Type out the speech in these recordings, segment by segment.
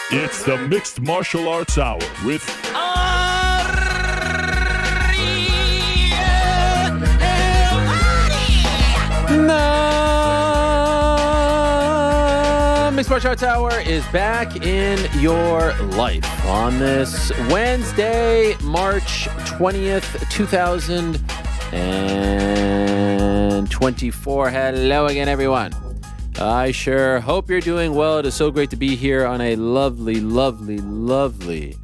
It's the Mixed Martial Arts Hour with Mixed Martial Arts Hour is back in your life on this Wednesday, March 20th, 2024. Hello again, everyone. I sure hope you're doing well. It is so great to be here on a lovely, lovely, lovely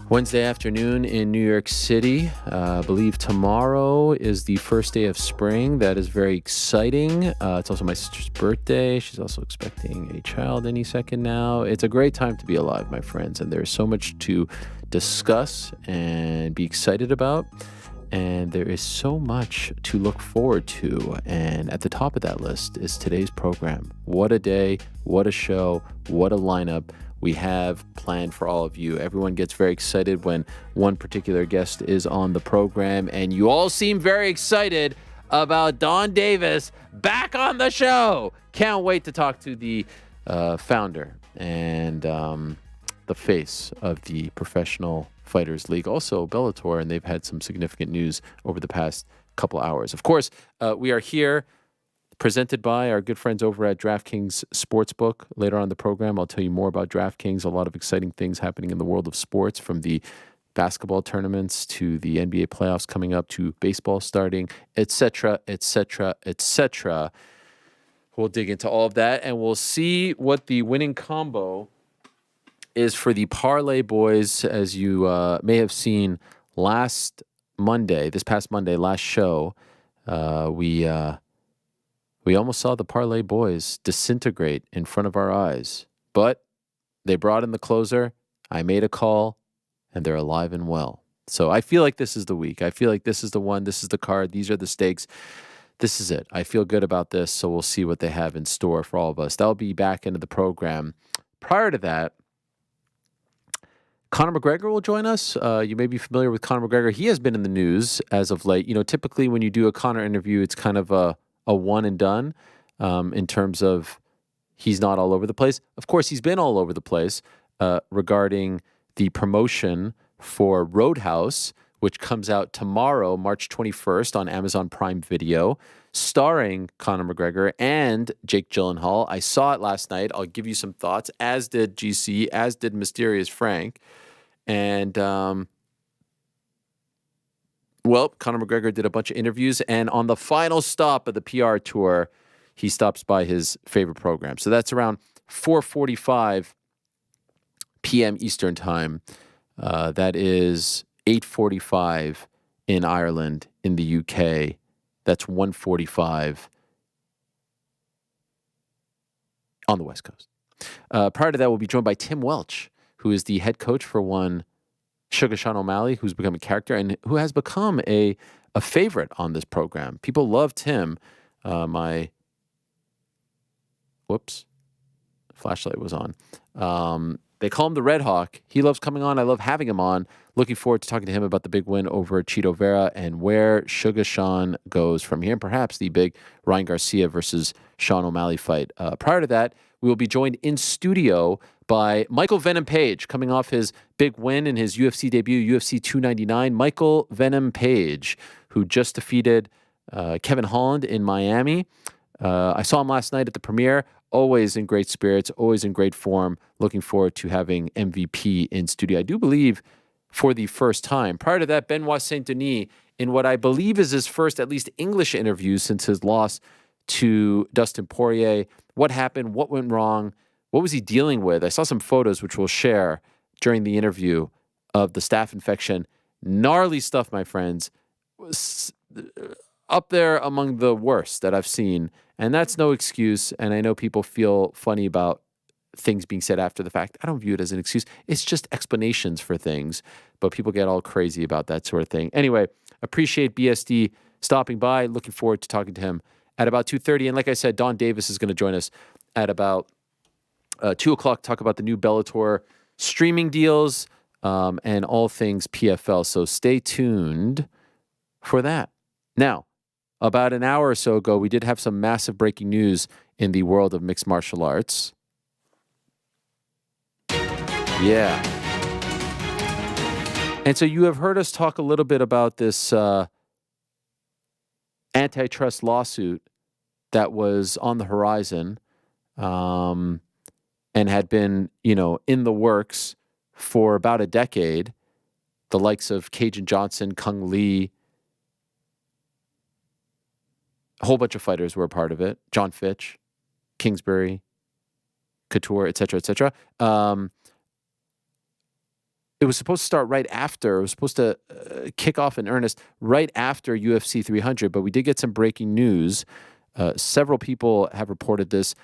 Wednesday afternoon in New York City. I believe tomorrow is the first day of spring. That is very exciting. It's also my sister's birthday. She's also expecting a child any second now. It's a great time to be alive, my friends, and there's so much to discuss and be excited about. And there is so much to look forward to. And at the top of that list is today's program. What a day, what a show, what a lineup we have planned for all of you. Everyone gets very excited when one particular guest is on the program. And you all seem very excited about Donn Davis back on the show. Can't wait to talk to the founder and the face of the Professional Fighters League, also Bellator, and they've had some significant news over the past couple hours. Of course, we are here presented by our good friends over at DraftKings Sportsbook. Later on in the program, I'll tell you more about DraftKings, a lot of exciting things happening in the world of sports, from the basketball tournaments to the NBA playoffs coming up to baseball starting, etc., etc., etc. We'll dig into all of that, and we'll see what the winning combo is for the Parlay Boys. As you may have seen this past Monday, last show, we almost saw the Parlay Boys disintegrate in front of our eyes. But they brought in the closer, I made a call, and they're alive and well. So I feel like this is the week. I feel like this is the one, this is the card, these are the stakes. This is it. I feel good about this, so we'll see what they have in store for all of us. That'll be back into the program. Prior to that, Conor McGregor will join us. You may be familiar with Conor McGregor. He has been in the news as of late. You know, typically when you do a Conor interview, it's kind of a one and done in terms of he's not all over the place. Of course, he's been all over the place regarding the promotion for Roadhouse, which comes out tomorrow, March 21st on Amazon Prime Video, starring Conor McGregor and Jake Gyllenhaal. I saw it last night. I'll give you some thoughts, as did GC, as did Mysterious Frank. And, Conor McGregor did a bunch of interviews, and on the final stop of the PR tour, he stops by his favorite program. So that's around 4:45 p.m. Eastern Time. That is 8:45 in Ireland, in the UK. That's 1:45 on the West Coast. Prior to that, we'll be joined by Tim Welch, who is the head coach for one Sugar Sean O'Malley, who's become a character and who has become a favorite on this program. People love Tim. Flashlight was on. They call him the Red Hawk. He loves coming on. I love having him on. Looking forward to talking to him about the big win over Chito Vera and where Sugar Sean goes from here, and perhaps the big Ryan Garcia versus Sean O'Malley fight. Prior to that, we will be joined in studio by Michael Venom Page, coming off his big win in his UFC debut, UFC 299. Michael Venom Page, who just defeated Kevin Holland in Miami. I saw him last night at the premiere. Always in great spirits, always in great form. Looking forward to having MVP in studio, I do believe, for the first time. Prior to that, Benoît Saint Denis, in what I believe is his first, at least English interview since his loss to Dustin Poirier. What happened? What went wrong? What was he dealing with? I saw some photos, which we'll share during the interview, of the staph infection. Gnarly stuff, my friends. Up there among the worst that I've seen. And that's no excuse. And I know people feel funny about things being said after the fact. I don't view it as an excuse. It's just explanations for things. But people get all crazy about that sort of thing. Anyway, appreciate BSD stopping by. Looking forward to talking to him at about 2:30. And like I said, Donn Davis is going to join us at about 2 o'clock, talk about the new Bellator streaming deals and all things PFL. So stay tuned for that. Now, about an hour or so ago, we did have some massive breaking news in the world of mixed martial arts. Yeah. And so you have heard us talk a little bit about this antitrust lawsuit that was on the horizon and had been, in the works for about a decade. The likes of Cajun Johnson, Kung Lee, a whole bunch of fighters were a part of it. John Fitch, Kingsbury, Couture, et cetera, et cetera. It was supposed to start right after. It was supposed to kick off in earnest right after UFC 300, but we did get some breaking news. Several people have reported this.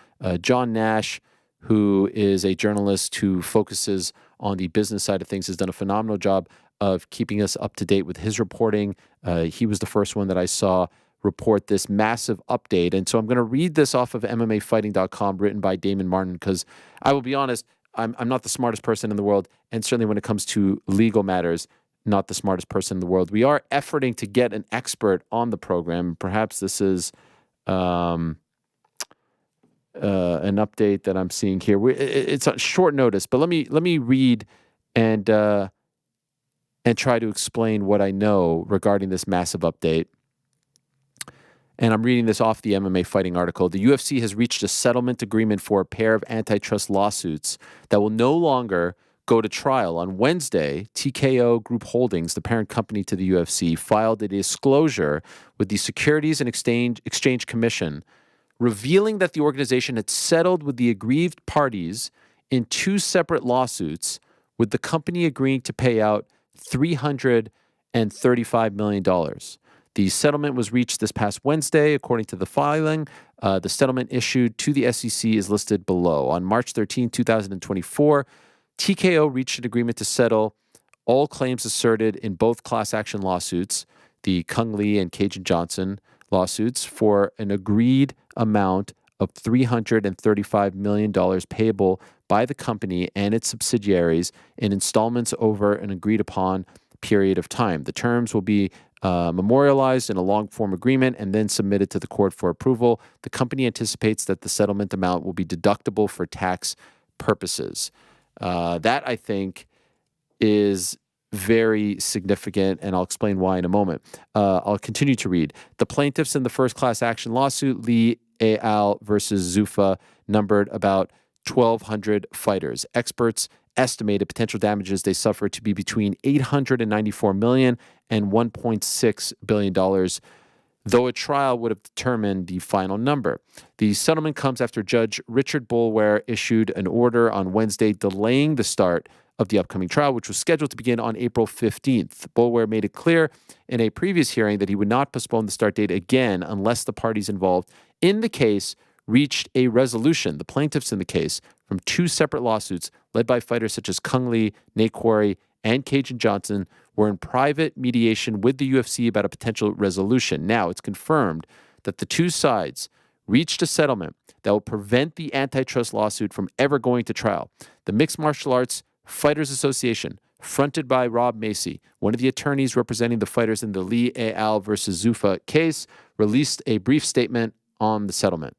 John Nash, who is a journalist who focuses on the business side of things, has done a phenomenal job of keeping us up to date with his reporting. He was the first one that I saw report this massive update. And so I'm going to read this off of MMAfighting.com, written by Damon Martin, because I will be honest, I'm not the smartest person in the world, and certainly when it comes to legal matters, not the smartest person in the world. We are efforting to get an expert on the program. Perhaps this is an update that I'm seeing here. It's on short notice, but let me read and try to explain what I know regarding this massive update. And I'm reading this off the MMA Fighting article. The UFC has reached a settlement agreement for a pair of antitrust lawsuits that will no longer go to trial. On Wednesday, TKO Group Holdings, the parent company to the UFC, filed a disclosure with the Securities and Exchange Commission, revealing that the organization had settled with the aggrieved parties in two separate lawsuits, with the company agreeing to pay out $335 million. The settlement was reached this past Wednesday, according to the filing. The settlement issued to the SEC is listed below. On March 13, 2024, TKO reached an agreement to settle all claims asserted in both class action lawsuits, the Kung Lee and Cajun Johnson lawsuits, for an agreed amount of $335 million payable by the company and its subsidiaries in installments over an agreed upon period of time. The terms will be memorialized in a long-form agreement and then submitted to the court for approval. The company anticipates that the settlement amount will be deductible for tax purposes. That, I think, is very significant, and I'll explain why in a moment. I'll continue to read. The plaintiffs in the first class action lawsuit, Lee et al. Versus Zuffa, numbered about 1,200 fighters. Experts estimated potential damages they suffered to be between $894 million and $1.6 billion, though a trial would have determined the final number. The settlement comes after Judge Richard Boulware issued an order on Wednesday delaying the start of the upcoming trial, which was scheduled to begin on April 15th. Boulware made it clear in a previous hearing that he would not postpone the start date again unless the parties involved in the case reached a resolution. The plaintiffs in the case, from two separate lawsuits led by fighters such as Kung Lee, Nate Quarry, and Cajun Johnson, were in private mediation with the UFC about a potential resolution. Now, it's confirmed that the two sides reached a settlement that will prevent the antitrust lawsuit from ever going to trial. The Mixed Martial Arts Fighters Association, fronted by Rob Macy, one of the attorneys representing the fighters in the Lee et al. Versus Zuffa case, released a brief statement on the settlement.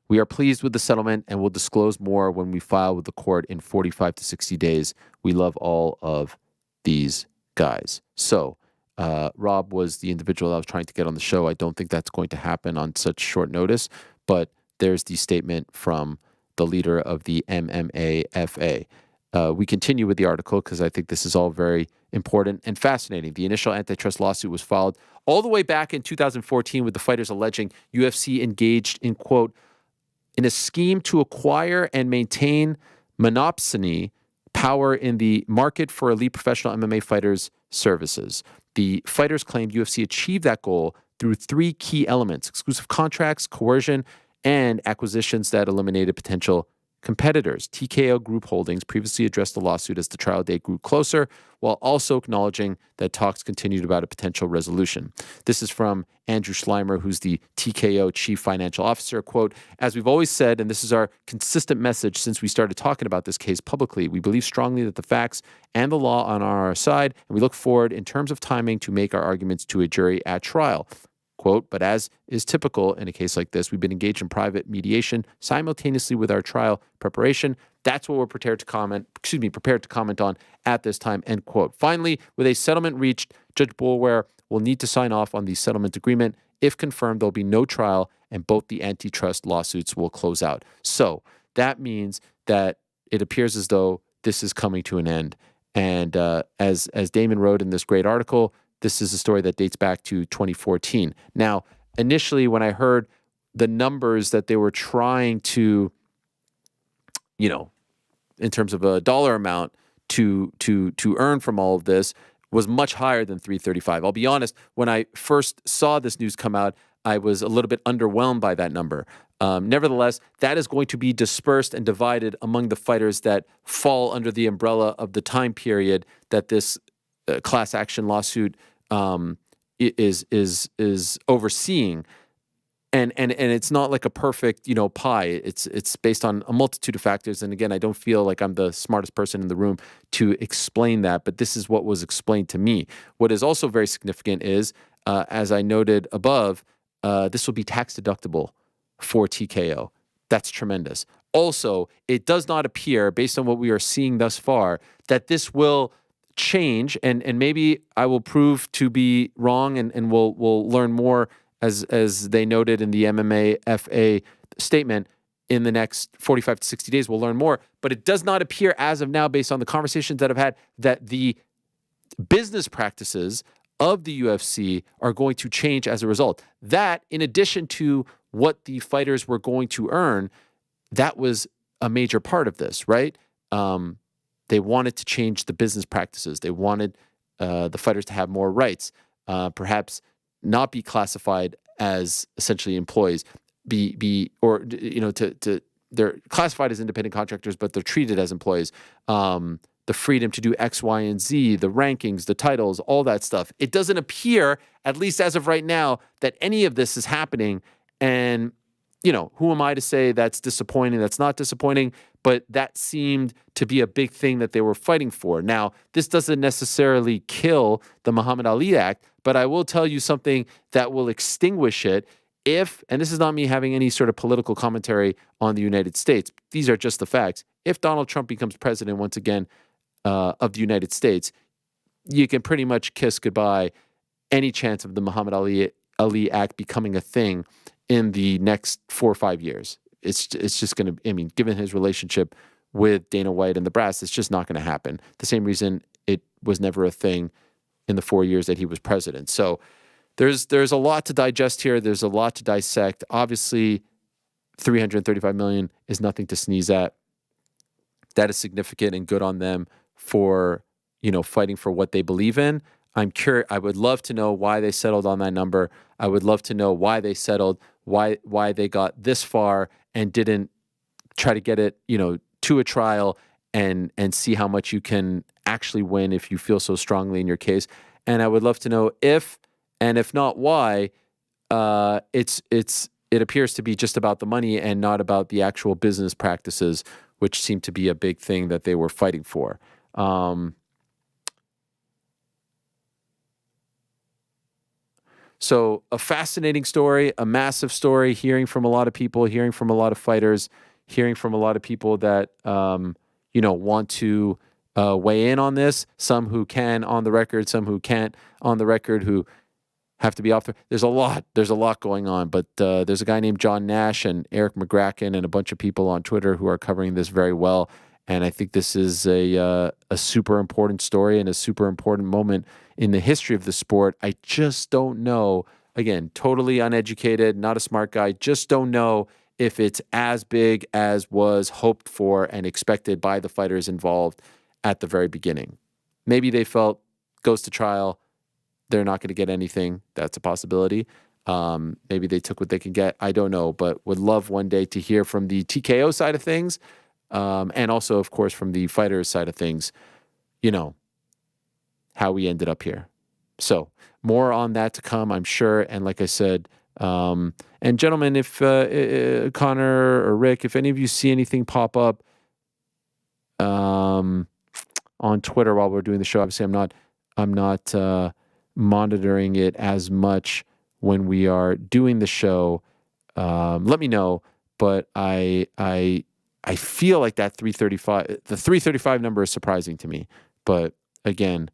We are pleased with the settlement and will disclose more when we file with the court in 45 to 60 days. We love all of these guys. So, Rob was the individual I was trying to get on the show. I don't think that's going to happen on such short notice, but there's the statement from the leader of the MMAFA. We continue with the article because I think this is all very important and fascinating. The initial antitrust lawsuit was filed all the way back in 2014 with the fighters alleging UFC engaged in, quote, in a scheme to acquire and maintain monopsony power in the market for elite professional MMA fighters' services. The fighters claimed UFC achieved that goal through three key elements: exclusive contracts, coercion, and acquisitions that eliminated potential competitors. TKO Group Holdings previously addressed the lawsuit as the trial date grew closer, while also acknowledging that talks continued about a potential resolution. This is from Andrew Schleimer, who's the TKO Chief Financial Officer. Quote, as we've always said, and this is our consistent message since we started talking about this case publicly, we believe strongly that the facts and the law are on our side, and we look forward in terms of timing to make our arguments to a jury at trial. quote. But as is typical in a case like this, we've been engaged in private mediation simultaneously with our trial preparation. That's what we're prepared to comment on at this time, end quote. Finally, with a settlement reached, Judge Boulware will need to sign off on the settlement agreement. If confirmed, there'll be no trial and both the antitrust lawsuits will close out. So that means that it appears as though this is coming to an end. And as Damon wrote in this great article, this is a story that dates back to 2014. Now, initially, when I heard the numbers that they were trying to, in terms of a dollar amount to earn from all of this, was much higher than 335. I'll be honest, when I first saw this news come out, I was a little bit underwhelmed by that number. Nevertheless, that is going to be dispersed and divided among the fighters that fall under the umbrella of the time period that this class action lawsuit is overseeing. And it's not like a perfect, pie. It's based on a multitude of factors. And again, I don't feel like I'm the smartest person in the room to explain that, but this is what was explained to me. What is also very significant is, as I noted above, this will be tax deductible for TKO. That's tremendous. Also, it does not appear, based on what we are seeing thus far, that this will change, and maybe I will prove to be wrong, and we'll learn more as they noted in the MMA FA statement. In the next 45 to 60 days, we'll learn more. But it does not appear as of now, based on the conversations that I've had, that the business practices of the UFC are going to change as a result. That, in addition to what the fighters were going to earn, that was a major part of this, right? They wanted to change the business practices. They wanted the fighters to have more rights, perhaps not be classified as essentially employees, they're classified as independent contractors, but they're treated as employees. The freedom to do X, Y, and Z, the rankings, the titles, all that stuff. It doesn't appear, at least as of right now, that any of this is happening. And, who am I to say that's disappointing, that's not disappointing? But that seemed to be a big thing that they were fighting for. Now, this doesn't necessarily kill the Muhammad Ali Act, but I will tell you something that will extinguish it if, and this is not me having any sort of political commentary on the United States, these are just the facts. If Donald Trump becomes president once again of the United States, you can pretty much kiss goodbye any chance of the Muhammad Ali Act becoming a thing in the next 4 or 5 years. It's just going to, given his relationship with Dana White and the brass, it's just not going to happen. The same reason it was never a thing in the 4 years that he was president. So there's a lot to digest here. There's a lot to dissect. Obviously, $335 million is nothing to sneeze at. That is significant and good on them for, fighting for what they believe in. I'm curious. I would love to know why they settled on that number. I would love to know why they settled, why they got this far and didn't try to get it, to a trial and see how much you can actually win if you feel so strongly in your case. And I would love to know if, and if not, why it appears to be just about the money and not about the actual business practices, which seem to be a big thing that they were fighting for. So a fascinating story, a massive story, hearing from a lot of people, hearing from a lot of fighters, hearing from a lot of people that, want to weigh in on this. Some who can on the record, some who can't on the record, who have to be off there. There's a lot going on, but there's a guy named John Nash and Eric McGracken and a bunch of people on Twitter who are covering this very well. And I think this is a super important story and a super important moment in the history of the sport. I just don't know, again, totally uneducated, not a smart guy, just don't know if it's as big as was hoped for and expected by the fighters involved at the very beginning. Maybe they felt, goes to trial, they're not going to get anything. That's a possibility. Maybe they took what they can get. I don't know, but would love one day to hear from the TKO side of things. And also, of course, from the fighters side of things, how we ended up here. So more on that to come, I'm sure. And like I said, and gentlemen, if Connor or Rick, if any of you see anything pop up on Twitter while we're doing the show, obviously I'm not monitoring it as much when we are doing the show, let me know. But I feel like that 335, the 335 number is surprising to me. But again,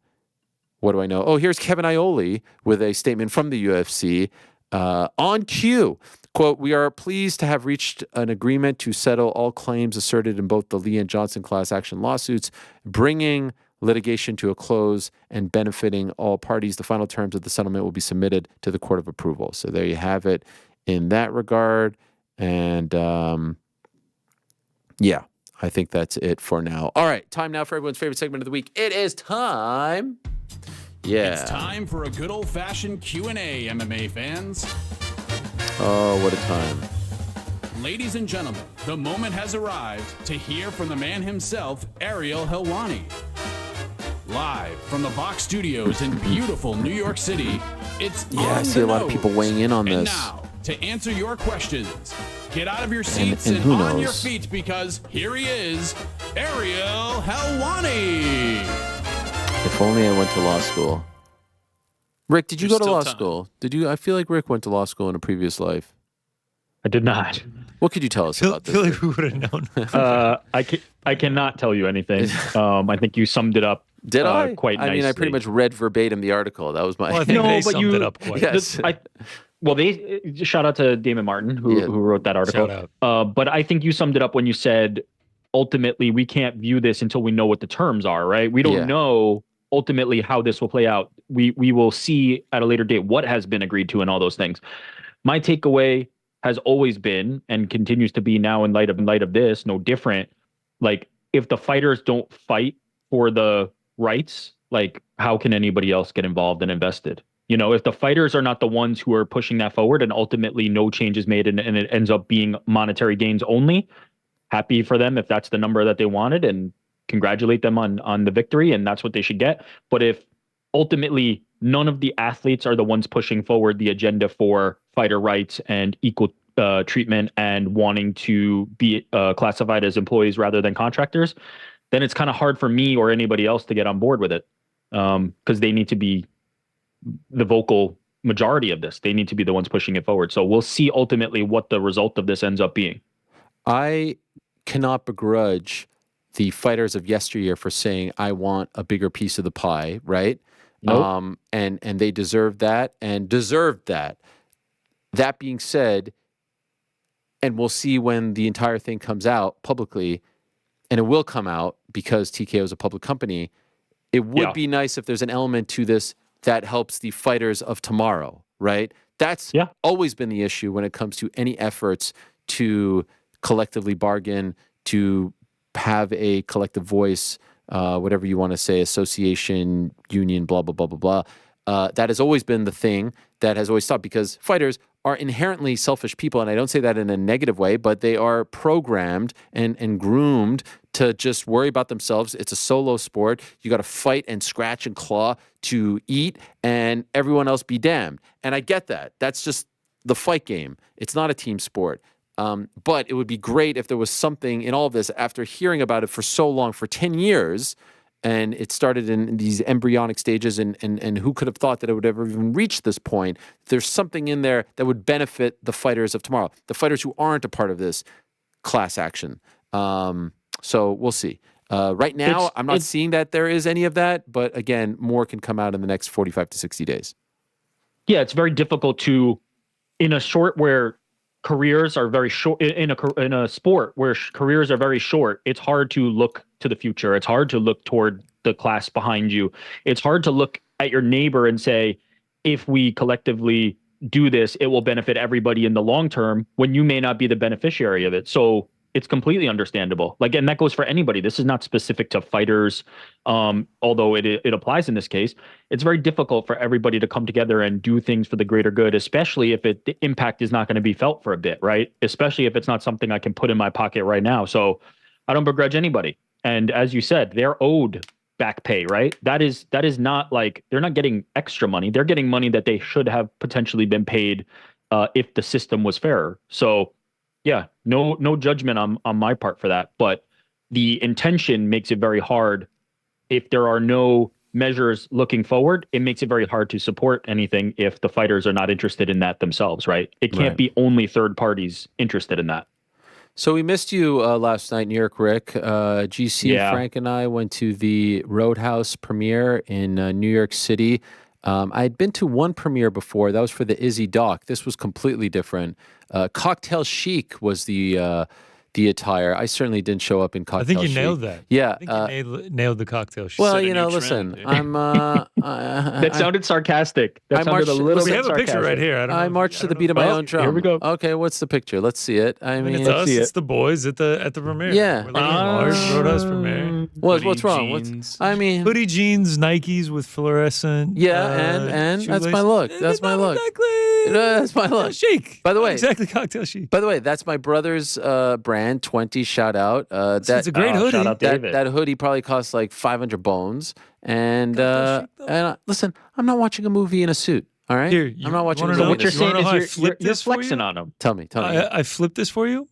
what do I know? Oh, here's Kevin Iole with a statement from the UFC on cue. Quote, "We are pleased to have reached an agreement to settle all claims asserted in both the Lee and Johnson class action lawsuits, bringing litigation to a close and benefiting all parties. The final terms of the settlement will be submitted to the court of approval." So there you have it in that regard. And yeah, I think that's it for now. All right, time now for everyone's favorite segment of the week. It is time. Yeah. It's time for a good old-fashioned Q&A, MMA fans. Oh, what a time. Ladies and gentlemen, the moment has arrived to hear from the man himself, Ariel Helwani. Live from the Box Studios in beautiful New York City, it's I see a lot of people weighing in on and this. now, to answer your questions, get out of your seats and who on knows? your feet, because here he is, Ariel Helwani. If only I went to law school. Rick, did you There's go to still law time. school? Did you? I feel like Rick went to law school in a previous life. I did not. What could you tell us I about this? feel like we would have known. I cannot tell you anything. I think you summed it up. Did I? Quite nicely. I mean, I pretty much read verbatim the article. That was my. Well, I think No, they but summed you- it up quite. Yes. They shout out to Damon Martin who wrote that article. Shout out. But I think you summed it up when you said, ultimately, we can't view this until we know what the terms are, right? We don't Yeah. know ultimately how this will play out. We will see at a later date what has been agreed to and all those things. My takeaway has always been and continues to be now in light of this, no different. Like, if the fighters don't fight for the rights, like, how can anybody else get involved and invested? You know, if the fighters are not the ones who are pushing that forward and ultimately no change is made and it ends up being monetary gains only, happy for them if that's the number that they wanted, and congratulate them on the victory, and that's what they should get. But if ultimately none of the athletes are the ones pushing forward the agenda for fighter rights and equal treatment and wanting to be classified as employees rather than contractors, then it's kind of hard for me or anybody else to get on board with it, because they need to be the vocal majority of this. They need to be the ones pushing it forward. So we'll see ultimately what the result of this ends up being. I cannot begrudge the fighters of yesteryear for saying, I want a bigger piece of the pie, right? Nope. And they deserved that and deserved that. That being said, and we'll see when the entire thing comes out publicly, and it will come out because TKO is a public company, it would be nice if there's an element to this that helps the fighters of tomorrow, right? That's always been the issue when it comes to any efforts to collectively bargain, to have a collective voice, whatever you want to say, association, union, blah, blah, blah, blah, blah. That has always been the thing that has always stopped, because fighters are inherently selfish people, and I don't say that in a negative way, but they are programmed and groomed to just worry about themselves. It's a solo sport. You got to fight and scratch and claw to eat, and everyone else be damned. And I get that. That's just the fight game. It's not a team sport. But it would be great if there was something in all of this, after hearing about it for so long, for 10 years, and it started in these embryonic stages, and who could have thought that it would ever even reach this point? There's something in there that would benefit the fighters of tomorrow, the fighters who aren't a part of this class action. So we'll see. Right now, I'm not seeing that there is any of that, but again, more can come out in the next 45 to 60 days. Yeah, it's very difficult to, in a sport where careers are very short, in a sport where careers are very short, it's hard to look to the future. It's hard to look toward the class behind you. It's hard to look at your neighbor and say, if we collectively do this, it will benefit everybody in the long term, when you may not be the beneficiary of it. So it's completely understandable. Like, and that goes for anybody. This is not specific to fighters, although it applies in this case. It's very difficult for everybody to come together and do things for the greater good, especially if the impact is not going to be felt for a bit, right? Especially if it's not something I can put in my pocket right now. So I don't begrudge anybody. And as you said, they're owed back pay, right? That is not like, they're not getting extra money. They're getting money that they should have potentially been paid if the system was fairer. So yeah, no judgment on my part for that, but the intention makes it very hard if there are no measures looking forward, it makes it very hard to support anything if the fighters are not interested in that themselves, right? It can't be only third parties interested in that. So we missed you last night, New York, Rick. GC, Frank, and I went to the Roadhouse premiere in New York City. I had been to one premiere before. That was for the Izzy doc. This was completely different. Cocktail chic was the attire. I certainly didn't show up in cocktail chic. I think you nailed that. Yeah. I think you nailed the cocktail chic. Well, Set a you know, new listen, trend, I'm... That sounded sarcastic. That sounded a little we bit have a sarcastic. picture right here. I marched to the beat of my own drum. Here we go. Okay, what's the picture? Let's see it. I mean, it's us. It's the boys at the premiere. Yeah. We're like large Roadhouse premiere. what's wrong? jeans. I mean... Hoodie jeans, Nikes with fluorescent. Yeah, and that's my look. That's my look. Exactly. That's my look. Chic. By the way, exactly cocktail chic. By the way, that's my brother's brand, 20, shout out. It's a great hoodie. Shout out David. That hoodie probably costs like 500 bones. And listen, I'm not watching a movie in a suit. All right? Here, I'm not watching a wanna movie. know What you're You wanna saying know how I is you're flipped this for flexing you? on them. Tell me. I flipped this for you.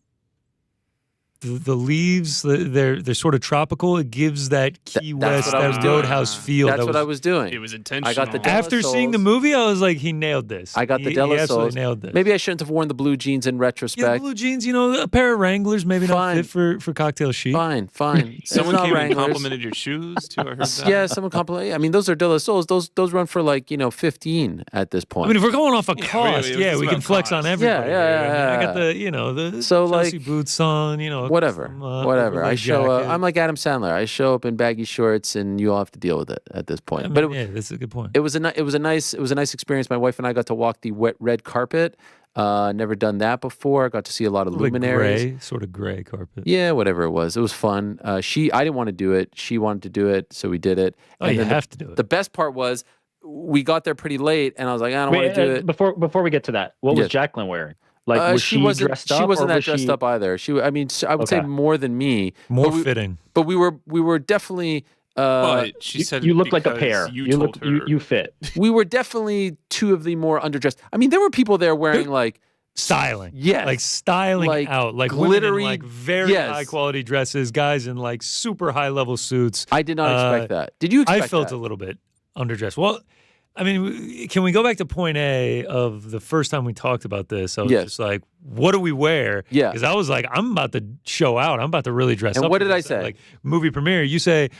The leaves, they're sort of tropical. It gives that Key that's West, what I was that doing. Roadhouse feel. That's what I was doing. It was intentional. I got the After seeing the Sols. movie, I was like, he nailed this. I got the He Della absolutely Sols. nailed this. Maybe I shouldn't have worn the blue jeans in Yeah, retrospect. blue jeans, you know, a pair of Wranglers, maybe Fine. not fit for cocktail chic. Fine. Someone It's not came and Wranglers. complimented your shoes too. I heard that. Yeah, someone complimented. I mean, those are De La Sols. Those run for like 15 at this point. I mean, if we're going off a Yeah, cost, it's we can about flex cost. on everybody. Yeah. I got the So, Chelsea like, boots on, whatever. overlay I show up. jacket. I'm like Adam Sandler. I show up in baggy shorts, and you all have to deal with it at this point. I mean, But yeah, that's a good point. it was a nice experience. My wife and I got to walk the wet red carpet. Never done that before. Got to see a lot of luminaries. Sort of gray carpet. Yeah, whatever it was. It was fun. I didn't want to do it. She wanted to do it, so we did it. Oh, And you then have to do it. The best part was we got there pretty late, and I was like, I don't want to do it. Before we get to that, what was Yes. Jacqueline wearing? Like, was she wasn't. dressed up? She wasn't or that was dressed she... up either. I would say Okay. more than me. More but we, fitting. But we were definitely. But she said You look like a because pair. You You told look. her. You fit. We were definitely two of the more underdressed. I mean, there were people there wearing like Styling. Yes. Like styling Like out. Like glittery- women in like very yes. high quality dresses, guys in like super high level suits. I did not expect that. Did you expect I felt that? a little bit underdressed. Well, I mean, can we go back to point A of the first time we talked about this? I was Yes. just like, what do we wear? Yeah. Because I was like, I'm about to show out. I'm about to really dress And up. what for did I this. say? Like, movie premiere, you say,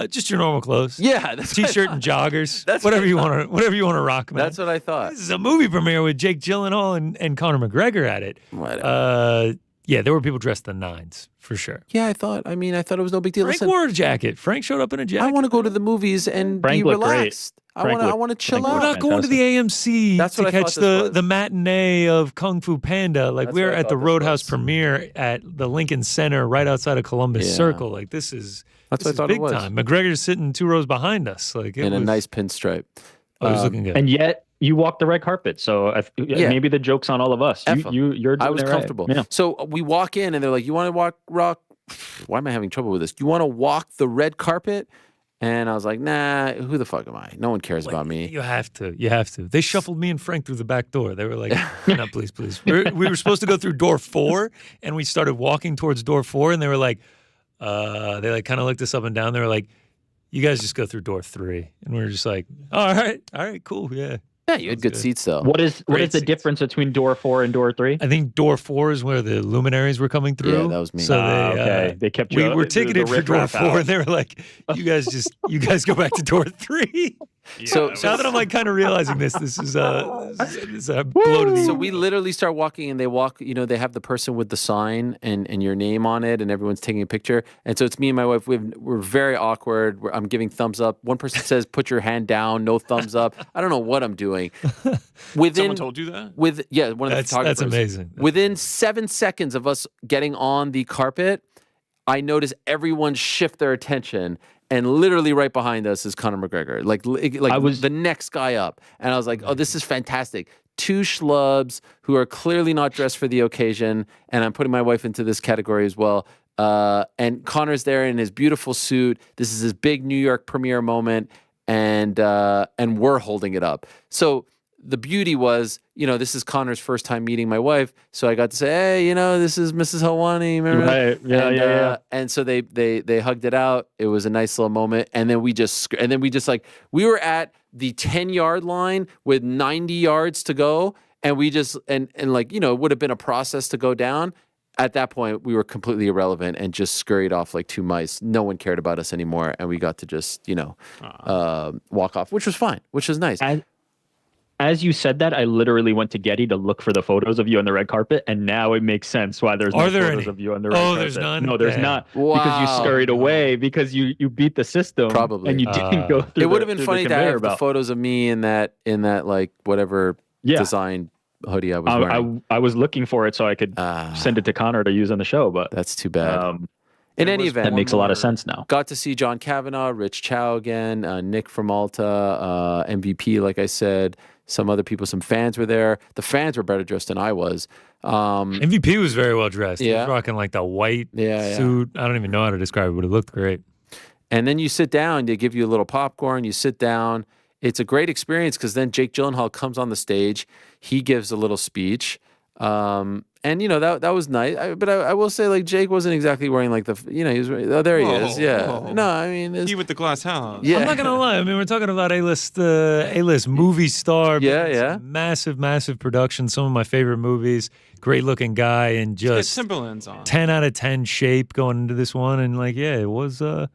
just your normal clothes. Yeah, that's what I T-shirt thought. and joggers. That's whatever what I you want to whatever you want to rock, man. That's what I thought. This is a movie premiere with Jake Gyllenhaal and Conor McGregor at it. Whatever. Yeah, there were people dressed in nines for sure. Yeah, I thought it was no big deal. Frank Listen, wore a jacket. Frank showed up in a jacket. I want to go to the movies and Frank be looked great. relaxed. Frank I looked- want to chill Frank We're out. looked not going to the AMC That's to what I thought catch this was. the matinee of Kung Fu Panda. Like That's we're what I at the thought this Roadhouse was. premiere at the Lincoln Center, right outside of Columbus Yeah. Circle. Like this is That's this what I thought is it big was. time. McGregor's sitting 2 rows behind us. Like it In a was, nice pinstripe. Oh, it was looking good. And yet you walked the red carpet. So Yeah. maybe the joke's on all of us. F 'em. You're doing I was it right. comfortable. Yeah. So we walk in and they're like, "You want to rock? Why am I having trouble with this? Do you want to walk the red carpet?" And I was like, "Nah, who the fuck am I? No one cares about me." You have to. You have to. They shuffled me and Frank through the back door. They were like, no, please. We were supposed to go through door 4, and we started walking towards door 4, and they were like, they like kind of looked us up and down. They were like, you guys just go through door 3. And we were just like, all right, cool, yeah. Yeah, you had good seats though. What is Great the seats. difference between door 4 and door 3? I think door 4 is where the luminaries were coming through. Yeah, that was me. So Okay. They kept you. we were ticketed for door 4, and they were like, you guys go back to door 3. So Now that I'm like kind of realizing this is a blow to the So we literally start walking, and they walk. They have the person with the sign and your name on it, and everyone's taking a picture. And so it's me and my wife. We're very awkward. I'm giving thumbs up. One person says, "Put your hand down." No thumbs up. I don't know what I'm doing. Someone told you that? One of the photographers. That's amazing. Within 7 seconds of us getting on the carpet, I notice everyone shift their attention. And literally right behind us is Conor McGregor, like I was the next guy up. And I was like, oh, this is fantastic. 2 schlubs who are clearly not dressed for the occasion. And I'm putting my wife into this category as well. And Conor's there in his beautiful suit. This is his big New York premiere moment. And we're holding it up. So the beauty was, this is Conor's first time meeting my wife, so I got to say, hey, this is Mrs. Helwani, remember? Right. Yeah, yeah. And so they hugged it out. It was a nice little moment, and then we just like, we were at the 10-yard line with 90 yards to go, and we just and like, it would have been a process to go down. At that point, we were completely irrelevant and just scurried off like two mice. No one cared about us anymore, and we got to just walk off, which was fine, which was nice. As you said that, I literally went to Getty to look for the photos of you on the red carpet, and now it makes sense why there's no photos of you on the red carpet. There's none? No, there's not. Wow. Because you scurried away because you beat the system. Probably. And you didn't go through It would have been through funny the to have conveyor the belt. photos of me in that like whatever design hoodie I was wearing. I was looking for it so I could send it to Connor to use on the show, but that's too bad. In any event, that makes a lot of sense now. Got to see John Kavanaugh, Rich Chow again, Nick from Malta, MVP, like I said. Some other people, some fans were there. The fans were better dressed than I was. MVP was very well dressed. He Yeah. was rocking like the white Yeah. suit. I don't even know how to describe it, but it looked great. And then you sit down, they give you a little popcorn, you sit down. It's a great experience because then Jake Gyllenhaal comes on the stage. He gives a little speech. And, that was nice. But I will say, like, Jake wasn't exactly wearing, like, he was, there he is. Yeah. Whoa. No, I mean. He with the glass house. Yeah. I'm not gonna lie. I mean, we're talking about A-list movie star. Yeah, It's yeah. Massive production. Some of my favorite movies. Great looking guy and He had just Timberlands on. 10 out of 10 shape going into this one. And like, yeah, it was. I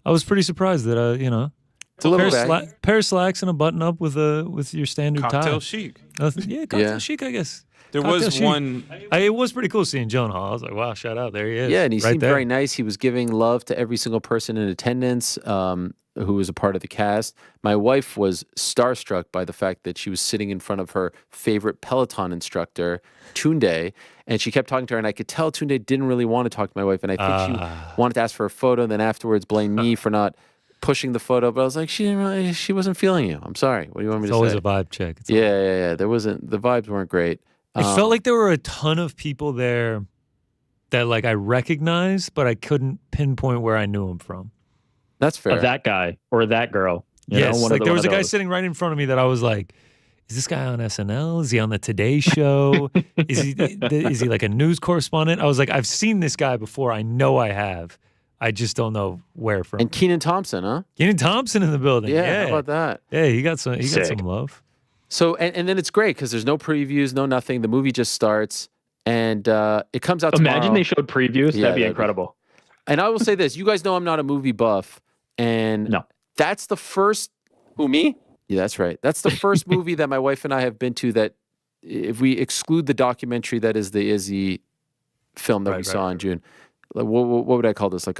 was pretty surprised that It's a little bit. pair of slacks and a button up with your standard Cocktail tie. chic. Cocktail chic, I guess. There Cocktail was chic. one. It was pretty cool seeing Gyllenhaal. I was like, wow, shout out. There he is. Yeah, and he right seemed there. very nice. He was giving love to every single person in attendance who was a part of the cast. My wife was starstruck by the fact that she was sitting in front of her favorite Peloton instructor, Tunde, and she kept talking to her, and I could tell Tunde didn't really want to talk to my wife, and I think she wanted to ask for a photo, and then afterwards blame me for not pushing the photo, but I was like, she wasn't feeling you. I'm sorry. What do you want me It's to always say? a vibe check. Yeah. The vibes weren't great. It felt like there were a ton of people there that like I recognized, but I couldn't pinpoint where I knew them from. That's fair. That guy or that girl. Yes, like there was a guy those. sitting right in front of me that I was like, is this guy on SNL? Is he on the Today Show? is he like a news correspondent? I was like, I've seen this guy before. I know I have. I just don't know where from. And Kenan Thompson, huh? Kenan Thompson in the building. Yeah, how about that? Yeah, he got some love. So, and then it's great because there's no previews, no nothing. The movie just starts, and it comes out tomorrow. Imagine they showed previews. Yeah, that'd be incredible. And I will say this. You guys know I'm not a movie buff. And No. that's the first... Who, me? Yeah, that's right. That's the first movie that my wife and I have been to that, if we exclude the documentary that is the Izzy film that we saw in June, what would I call this? Like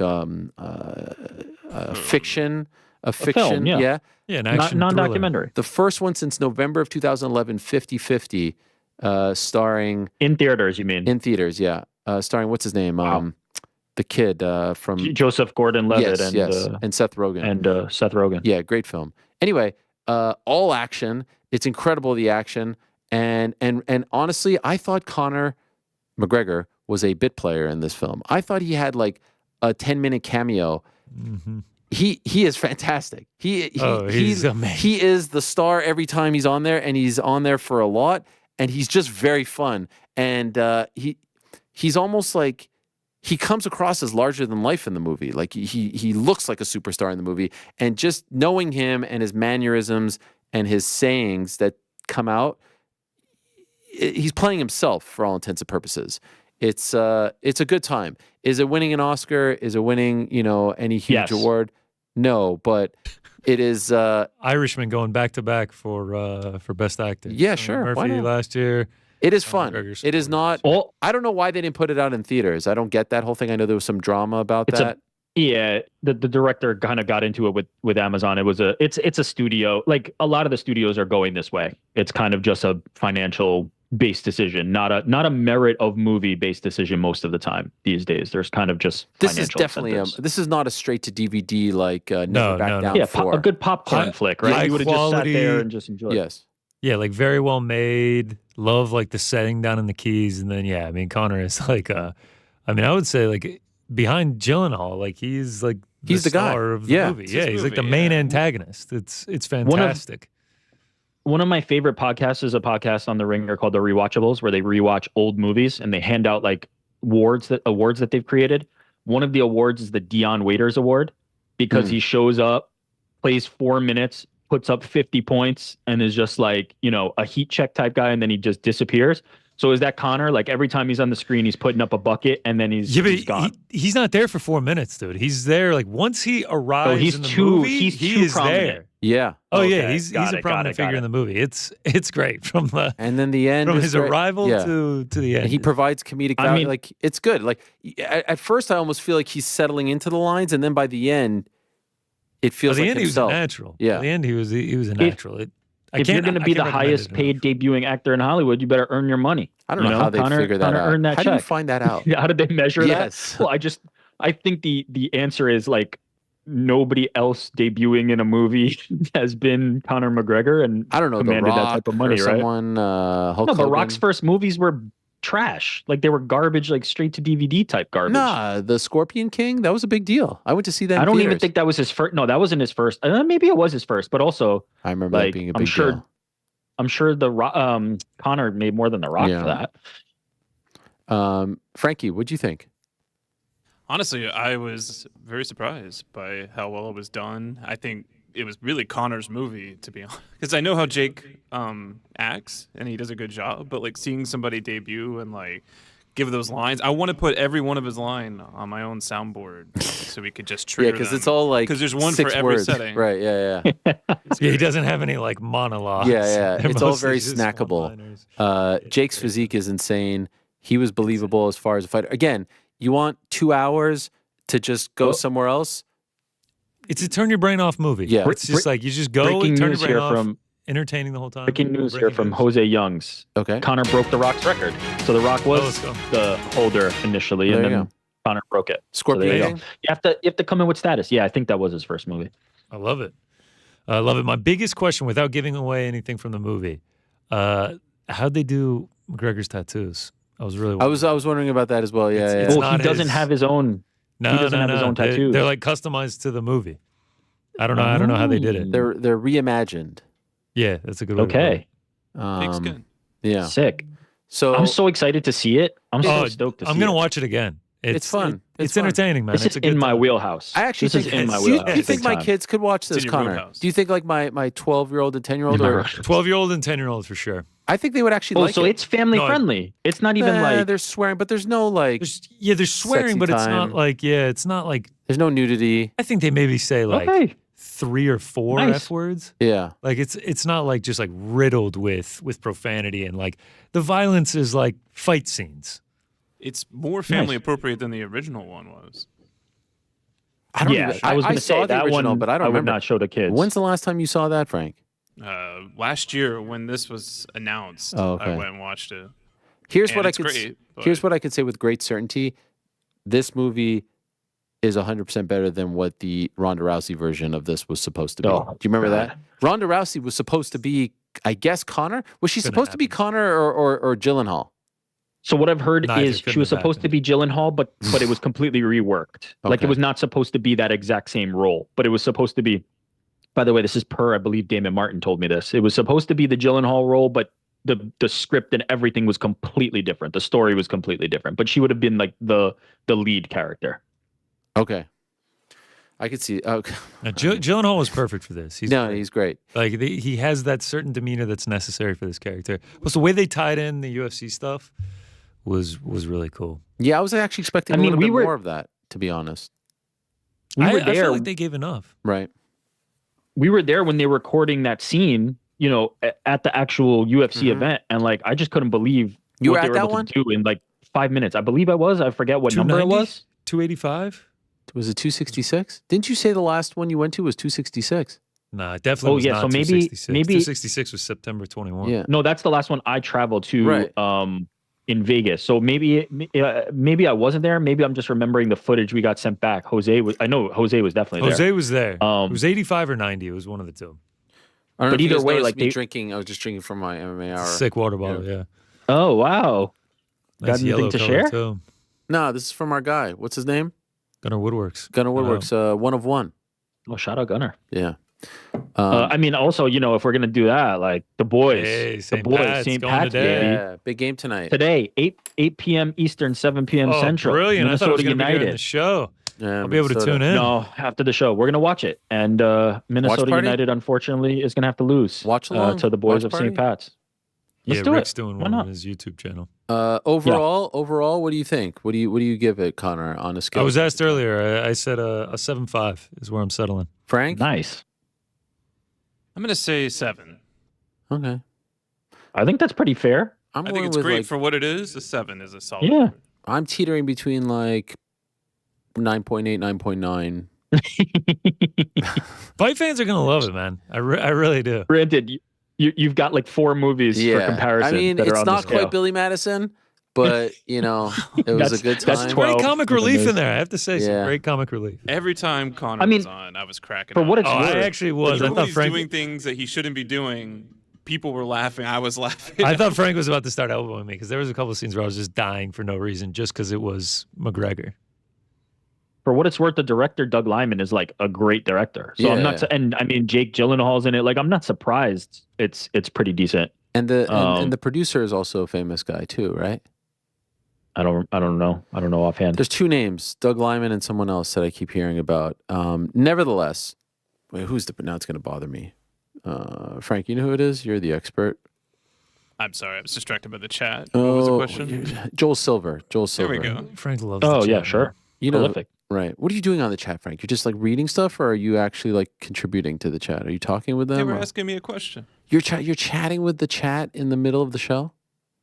fiction? A fiction? film, yeah. Yeah, an action Non-documentary. The first one since November of 2011, 50-50, starring... In theaters, you mean? In theaters, yeah. Starring, what's his name? Wow. The kid from... Joseph Gordon-Levitt and Seth Rogen. And Seth Rogen. Yeah, great film. Anyway, all action. It's incredible, the action. And honestly, I thought Conor McGregor was a bit player in this film. I thought he had like a 10-minute cameo. Mm-hmm. He is fantastic. He's amazing. He is the star every time he's on there, and he's on there for a lot, and he's just very fun. And he's almost like he comes across as larger than life in the movie. Like he looks like a superstar in the movie, and just knowing him and his mannerisms and his sayings that come out, he's playing himself for all intents and purposes. It's a good time. Is it winning an Oscar? Is it winning any huge award? No, but it is. Irishman going back to back for Best Actor. Yeah, sure. Why Murphy not? last year. It is fun. McGregor's It is not. I don't know why they didn't put it out in theaters. I don't get that whole thing. I know there was some drama about that. The director kind of got into it with Amazon. It's a studio. Like a lot of the studios are going this way. It's kind of just a financial based decision, not a merit of movie based decision most of the time these days. There's kind of just this is definitely this is not a straight to DVD like Never Back Down. Yeah, 4. a good popcorn flick, right? high You would have just sat quality- there and just enjoyed. Yes. Yeah, like very well made. Love like the setting down in the Keys, and then I mean Conor is like I would say like behind Gyllenhaal, like he's like he's the guy star of the movie. Yeah, he's like the main antagonist. It's fantastic. one of my favorite podcasts is a podcast on the Ringer called The Rewatchables, where they rewatch old movies and they hand out like awards that they've created. One of the awards is the Dion Waiters Award because he shows up, plays 4 minutes, puts up 50 points, and is just like, a heat check type guy, and then he just disappears. So is that Conor? Like every time he's on the screen, he's putting up a bucket and then he's gone. He's not there for 4 minutes, dude. He's there like once he arrives in the movie, he is prominent. there. Yeah. Oh Okay. yeah, he's a prominent figure in the movie. It's great and then the end from is his great. arrival to the end. And he provides comedic value. Like it's good. Like at first, I almost feel like he's settling into the lines, and then by the end, it feels like end himself. He was a natural. Yeah. At the end, he was a natural. If you're going to be the highest paid debuting actor in Hollywood, you better earn your money. I don't know how they figure that out. Earned that how check. do you find that out? How did they measure Yes. that? Well, I think the answer is like nobody else debuting in a movie has been Conor McGregor, and I don't know, commanded The Rock that type of money, or right? someone, Hulk No, but Hogan. Rock's first movies were trash. Like they were garbage, like straight to DVD type garbage. Nah, the Scorpion King, that was a big deal. I went to see that. I in don't even theaters. think that was his first. No, that wasn't his first. Maybe it was his first, but also I remember that like being a big deal. I'm sure Conor made more than The Rock for that. Frankie, what'd you think? Honestly, I was very surprised by how well it was done. I think it was really Conor's movie, to be honest, because I know how Jake acts and he does a good job. But like seeing somebody debut and like give those lines, I want to put every one of his line on my own soundboard so we could just trigger because them. it's all like because there's one six for every words. setting. Right? Yeah. He doesn't have any like monologues. Yeah. They're It's all mostly very just snackable. one-liners. Jake's physique is insane. He was believable as far as a fighter. Again, you want 2 hours to just go somewhere else? It's a turn your brain off movie. Yeah. It's just like you just go Breaking and turn news your brain here off, from entertaining the whole time. breaking news here Breaking from news. Jose Youngs. Okay. Conor broke The Rock's record. So The Rock was let's go. the holder initially, There and you then go. Conor broke it. Scorpion there you King? go. You have to come in with status. Yeah, I think that was his first movie. I love it. I love it. My biggest question, without giving away anything from the movie, how'd they do McGregor's tattoos? I was really. I was wondering about that as well. Yeah. It's Well, not he doesn't his- have his own. No, he doesn't have his own tattoos. They're like customized to the movie. I don't know. I don't know how they did it. They're reimagined. Yeah, that's a good way. Okay, Big skin. Yeah. sick. So I'm so excited to see it. I'm so Oh, stoked to see I'm gonna it. watch it again. It's fun. It's It's fun. entertaining, man. This It's is a good in my time. wheelhouse. I actually this think is in my do you wheelhouse. think my Big kids could watch in this, your Connor? wheelhouse. Do you think like my 12-year-old and 10-year-old time. or 12-year-old and 10-year-old for sure. I think they would actually Oh, like so it. it's family No, friendly. It's not even like there's swearing, but there's no like There's swearing, Sexy but it's time. not like it's not like. there's no nudity. I think they maybe say like okay. 3 or 4 Nice. F words. Yeah. Like it's not like just like riddled with profanity, and like the violence is like fight scenes. It's more family appropriate than the original one was. I don't Yeah, even, I was going I to saw say the that original, one. but I don't would remember. not show the kids. When's the last time you saw that, Frank? Last year when this was announced, Oh, okay. I went and watched it. Here's And what I it's could great, but- here's what I could say with great certainty. This movie is 100% better than what the Ronda Rousey version of this was supposed to be. Oh, Do you remember God. that? Ronda Rousey was supposed to be, I guess, Connor. Was she Couldn't supposed to be happen. Connor or Gyllenhaal? So what I've heard Neither is she couldn't was have supposed to be Gyllenhaal, but it was completely reworked. Like Okay. it was not supposed to be that exact same role, but it was supposed to be. By the way, this is per I believe Damon Martin told me this. It was supposed to be the Gyllenhaal role, but the script and everything was completely different. The story was completely different, but she would have been like the lead character. Okay. I could see. Okay. Now, Gyllenhaal was perfect for this. He's great. Like he has that certain demeanor that's necessary for this character. Plus, the way they tied in the UFC stuff was really cool. Yeah, I was actually expecting I a mean, little we bit were- more of that, to be honest. We were I there. feel like they gave enough. Right. We were there when they were recording that scene, at the actual UFC Mhm. event, and like I just couldn't believe You what were they at were that able one? to do in like 5 minutes. I believe I was. I forget what number it 290? was. 285? Was it 266? Didn't you say the last one you went to was 266? Nah, it definitely Oh, was yeah, not so maybe- 266. maybe- 266 was September 21. Yeah. No, that's the last one I traveled to. Right. In Vegas. So maybe I wasn't there. Maybe I'm just remembering the footage we got sent back. I know Jose was definitely Jose there. was there. It Um, was 85 or 90. It was one of the two. I don't know But if you either guys way, noticed like me they- drinking. I was just drinking from my MMA It's hour. a sick water bottle, yeah. Oh wow. Nice Got anything yellow to color, share? too. No, this is from our guy. What's his name? Gunnar Woodworks. Gunnar Woodworks. One of one. Oh, shout out Gunner. Yeah. I mean, also, if we're gonna do that, like the boys, Hey, the St. boys, Pat's St. going Pat's, today. baby. Yeah, big game tonight. Today, 8 p.m. Eastern, 7 p.m. Oh, Central. brilliant! I thought it was Minnesota going to be during the United. show. Yeah, I'll be able to Minnesota. tune in. No, after the show, we're gonna watch it, and Minnesota party? United, unfortunately, is gonna have to lose Watch along? to the boys Watch of party? St. Pat's. Let's Yeah, do Rick's it. doing Why one not? on his YouTube channel. Overall, what do you think? What do you give it, Connor, on a scale? I was asked earlier. I said a 7.5 is where I'm settling. Frank? Nice. I'm gonna say 7. Okay. I think that's pretty fair. I'm I think going it's with great like, for what it is. A 7 is a solid. Yeah. number. I'm teetering between like 9.8, 9.9. Fight fans are gonna love it, man. I really do. Granted, you've got like 4 movies for comparison. I mean, that are it's on the not quite scale. Billy Madison, but it was That's- a good that's time. 12. Great comic with relief those. in there. I have to say, some Yeah. great comic relief. Every time Connor I mean, was on, I was cracking for up. what it's Oh, worth. I actually was. I When thought he's Frank. doing things that he shouldn't be doing. People were laughing. I was laughing. I thought Frank was about to start elbowing me because there was a couple of scenes where I was just dying for no reason, just because it was McGregor. For what it's worth, the director Doug Liman is like a great director. So I'm Yeah. not, and I mean Jake Gyllenhaal's in it. Like I'm not surprised. It's pretty decent. And the producer is also a famous guy too, right? I don't know. I don't know offhand. There's 2 names, Doug Liman and someone else that I keep hearing about. Nevertheless, wait, now it's going to bother me. Frank, you know who it is? You're the expert. I'm sorry. I was distracted by the chat. What was the question? Joel Silver. There Silver. we go. Frank loves. Oh the yeah, chat, sure. man. You know, Prolific. right? What are you doing on the chat, Frank? You're just like reading stuff, or are you actually like contributing to the chat? Are you talking with them? They were or- asking me a question. You're chatting with the chat in the middle of the show.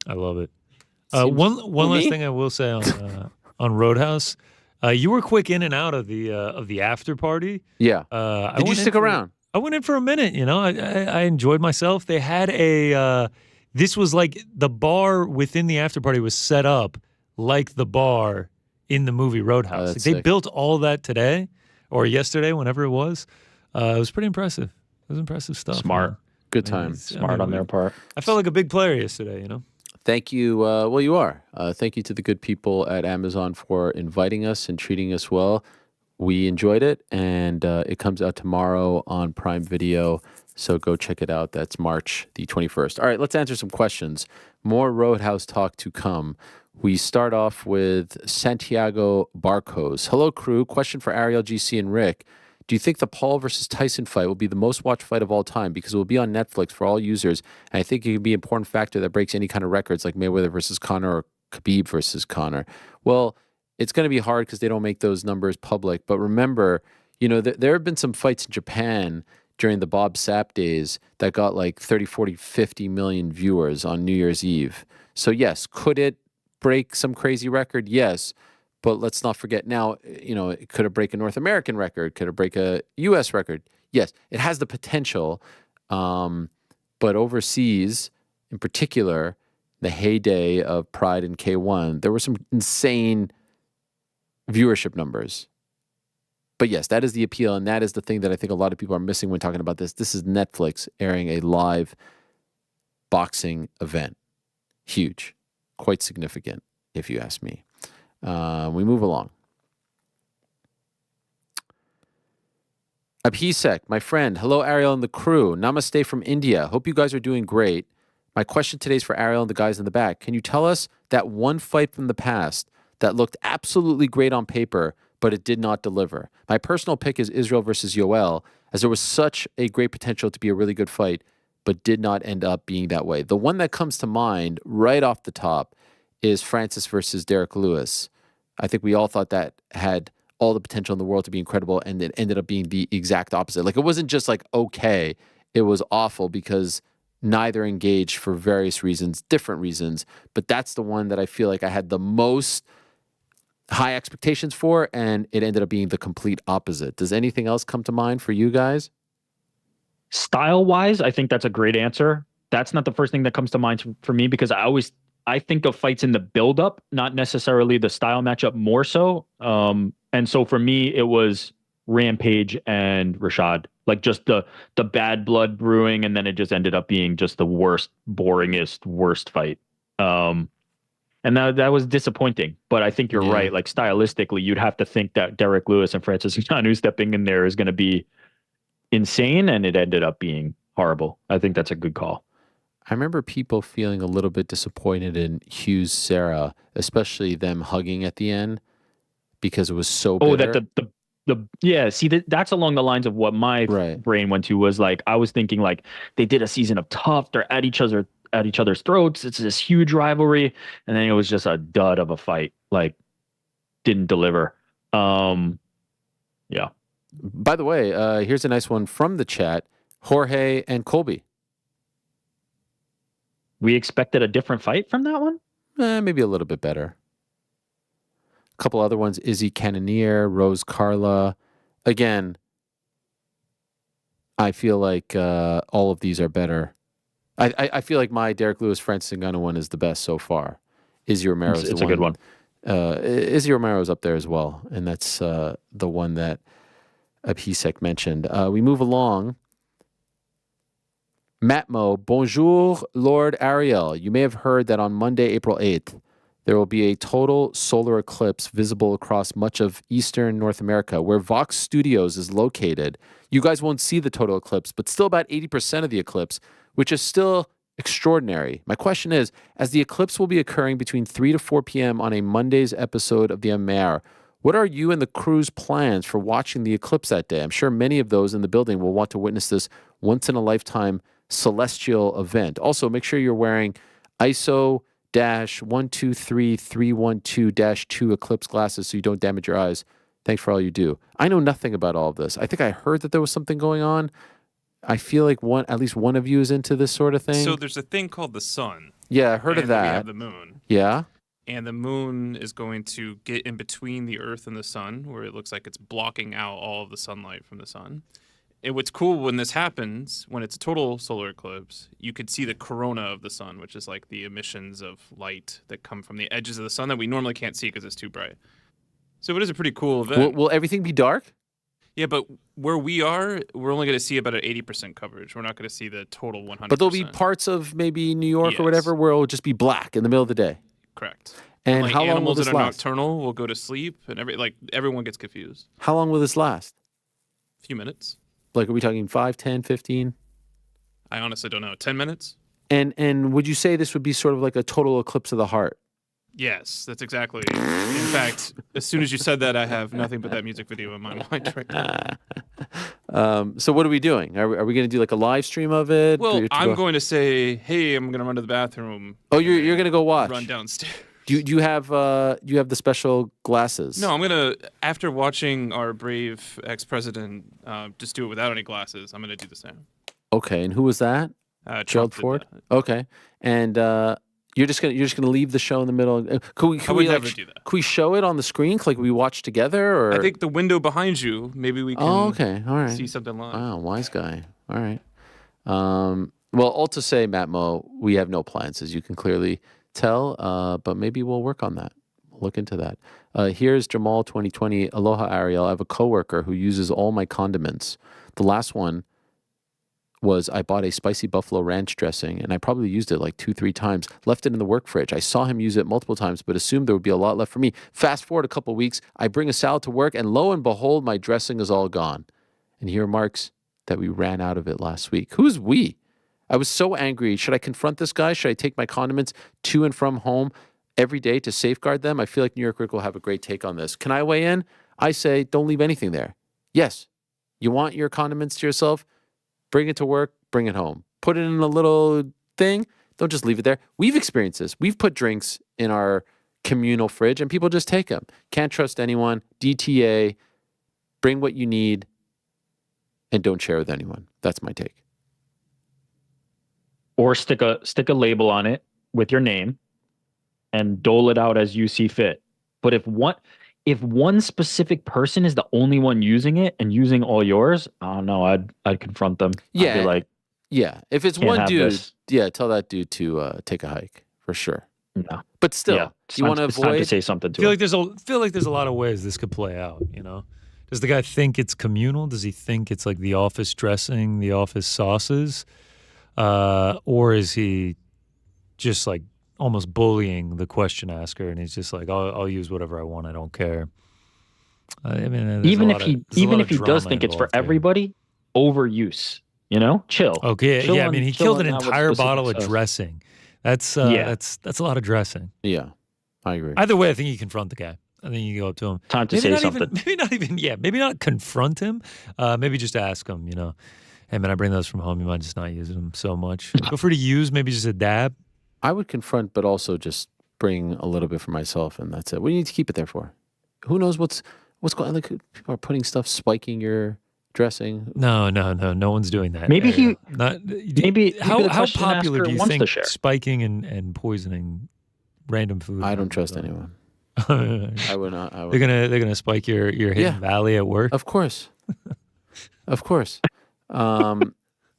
I love it. Seems- One last me? thing I will say on Roadhouse, you were quick in and out of the after party. Yeah. I Did you went in stick for- around? I went in for a minute. I enjoyed myself. They had this was like the bar within the after party was set up like the bar in the movie Roadhouse. Like, that's they sick. built all that today or yesterday, whenever it was. It was pretty impressive. It was impressive stuff. Smart. man. Good I mean, time. Smart on their part. I felt like a big player yesterday. Thank you. Well, you are. Thank you to the good people at Amazon for inviting us and treating us well. We enjoyed it, and it comes out tomorrow on Prime Video. So go check it out. That's March the 21st. All right, let's answer some questions. More Roadhouse talk to come. We start off with Santiago Barcos. Hello, crew. Question for Ariel, GC, and Rick. Do you think the Paul versus Tyson fight will be the most watched fight of all time because it will be on Netflix for all users? And I think it could be an important factor that breaks any kind of records like Mayweather versus Conor or Khabib versus Conor. Well, it's going to be hard because they don't make those numbers public. But remember, there have been some fights in Japan during the Bob Sapp days that got like 30, 40, 50 million viewers on New Year's Eve. So yes, could it break some crazy record? Yes. But let's not forget now, could it break a North American record? Could it break a U.S. record? Yes, it has the potential. But overseas, in particular, the heyday of Pride and K1, there were some insane viewership numbers. But yes, that is the appeal, and that is the thing that I think a lot of people are missing when talking about this. This is Netflix airing a live boxing event. Huge. Quite significant, if you ask me. We move along. Abhisek, my friend. Hello, Ariel and the crew. Namaste from India. Hope you guys are doing great. My question today is for Ariel and the guys in the back. Can you tell us that one fight from the past that looked absolutely great on paper, but it did not deliver? My personal pick is Israel versus Yoel, as there was such a great potential to be a really good fight, but did not end up being that way. The one that comes to mind right off the top is Francis versus Derek Lewis. I think we all thought that had all the potential in the world to be incredible, and it ended up being the exact opposite. Like, it wasn't just like okay, it was awful because neither engaged for various reasons, different reasons. But that's the one that I feel like I had the most high expectations for, and it ended up being the complete opposite. Does anything else come to mind for you guys? Style-wise, I think that's a great answer. That's not the first thing that comes to mind for me because I think of fights in the build-up, not necessarily the style matchup more so. And so for me, it was Rampage and Rashad, like just the bad blood brewing, and then it just ended up being just the worst, boringest, worst fight. And that was disappointing. But I think you're right. Like stylistically, you'd have to think that Derek Lewis and Francis Ngannou stepping in there is going to be insane, and it ended up being horrible. I think that's a good call. I remember people feeling a little bit disappointed in Hughes Sarah, especially them hugging at the end because it was so bitter. Oh, that the yeah. See, that's along the lines of what my brain went to. Was like, I was thinking like they did a season of tough. They're at each other's throats. It's this huge rivalry, and then it was just a dud of a fight. Like, didn't deliver. Yeah. By the way, here's a nice one from the chat. Jorge and Colby. We expected a different fight from that one? Maybe a little bit better. A couple other ones. Izzy Cannonier, Rose Carla. Again, I feel like all of these are better. I feel like my Derek Lewis, Francis Ngannou one is the best so far. Izzy Romero's it's a good one. Izzy Romero's up there as well. And that's the one that Abhisek mentioned. We move along. Matmo, bonjour, Lord Ariel. You may have heard that on Monday, April 8th, there will be a total solar eclipse visible across much of eastern North America, where Vox Studios is located. You guys won't see the total eclipse, but still about 80% of the eclipse, which is still extraordinary. My question is, as the eclipse will be occurring between 3 to 4 p.m. on a Monday's episode of the MMA Hour, what are you and the crew's plans for watching the eclipse that day? I'm sure many of those in the building will want to witness this once-in-a-lifetime celestial event. Also, make sure you're wearing ISO-123312-2 eclipse glasses so you don't damage your eyes. Thanks for all you do. I know nothing about all of this. I think I heard that there was something going on. I feel like at least one of you is into this sort of thing. So there's a thing called the sun. Yeah, I heard of that. We have the moon. Yeah. And the moon is going to get in between the earth and the sun, where it looks like it's blocking out all of the sunlight from the sun. And what's cool when this happens, when it's a total solar eclipse, you could see the corona of the sun, which is like the emissions of light that come from the edges of the sun that we normally can't see because it's too bright. So it is a pretty cool event. Will everything be dark? Yeah, but where we are, we're only going to see about an 80% coverage. We're not going to see the total 100%. But there'll be parts of maybe New York or whatever where it'll just be black in the middle of the day. Correct. And like how long will this animals that are last? nocturnal will go to sleep, and everyone gets confused. How long will this last? A few minutes. Like, are we talking 5, 10, 15? I honestly don't know. 10 minutes? And would you say this would be sort of like a total eclipse of the heart? Yes, that's exactly. In fact, as soon as you said that, I have nothing but that music video in my mind right now. So what are we doing? Are we going to do like a live stream of it? Well, I'm going to say, hey, I'm going to run to the bathroom. Oh, you're going to go watch? Run downstairs. Do you have the special glasses? No, I'm gonna, after watching our brave ex-president just do it without any glasses, I'm gonna do the same. Okay, and who was that? Gerald Ford. Okay, and you're just gonna leave the show in the middle. Can we never do that. Can we show it on the screen? Like we watch together, or I think the window behind you. Maybe we can. Oh, okay, all right. See something live. Wow, wise guy. All right. Well, all to say, Matmo, we have no plans, as you can clearly tell, but maybe we'll work on that. We'll look into that. Here's Jamal 2020. Aloha, Ariel. I have a coworker who uses all my condiments. The last one was I bought a spicy buffalo ranch dressing, and I probably used it like 2-3 times, left it in the work fridge. I saw him use it multiple times, but assumed there would be a lot left for me. Fast forward a couple of weeks, I bring a salad to work, and lo and behold, my dressing is all gone. And he remarks that we ran out of it last week. Who's we? I was so angry. Should I confront this guy? Should I take my condiments to and from home every day to safeguard them? I feel like New York Rick will have a great take on this. Can I weigh in? I say, don't leave anything there. Yes, you want your condiments to yourself? Bring it to work, bring it home. Put it in a little thing. Don't just leave it there. We've experienced this. We've put drinks in our communal fridge and people just take them. Can't trust anyone. DTA, bring what you need and don't share with anyone. That's my take. Or stick a label on it with your name and dole it out as you see fit. But if one specific person is the only one using it and using all yours, I don't know, I'd confront them. Yeah. I'd be like, yeah. If it's one dude, tell that dude to take a hike for sure. No. But still, you want to avoid. It's time to say something to I him. feel like there's a lot of ways this could play out, you know? Does the guy think it's communal? Does he think it's like the office dressing, the office sauces? Or is he just like almost bullying the question asker, and he's just like, I'll use whatever I want. I don't care. I mean, even if he does think it's for everybody, overuse. Chill. Okay, Chill yeah. I on- mean, he chill killed on an that with entire bottle of specific sauce. dressing. That's Yeah. that's a lot of dressing. Yeah, I agree. Either way, I think you confront the guy. I think you go up to him. Time to maybe say not something. maybe not confront him. Maybe just ask him. Hey man, I bring those from home. You mind just not using them so much? Feel free to use maybe just a dab. I would confront, but also just bring a little bit for myself, and that's it. What do you need to keep it there for? Who knows what's going on? Like, people are putting stuff, spiking your dressing. No one's doing that. Maybe he- maybe the how question popular asker do you wants think to share. spiking and poisoning random food? I don't trust anyone. They're I would not. I would. gonna spike your Hidden Yeah. Valley at work. Of course. Of course.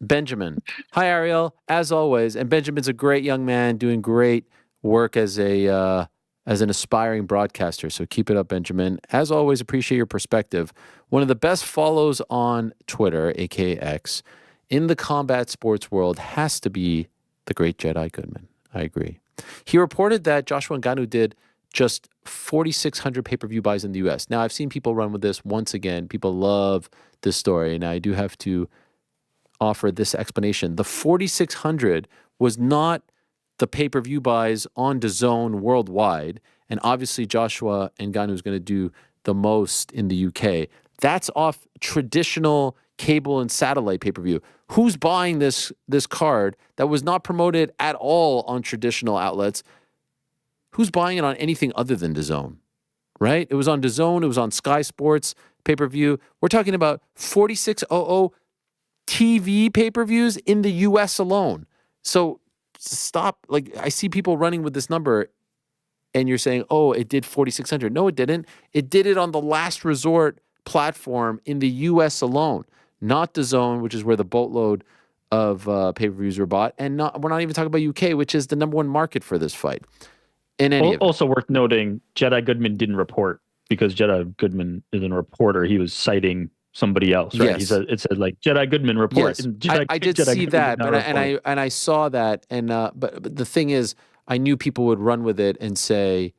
Benjamin. Hi, Ariel. As always, and Benjamin's a great young man doing great work as an aspiring broadcaster. So keep it up, Benjamin. As always, appreciate your perspective. One of the best follows on Twitter, aka X, in the combat sports world has to be the great Jedi Goodman. I agree. He reported that Joshua Ngannou did just 4,600 pay-per-view buys in the U.S. Now, I've seen people run with this once again. People love this story, and I do have to offer this explanation. The 4,600 was not the pay-per-view buys on DAZN worldwide, and obviously Joshua Ngannou is going to do the most in the UK. That's off traditional cable and satellite pay-per-view. Who's buying this card that was not promoted at all on traditional outlets? Who's buying it on anything other than DAZN, right? It was on DAZN. It was on Sky Sports pay-per-view. We're talking about 4,600 TV pay-per-views in the U.S. alone. So stop. Like, I see people running with this number, and you're saying, oh, it did 4,600. No, it didn't. It did it on the last resort platform in the U.S. alone, not DAZN, which is where the boatload of pay-per-views were bought. And we're not even talking about UK, which is the number one market for this fight. In any event. Also worth noting, Jedi Goodman didn't report because Jedi Goodman isn't a reporter. He was citing somebody else, right? Yes. It said like Jedi Goodman report. Yes, And Jedi, I did Jedi see Goodman that, did not report. and I saw that, and but the thing is, I knew people would run with it and say,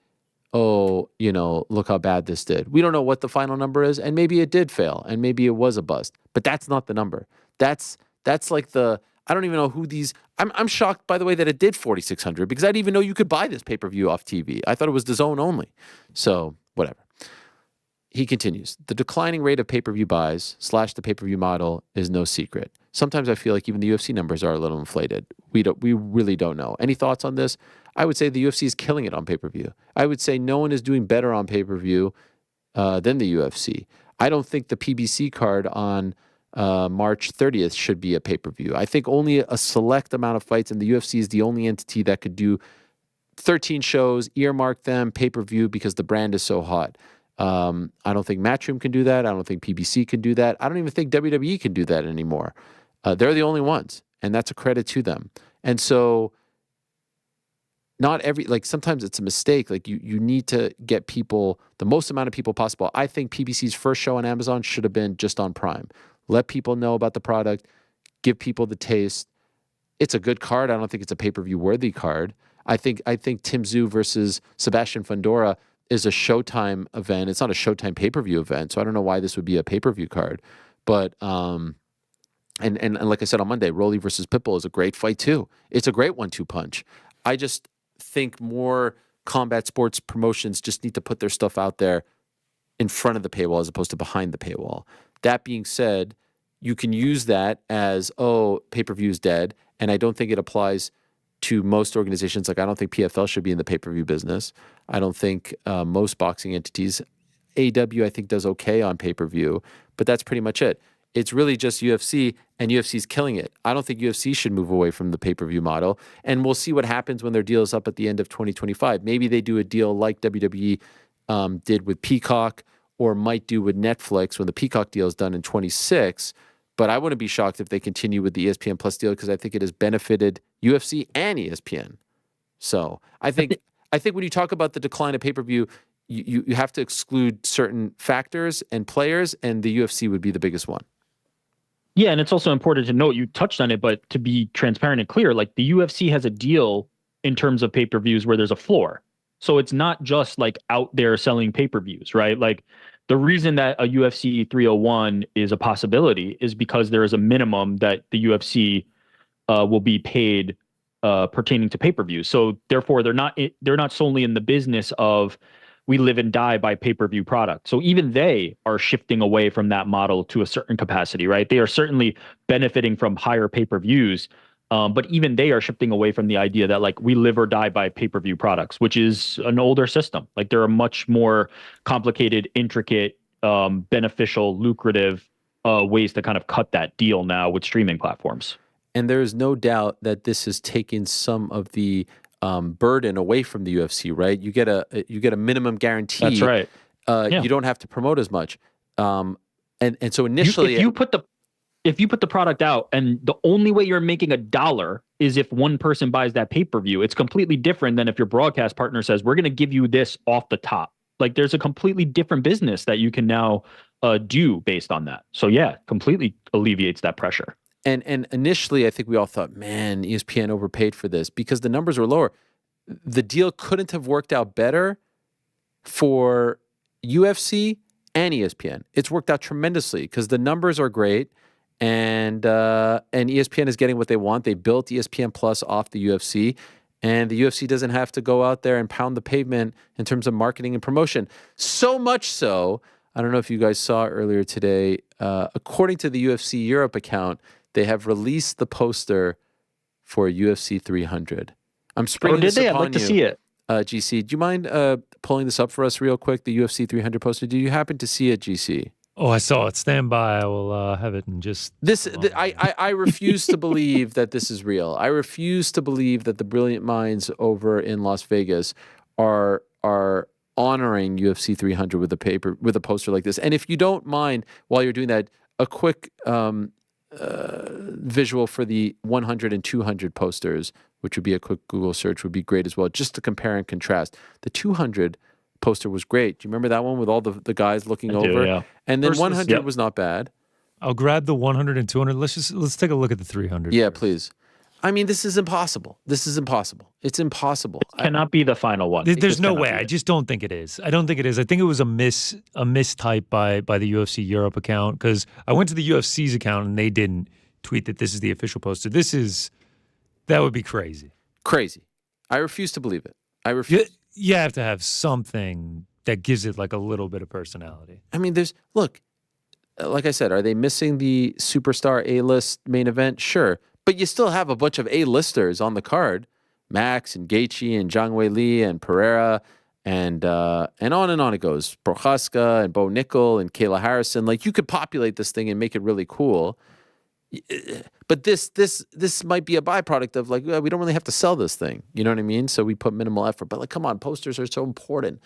"Oh, look how bad this did." We don't know what the final number is, and maybe it did fail, and maybe it was a bust, but that's not the number. That's like I don't even know who these. I'm shocked, by the way, that it did 4,600 because I didn't even know you could buy this pay-per-view off TV. I thought it was DAZN only. So whatever. He continues, the declining rate of pay-per-view buys / the pay-per-view model is no secret. Sometimes I feel like even the UFC numbers are a little inflated. We really don't know. Any thoughts on this? I would say the UFC is killing it on pay-per-view. I would say no one is doing better on pay-per-view than the UFC. I don't think the PBC card on March 30th should be a pay-per-view. I think only a select amount of fights, and the UFC is the only entity that could do 13 shows, earmark them, pay-per-view, because the brand is so hot. I don't think Matchroom can do that. I don't think PBC can do that. I don't even think WWE can do that anymore. They're the only ones, and that's a credit to them. And so sometimes it's a mistake. Like you need to get people, the most amount of people possible. I think PBC's first show on Amazon should have been just on Prime. Let people know about the product, give people the taste. It's a good card. I don't think it's a pay-per-view worthy card. I think Tim Tszyu versus Sebastian Fundora is a Showtime event. It's not a Showtime pay-per-view event, so I don't know why this would be a pay-per-view card. But and like I said on Monday, Rolly versus Pitbull is a great fight too. It's a great 1-2 punch. I just think more combat sports promotions just need to put their stuff out there in front of the paywall as opposed to behind the paywall. That being said, you can use that as, pay-per-view is dead, and I don't think it applies to most organizations. Like, I don't think PFL should be in the pay-per-view business. I don't think most boxing entities. AEW, I think, does okay on pay-per-view, but that's pretty much it. It's really just UFC, and UFC's killing it. I don't think UFC should move away from the pay-per-view model, and we'll see what happens when their deal is up at the end of 2025. Maybe they do a deal like WWE did with Peacock, or might do with Netflix when the Peacock deal is done in 26. But I wouldn't be shocked if they continue with the ESPN Plus deal because I think it has benefited UFC and ESPN. So I think when you talk about the decline of pay-per-view, you have to exclude certain factors and players, and the UFC would be the biggest one. Yeah, and it's also important to note, you touched on it, but to be transparent and clear, like the UFC has a deal in terms of pay-per-views where there's a floor. So it's not just like out there selling pay-per-views, right? Like The reason that a UFC 301 is a possibility is because there is a minimum that the UFC will be paid pertaining to pay-per-view. So therefore, they're not solely in the business of we live and die by pay-per-view product. So even they are shifting away from that model to a certain capacity, right? They are certainly benefiting from higher pay-per-views, but even they are shifting away from the idea that like we live or die by pay-per-view products, which is an older system. Like there are much more complicated, intricate, beneficial, lucrative ways to kind of cut that deal now with streaming platforms. And there is no doubt that this has taken some of the burden away from the UFC, right? You get a minimum guarantee. That's right. You don't have to promote as much. And so initially, if you put the product out and the only way you're making $1 is if one person buys that pay-per-view, it's completely different than if your broadcast partner says, we're going to give you this off the top. Like there's a completely different business that you can now do based on that. So yeah, completely alleviates that pressure. And initially, I think we all thought, man, ESPN overpaid for this because the numbers were lower. The deal couldn't have worked out better for UFC and ESPN. It's worked out tremendously because the numbers are great, and ESPN is getting what they want. They built ESPN Plus off the UFC, and the UFC doesn't have to go out there and pound the pavement in terms of marketing and promotion. So much so, I don't know if you guys saw earlier today, according to the UFC Europe account, they have released the poster for UFC 300. I'm springing this upon you. I'd like to see it. GC, do you mind pulling this up for us real quick, the UFC 300 poster? Did you happen to see it, GC? Oh, I saw it. Stand by. I will have it in just... I refuse to believe that this is real. I refuse to believe that the brilliant minds over in Las Vegas are honoring UFC 300 with a poster like this. And if you don't mind, while you're doing that, a quick... visual for the 100 and 200 posters, which would be a quick Google search, would be great as well, just to compare and contrast. The 200 poster was great. Do you remember that one with all the guys looking over? Yeah. And then 100 was not bad. I'll grab the 100 and 200. Let's take a look at the 300. Yeah, first. Please. I mean, this is impossible. It's impossible. It cannot be the final one. There's no way. I just don't think it is. I don't think it is. I think it was a mistype by the UFC Europe account because I went to the UFC's account and they didn't tweet that this is the official poster. That would be crazy. Crazy. I refuse to believe it. I refuse. You have to have something that gives it like a little bit of personality. I mean, look, like I said, are they missing the superstar A-list main event? Sure. But you still have a bunch of A-listers on the card, Max and Gaethje and Zhang Weili and Pereira and on it goes. Prochaska and Bo Nickel and Kayla Harrison. Like you could populate this thing and make it really cool. But this might be a byproduct of like, we don't really have to sell this thing. You know what I mean? So we put minimal effort. But like, come on, posters are so important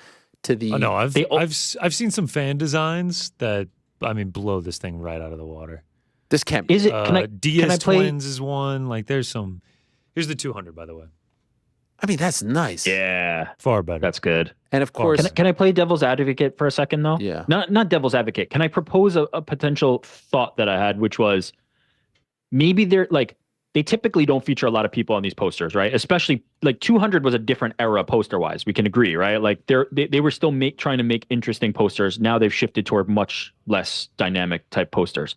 to the. Oh, no, I've seen some fan designs that blow this thing right out of the water. This can't be. Is it? Can I DS play? Twins is one. Like there's some. Here's the 200, by the way. I mean, that's nice. Yeah, far better. That's good. And of course, can I play devil's advocate for a second though? Yeah. Not devil's advocate. Can I propose a potential thought that I had, which was maybe they typically don't feature a lot of people on these posters, right? Especially like 200 was a different era poster wise. We can agree, right? Like they were still trying to make interesting posters. Now they've shifted toward much less dynamic type posters.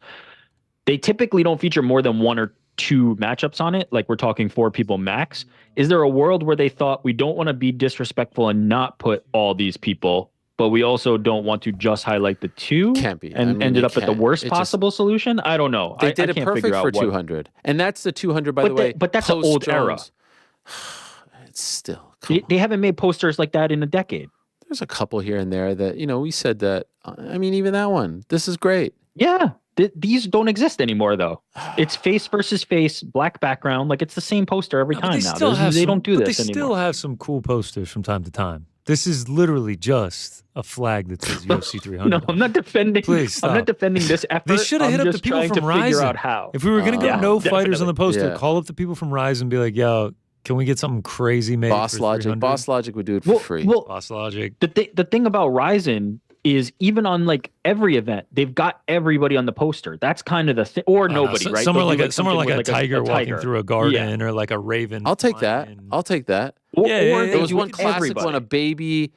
They typically don't feature more than 1 or 2 matchups on it. Like we're talking 4 people max. Is there a world where they thought we don't want to be disrespectful and not put all these people, but we also don't want to just highlight the 2? Can't be. And ended up at the worst possible solution? I don't know. They did I it can't perfect figure out for 200. And that's the 200, by the way. But that's an old era. It's still. They haven't made posters like that in a decade. There's a couple here and there that, we said that. I mean, even that one. This is great. Yeah. These don't exist anymore, though. It's face versus face, black background. Like it's the same poster every time now. They don't do this anymore. They still have some cool posters from time to time. This is literally just a flag that says UFC 300. No, I'm not defending. Please stop. I'm not defending this effort. They should have hit up the people from Rise. Figure out how. If we were going to go no fighters on the poster, Yeah. call up the people from Rise and be like, "Yo, can we get something crazy made?" Boss for Logic. 300? Boss Logic would do it for free. Well, Boss Logic. the thing about Ryzen is even on like every event, they've got everybody on the poster. That's kind of the thing, or nobody, right? Somewhere They'll do like a tiger walking tiger. through a garden, or like a raven. I'll take that. flying. I'll take that. Or there was they one do classic everybody. one, a baby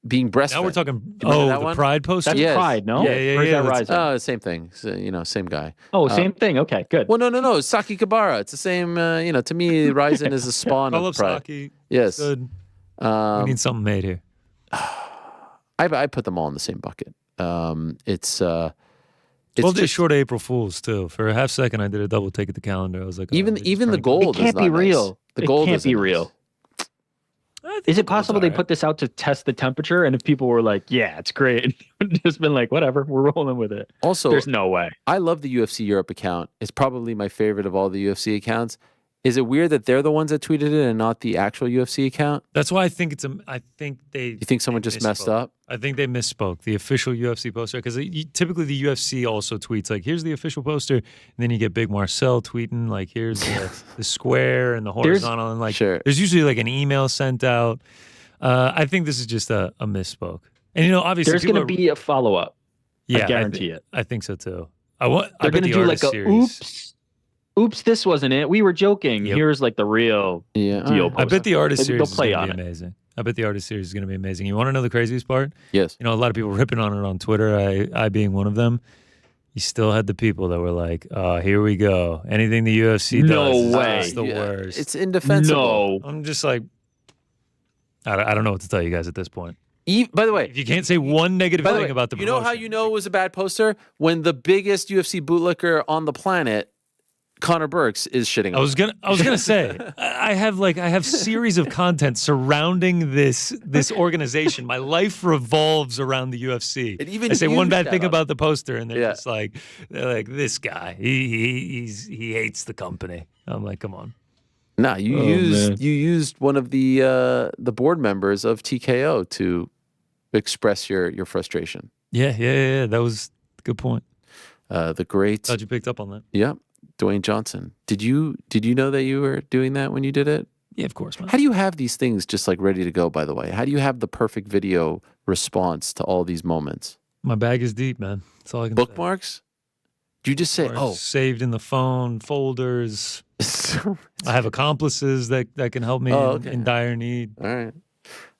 being breastfed. Now we're talking. Remember Oh, that the one? Pride poster. That's Yes. Pride, no? Yeah, yeah, Or is yeah, that that's- Rising? Same thing. So, same guy. Oh, same thing. Okay, good. Well, no. Saki Kabara. It's the same. To me, Ryzen is a spawn Call of up Pride. Saki. Yes. Good. We need something made here. I put them all in the same bucket. It's Well, they're just, short of April Fools too. For a half second, I did a double take at the calendar. I was like, oh, even they're just the trying to- gold It can't is not be nice. real. The It gold can't isn't be nice. real. I think Is the it possible gold's they all right. put this out to test the temperature? And if people were like, yeah, it's great, just been like, whatever, we're rolling with it. Also, There's no way. I love the UFC Europe account. It's probably my favorite of all the UFC accounts. Is it weird that they're the ones that tweeted it and not the actual UFC account? That's why I think it's a. I think they. You think someone they just messed misspoke. up? I think they misspoke. The official UFC poster, because typically the UFC also tweets like, "Here's the official poster," and then you get Big Marcel tweeting like, "Here's the square and the horizontal," and like, Sure. there's usually like an email sent out. I think this is just a misspoke, and obviously There's going to be a follow up. Yeah, I guarantee it. I think so too. I bet They're going to the do like artist a series. oops, this wasn't it. We were joking. Yep. Here's like the real Yeah. deal. alright. I bet the artist They'll series is play going to on be it. amazing. I bet the artist series is going to be amazing. You want to know the craziest part? Yes. A lot of people ripping on it on Twitter, I being one of them. You still had the people that were like, here we go. Anything the UFC No does way. is the Yeah, worst. It's indefensible. No. I'm just like, I don't know what to tell you guys at this point. By the way, If you can't say one negative by the thing way, about the you know how promotion- you know it was a bad poster? When the biggest UFC bootlicker on the planet, Connor Burks, is shitting I on was gonna say I have series of content surrounding this organization. My life revolves around the UFC. And even I say you one bad shout thing out. about the poster, and they're Yeah. just like this guy. He hates the company. I'm like, come on. Nah, you used one of the board members of TKO to express your frustration. Yeah. That was a good point. The great, Glad you picked up on that. yeah, Dwayne Johnson. Did you know that you were doing that when you did it? Yeah, of course, man. How do you have these things just like ready to go? By the way, how do you have the perfect video response to all these moments? My bag is deep, man. That's all I can say. Bookmarks? Do you just say, Or saved in the phone folders. I have accomplices that can help me okay. in dire need. All right.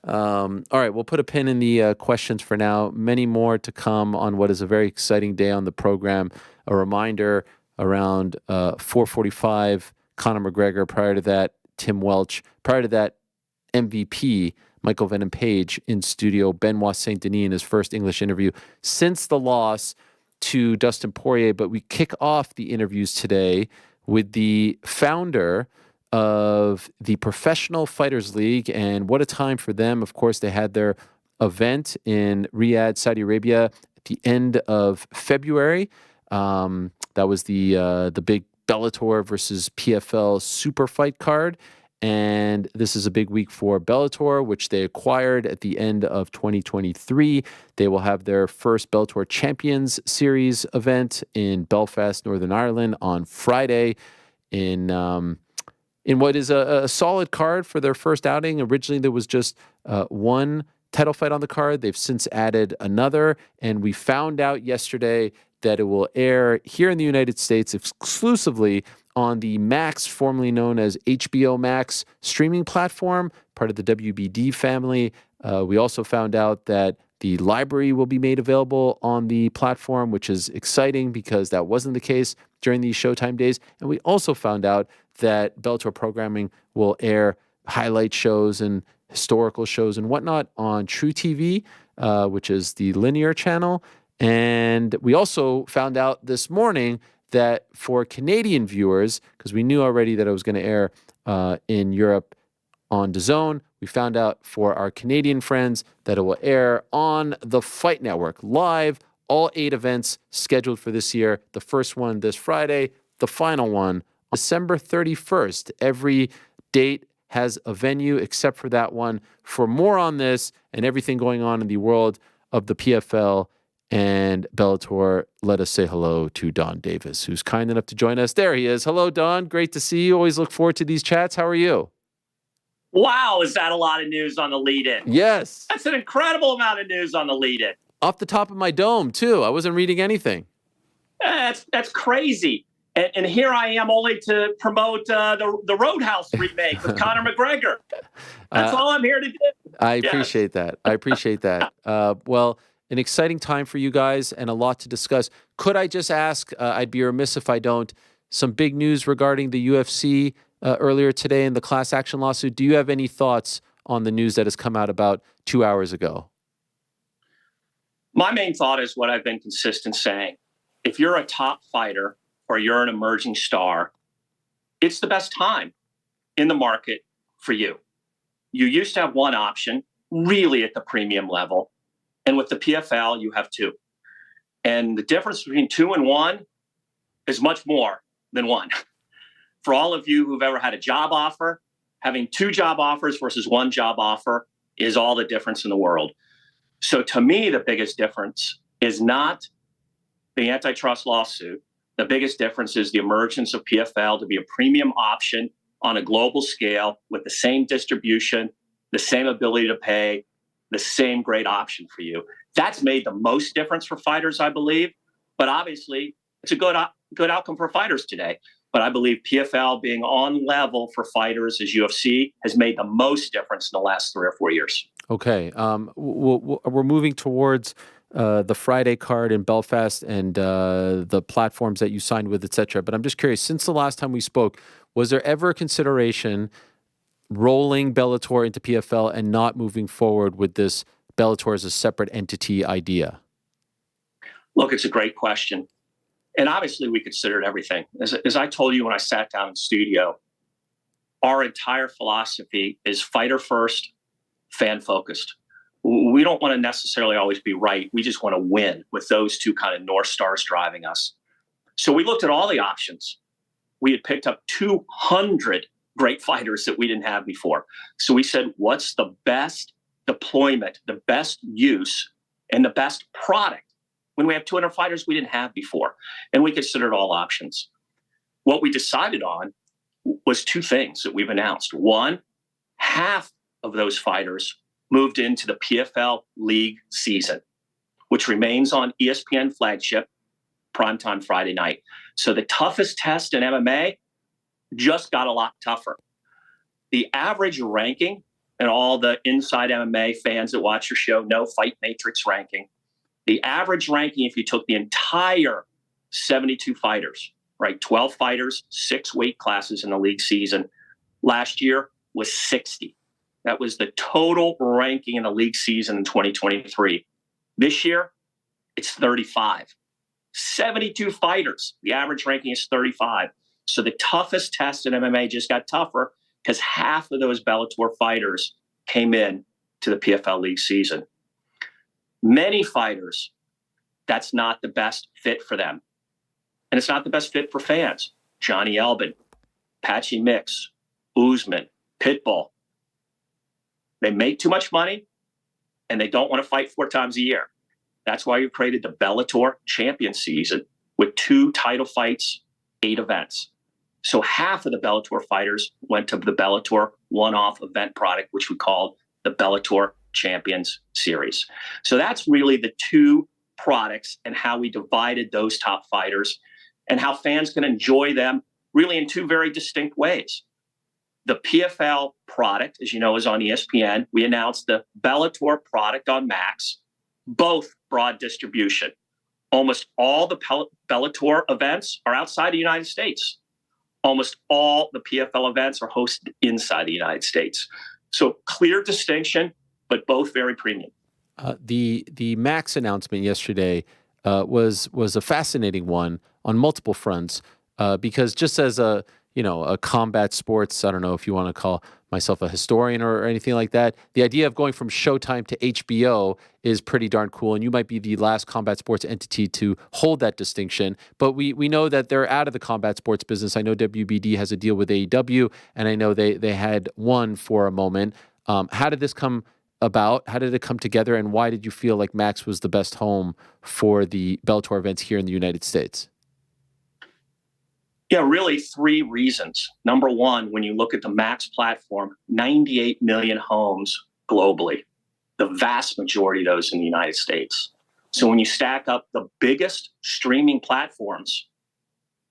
All right, we'll put a pin in the questions for now. Many more to come on what is a very exciting day on the program. A reminder around 4:45, Conor McGregor. Prior to that, Tim Welch. Prior to that, MVP Michael Venom Page in studio. Benoît Saint Denis in his first English interview since the loss to Dustin Poirier. But we kick off the interviews today with the founder of the Professional Fighters League, and what a time for them. Of course, they had their event in Riyadh, Saudi Arabia at the end of February. That was the big Bellator versus PFL super fight card. And this is a big week for Bellator, which they acquired at the end of 2023. They will have their first Bellator Champions Series event in Belfast, Northern Ireland on Friday in what is a solid card for their first outing. Originally, there was just one title fight on the card. They've since added another, and we found out yesterday that it will air here in the United States exclusively on the Max, formerly known as HBO Max streaming platform, part of the WBD family. We also found out that the library will be made available on the platform, which is exciting because that wasn't the case during these Showtime days. And we also found out that Bellator programming will air highlight shows and historical shows and whatnot on True TV, which is the linear channel. And we also found out this morning that for Canadian viewers, because we knew already that it was going to air in Europe on DAZN, we found out for our Canadian friends that it will air on the Fight Network live, all 8 events scheduled for this year. The first one this Friday, the final one December 31st. Every date has a venue except for that one. For more on this and everything going on in the world of the PFL and Bellator, let us say hello to Donn Davis, who's kind enough to join us. There he is. Hello, Donn. Great to see you. Always look forward to these chats. How are you? Wow, is that a lot of news on the lead-in? Yes. That's an incredible amount of news on the lead-in. Off the top of my dome, too. I wasn't reading anything. That's crazy. And here I am only to promote the Roadhouse remake with Conor McGregor. That's all I'm here to do. I appreciate that. I appreciate that. Well, an exciting time for you guys and a lot to discuss. Could I just ask, I'd be remiss if I don't, some big news regarding the UFC earlier today in the class action lawsuit. Do you have any thoughts on the news that has come out about 2 hours ago? My main thought is what I've been consistent saying. If you're a top fighter or you're an emerging star, it's the best time in the market for you. You used to have one option, really at the premium level. And with the PFL, you have two. And the difference between 2 and 1 is much more than 1. For all of you who've ever had a job offer, having 2 job offers versus 1 job offer is all the difference in the world. So to me, the biggest difference is not the antitrust lawsuit. The biggest difference is the emergence of PFL to be a premium option on a global scale with the same distribution, the same ability to pay, the same great option for you. That's made the most difference for fighters, I believe. But obviously, it's a good outcome for fighters today. But I believe PFL being on level for fighters as UFC has made the most difference in the last 3 or 4 years. Okay. We're moving towards the Friday card in Belfast and the platforms that you signed with, et cetera. But I'm just curious, since the last time we spoke, was there ever a consideration rolling Bellator into PFL and not moving forward with this Bellator as a separate entity idea? Look, it's a great question. And obviously we considered everything. As I told you when I sat down in studio, our entire philosophy is fighter first, fan focused. We don't want to necessarily always be right. We just want to win with those two kind of North Stars driving us. So we looked at all the options. We had picked up 200 great fighters that we didn't have before. So we said, what's the best deployment, the best use, and the best product when we have 200 fighters we didn't have before? And we considered all options. What we decided on was 2 things that we've announced. One, half of those fighters moved into the PFL League season, which remains on ESPN flagship, primetime Friday night. So the toughest test in MMA just got a lot tougher. The average ranking, and all the inside MMA fans that watch your show know Fight Matrix ranking, the average ranking, if you took the entire 72 fighters, right, 12 fighters, 6 weight classes in the league season, last year was 60. That was the total ranking in the league season in 2023. This year, it's 35. 72 fighters. The average ranking is 35. So the toughest test in MMA just got tougher because half of those Bellator fighters came in to the PFL League season. Many fighters, that's not the best fit for them. And it's not the best fit for fans. Johnny Elbin, Patchy Mix, Usman, Pitbull. They make too much money, and they don't want to fight 4 times a year. That's why we created the Bellator Champion Season with 2 title fights, 8 events. So half of the Bellator fighters went to the Bellator one-off event product, which we called the Bellator Champions Series. So that's really the 2 products and how we divided those top fighters and how fans can enjoy them really in 2 very distinct ways. The PFL product, as you know, is on ESPN. We announced the Bellator product on Max, both broad distribution. Almost all the Bellator events are outside the United States. Almost all the PFL events are hosted inside the United States. So clear distinction, but both very premium. The Max announcement yesterday was a fascinating one on multiple fronts because just as a combat sports, I don't know if you want to call myself a historian or anything like that, the idea of going from Showtime to HBO is pretty darn cool, and you might be the last combat sports entity to hold that distinction. But we know that they're out of the combat sports business. I know WBD has a deal with AEW, and I know they had one for a moment. How did this come about? How did it come together, and why did you feel like Max was the best home for the Bellator events here in the United States? Yeah, really 3 reasons. Number one, when you look at the Max platform, 98 million homes globally, the vast majority of those in the United States. So when you stack up the biggest streaming platforms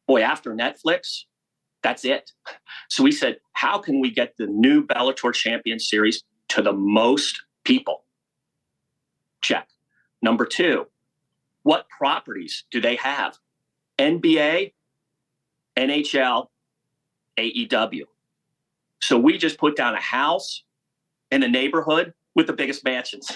Boy, after Netflix, that's it. So we said, how can we get the new Bellator Champion Series to the most people? Check. Number 2, what properties do they have? NBA, NHL, AEW. So we just put down a house in the neighborhood with the biggest mansions.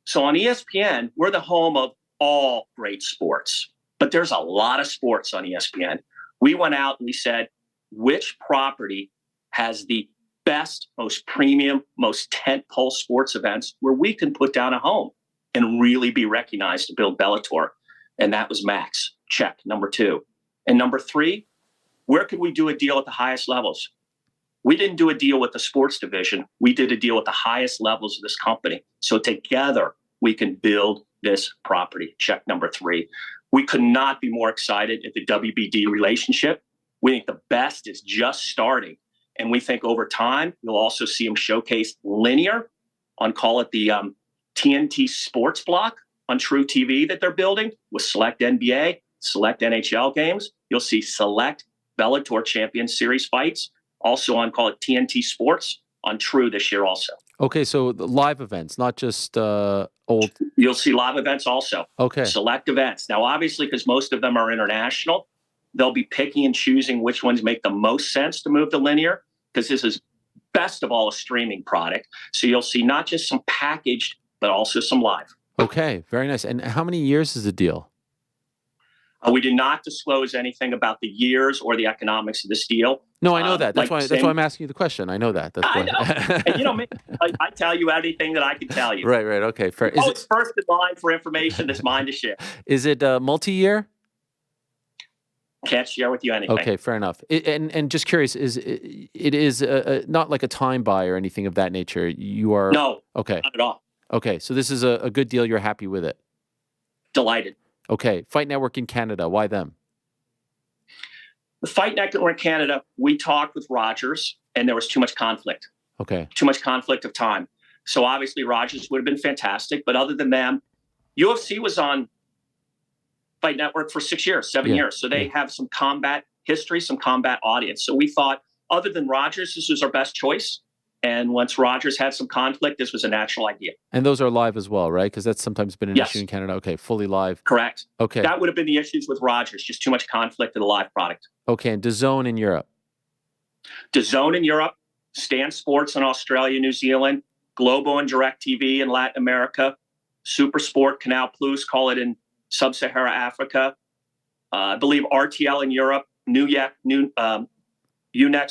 So on ESPN, we're the home of all great sports, but there's a lot of sports on ESPN. We went out and we said, which property has the best, most premium, most tentpole sports events where we can put down a home and really be recognized to build Bellator? And that was Max. Check. Number 2. And number 3, where could we do a deal at the highest levels? We didn't do a deal with the sports division. We did a deal with the highest levels of this company. So together we can build this property. Check. Number 3. We could not be more excited at the WBD relationship. We think the best is just starting. And we think over time, you'll also see them showcase linear on, call it the TNT Sports Block on True TV that they're building with select NBA, select NHL games. You'll see select Bellator Champion Series fights also on, call it TNT Sports on True this year also. Okay, so the live events, not just old. You'll see live events also. Okay. Select events. Now, obviously, because most of them are international, they'll be picking and choosing which ones make the most sense to move to linear, because this is best of all a streaming product. So you'll see not just some packaged, but also some live. Okay, very nice. And how many years is the deal? We did not disclose anything about the years or the economics of this deal. No, I know that. That's why I'm asking you the question. I know that. That's I know. And you know, I tell you anything that I can tell you. Right. Okay. Fair. It's first in line for information that's mine to share. Is it multi-year? Can't share with you anything. Okay, fair enough. And just curious, it is not like a time buy or anything of that nature? You are No. Okay. Not at all. Okay, so this is a good deal. You're happy with it? Delighted. Okay, Fight Network in Canada. Why them? The Fight Network in Canada, we talked with Rogers, and there was too much conflict. Okay. Too much conflict of time. So obviously Rogers would have been fantastic, but other than them, UFC was on Fight Network for 6 years, 7 years. So they have some combat history, some combat audience. So we thought, other than Rogers, this was our best choice. And once Rogers had some conflict, this was a natural idea. And those are live as well, right? Because that's sometimes been an issue in Canada. Okay, fully live. Correct. Okay. That would have been the issues with Rogers, just too much conflict in the live product. Okay, and DAZN in Europe? DAZN in Europe, Stan Sports in Australia, New Zealand, Globo and DirecTV in Latin America, Super Sport, Canal Plus, call it in Sub-Sahara Africa. I believe RTL in Europe, Unext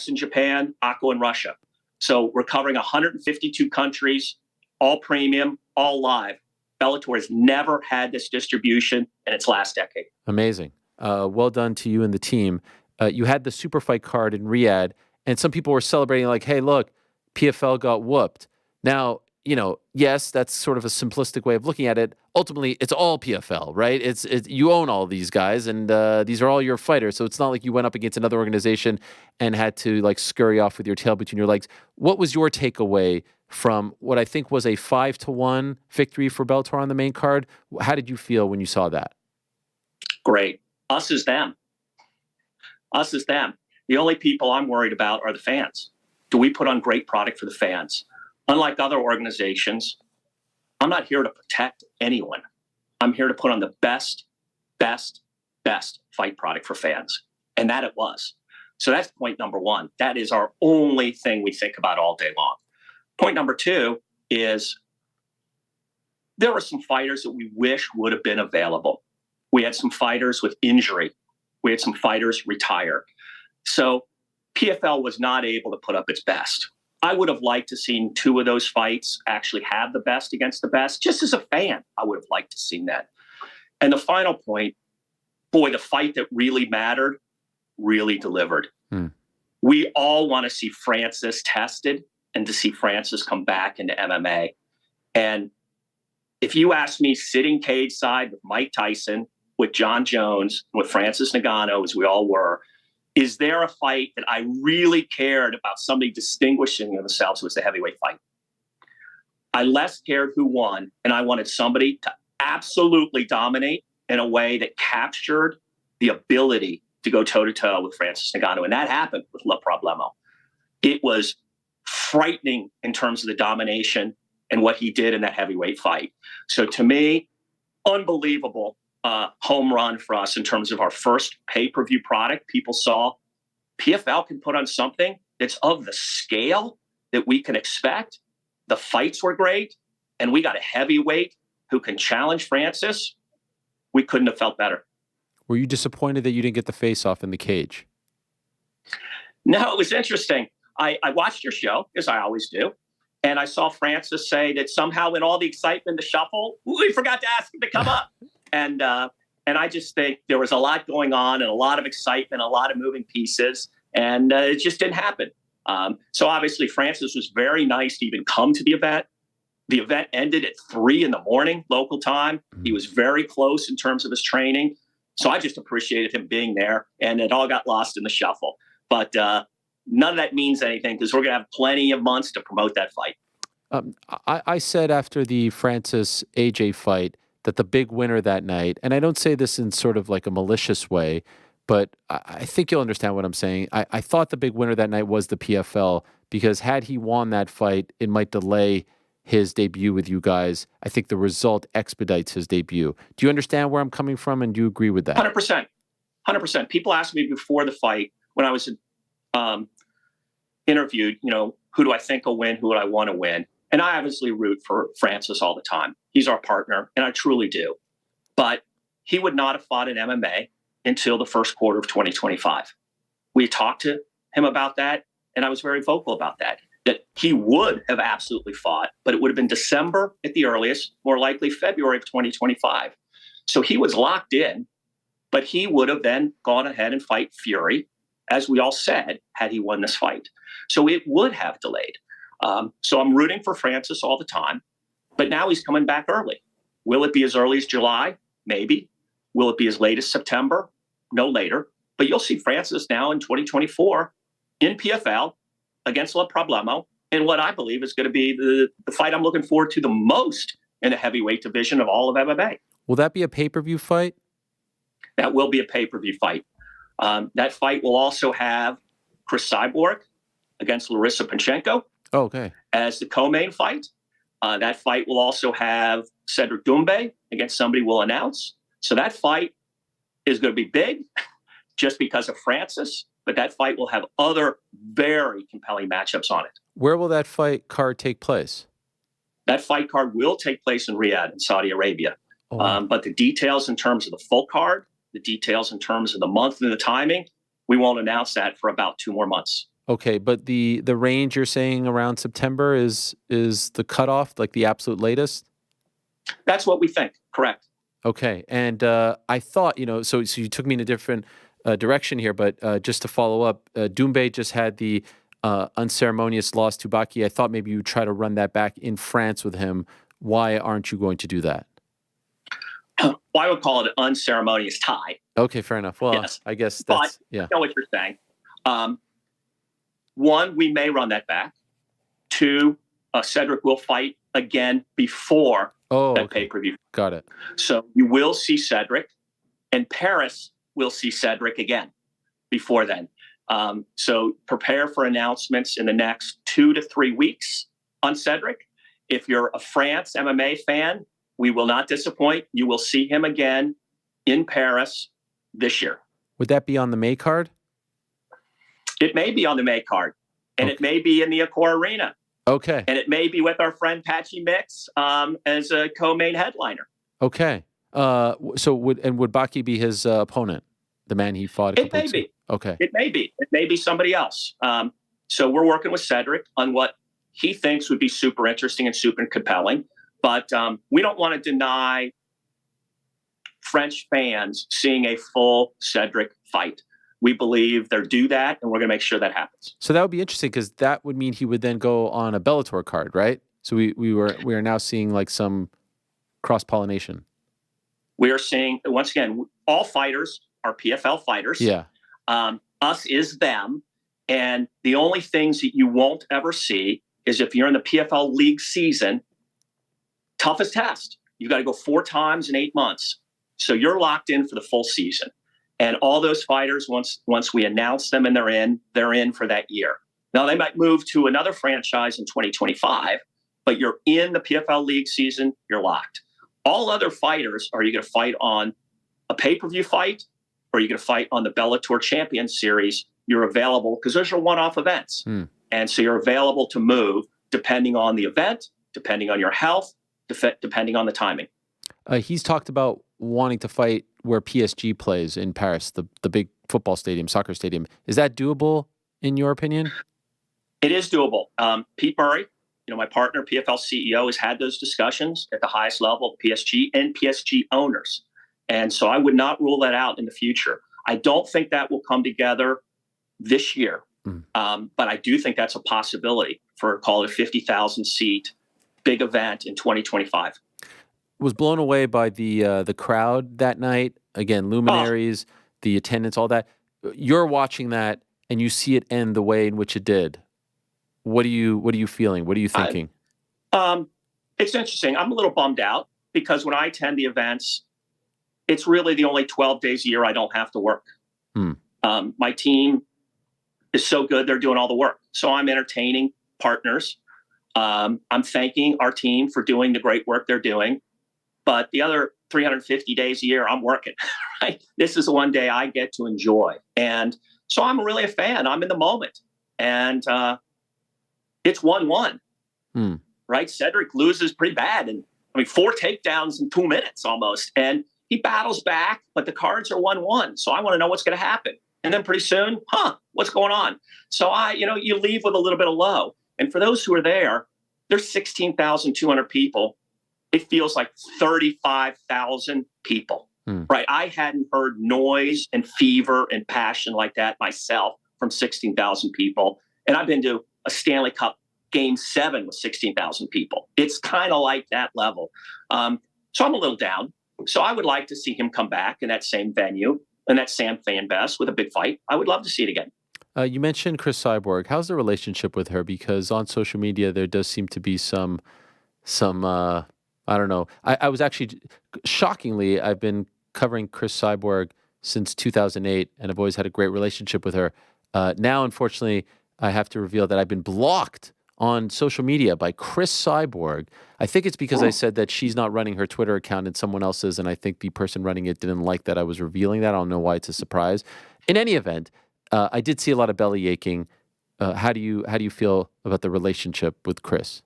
in Japan, Akko in Russia. So we're covering 152 countries, all premium, all live. Bellator has never had this distribution in its last decade. Amazing. Well done to you and the team. You had the super fight card in Riyadh, and some people were celebrating like, hey, look, PFL got whooped. Now, you know, yes, that's sort of a simplistic way of looking at it. Ultimately, it's all PFL, right? It's you own all these guys, and these are all your fighters. So it's not like you went up against another organization and had to like scurry off with your tail between your legs. What was your takeaway from what I think was a 5-1 victory for Bellator on the main card? How did you feel when you saw that? Great. Us is them. Us is them. The only people I'm worried about are the fans. Do we put on great product for the fans? Unlike other organizations, I'm not here to protect anyone. I'm here to put on the best fight product for fans. And that it was. So that's point number one. That is our only thing we think about all day long. Point number 2 is there were some fighters that we wish would have been available. We had some fighters with injury. We had some fighters retire. So PFL was not able to put up its best. I would have liked to seen 2 of those fights actually have the best against the best. Just as a fan, I would have liked to seen that. And the final point, boy, the fight that really mattered really delivered. We all want to see Francis tested and to see Francis come back into MMA. And if you ask me, sitting cage side with Mike Tyson, with John Jones, with Francis Ngannou, as we all were, is there a fight that I really cared about somebody distinguishing themselves was the heavyweight fight? I less cared who won, and I wanted somebody to absolutely dominate in a way that captured the ability to go toe-to-toe with Francis Ngannou. And that happened with La Problemo. It was frightening in terms of the domination and what he did in that heavyweight fight. So to me, unbelievable home run for us in terms of our first pay-per-view product. People saw PFL can put on something that's of the scale that we can expect. The fights were great, and we got a heavyweight who can challenge Francis. We couldn't have felt better. Were you disappointed that you didn't get the face-off in the cage? No, it was interesting. I watched your show, as I always do, and I saw Francis say that somehow in all the excitement, the shuffle, we forgot to ask him to come up. And I just think there was a lot going on and a lot of excitement, a lot of moving pieces, and it just didn't happen. So obviously Francis was very nice to even come to the event. The event ended at 3 a.m. local time. He was very close in terms of his training. So I just appreciated him being there, and it all got lost in the shuffle. But none of that means anything because we're going to have plenty of months to promote that fight. I said after the Francis AJ fight that the big winner that night, and I don't say this in sort of like a malicious way, but I think you'll understand what I'm saying. I thought the big winner that night was the PFL because had he won that fight, it might delay his debut with you guys. I think the result expedites his debut. Do you understand where I'm coming from, and do you agree with that? 100%. 100%. People asked me before the fight when I was interviewed, who do I think will win? Who would I want to win? And I obviously root for Francis all the time. He's our partner, and I truly do. But he would not have fought in MMA until the first quarter of 2025. We talked to him about that, and I was very vocal about that he would have absolutely fought, but it would have been December at the earliest, more likely February of 2025. So he was locked in, but he would have then gone ahead and fight Fury, as we all said, had he won this fight. So it would have delayed. So I'm rooting for Francis all the time, but now he's coming back early. Will it be as early as July? Maybe. Will it be as late as September? No later. But you'll see Francis now in 2024 in PFL against La Problemo in what I believe is going to be the fight I'm looking forward to the most in the heavyweight division of all of MMA. Will that be a pay-per-view fight? That will be a pay-per-view fight. That fight will also have Chris Cyborg against Larissa Panchenko as the co-main fight. That fight will also have Cedric Doumbé against somebody we'll announce. So that fight is going to be big just because of Francis, but that fight will have other very compelling matchups on it. Where will that fight card take place? That fight card will take place in Riyadh in Saudi Arabia. But the details in terms of the full card, the details in terms of the month and the timing, we won't announce that for about 2 more months. Okay, but the range you're saying around September is the cutoff, like the absolute latest? That's what we think, correct. Okay, and I thought, so you took me in a different direction here, but just to follow up, Doumbé just had the unceremonious loss to Baki. I thought maybe you would try to run that back in France with him. Why aren't you going to do that? Well, I would call it an unceremonious tie. Okay, fair enough. Well, yes. I guess that's, I know what you're saying. 1, we may run that back. 2, Cedric will fight again before that pay-per-view. Got it. So you will see Cedric, and Paris will see Cedric again before then. So prepare for announcements in the next 2 to 3 weeks on Cedric. If you're a France MMA fan, we will not disappoint. You will see him again in Paris this year. Would that be on the May card? It may be on the May card, and it may be in the Accor Arena. Okay. And it may be with our friend Patchy Mix as a co-main headliner. Okay. So would Baki be his opponent, the man he fought? It may be. Okay. It may be. It may be somebody else. So we're working with Cedric on what he thinks would be super interesting and super compelling. But we don't want to deny French fans seeing a full Cedric fight. We believe they're due that, and we're going to make sure that happens. So that would be interesting because that would mean he would then go on a Bellator card, right? So we are now seeing like some cross-pollination. We are seeing, once again, all fighters are PFL fighters. Yeah. Us is them. And the only things that you won't ever see is if you're in the PFL league season, toughest test. You've got to go 4 times in 8 months. So you're locked in for the full season. And all those fighters, once we announce them and they're in for that year. Now, they might move to another franchise in 2025, but you're in the PFL league season, you're locked. All other fighters, are you going to fight on a pay-per-view fight, or are you going to fight on the Bellator Champion Series? You're available because those are one-off events. And so you're available to move depending on the event, depending on your health, depending on the timing. He's talked about wanting to fight where PSG plays in Paris, the big football stadium, soccer stadium. Is that doable in your opinion? It is doable. Pete Murray, my partner, PFL CEO, has had those discussions at the highest level of PSG and PSG owners. And so I would not rule that out in the future. I don't think that will come together this year. But I do think that's a possibility for, call it a 50,000 seat big event in 2025. Was blown away by the crowd that night. Again, luminaries, the attendance, all that. You're watching that and you see it end the way in which it did. What are you feeling? What are you thinking? It's interesting. I'm a little bummed out because when I attend the events, it's really the only 12 days a year I don't have to work. My team is so good, they're doing all the work. So I'm entertaining partners. I'm thanking our team for doing the great work they're doing. But the other 350 days a year, I'm working, right? This is the one day I get to enjoy. And so I'm really a fan. I'm in the moment. And it's 1-1, right? Cedric loses pretty bad. And 4 takedowns in 2 minutes almost. And he battles back, but the cards are 1-1. So I want to know what's going to happen. And then pretty soon, what's going on? So you leave with a little bit of low. And for those who are there, there's 16,200 people. It feels like 35,000 people, right? I hadn't heard noise and fever and passion like that myself from 16,000 people. And I've been to a Stanley Cup Game 7 with 16,000 people. It's kind of like that level. So I'm a little down. So I would like to see him come back in that same venue and that Sam Fan Best with a big fight. I would love to see it again. You mentioned Chris Cyborg. How's the relationship with her? Because on social media, there does seem to be some I don't know. I was actually, shockingly, I've been covering Chris Cyborg since 2008, and I've always had a great relationship with her. Now, unfortunately, I have to reveal that I've been blocked on social media by Chris Cyborg. I think it's because I said that she's not running her Twitter account and someone else is, and I think the person running it didn't like that I was revealing that. I don't know why it's a surprise. In any event, I did see a lot of belly aching. How do you feel about the relationship with Chris?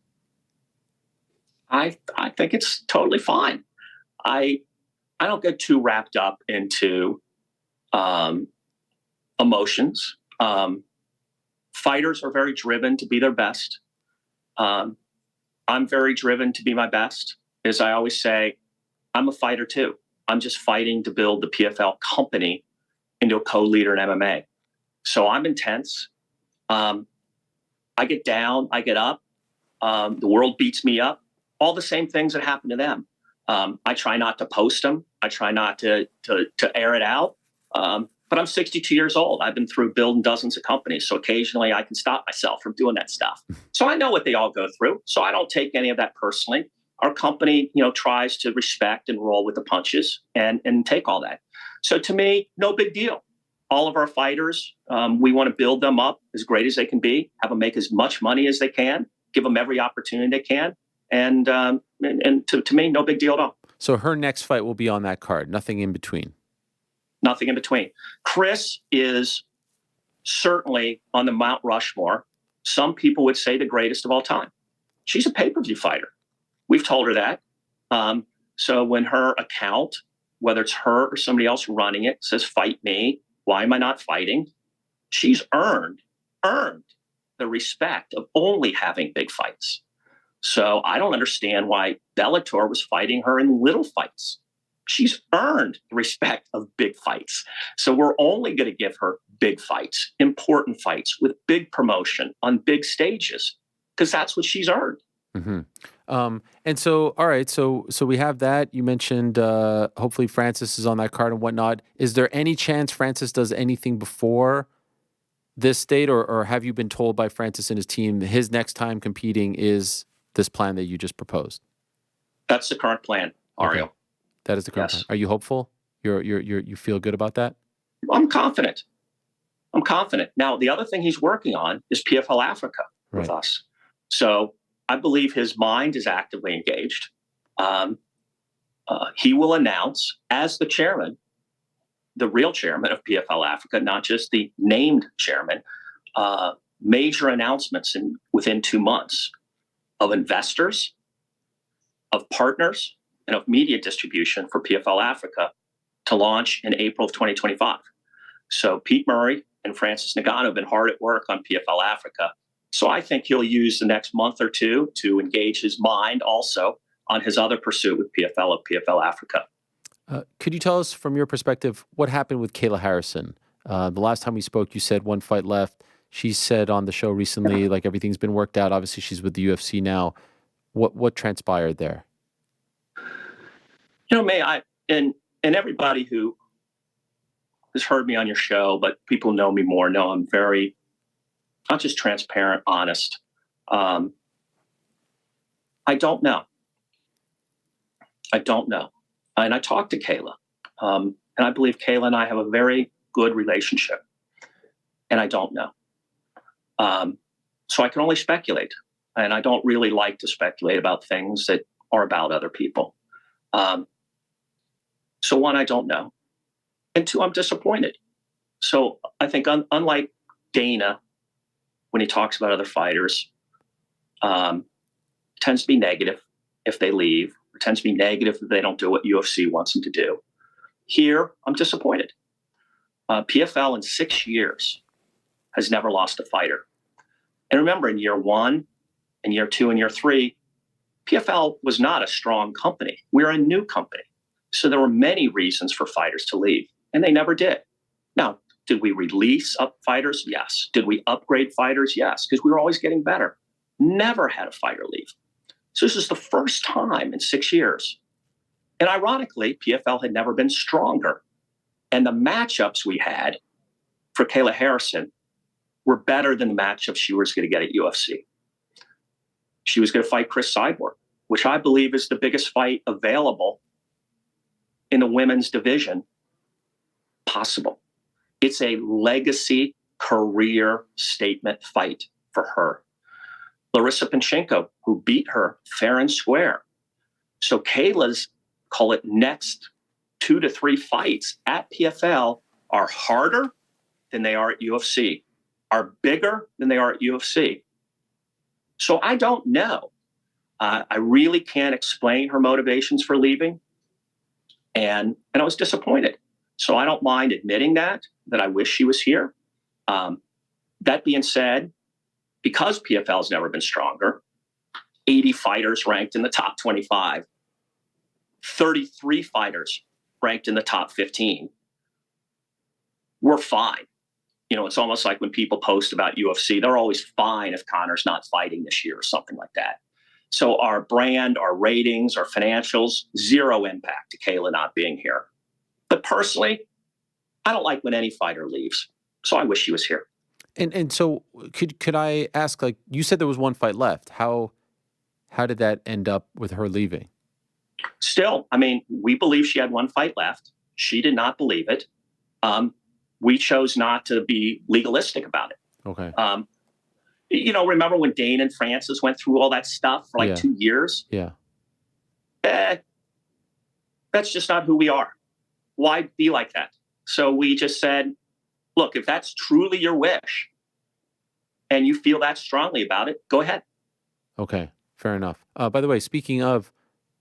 I think it's totally fine. I don't get too wrapped up into emotions. Fighters are very driven to be their best. I'm very driven to be my best. As I always say, I'm a fighter too. I'm just fighting to build the PFL company into a co-leader in MMA. So I'm intense. I get down, I get up. The world beats me up. All the same things that happen to them. I try not to post them. I try not to air it out. But I'm 62 years old. I've been through building dozens of companies. So occasionally I can stop myself from doing that stuff. So I know what they all go through. So I don't take any of that personally. Our company, tries to respect and roll with the punches and take all that. So to me, no big deal. All of our fighters, we want to build them up as great as they can be, have them make as much money as they can, give them every opportunity they can. And to me, no big deal at all. So her next fight will be on that card. Nothing in between. Nothing in between. Chris is certainly on the Mount Rushmore. Some people would say the greatest of all time. She's a pay-per-view fighter. We've told her that. So when her account, whether it's her or somebody else running it, says, fight me, why am I not fighting? She's earned the respect of only having big fights. So I don't understand why Bellator was fighting her in little fights. She's earned the respect of big fights. So we're only going to give her big fights, important fights with big promotion on big stages, because that's what she's earned. Mm-hmm. And so, all right, so we have that. You mentioned hopefully Francis is on that card and whatnot. Is there any chance Francis does anything before this date, or have you been told by Francis and his team his next time competing is this plan that you just proposed? That's the current plan, Ariel. Okay. That is the current plan. Are you hopeful? You feel good about that? I'm confident. I'm confident. Now, the other thing he's working on is PFL Africa with us. So I believe his mind is actively engaged. He will announce, as the chairman, the real chairman of PFL Africa, not just the named chairman, major announcements within 2 months of investors, of partners, and of media distribution for PFL Africa to launch in April of 2025. So Pete Murray and Francis Ngannou have been hard at work on PFL Africa. So I think he'll use the next month or two to engage his mind also on his other pursuit with PFL Africa. Could you tell us from your perspective what happened with Kayla Harrison? The last time we spoke, you said one fight left. She said on the show recently, like everything's been worked out. Obviously, she's with the UFC now. What transpired there? You know, May, and everybody who has heard me on your show, but people know me more, know I'm very, not just transparent, honest. I don't know. And I talked to Kayla, and I believe Kayla and I have a very good relationship, and I don't know. So I can only speculate, and I don't really like to speculate about things that are about other people. So one, I don't know. And two, I'm disappointed. So I think unlike Dana, when he talks about other fighters, tends to be negative if they leave, or tends to be negative if they don't do what UFC wants them to do. Here, I'm disappointed. PFL in 6 years has never lost a fighter. And remember, in year one, and year two, and year three, PFL was not a strong company. We're a new company. So there were many reasons for fighters to leave, and they never did. Now, did we release up fighters? Yes. Did we upgrade fighters? Yes, because we were always getting better. Never had a fighter leave. So this is the first time in 6 years. And ironically, PFL had never been stronger. And the matchups we had for Kayla Harrison were better than the matchups she was going to get at UFC. She was going to fight Chris Cyborg, which I believe is the biggest fight available in the women's division possible. It's a legacy career statement fight for her. Larissa Panchenko, who beat her fair and square. So Kayla's, call it next 2 to 3 fights at PFL are harder than they are at UFC, are bigger than they are at UFC. So I don't know. I really can't explain her motivations for leaving. And I was disappointed. So I don't mind admitting that I wish she was here. That being said, because PFL has never been stronger, 80 fighters ranked in the top 25, 33 fighters ranked in the top 15, we're fine. You know, it's almost like when people post about UFC, they're always fine if Conor's not fighting this year or something like that. So our brand, our ratings, our financials, zero impact to Kayla not being here. But personally, I don't like when any fighter leaves. So I wish she was here. And so could I ask, like, you said there was one fight left. How did that end up with her leaving? Still, I mean, we believe she had one fight left. She did not believe it. We chose not to be legalistic about it. Okay. You know, remember when Dane and Francis went through all that stuff for like 2 years? Yeah. That's just not who we are. Why be like that? So we just said, look, if that's truly your wish and you feel that strongly about it, go ahead. Okay. Fair enough. By the way, speaking of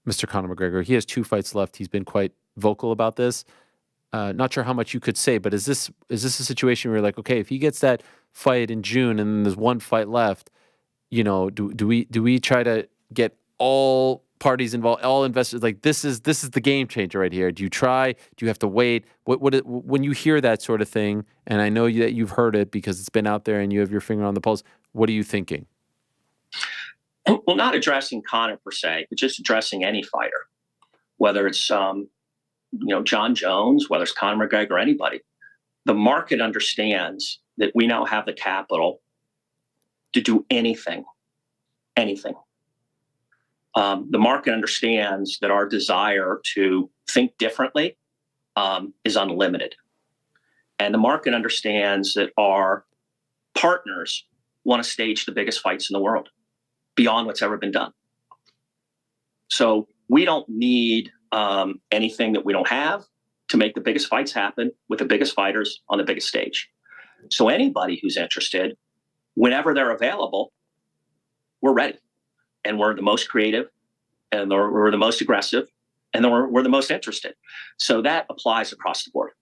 Mr. Conor McGregor, he has 2 fights left. He's been quite vocal about this. Not sure how much you could say, but is this a situation where you're like, okay, if he gets that fight in June and then there's one fight left, you know, do we try to get all parties involved, all investors, like this is the game changer right here? Do you try? Do you have to wait? When you hear that sort of thing, and I know that you've heard it because it's been out there and you have your finger on the pulse, what are you thinking? Well, not addressing Conor per se, but just addressing any fighter, whether it's John Jones, whether it's Conor McGregor, anybody. The market understands that we now have the capital to do anything. The market understands that our desire to think differently is unlimited. And the market understands that our partners want to stage the biggest fights in the world beyond what's ever been done. So we don't need anything that we don't have to make the biggest fights happen with the biggest fighters on the biggest stage. So anybody who's interested, whenever they're available, we're ready. And we're the most creative, and we're the most aggressive, and we're the most interested. So that applies across the board.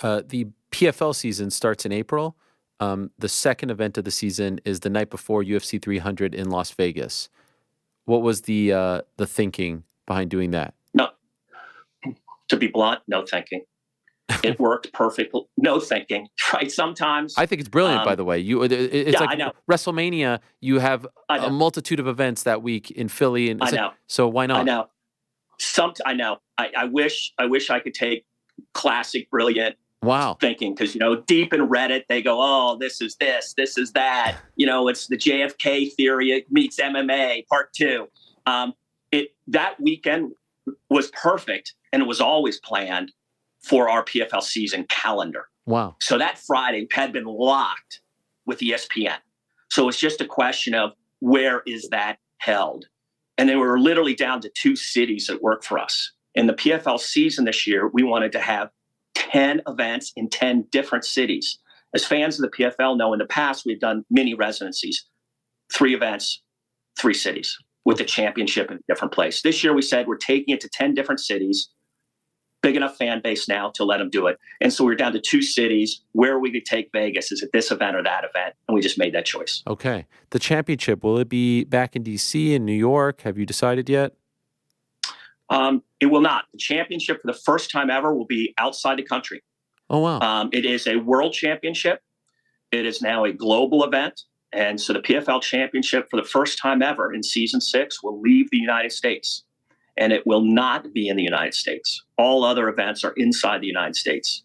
The PFL season starts in April. The second event of the season is the night before UFC 300 in Las Vegas. What was the thinking behind doing that? No, to be blunt, no thinking. It worked perfectly. No thinking. Right? Sometimes I think it's brilliant. By the way, it's like I know. WrestleMania. You have a multitude of events that week in Philly, and I know. So why not? I know. I know. I wish I could take classic, brilliant. Wow. Thinking, because deep in Reddit they go, oh, this is this is that. It's the JFK theory. It meets MMA part 2. That weekend was perfect, and it was always planned for our PFL season calendar. Wow. So that Friday had been locked with ESPN. So it's just a question of where is that held? And they were literally down to 2 cities that worked for us. In the PFL season this year, we wanted to have 10 events in 10 different cities. As fans of the PFL know, in the past, we've done mini residencies, 3 events, 3 cities with the championship in a different place. This year we said we're taking it to 10 different cities, big enough fan base now to let them do it. And so we're down to 2 cities. Where we could take Vegas, is it this event or that event? And we just made that choice. Okay. The championship, will it be back in DC, in New York? Have you decided yet? It will not. The championship for the first time ever will be outside the country. Oh, wow. It is a world championship. It is now a global event. And so the PFL championship for the first time ever in season 6 will leave the United States. And it will not be in the United States. All other events are inside the United States.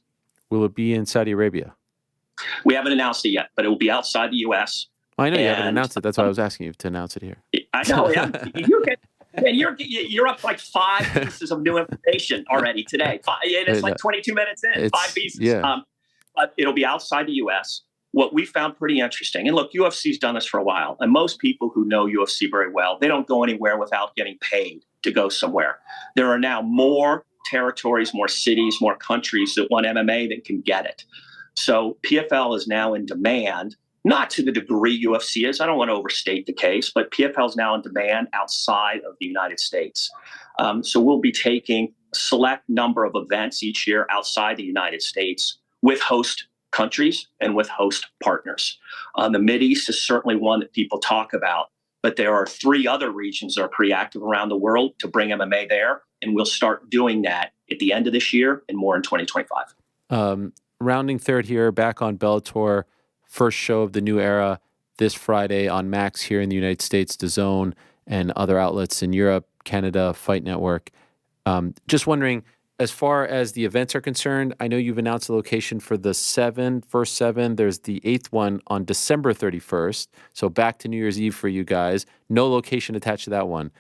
Will it be in Saudi Arabia? We haven't announced it yet, but it will be outside the U.S. I know you haven't announced it. That's why I was asking you to announce it here. I know. You're up like 5 pieces of new information already today. It's like 22 minutes in, 5 pieces. Yeah. But it'll be outside the U.S. What we found pretty interesting, and look, UFC's done this for a while, and most people who know UFC very well, they don't go anywhere without getting paid to go somewhere. There are now more territories, more cities, more countries that want MMA that can get it. So PFL is now in demand, not to the degree UFC is. I don't want to overstate the case, but PFL is now in demand outside of the United States. So we'll be taking a select number of events each year outside the United States with host countries and with host partners. The Mideast is certainly one that people talk about, but there are 3 other regions that are pretty active around the world to bring MMA there, and we'll start doing that at the end of this year and more in 2025. Rounding third here, back on Bellator, first show of the new era this Friday on Max here in the United States, DAZN, and other outlets in Europe, Canada, Fight Network. Just wondering, as far as the events are concerned, I know you've announced the location for the first 7. There's the 8th one on December 31st. So back to New Year's Eve for you guys. No location attached to that one.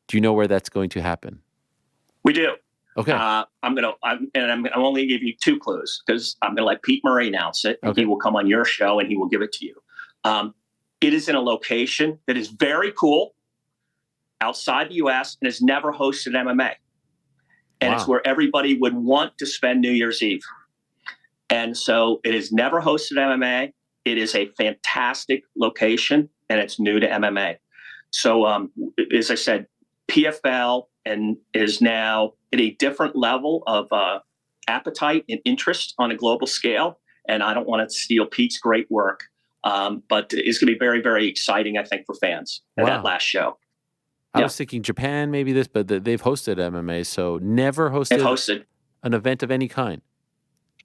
Do you know where that's going to happen? We do. Okay. I'm only give you 2 clues, because I'm going to let Pete Murray announce it, and he will come on your show and he will give it to you. It is in a location that is very cool outside the U.S. and has never hosted MMA. And It's where everybody would want to spend New Year's Eve. And so it has never hosted MMA. It is a fantastic location, and it's new to MMA. So as I said, PFL is now at a different level of appetite and interest on a global scale. And I don't want to steal Pete's great work, but it's going to be very, very exciting, I think, for fans at that last show. I was thinking Japan, maybe this, but they've hosted MMA, so never hosted an event of any kind.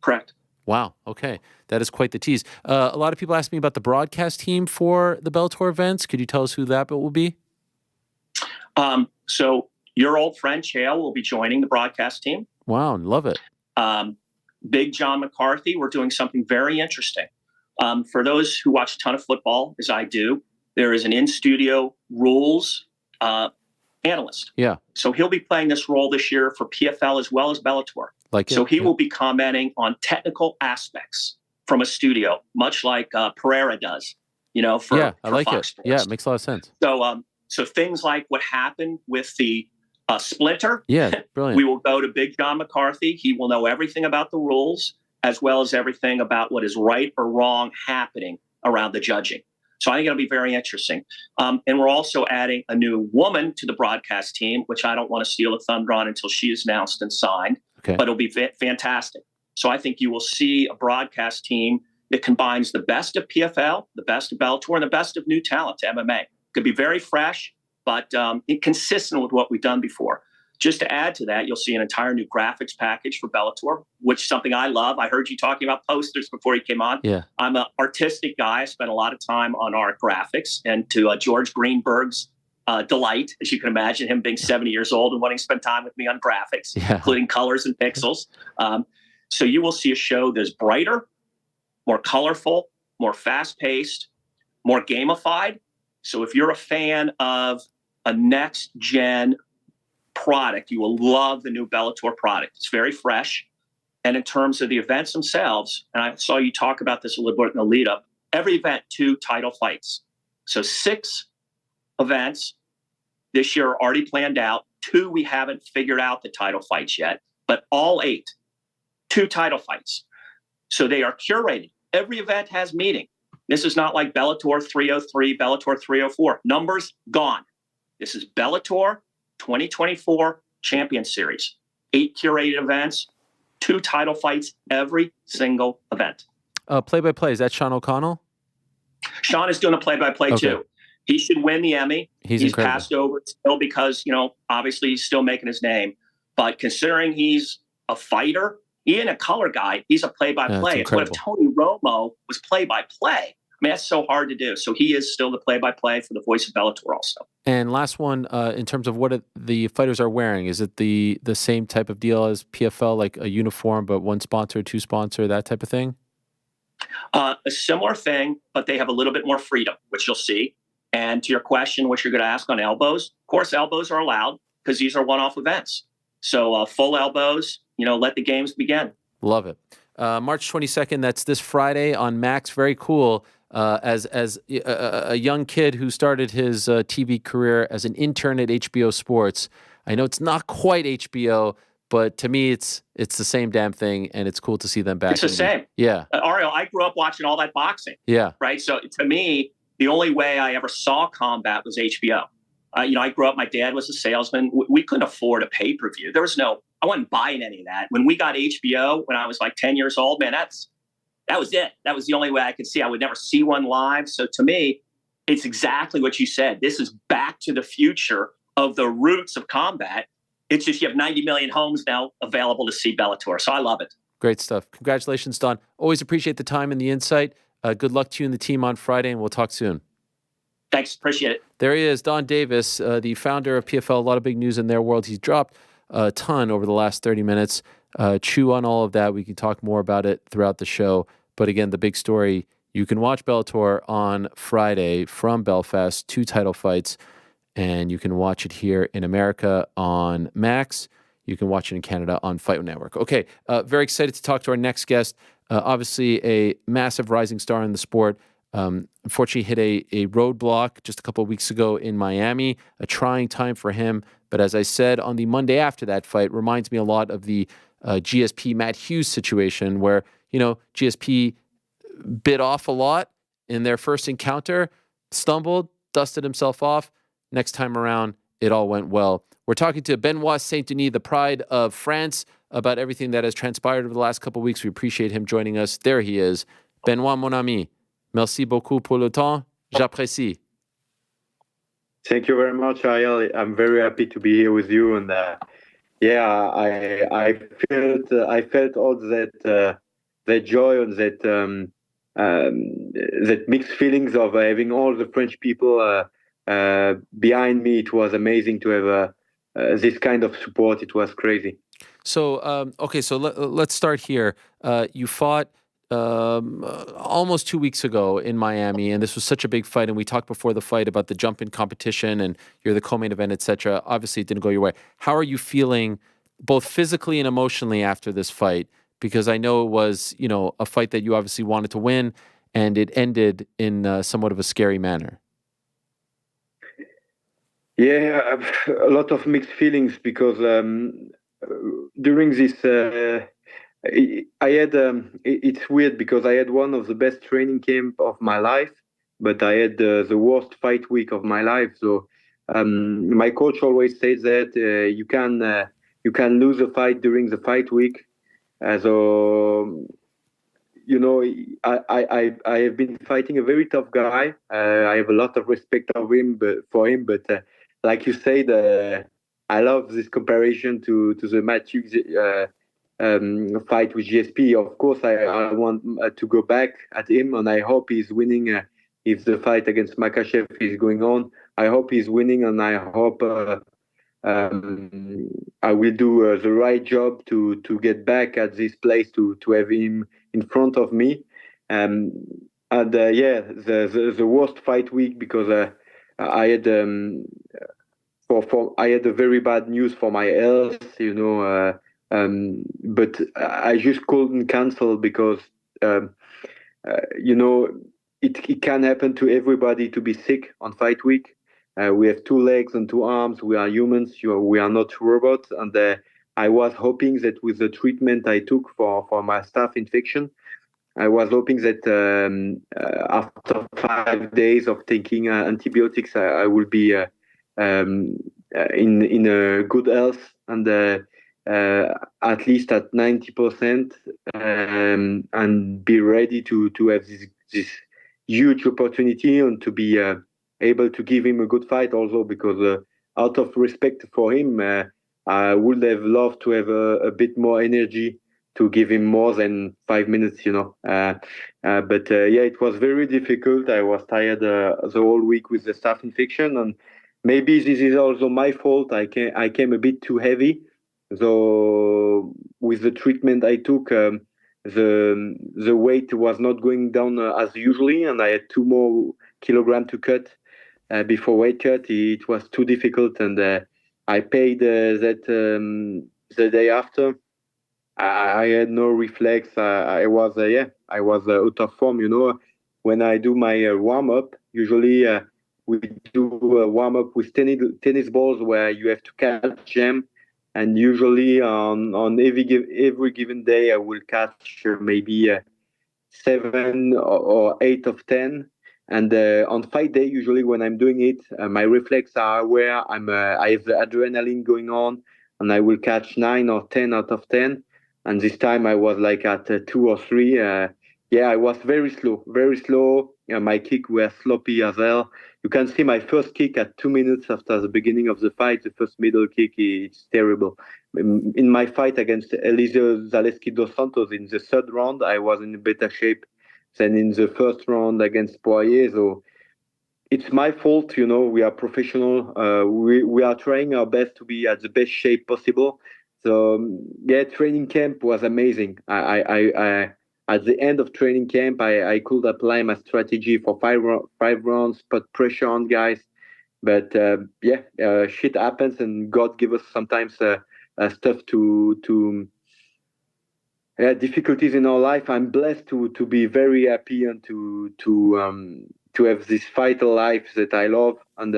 Correct. Wow. Okay. That is quite the tease. A lot of people ask me about the broadcast team for the Bellator events. Could you tell us who that will be? So your old friend Chael will be joining the broadcast team. Wow. Love it. Big John McCarthy. We're doing something very interesting. For those who watch a ton of football, as I do, there is an in-studio rules analyst. Yeah. So he'll be playing this role this year for PFL as well as Bellator. Like So it? he will be commenting on technical aspects from a studio, much like Pereira does, for I like Fox it. Sports. Yeah, it makes a lot of sense. So things like what happened with the Splinter. Yeah, brilliant. We will go to Big John McCarthy. He will know everything about the rules as well as everything about what is right or wrong happening around the judging. So I think it'll be very interesting. And we're also adding a new woman to the broadcast team, which I don't want to steal a thunder on until she is announced and signed. Okay. But it'll be fantastic. So I think you will see a broadcast team that combines the best of PFL, the best of Bellator, and the best of new talent to MMA. Could be very fresh, but consistent with what we've done before. Just to add to that, you'll see an entire new graphics package for Bellator, which is something I love. I heard you talking about posters before you came on. Yeah. I'm an artistic guy. I spent a lot of time on art graphics, and to George Greenberg's delight, as you can imagine, him being 70 years old and wanting to spend time with me on graphics, including colors and pixels. So you will see a show that's brighter, more colorful, more fast-paced, more gamified. So if you're a fan of a next-gen product, you will love the new Bellator product. It's very fresh. And in terms of the events themselves, and I saw you talk about this a little bit in the lead up, every event, 2 title fights. So 6 events this year are already planned out. 2, we haven't figured out the title fights yet, but all 8, 2 title fights. So they are curated. Every event has meaning. This is not like Bellator 303, Bellator 304. Numbers gone. This is Bellator 2024 Champion Series. 8 curated events, 2 title fights every single event. Play-by-play, is that Sean O'Connell? Sean is doing a play-by-play too. He should win the Emmy. He's incredible. Passed over still because, obviously he's still making his name. But considering he's a fighter, he ain't a color guy. He's a play-by-play. It's what if Tony Romo was play-by-play. I mean, that's so hard to do. So he is still the play-by-play for the voice of Bellator also. And last one, in terms of what the fighters are wearing, is it the same type of deal as PFL, like a uniform, but 1 sponsor, 2 sponsor, that type of thing? A similar thing, but they have a little bit more freedom, which you'll see. And to your question, what you're going to ask on elbows, of course, elbows are allowed because these are one-off events. So full elbows, let the games begin. Love it. March 22nd, that's this Friday on Max. Very cool. As a young kid who started his TV career as an intern at HBO Sports, I know it's not quite HBO, but to me, it's the same damn thing, and it's cool to see them back. It's the same. Yeah. Ariel, I grew up watching all that boxing. Yeah. Right? So to me, the only way I ever saw combat was HBO. I grew up, my dad was a salesman. We couldn't afford a pay-per-view. There was I wasn't buying any of that. When we got HBO, when I was like 10 years old, man, that was it. That was the only way I could see. I would never see one live. So to me, it's exactly what you said. This is back to the future of the roots of combat. It's just you have 90 million homes now available to see Bellator. So I love it. Great stuff. Congratulations, Donn. Always appreciate the time and the insight. Good luck to you and the team on Friday, and we'll talk soon. Thanks. Appreciate it. There he is, Donn Davis, the founder of PFL. A lot of big news in their world. He's dropped a ton over the last 30 minutes. Chew on all of that. We can talk more about it throughout the show. But again, the big story, you can watch Bellator on Friday from Belfast, 2 title fights, and you can watch it here in America on Max. You can watch it in Canada on Fight Network. Okay, very excited to talk to our next guest. Obviously, a massive rising star in the sport. Unfortunately, hit a roadblock just a couple of weeks ago in Miami, a trying time for him. But as I said on the Monday after that fight, reminds me a lot of the GSP Matt Hughes situation where, GSP bit off a lot in their first encounter, stumbled, dusted himself off. Next time around, it all went well. We're talking to Benoît Saint Denis, the pride of France, about everything that has transpired over the last couple of weeks. We appreciate him joining us. There he is. Benoît, mon ami, merci beaucoup pour le temps. J'apprécie. Thank you very much, Ariel. I'm very happy to be here with you. And I felt all that joy and that mixed feelings of having all the French people behind me. It was amazing to have this kind of support. It was crazy. So, so let's start here. You fought almost 2 weeks ago in Miami, and this was such a big fight. And we talked before the fight about the jump in competition, and you're the co-main event, etc. Obviously, it didn't go your way. How are you feeling both physically and emotionally after this fight? Because I know it was, a fight that you obviously wanted to win, and it ended in somewhat of a scary manner. Yeah, a lot of mixed feelings because during this, I had. It's weird because I had one of the best training camp of my life, but I had the worst fight week of my life. So my coach always says that you can lose a fight during the fight week. So I have been fighting a very tough guy. I have a lot of respect for him, but like you said, I love this comparison to the Matthew fight with GSP. Of course, I want to go back at him, and I hope he's winning. If the fight against Makachev is going on, I hope he's winning, and I hope I will do the right job to get back at this place to have him in front of me. The worst fight week because I had I had a very bad news for my health, but I just couldn't cancel because it can happen to everybody to be sick on fight week. We have 2 legs and 2 arms. We are humans. We are not robots. And I was hoping that with the treatment I took for my staph infection, I was hoping that after 5 days of taking antibiotics, I will be in a good health and at least at 90% and be ready to have this huge opportunity and to be able to give him a good fight also because out of respect for him, I would have loved to have a bit more energy to give him more than 5 minutes, but it was very difficult. I was tired the whole week with the staph infection, and maybe this is also my fault. I came a bit too heavy. So with the treatment I took, the weight was not going down as usually, and I had 2 more kilograms to cut before weight cut. It was too difficult, and I paid that the day after. I had no reflex. I was out of form. When I do my warm up, usually we do a warm up with tennis balls where you have to catch them, and usually on every given day I will catch maybe 7 or 8 of 10. And on fight day, usually when I'm doing it, my reflexes are aware. I have the adrenaline going on, and I will catch 9 or 10 out of 10. And this time I was like at 2 or 3. I was very slow, very slow. My kick were sloppy as well. You can see my first kick at 2 minutes after the beginning of the fight. The first middle kick, it's terrible. In my fight against Eliseo Zaleski dos Santos in the 3rd round, I was in better shape than in the 1st round against Poirier. So it's my fault, we are professional. We are trying our best to be at the best shape possible. So training camp was amazing. I at the end of training camp, I could apply my strategy for 5 rounds, put pressure on guys. But shit happens, and God give us sometimes stuff to difficulties in our life. I'm blessed to be very happy and to have this fighter life that I love, and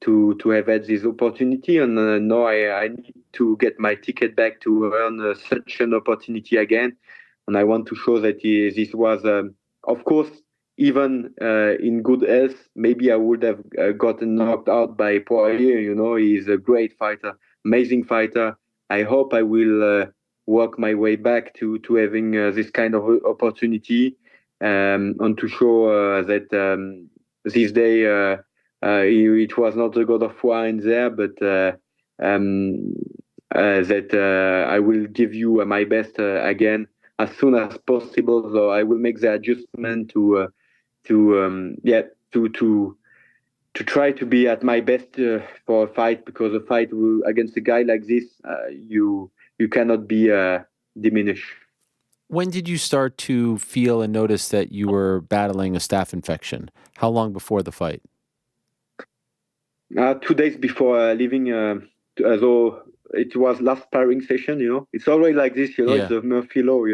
to have had this opportunity. And now I need to get my ticket back to earn such an opportunity again. And I want to show that this was, of course, even in good health, maybe I would have gotten knocked out by Poirier. He's a great fighter, amazing fighter. I hope I will work my way back to having this kind of opportunity, and to show that this day it was not the God of War in there, but that I will give you my best again as soon as possible. So I will make the adjustment to try to be at my best for a fight, because a fight against a guy like this, you cannot be diminished. When did you start to feel and notice that you were battling a staph infection? How long before the fight? 2 days before leaving. So last sparring session. It's always like this. It's the Murphy law.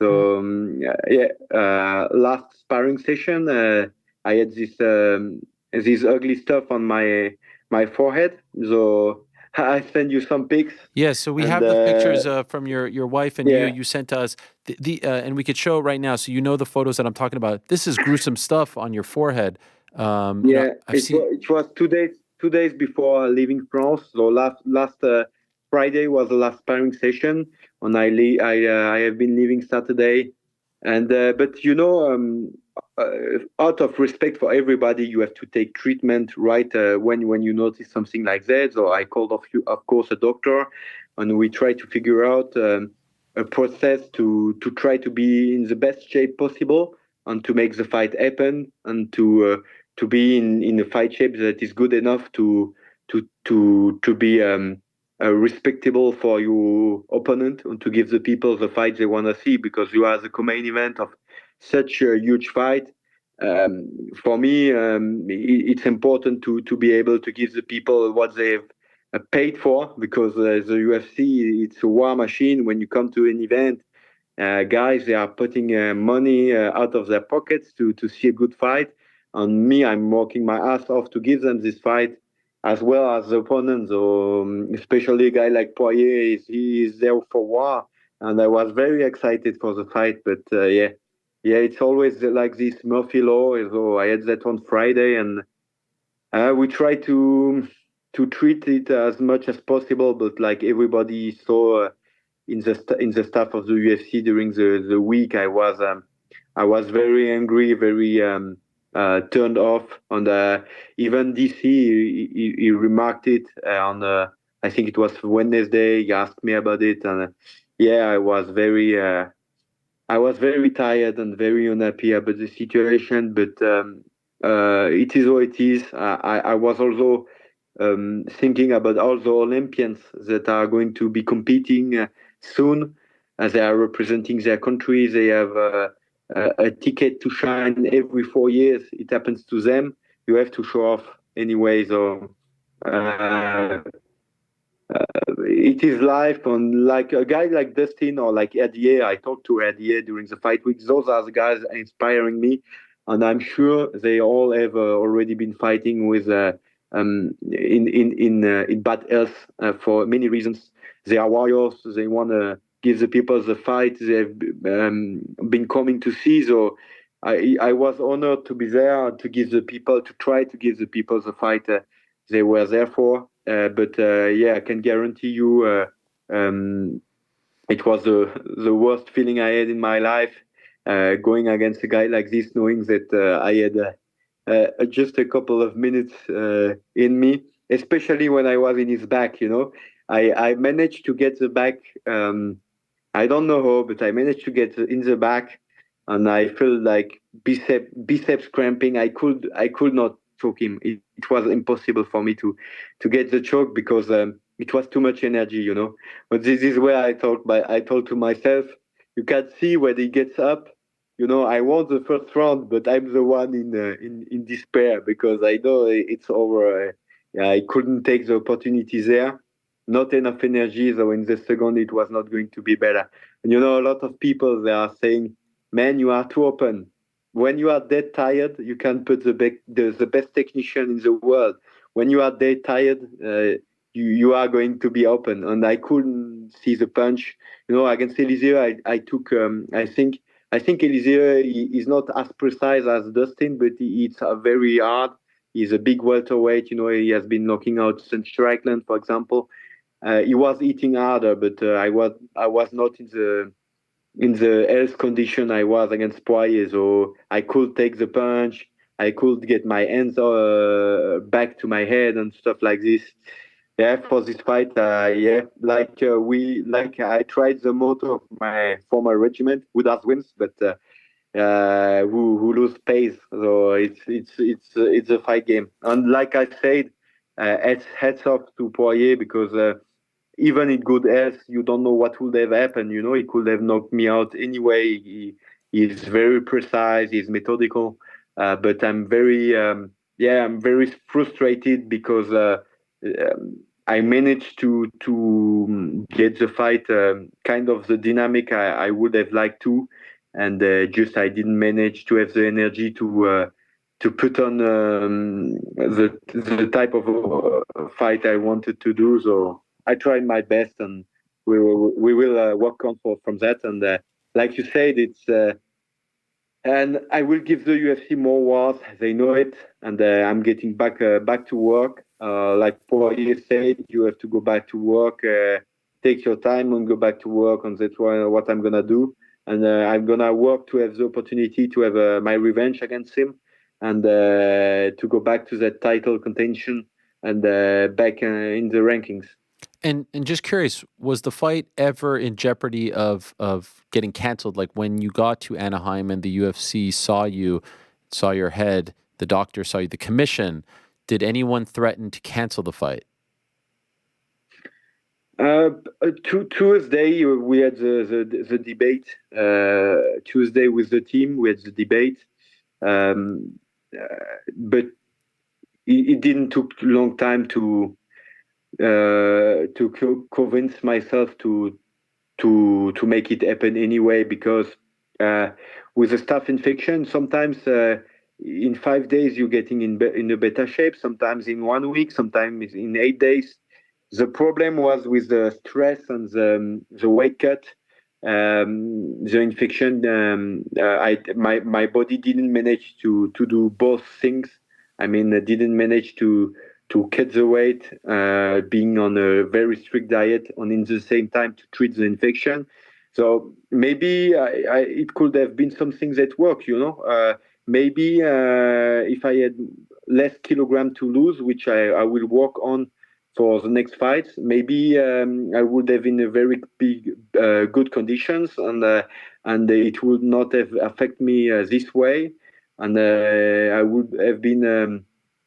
So last sparring session, I had this ugly stuff on my forehead. So I send you some pics. Yeah, so we have the pictures from your wife and you sent us, and we could show it right now. So the photos that I'm talking about. This is gruesome stuff on your forehead. It was 2 days before leaving France. So last Friday was the last sparring session, and I have been leaving Saturday, and but out of respect for everybody, you have to take treatment right when you notice something like that. So I called of course a doctor, and we try to figure out a process to try to be in the best shape possible and to make the fight happen and to be in a fight shape that is good enough to be respectable for your opponent and to give the people the fight they want to see, because you are the co-main event of such a huge fight. For me, it's important to be able to give the people what they've paid for, because the UFC, it's a war machine. When you come to an event, guys, they are putting money out of their pockets to see a good fight. And me, I'm working my ass off to give them this fight, as well as the opponents. So, especially a guy like Poirier, he is there for war. And I was very excited for the fight. But it's always like this Murphy law. So I had that on Friday, and we try to treat it as much as possible. But like everybody saw in the staff of the UFC during the week, I was very angry, very turned off. And even DC, he remarked it on I think it was Wednesday. He asked me about it, and I was very tired and very unhappy about the situation. But it is what it is. I was also thinking about all the Olympians that are going to be competing soon, as they are representing their country. They have a ticket to shine every 4 years. It happens to them. You have to show off anyway. So it is life. And like a guy like Dustin or like Eddie, I talked to Eddie during the fight week. Those are the guys inspiring me, and I'm sure they all have already been fighting with in bad health for many reasons. They are warriors. They want to give the people the fight they've been coming to see. So I was honored to be there to try to give the people the fight they were there for. But I can guarantee you it was the worst feeling I had in my life, going against a guy like this, knowing that I had just a couple of minutes in me, especially when I was in his back. I managed to get the back. I don't know how, but I managed to get in the back, and I felt like biceps cramping. I could not choke him. It was impossible for me to get the choke, because it was too much energy. But this is where I told to myself, you can see when he gets up. I won the first round, but I'm the one in despair, because I know it's over. I couldn't take the opportunity there. Not enough energy, so in the second it was not going to be better. And a lot of people, they are saying, man, you are too open. When you are dead tired, you can put the best technician in the world. When you are dead tired, you are going to be open. And I couldn't see the punch. Against Eliezer, I took, I think Eliezer is not as precise as Dustin, but it's very hard. He's a big welterweight. He has been knocking out St. Strickland, for example. He was hitting harder, but I was not in the health condition I was against Poirier. So I could take the punch. I could get my hands back to my head and stuff like this. For this fight, I tried the motto of my former regiment: who does wins, but who lose pays. So it's a fight game. And like I said, heads off to Poirier, because even in good health, you don't know what would have happened. He could have knocked me out anyway. He's very precise. He's methodical. But I'm very frustrated, because I managed to get the fight kind of the dynamic I would have liked to, and just I didn't manage to have the energy to put on the type of fight I wanted to do. So I tried my best, and we will work on from that. And like you said, it's and I will give the UFC more wars. They know it, and I'm getting back to work. Like Poirier said, you have to go back to work. Take your time and go back to work, and that's what I'm gonna do. And I'm gonna work to have the opportunity to have my revenge against him, and to go back to that title contention and back in the rankings. And just curious, was the fight ever in jeopardy of getting canceled? Like when you got to Anaheim and the UFC saw your head, the doctor saw you, the commission, did anyone threaten to cancel the fight? Tuesday we had the debate. Tuesday with the team we had the debate, but it didn't took long time to convince myself to make it happen anyway, because with a staph infection, sometimes in 5 days you're getting in a better shape, sometimes in 1 week, sometimes in 8 days. The problem was with the stress and the weight cut, the infection. My body didn't manage to do both things. I mean, I didn't manage to cut the weight, being on a very strict diet, and in the same time to treat the infection. So maybe it could have been something that worked, maybe if I had less kilogram to lose, which I will work on for the next fights, maybe I would have in a very good conditions, and it would not have affected me this way, and I would have been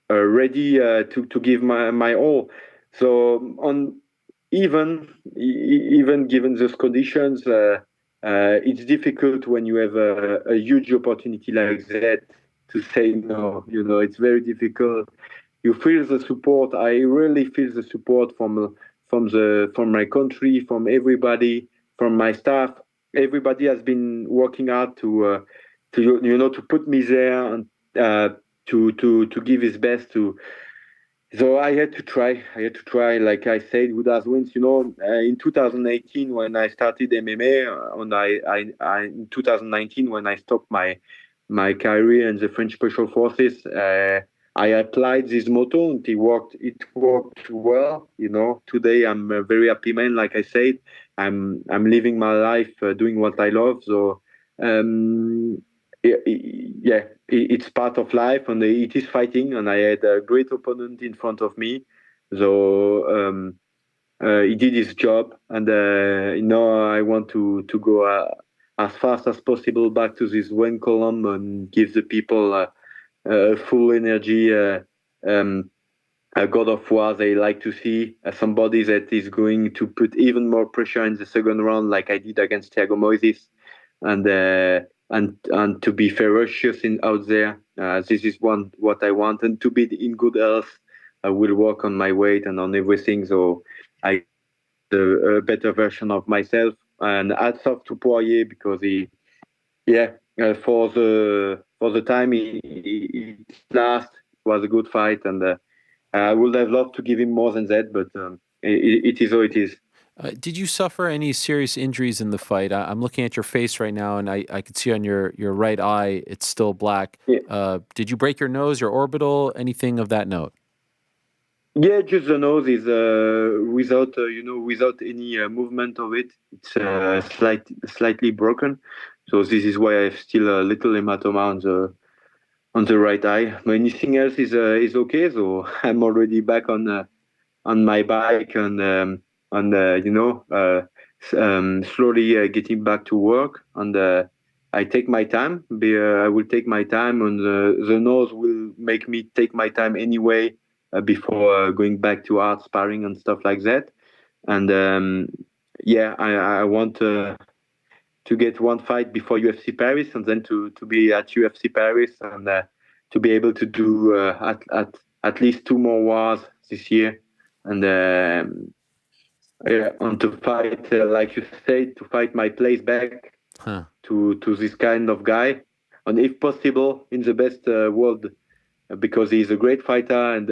ready to give my all. So even given those conditions, it's difficult when you have a huge opportunity like that to say no. It's very difficult. You feel the support. I really feel the support from my country, from everybody, from my staff. Everybody has been working hard to put me there and to give his best to. So I had to try. Like I said, who does wins? In 2018 when I started MMA, and in 2019 when I stopped my career in the French Special Forces, I applied this motto, and it worked well. Today I'm a very happy man. Like I said, I'm living my life, doing what I love. So it's part of life, and it is fighting. And I had a great opponent in front of me, so he did his job. And I want to go as fast as possible back to this one column and give the people full energy, a God of War they like to see, somebody that is going to put even more pressure in the second round, like I did against Thiago Moises, and to be ferocious out there. This is what I want, and to be in good health. I will work on my weight and on everything, so I a better version of myself. And hats off to Poirier, because for the time he last, it was a good fight, and I would have loved to give him more than that, but it is how it is. Did you suffer any serious injuries in the fight? I'm looking at your face right now, and I can see on your right eye it's still black. Yeah. Did you break your nose, your orbital, anything of that note? Yeah, just the nose is without any movement of it. It's slightly broken. So this is why I have still a little hematoma on the right eye. But anything else is okay. So I'm already back on my bike and slowly getting back to work. And I take my time. I will take my time, and the nose will make me take my time anyway before going back to hard sparring and stuff like that. And I want to get one fight before UFC Paris, and then to be at UFC Paris, and to be able to do at least 2 more wars this year, and on to fight, like you said, to fight my place back to this kind of guy, and if possible, in the best world, because he's a great fighter, and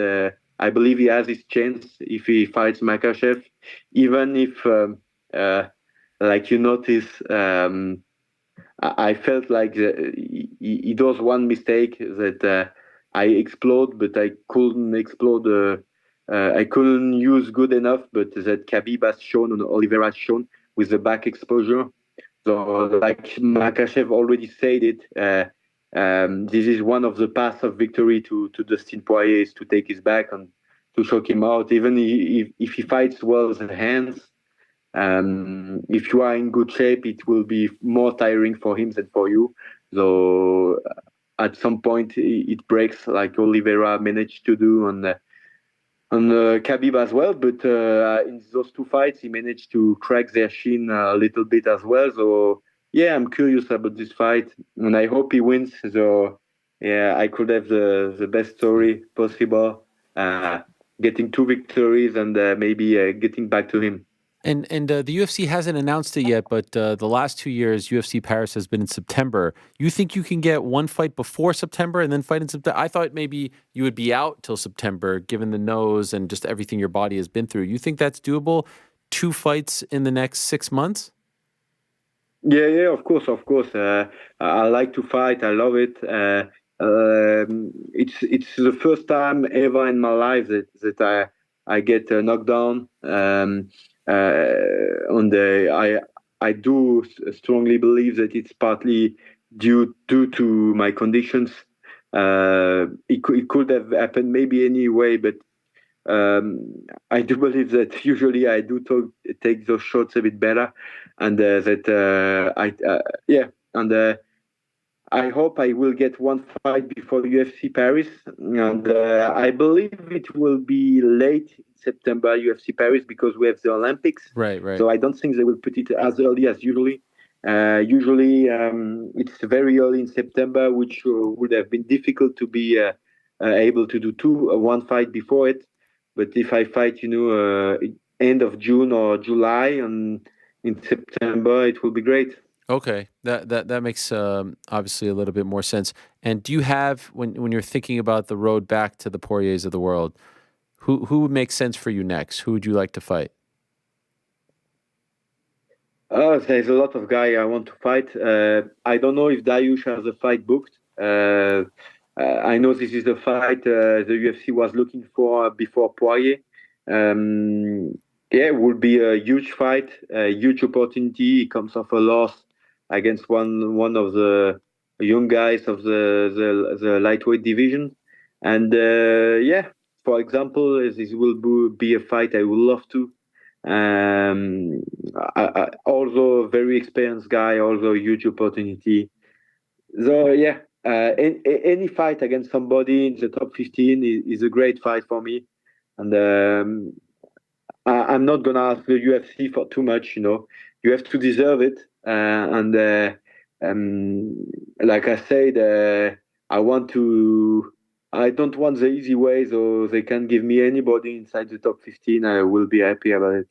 I believe he has his chance if he fights Makhachev, even if, like you notice, I felt like he does one mistake that I explode, but I couldn't explode. I couldn't use good enough, but that Khabib has shown and Oliveira has shown with the back exposure. So, like Makhachev already said it, this is one of the paths of victory to Dustin Poirier, is to take his back and to choke him out. Even if he fights well with the hands, if you are in good shape, it will be more tiring for him than for you. So at some point it breaks, like Oliveira managed to do on Khabib as well. But in those two fights, he managed to crack their shin a little bit as well. So yeah, I'm curious about this fight, and I hope he wins. So yeah, I could have the best story possible, getting 2 victories and maybe getting back to him. And the UFC hasn't announced it yet, but the last 2 years, UFC Paris has been in September. You think you can get one fight before September and then fight in September? I thought maybe you would be out till September, given the nose and just everything your body has been through. You think that's doable? 2 fights in the next 6 months? Yeah, of course. I like to fight. I love it. It's the first time ever in my life that I get knocked down. I do strongly believe that it's partly due to my conditions. It could have happened maybe anyway, but I do believe that usually I do take those shots a bit better, and I hope I will get one fight before UFC Paris, and I believe it will be late September UFC Paris because we have the Olympics. Right. So I don't think they will put it as early as usually. Usually it's very early in September, which would have been difficult to be able to do one fight before it. But if I fight, end of June or July and in September, it will be great. Okay, that makes obviously a little bit more sense. And do you have, when you're thinking about the road back to the Poiriers of the world, who would make sense for you next? Who would you like to fight? There's a lot of guys I want to fight. I don't know if Dariush has a fight booked. I know this is the fight the UFC was looking for before Poirier. It would be a huge fight, a huge opportunity. He comes off a loss against one of the young guys of the lightweight division. And for example, this will be a fight I would love to. Also a very experienced guy, also a huge opportunity. So yeah, any fight against somebody in the top 15 is a great fight for me. And I'm not gonna ask the UFC for too much. You have to deserve it. Like I said, I don't want the easy way, so they can give me anybody inside the top 15. I will be happy about it.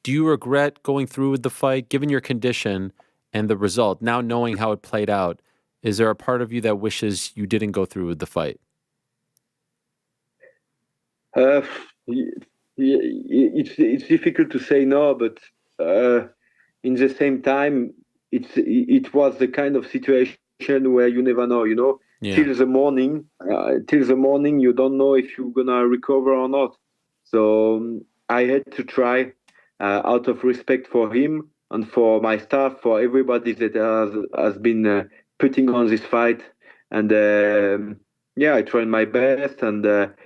Do you regret going through with the fight, given your condition and the result, now knowing how it played out? Is there a part of you that wishes you didn't go through with the fight? It's difficult to say no, but in the same time, it was the kind of situation where you never know. Yeah. Till the morning, you don't know if you're gonna recover or not. So I had to try, out of respect for him and for my staff, for everybody that has been putting on this fight. And I tried my best, and there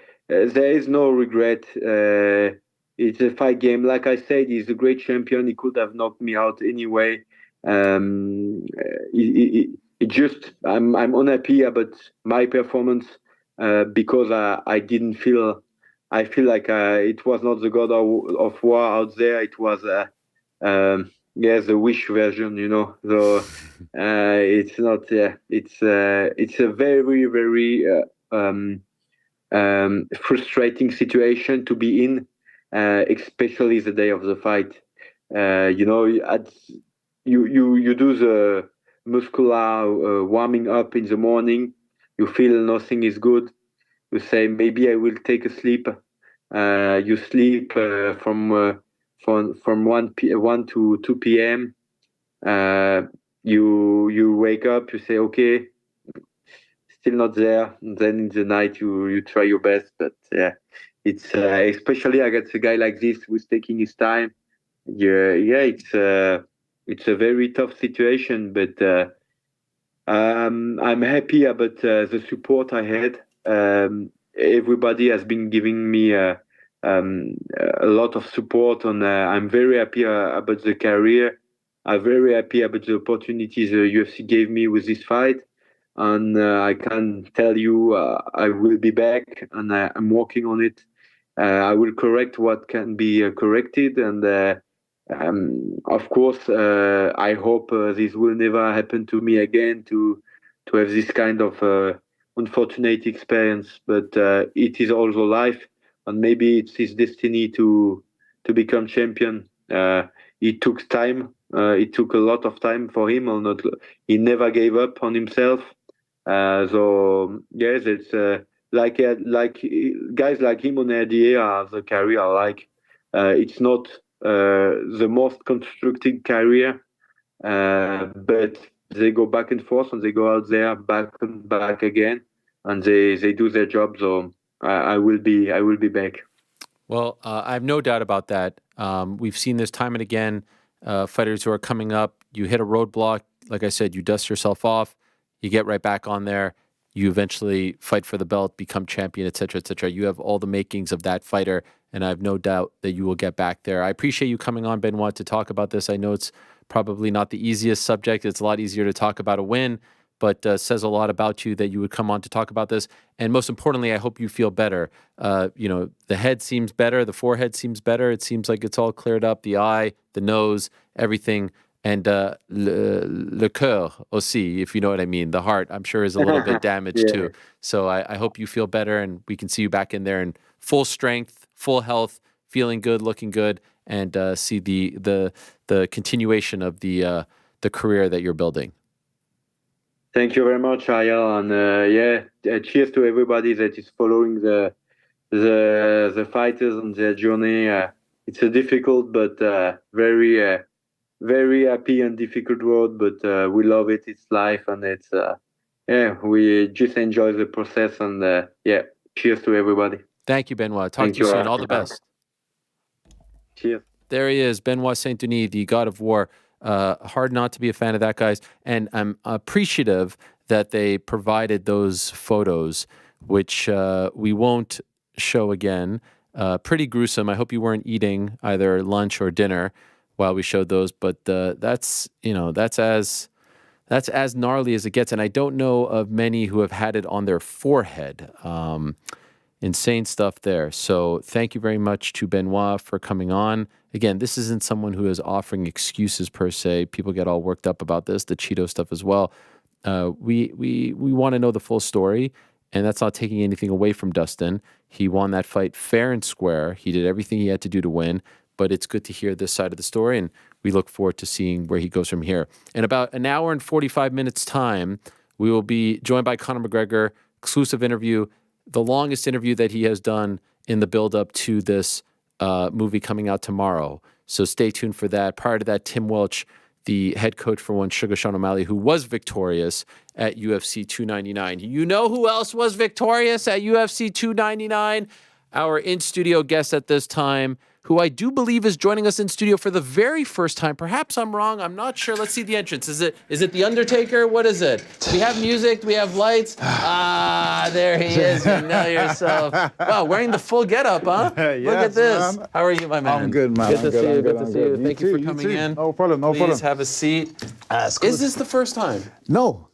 is no regret. It's a fight game. Like I said, he's a great champion. He could have knocked me out anyway. I'm unhappy about my performance because I didn't feel. I feel like it was not the God of War out there. It was the Wish version, So it's not. It's a very, very frustrating situation to be in. especially the day of the fight. You do the muscular warming up in the morning. You feel nothing is good. You say, maybe I will take a sleep. You sleep from 1 to 2 p.m. You wake up. You say, okay, still not there. And then in the night you try your best. But yeah, it's especially against a guy like this who's taking his time. It's a very tough situation. But I'm happy about the support I had. Everybody has been giving me a lot of support, and I'm very happy about the career. I'm very happy about the opportunities the UFC gave me with this fight, and I can tell you I will be back, and I'm working on it. I will correct what can be corrected, and of course, I hope this will never happen to me again. To have this kind of unfortunate experience, but it is also life, and maybe it's his destiny to become champion. It took time. It took a lot of time for him. He never gave up on himself. So yes, it's like guys like him on RDA are the career. Like it's not the most constructed career, but they go back and forth, and they go out there back and back again, and they do their job. So I will be back. Well, I have no doubt about that. We've seen this time and again. Fighters who are coming up, you hit a roadblock. Like I said, you dust yourself off, you get right back on there. You eventually fight for the belt, become champion, et cetera, et cetera. You have all the makings of that fighter, and I have no doubt that you will get back there. I appreciate you coming on, Benoît, to talk about this. I know it's probably not the easiest subject. It's a lot easier to talk about a win, but says a lot about you that you would come on to talk about this. And most importantly, I hope you feel better. The head seems better. The forehead seems better. It seems like it's all cleared up. The eye, the nose, everything. And le cœur aussi, if you know what I mean. The heart, I'm sure, is a little bit damaged too. So I hope you feel better, and we can see you back in there in full strength, full health, feeling good, looking good, and see the continuation of the career that you're building. Thank you very much, Ariel, and cheers to everybody that is following the fighters on their journey. It's a difficult but very happy and difficult road, but we love it. It's life, and it's we just enjoy the process, and cheers to everybody. Thank you, Benoît. Talk to you soon. All the best. Cheers. There he is, Benoît Saint Denis, the God of War. Hard not to be a fan of that, guys. And I'm appreciative that they provided those photos, which we won't show again. Pretty gruesome. I hope you weren't eating either lunch or dinner while we showed those, but that's as gnarly as it gets. And I don't know of many who have had it on their forehead. Insane stuff there. So thank you very much to Benoît for coming on. Again, this isn't someone who is offering excuses per se. People get all worked up about this, the Cheeto stuff as well. We want to know the full story, and that's not taking anything away from Dustin. He won that fight fair and square. He did everything he had to do to win, but it's good to hear this side of the story, and we look forward to seeing where he goes from here. In about an hour and 45 minutes time, we will be joined by Conor McGregor, exclusive interview, the longest interview that he has done in the build-up to this movie coming out tomorrow. So stay tuned for that. Prior to that, Tim Welch, the head coach for one Sugar Sean O'Malley, who was victorious at UFC 299. You know who else was victorious at UFC 299? Our in-studio guest at this time, who I do believe is joining us in studio for the very first time. Perhaps I'm wrong. I'm not sure. Let's see the entrance. Is it The Undertaker? What is it? Do we have music? Do we have lights? Ah, there he is. You know yourself. Wow, wearing the full getup, huh? Yes, look at this. Man. How are you, my man? I'm good, man. Good to see you. Good to see you. Thank you for coming in. No problem. No problem. Please have a seat. Is this the first time? No.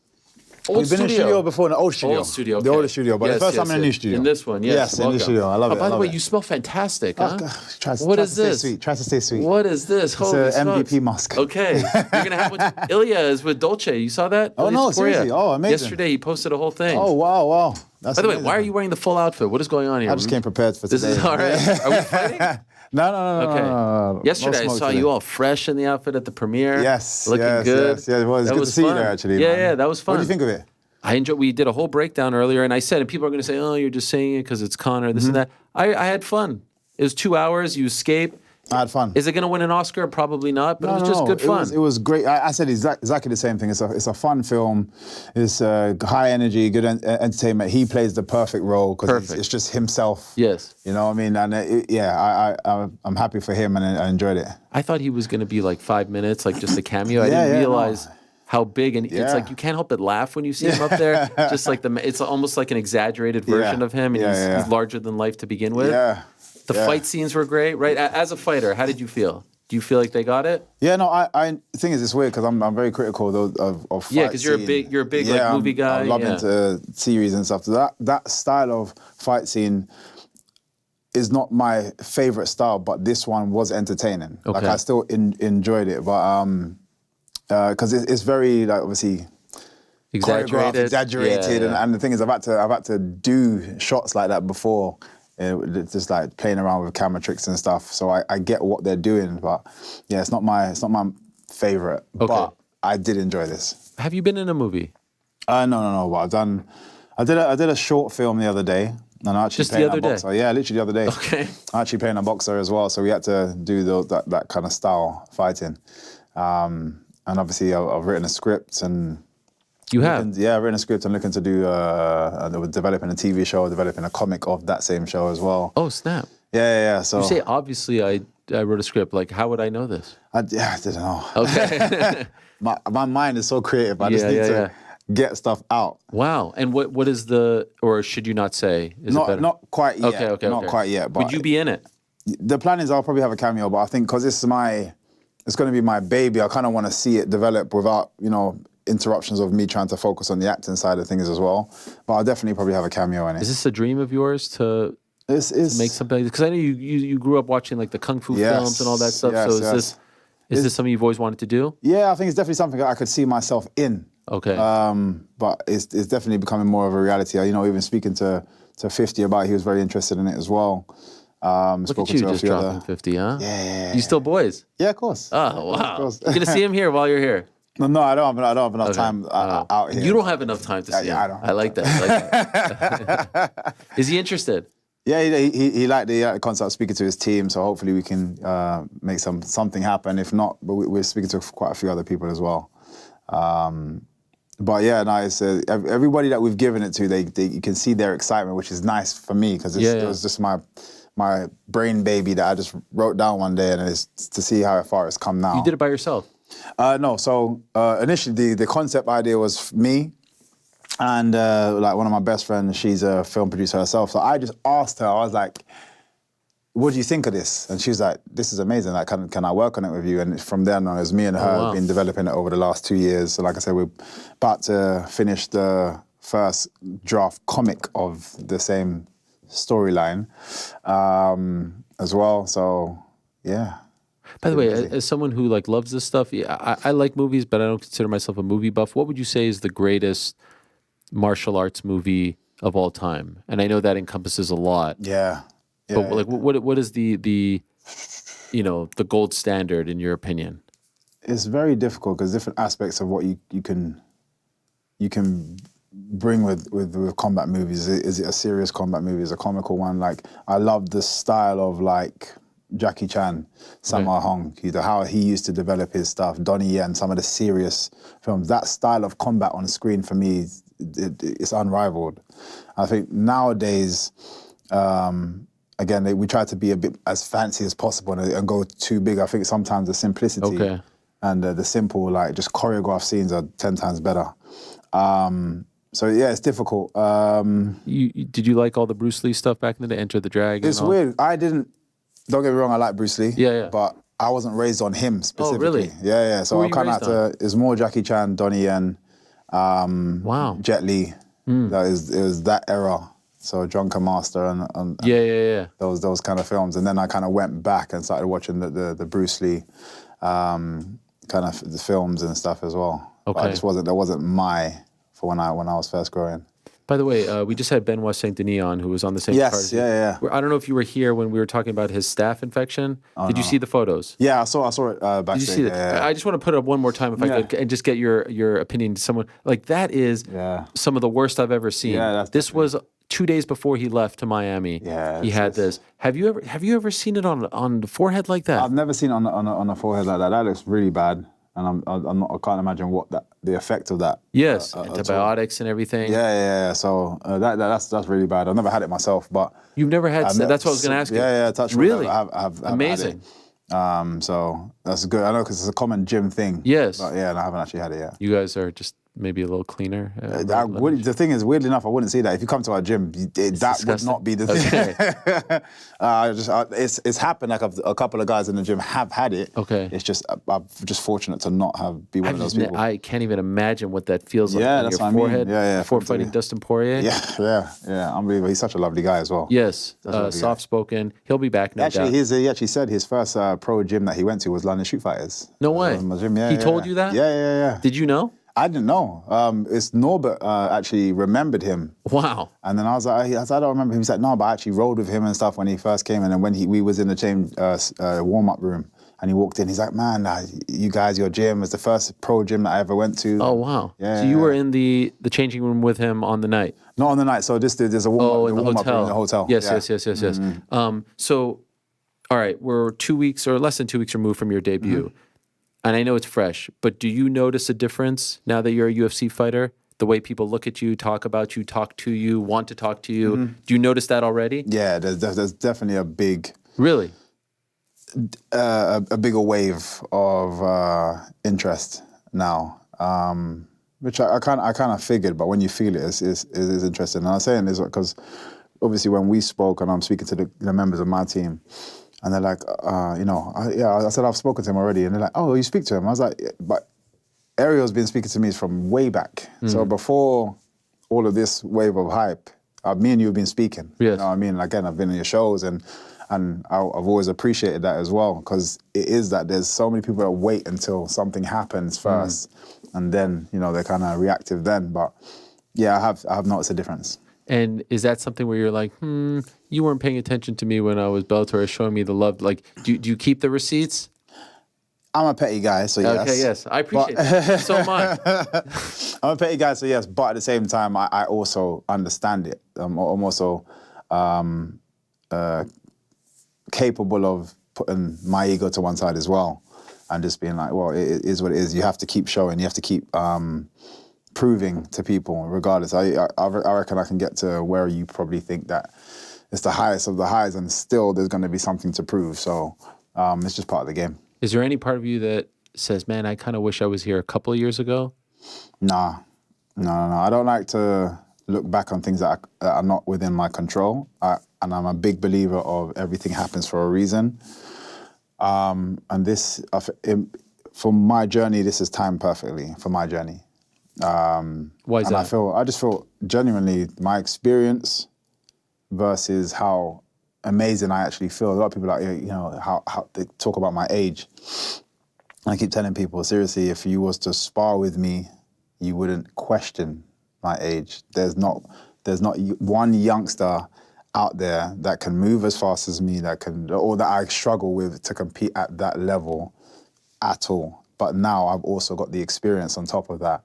Old We've been in studio before, in the old studio. Old studio, The okay. old studio, but Yes, the first time in the new yes. studio. In this one, yes. Yes, in the studio. I love it. By I the love way, it. you smell fantastic, huh? Try What to is stay this? sweet. Try to stay sweet. What is this? It's Holy a smokes. MVP mask. Okay. You're going to have what Ilya is with Dolce. You saw that? Oh, Ilya no, Taporia. seriously? Oh, amazing. Yesterday, he posted a whole thing. Oh, wow. That's By the way, amazing, why are man. you wearing the full outfit? What is going on here? I just came prepared for This today. is all right. Are we fighting? No. Okay. No Yesterday I smoke saw today. you all fresh in the outfit at the premiere. Yes, looking yes, good. yes, yes. Well, it's That good was to see you fun. there, actually. Yeah, man. yeah, that was fun. What do you think of it? I enjoyed. We did a whole breakdown earlier, and I said, and people are going to say, "Oh, you're just saying it because it's Conor, this and that." I had fun. It was 2 hours. You escape. I had fun. Is it going to win an Oscar? Probably not, but it was just good fun. It was great. I said exactly the same thing. It's a fun film. It's high energy, good entertainment. He plays the perfect role because it's just himself. Yes. You know what I mean? And I'm happy for him, and I enjoyed it. I thought he was going to be like 5 minutes, like just a cameo. I didn't realize how big, and it's like you can't help but laugh when you see him up there. Just like it's almost like an exaggerated version of him, and he's larger than life to begin with. Yeah. The fight scenes were great, right? As a fighter, how did you feel? Do you feel like they got it? Yeah, no. The thing is, it's weird because I'm very critical of fight because you're a big like movie guy. I'm into series and stuff. So that style of fight scene is not my favorite style, but this one was entertaining. Okay. Like I still enjoyed it, but because it's very like obviously exaggerated, and the thing is, I've had to do shots like that before. It's just like playing around with camera tricks and stuff. So I get what they're doing, but yeah, it's not my favorite. Okay. But I did enjoy this. Have you been in a movie? No. But I did a short film the other day, and I actually Just playing the other a boxer. day? Yeah, literally the other day. Okay. I'm actually playing a boxer as well, so we had to do that kind of style fighting. And obviously, I've written a script and. You have? Yeah, I've written a script. I'm looking to do, developing a TV show, developing a comic of that same show as well. Oh, snap. Yeah. So You say, obviously, I wrote a script. Like, how would I know this? I didn't know. Okay. my mind is so creative. I just need to get stuff out. Wow. And what is or should you not say? Is it better? Not quite yet. Okay. Not quite yet. But would you be in it? The plan is I'll probably have a cameo, but I think because it's going to be my baby, I kind of want to see it develop without, interruptions of me trying to focus on the acting side of things as well. But I'll definitely probably have a cameo in it. Is this a dream of yours to make something? Because I know you grew up watching like the kung fu films and all that stuff. Yes, so is this something you've always wanted to do? Yeah, I think it's definitely something that I could see myself in. Okay. But it's definitely becoming more of a reality. Even speaking to 50 about it, he was very interested in it as well. Look at you just dropping 50, huh? Yeah. You still boys? Yeah, of course. Oh, wow. Of course. You're going to see him here while you're here. No, I don't have enough time out here. You don't have enough time to see him. I don't. I like that. Is he interested? Yeah, he liked the concept of speaking to his team, so hopefully we can make something happen. If not, but we're speaking to quite a few other people as well. But yeah, no, it's everybody that we've given it to, you can see their excitement, which is nice for me because it was just my brain baby that I just wrote down one day, and it's to see how far it's come now. You did it by yourself? No, so initially the concept idea was me and like one of my best friends, she's a film producer herself. So I just asked her, I was like, what do you think of this? And she was like, this is amazing. Like, can I work on it with you? And from then on, it was me and her have been developing it over the last 2 years. So like I said, we're about to finish the first draft comic of the same storyline as well. So yeah. By the way, as someone who like loves this stuff, I like movies, but I don't consider myself a movie buff. What would you say is the greatest martial arts movie of all time? And I know that encompasses a lot. Yeah. But like, what is the gold standard in your opinion? It's very difficult because different aspects of what you can bring with combat movies. Is it a serious combat movie? Is it a comical one? Like, I love the style of like Jackie Chan, Sammo Hung, how he used to develop his stuff, Donnie Yen, some of the serious films. That style of combat on screen for me, it's unrivaled. I think nowadays, again, we try to be a bit as fancy as possible and go too big. I think sometimes the simplicity and the simple, like just choreographed scenes are 10 times better. So yeah, it's difficult. Did you like all the Bruce Lee stuff back in the day, Enter the Dragon? It's weird. I didn't. Don't get me wrong, I like Bruce Lee. Yeah. But I wasn't raised on him specifically. Oh, really? Yeah. So I kind of had to. It's more Jackie Chan, Donnie Yen, Jet Li. It was that era. So Drunken Master and those kind of films, and then I kind of went back and started watching the Bruce Lee kind of the films and stuff as well. Okay. But that wasn't my for when I was first growing. By the way, we just had Benoît Saint Denis on, who was on the same card. Yes, yeah. I don't know if you were here when we were talking about his staph infection. Did you see the photos? Yeah, I saw it backstage. Did you see it? Yeah. I just want to put it up one more time if I could, and just get your opinion to someone. Like, that is some of the worst I've ever seen. Yeah, this was 2 days before he left to Miami. Yeah, he had this. Have you ever seen it on the forehead like that? I've never seen it on the forehead like that. That looks really bad, and I can't imagine what the effect of that. Yes, antibiotics and everything. Yeah. So that's really bad. I've never had it myself, but you've never had. That's what I was going to ask you. Yeah. Touch wood. Really? I've amazing. Had it. So that's good. I know because it's a common gym thing. Yes. But yeah, and I haven't actually had it yet. You guys are just maybe a little cleaner. The thing is, weirdly enough, I wouldn't see that. If you come to our gym, that would not be the thing. It's happened. Like a couple of guys in the gym have had it. Okay. It's just I'm just fortunate to not be one of those people. I can't even imagine what that feels like Yeah, on that's your what I mean. forehead. Yeah. Before fighting Dustin Poirier. Yeah. Unbelievable. He's such a lovely guy as well. Yes. Soft-spoken. He'll be back, no doubt. He actually said his first pro gym that he went to was London Shoot Fighters. No way. My gym. Yeah, he told you that? Yeah. Did you know? I didn't know. It's Norbert actually remembered him. Wow. And then I was like, I don't remember him. He said, no, but I actually rode with him and stuff when he first came. And then when we was in the same warm-up room and he walked in, he's like, man, you guys, your gym was the first pro gym that I ever went to. Oh, wow. Yeah. So you were in the changing room with him on the night? Not on the night. So there's a warm-up room in the hotel. Yes. So, all right, we're 2 weeks or less than 2 weeks removed from your debut. Mm-hmm. And I know it's fresh, but do you notice a difference now that you're a UFC fighter? The way people look at you, talk about you, talk to you, want to talk to you. Mm-hmm. Do you notice that already? Yeah, there's definitely a big... Really? A bigger wave of interest now, which I kind of figured, but when you feel it, it's interesting. And I'm saying this because obviously when we spoke, and I'm speaking to the members of my team, and they're like, I said, I've spoken to him already. And they're like, oh, you speak to him? I was like, but Ariel's been speaking to me from way back. Mm. So before all of this wave of hype, me and you have been speaking. Yes. You know what I mean? Again, I've been in your shows and I've always appreciated that as well, because it is that there's so many people that wait until something happens first and then, they're kind of reactive then. But yeah, I have noticed a difference. And is that something where you're like, you weren't paying attention to me when I was Bellator, showing me the love? Like, do you keep the receipts? I'm a petty guy, so yes. Okay, yes. I appreciate that so much. I'm a petty guy, so yes. But at the same time, I also understand it. I'm also capable of putting my ego to one side as well and just being like, well, it is what it is. You have to keep showing. You have to keep... proving to people, regardless. I reckon I can get to where you probably think that it's the highest of the highs, and still there's going to be something to prove. So it's just part of the game. Is there any part of you that says, man, I kind of wish I was here a couple of years ago? No. I don't like to look back on things that are not within my control. And I'm a big believer of everything happens for a reason. And this, for my journey, this is timed perfectly for my journey. Why is that? I just feel genuinely my experience versus how amazing I actually feel. A lot of people are like, how they talk about my age. And I keep telling people, seriously, if you was to spar with me, you wouldn't question my age. There's not one youngster out there that can move as fast as me, or that I struggle with to compete at that level at all. But now I've also got the experience on top of that,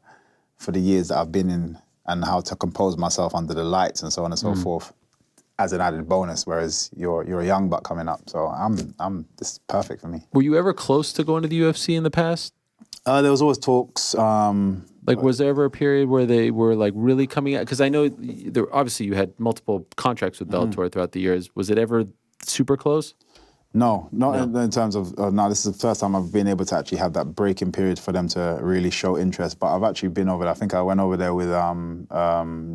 for the years that I've been in, and how to compose myself under the lights and so on and so forth, as an added bonus. Whereas you're a young buck coming up, so this is perfect for me. Were you ever close to going to the UFC in the past? There was always talks. Was there ever a period where they were like really coming out? Because I know obviously you had multiple contracts with Bellator throughout the years. Was it ever super close? No, not in terms of, this is the first time I've been able to actually have that breaking period for them to really show interest. But I've actually been over there. I think I went over there with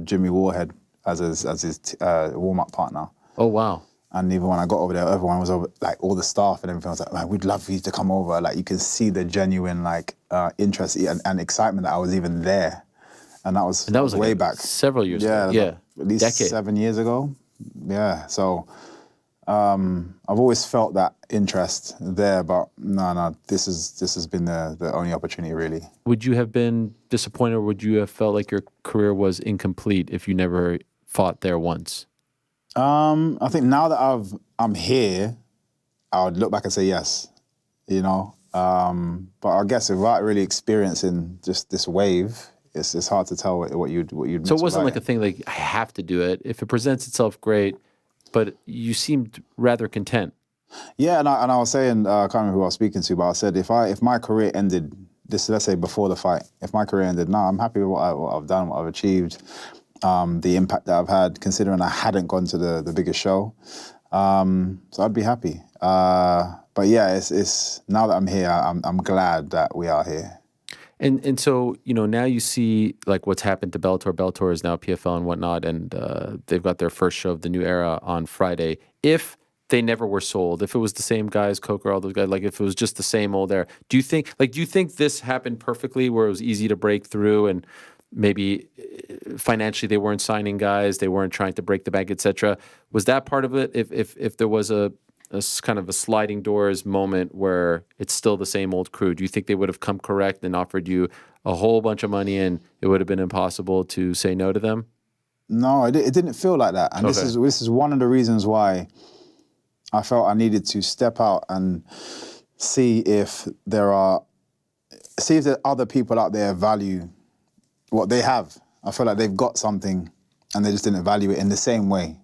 Jimmy Warhead as his warm-up partner. Oh, wow. And even when I got over there, everyone was over, like all the staff and everything was like, man, we'd love for you to come over. Like you can see the genuine interest and excitement that I was even there. And that was way back. Several years ago. Yeah. At least decade. 7 years ago. Yeah, so... I've always felt that interest there, but no, this has been the only opportunity really. Would you have been disappointed, or would you have felt like your career was incomplete if you never fought there once? I think now that I'm here, I would look back and say yes, you know. But I guess without really experiencing just this wave, it's hard to tell what you'd. So it wasn't like a thing like I have to do it. If it presents itself, great. But you seemed rather content. Yeah, and I was saying, I can't remember who I was speaking to, but I said if my career ended, let's say before the fight, if my career ended, I'm happy with what I've done, what I've achieved, the impact that I've had, considering I hadn't gone to the biggest show. So I'd be happy. But yeah, it's now that I'm here, I'm glad that we are here. And so, you know, now you see like what's happened to Bellator. Bellator is now PFL and whatnot, and they've got their first show of the new era on Friday. If they never were sold, if it was the same guys, Coker, all those guys, like if it was just the same old era, do you think this happened perfectly where it was easy to break through and maybe financially they weren't signing guys, they weren't trying to break the bank, etc.? Was that part of it? If there was a kind of a sliding doors moment where it's still the same old crew, do you think they would have come correct and offered you a whole bunch of money and it would have been impossible to say no to them? No, it didn't feel like that. And Okay. this is one of the reasons why I felt I needed to step out and see if there are other people out there value what they have. I feel like they've got something and they just didn't value it in the same way.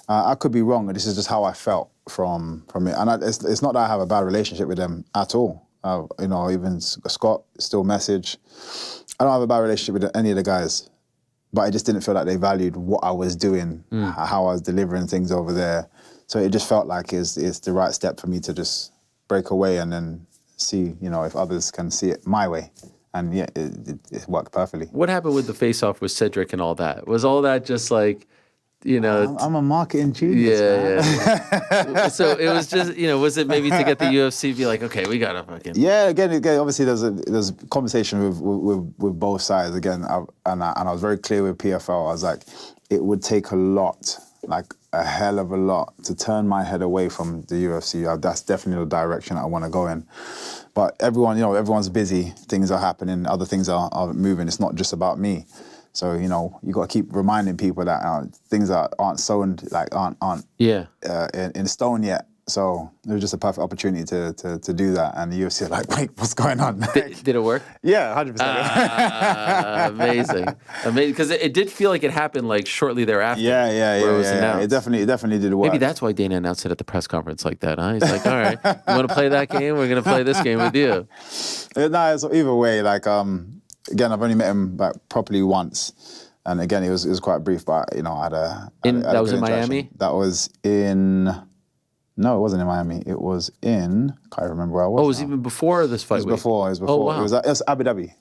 I could be wrong, but this is just how I felt from it. And it's not that I have a bad relationship with them at all. You know, even Scott still message. I don't have a bad relationship with any of the guys, but I just didn't feel like they valued what I was doing, how I was delivering things over there. So it just felt like it's the right step for me to just break away and then see, you know, if others can see it my way. And yeah, it worked perfectly. What happened with the face-off with Cedric and all that? Was all that just like, you know... I'm a marketing genius, man. Yeah. So it was just, you know, was it maybe to get the UFC be like, okay, we got to fucking... Yeah, again, obviously there's a conversation with both sides. Again, and I was very clear with PFL. I was like, it would take a lot, like a hell of a lot, to turn my head away from the UFC. That's definitely the direction I want to go in. But everyone's busy. Things are happening. Other things are moving. It's not just about me. So, you know, you got to keep reminding people that things aren't sewn, like aren't in stone yet. So it was just a perfect opportunity to do that. And the UFC are like, wait, what's going on? Did it work? Yeah, 100%. Amazing. Because it did feel like it happened like shortly thereafter. Yeah. Where it was announced. It definitely did work. Maybe that's why Dana announced it at the press conference like that, huh? He's like, all right, you want to play that game? We're going to play this game with you. No, so either way, like, again, I've only met him like properly once. And again, it was quite brief, but, you know, I had a That was good in interaction. Miami? That was in... No, it wasn't in Miami. It was in... Can't remember where I was. Oh, it was now. even before this fight It was before. Oh, wow. It was Abu Dhabi.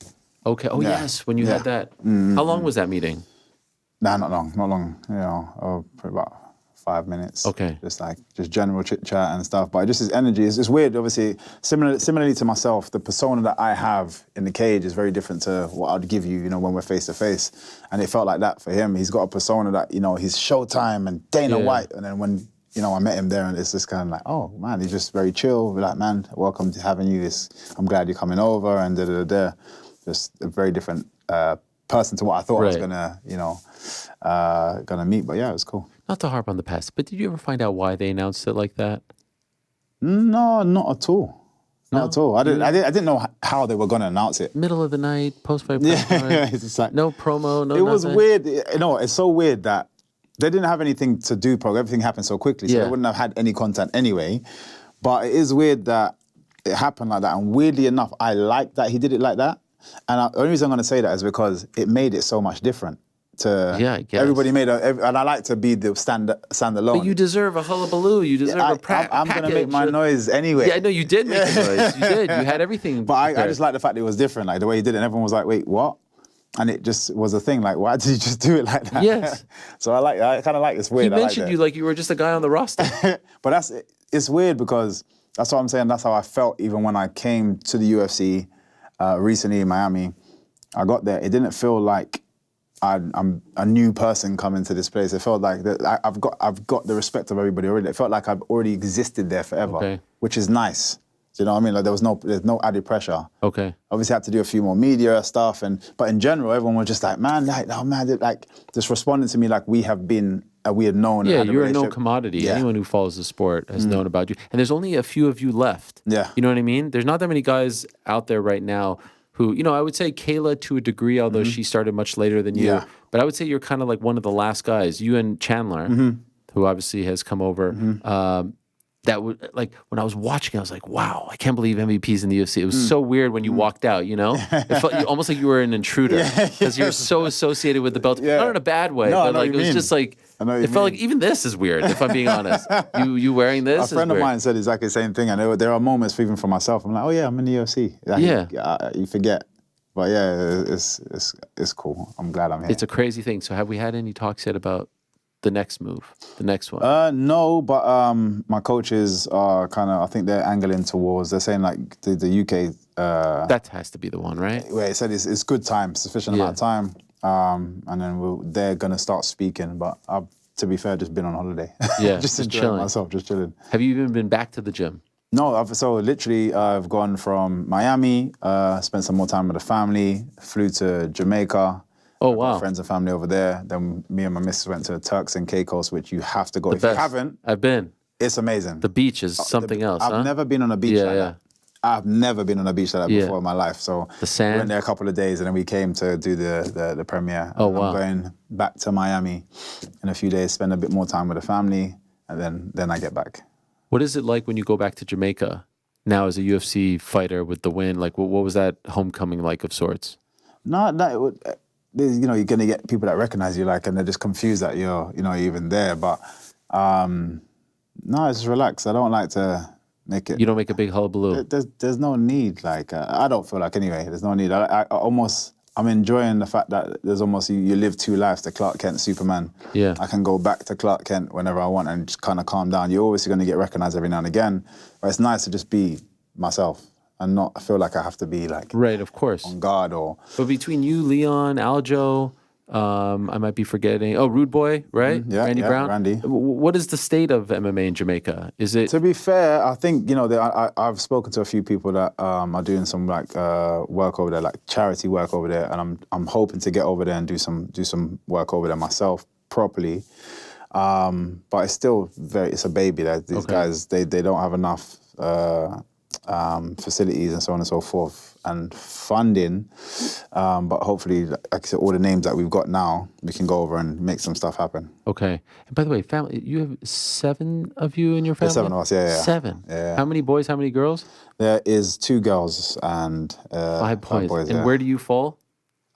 Okay. Oh, Yeah. yes, when you had that. Mm-hmm. How long was that meeting? Nah, not long. You know, probably about 5 minutes. Okay. Just general chit chat and stuff. But just his energy is weird. Obviously, similarly to myself, the persona that I have in the cage is very different to what I'd give you, you know, when we're face to face. And it felt like that for him. He's got a persona that, you know, he's Showtime and Dana White. And then when, you know, I met him there and it's just kind of like, oh man, he's just very chill. We're like, man, welcome to having you. I'm glad you're coming over and da-da-da-da. Just a very different person to what I thought I was gonna, you know, gonna meet. But yeah, it was cool. Not to harp on the past, but did you ever find out why they announced it like that? No, not at all. Not at all. I didn't know how they were going to announce it. Middle of the night, post-fight press conference, it's just like, no promo, no It was nothing. weird. You know, it's so weird that they didn't have anything to do. Everything happened so quickly, so they wouldn't have had any content anyway. But it is weird that it happened like that. And weirdly enough, I like that he did it like that. And the only reason I'm going to say that is because it made it so much different. I guess. Everybody and I like to be the stand-alone. But you deserve a hullabaloo. You deserve a package. I'm going to make my noise anyway. Yeah, I know you did make a noise. You did. You had everything. But I just like the fact it was different, like the way he did it. And everyone was like, wait, what? And it just was a thing. Like, why did you just do it like that? Yes. So I kind of like this weird. He mentioned you like you were just a guy on the roster. But it's weird because that's what I'm saying. That's how I felt even when I came to the UFC recently in Miami. I got there. It didn't feel like I'm a new person coming to this place. It felt like that I've got the respect of everybody already. It felt like I've already existed there forever, which is nice. Do you know what I mean? Like there's no added pressure. Okay. Obviously, I had to do a few more media stuff, but in general, everyone was just like, man, just responding to me like we had known. Yeah, and had you're a a known relationship. commodity. Yeah. Anyone who follows the sport has known about you. And there's only a few of you left. Yeah. You know what I mean? There's not that many guys out there right now who, I would say Kayla to a degree, although she started much later than you. Yeah. But I would say you're kind of like one of the last guys. You and Chandler, who obviously has come over. That would, like, when I was watching, I was like, wow, I can't believe MVP's in the UFC. It was so weird when you walked out, It felt almost like you were an intruder because you're so associated with the belt. Yeah. Not in a bad way, No, I but know like what it you was mean. just like, it felt like even this is weird, if I'm being honest. You wearing this A is friend of weird. mine said exactly the same thing, and there are moments even for myself. I'm like, oh yeah, I'm in the UFC. Like, you forget, but yeah, it's cool. I'm glad I'm here. It's a crazy thing. So have we had any talks yet about the next move, the next one? No, but my coaches are kind of, I think they're angling towards, they're saying like the UK. That has to be the one, right? Where it said it's good time, sufficient amount of time, and then they're going to start speaking, but I've, to be fair, just been on holiday. Yeah, just enjoying chilling. myself, just chilling. Have you even been back to the gym? No, I've gone from Miami, spent some more time with the family, flew to Jamaica. Oh, I've got wow. friends and family over there. Then me and my missus went to Turks and Caicos, which you have to go. If you haven't, I've been. it's amazing. The beach is something else, I've never been on a beach like that. I've never been on a beach like that before in my life. So the sand. We went there a couple of days and then we came to do the premiere. Oh, and wow. I'm going back to Miami in a few days, spend a bit more time with the family, and then I get back. What is it like when you go back to Jamaica now as a UFC fighter with the win? Like, what was that homecoming like of sorts? You're going to get people that recognize you, like, and they're just confused that you're even there. But no, it's just relaxed. I don't like to make it. You don't make a big hullabaloo. There's no need. Like, I don't feel like anyway. There's no need. I'm enjoying the fact that there's almost you live two lives. The Clark Kent Superman. Yeah. I can go back to Clark Kent whenever I want and just kind of calm down. You're always going to get recognized every now and again, but it's nice to just be myself and not feel like I have to be like right, of course, on guard or. But between you, Leon, Aljo, I might be forgetting. Oh, Rude Boy, right? Yeah, Randy Brown. Randy. What is the state of MMA in Jamaica? Is it? To be fair, I think I've spoken to a few people that are doing some like work over there, like charity work over there, and I'm hoping to get over there and do some work over there myself properly. But it's still it's a baby. That these guys they don't have enough facilities and so on and so forth and funding. But hopefully, like I said, all the names that we've got now, we can go over and make some stuff happen. Okay. And by the way, family, you have 7 of you in your family? There's 7 of us, yeah. 7? Yeah. How many boys, how many girls? There is 2 girls and 5 boys. And where do you fall?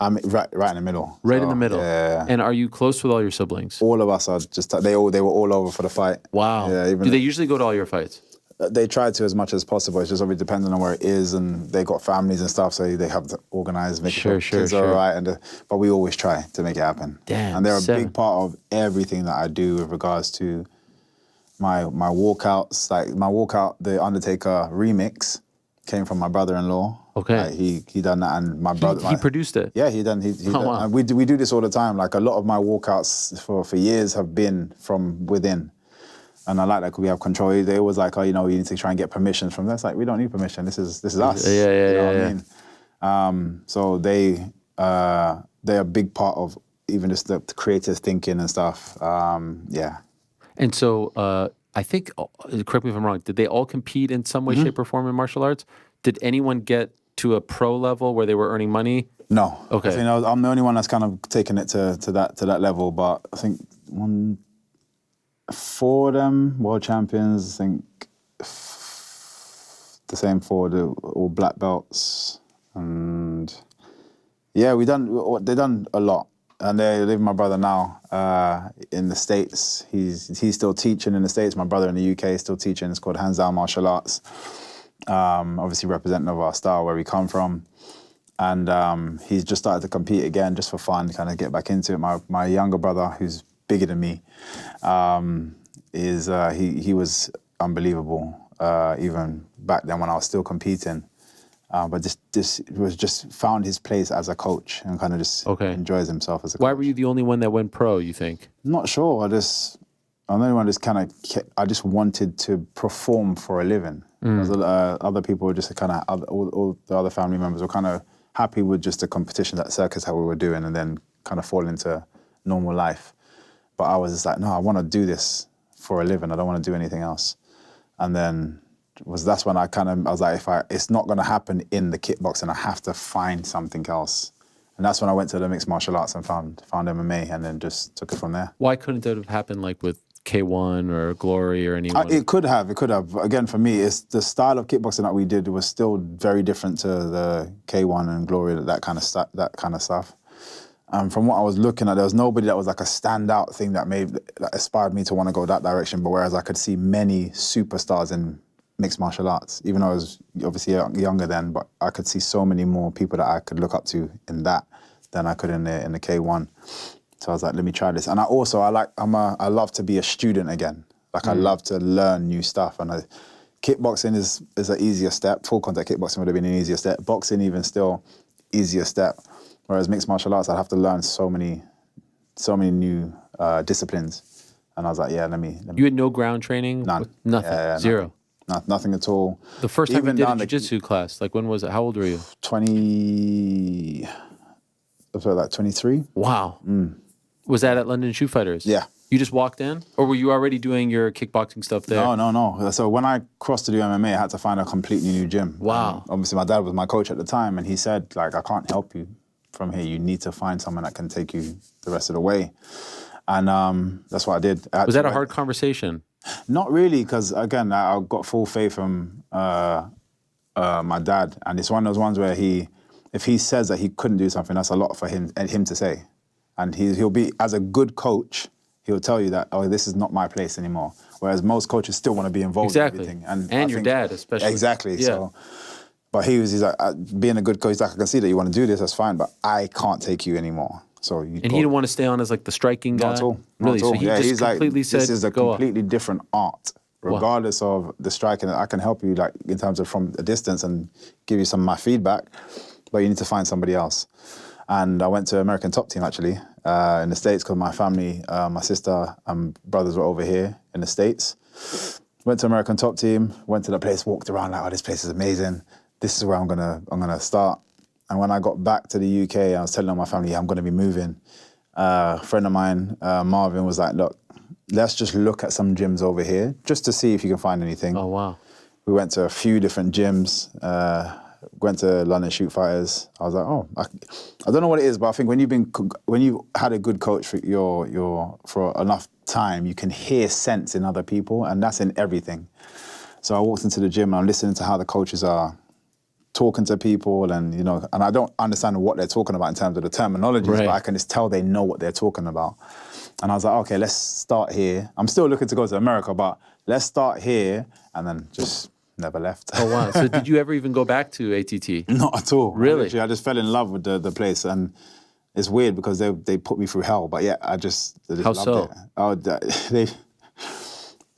I'm right in the middle. Right in the middle. Yeah. And are you close with all your siblings? All of us are just, they were all over for the fight. Wow. Yeah, Do they usually go to all your fights? They try to as much as possible. It's just obviously depending on where it is, and they got families and stuff, so they have to organize, make sure kids are all right. But we always try to make it happen. Damn. And they're a big part of everything that I do with regards to my walkouts. Like my walkout, the Undertaker remix came from my brother-in-law. Okay. Like he done that, and my brother. He produced it. Yeah, he done. Wow. And we do this all the time. Like a lot of my walkouts for years have been from within. And I like that because we have control. They always like, you need to try and get permission from them. It's like, we don't need permission. This is us. Yeah, you know what I mean? So they're a big part of even just the creative thinking and stuff. Yeah. And so I think, correct me if I'm wrong, did they all compete in some way, shape, or form in martial arts? Did anyone get to a pro level where they were earning money? No. Okay. I think I'm the only one that's kind of taken it to that level. But I think 4 of them world champions. I think the same 4, all black belts, and yeah, they done a lot. And they live with my brother now in the States. He's still teaching in the States. My brother in the UK is still teaching. It's called Hands Down Martial Arts. Obviously representative of our style, where we come from. And he's just started to compete again, just for fun, kind of get back into it. My younger brother, who's bigger than me, he was unbelievable even back then when I was still competing. But this was just found his place as a coach and kind of just enjoys himself as a coach. Why were you the only one that went pro, you think? Not sure. I'm the only one I just wanted to perform for a living. Other people were just kind of, all the other family members were kind of happy with just the competition, that circus, how we were doing, and then kind of fall into normal life. But I was just like, no, I want to do this for a living. I don't want to do anything else. And then that's when I was like, it's not going to happen in the kickboxing, I have to find something else. And that's when I went to the mixed martial arts and found MMA, and then just took it from there. Why couldn't that have happened like with K1 or Glory or anyone? It could have. Again, for me, it's the style of kickboxing that we did was still very different to the K1 and Glory, that kind of stuff. From what I was looking at, there was nobody that was like a standout thing that inspired me to want to go that direction. But whereas I could see many superstars in mixed martial arts, even though I was obviously younger then, but I could see so many more people that I could look up to in that than I could in the K1. So I was like, let me try this. And I love to be a student again. Like I love to learn new stuff. And kickboxing is an easier step. Full contact kickboxing would have been an easier step. Boxing even still easier step. Whereas mixed martial arts, I'd have to learn so many new disciplines. And I was like, yeah, let me. You had no ground training? None. Nothing? Yeah, Zero? Nothing at all. The first time you did a jiu-jitsu class, like when was it? How old were you? 23. Wow. Was that at London Shoe Fighters? Yeah. You just walked in? Or were you already doing your kickboxing stuff there? No. So when I crossed to do MMA, I had to find a completely new gym. Wow. Obviously, my dad was my coach at the time, and he said, like, I can't help you from here. You need to find someone that can take you the rest of the way. And that's what I did. Was that a hard conversation? Not really, because, again, I got full faith from my dad. And it's one of those ones where if he says that he couldn't do something, that's a lot for him to say. And he'll be, as a good coach, he'll tell you that, oh, this is not my place anymore. Whereas most coaches still want to be involved in everything. And your dad, especially. Exactly. Yeah. So, but he's like, being a good coach, he's like, I can see that you want to do this, that's fine, but I can't take you anymore. So he didn't want to stay on as like the striking guy? Not at all. Really? Not at all. So he just completely said, this is a completely different art. Regardless of the striking, I can help you like in terms of from a distance and give you some of my feedback, but you need to find somebody else. And I went to American Top Team actually in the States because my family, my sister and brothers were over here in the States. Went to American Top Team, went to the place, walked around like, oh, this place is amazing. This is where I'm gonna start. And when I got back to the UK, I was telling my family, yeah, I'm gonna be moving. A friend of mine, Marvin, was like, look, let's just look at some gyms over here just to see if you can find anything. Oh, wow. We went to a few different gyms, went to London Shoot Fighters. I was like, oh, I don't know what it is, but I think when you've had a good coach for enough time, you can hear sense in other people, and that's in everything. So I walked into the gym and I'm listening to how the coaches are talking to people, and and I don't understand what they're talking about in terms of the terminologies, but I can just tell they know what they're talking about. And I was like, okay, let's start here. I'm still looking to go to America, but let's start here, and then just never left. Oh, wow. So did you ever even go back to ATT? Not at all. Really? I just fell in love with the place, and it's weird because they put me through hell, but yeah, I just How loved so? it.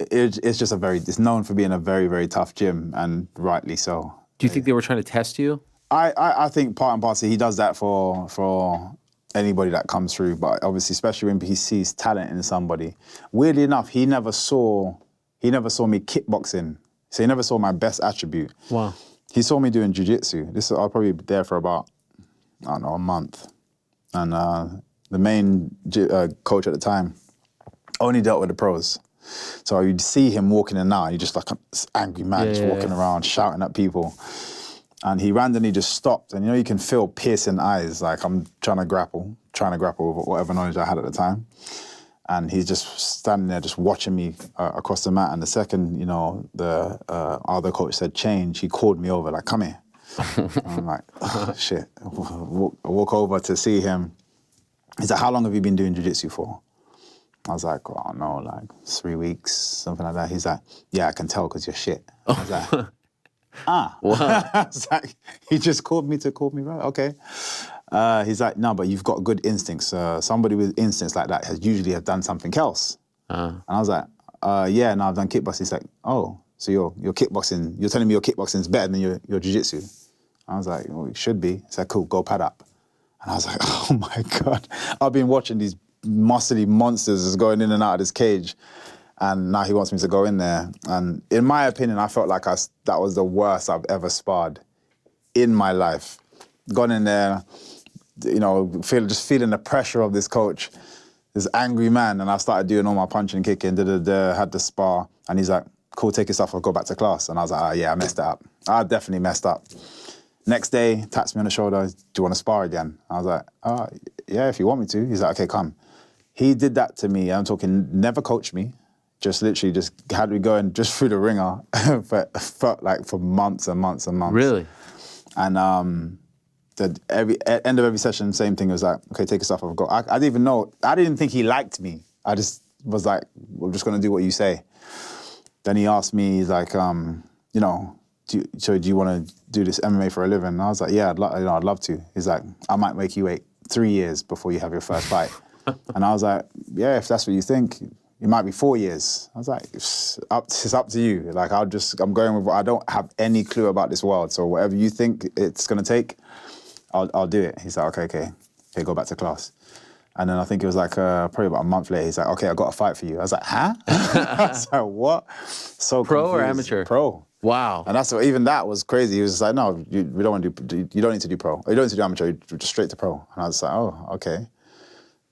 It's just it's known for being a very, very tough gym, and rightly so. Do you think they were trying to test you? I think part and parcel, he does that for anybody that comes through, but obviously, especially when he sees talent in somebody. Weirdly enough, he never saw me kickboxing, so he never saw my best attribute. Wow. He saw me doing jiu-jitsu. I was probably there for about, I don't know, a month. And the main coach at the time only dealt with the pros. So you'd see him walking in and out, and he's just like this angry man, just walking around, shouting at people. And he randomly just stopped, and you can feel piercing eyes, like I'm trying to grapple with whatever knowledge I had at the time. And he's just standing there, just watching me across the mat. And the second, the other coach said change, he called me over, like, come here. I'm like, oh, shit. I walk over to see him. He's like, how long have you been doing jiu-jitsu for? I was like, oh, I don't know, like 3 weeks, something like that. He's like, yeah, I can tell because you're shit. I was like, ah. Wow. I was like, he just called me, right? Okay. He's like, no, but you've got good instincts. Somebody with instincts like that has usually done something else. And I was like, yeah, no, I've done kickboxing. He's like, oh, so your kickboxing, you're telling me your kickboxing is better than your jiu-jitsu? I was like, well, it should be. He said, cool, go pad up. And I was like, oh my God. I've been watching these muscly monsters just going in and out of this cage. And now he wants me to go in there. And in my opinion, I felt like that was the worst I've ever sparred in my life. Gone in there, you know, just feeling the pressure of this coach, this angry man. And I started doing all my punching and kicking, had the spar. And he's like, cool, take your stuff, I'll go back to class. And I was like, yeah, I messed it up. I definitely messed up. Next day, taps me on the shoulder, do you want to spar again? I was like, yeah, if you want me to. He's like, okay, come. He did that to me. I'm talking, never coached me. Just literally just had me going just through the ringer for months and months and months. Really? And end of every session, same thing. It was like, okay, take your stuff off, go. I didn't even know. I didn't think he liked me. I just was like, we're just gonna do what you say. Then he asked me, he's like, you know, do you want to do this MMA for a living? And I was like, yeah, I'd love to. He's like, I might make you wait 3 years before you have your first fight. And I was like, yeah, if that's what you think, it might be 4 years. I was like, it's up to you. Like, I'm going with what I don't have any clue about this world. So whatever you think it's gonna take, I'll do it. He's like, okay, go back to class. And then I think it was like probably about a month later, he's like, okay, I got a fight for you. I was like, huh? I was like, what? So pro confused. Or amateur? Pro. Wow. And even that was crazy. He was like, no, we don't want to do, you don't need to do pro. You don't need to do amateur, you're just straight to pro. And I was like, oh, okay.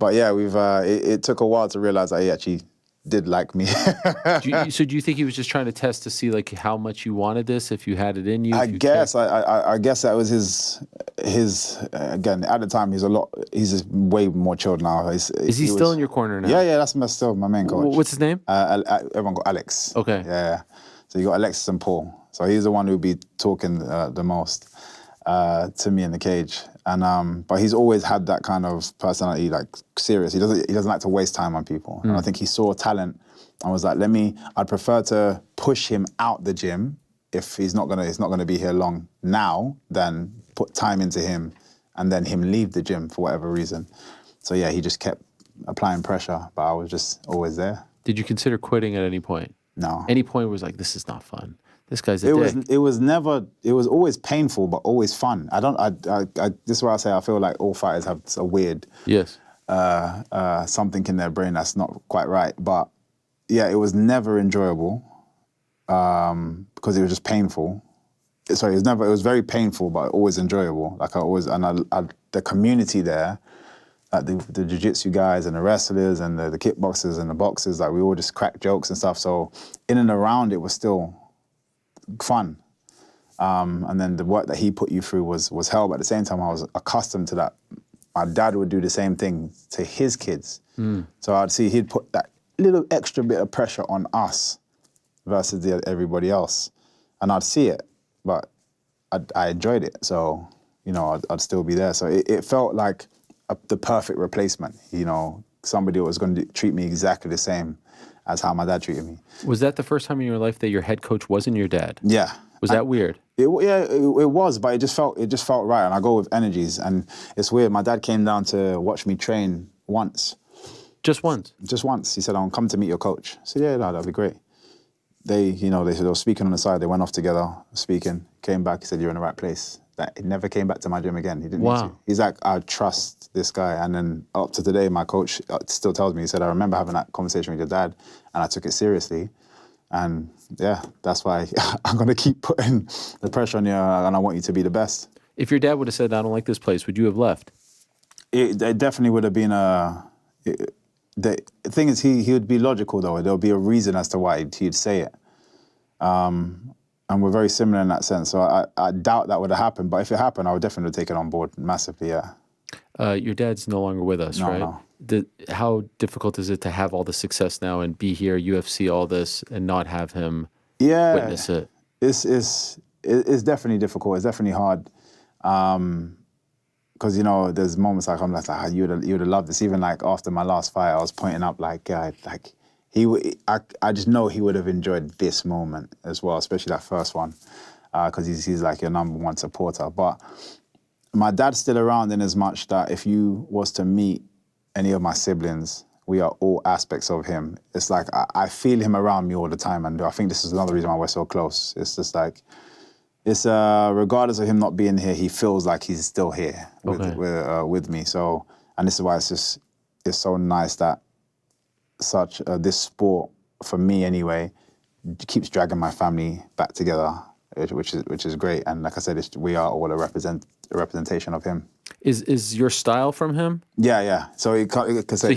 But yeah, it took a while to realize that he actually did like me. So do you think he was just trying to test to see like how much you wanted this, if you had it in you? I guess that was his again, at the time he's way more chilled now. Is he still in your corner now? Yeah, that's still my main coach. What's his name? Everyone got Alex. Okay. Yeah. So you got Alexis and Paul. So he's the one who'd be talking the most to me in the cage. And but he's always had that kind of personality, like serious. He doesn't like to waste time on people. And I think he saw talent and was like, I'd prefer to push him out the gym if he's not gonna be here long now than put time into him and then him leave the gym for whatever reason. So yeah, he just kept applying pressure, but I was just always there. Did you consider quitting at any point? No. Any point was like, this is not fun. This guy's a dick. It was always painful, but always fun. This is why I say I feel like all fighters have a weird something in their brain that's not quite right. But yeah, it was never enjoyable because it was just painful. Sorry, it was very painful, but always enjoyable. Like the community there, like the jiu-jitsu guys and the wrestlers and the kickboxers and the boxers, like we all just crack jokes and stuff. So in and around it was still fun. And then the work that he put you through was hell, but at the same time I was accustomed to that. My dad would do the same thing to his kids. So I'd see he'd put that little extra bit of pressure on us versus everybody else. And I'd see it, but I enjoyed it. So, you know, I'd still be there. So it felt like the perfect replacement, you know, somebody who was going to treat me exactly the same as how my dad treated me. Was that the first time in your life that your head coach wasn't your dad? Yeah. Was that weird? It was, but it just felt right. And I go with energies, and it's weird. My dad came down to watch me train once. Just once? Just once. He said, "I'll come to meet your coach." I said, "Yeah, that'd be great." They were speaking on the side. They went off together, speaking. Came back. He said, "You're in the right place." He never came back to my gym again. He didn't need to. He's like, I trust this guy. And then up to today, my coach still tells me, he said, I remember having that conversation with your dad and I took it seriously. And yeah, that's why I'm going to keep putting the pressure on you and I want you to be the best. If your dad would have said, I don't like this place, would you have left? It definitely would have been the thing is, he would be logical though. There would be a reason as to why he'd say it. And we're very similar in that sense. So I doubt that would have happened. But if it happened, I would definitely take it on board massively, yeah. Your dad's no longer with us, right? No. How difficult is it to have all the success now and be here, UFC, all this, and not have him witness it? It's definitely difficult. It's definitely hard. Because, you know, there's moments like I'm like, you would have loved this. Even like after my last fight, I was pointing up I just know he would have enjoyed this moment as well, especially that first one, because he's like your #1 supporter. But my dad's still around in as much that if you was to meet any of my siblings, we are all aspects of him. It's like I feel him around me all the time, and I think this is another reason why we're so close. It's just like It's regardless of him not being here, he feels like he's still here with me. So, and this is why it's so nice that this sport, for me anyway, keeps dragging my family back together, which is great. And like I said, we are all a representation of him. Is your style from him? Yeah. So he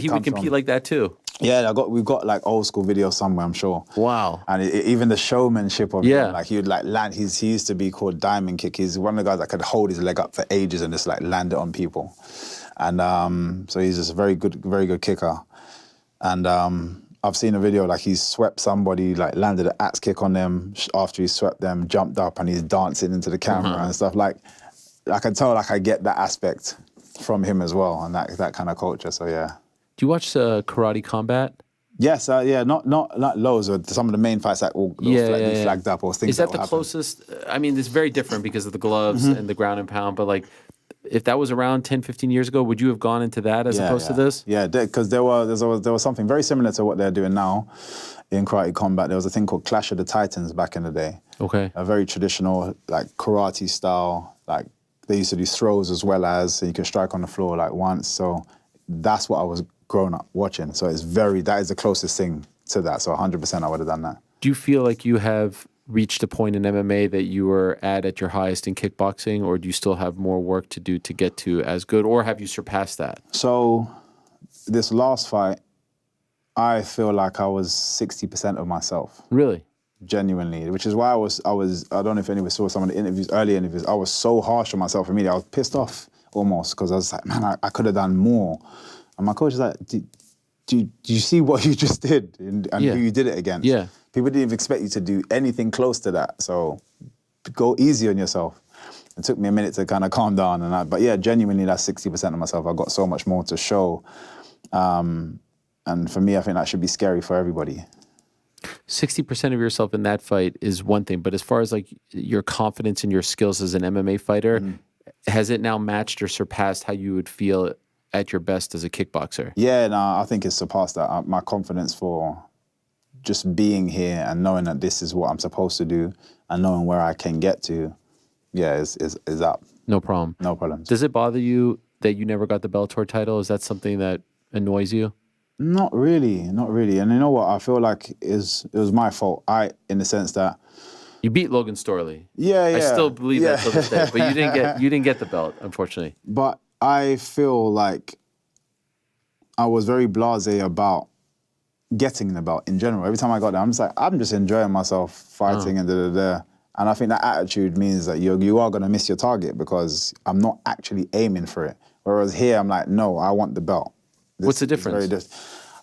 would compete like that too. Yeah, we've got like old school videos somewhere, I'm sure. Wow. And even the showmanship of him, like he would like land. He used to be called Diamond Kick. He's one of the guys that could hold his leg up for ages and just like land it on people. And so he's just a very good kicker. And I've seen a video like he's swept somebody, like landed an axe kick on them after he swept them, jumped up and he's dancing into the camera and stuff. Like I can tell, like I get that aspect from him as well, and that kind of culture. So yeah. Do you watch Karate Combat? Yes, not loads, or some of the main fights that will be flagged up or things. Is that the closest? I mean, it's very different because of the gloves and the ground and pound, but like, if that was around 10, 15 years ago, would you have gone into that as opposed to this? Yeah, because there was something very similar to what they're doing now in Karate Combat. There was a thing called Clash of the Titans back in the day. Okay. A very traditional, like, karate style. Like, they used to do throws as well as, so you can strike on the floor, like, once. So that's what I was grown up watching. So that is the closest thing to that. So 100% I would have done that. Do you feel like you have reached a point in MMA that you were at your highest in kickboxing, or do you still have more work to do to get to as good, or have you surpassed that? So this last fight, I feel like I was 60% of myself. Really? Genuinely, which is why I was, I don't know if anyone saw some of the early interviews, I was so harsh on myself immediately. I was pissed off almost, because I was like, man, I could have done more. And my coach was like, do you see what you just did and who you did it against? Yeah. People didn't even expect you to do anything close to that. So go easy on yourself. It took me a minute to kind of calm down. But yeah, genuinely, that's 60% of myself. I've got so much more to show. And for me, I think that should be scary for everybody. 60% of yourself in that fight is one thing, but as far as like your confidence in your skills as an MMA fighter, has it now matched or surpassed how you would feel at your best as a kickboxer? Yeah, no, I think it's surpassed that. My confidence for just being here and knowing that this is what I'm supposed to do and knowing where I can get to, is up. No problem. No problems. Does it bother you that you never got the Bellator title? Is that something that annoys you? Not really. And you know what? I feel like it was my fault. In the sense that you beat Logan Storley. Yeah. I still believe that till this day. But you didn't get the belt, unfortunately. But I feel like I was very blasé about getting the belt in general. Every time I got there, I'm just enjoying myself fighting and da-da-da. And I think that attitude means that you are going to miss your target because I'm not actually aiming for it. Whereas here, I'm like, no, I want the belt. What's the difference?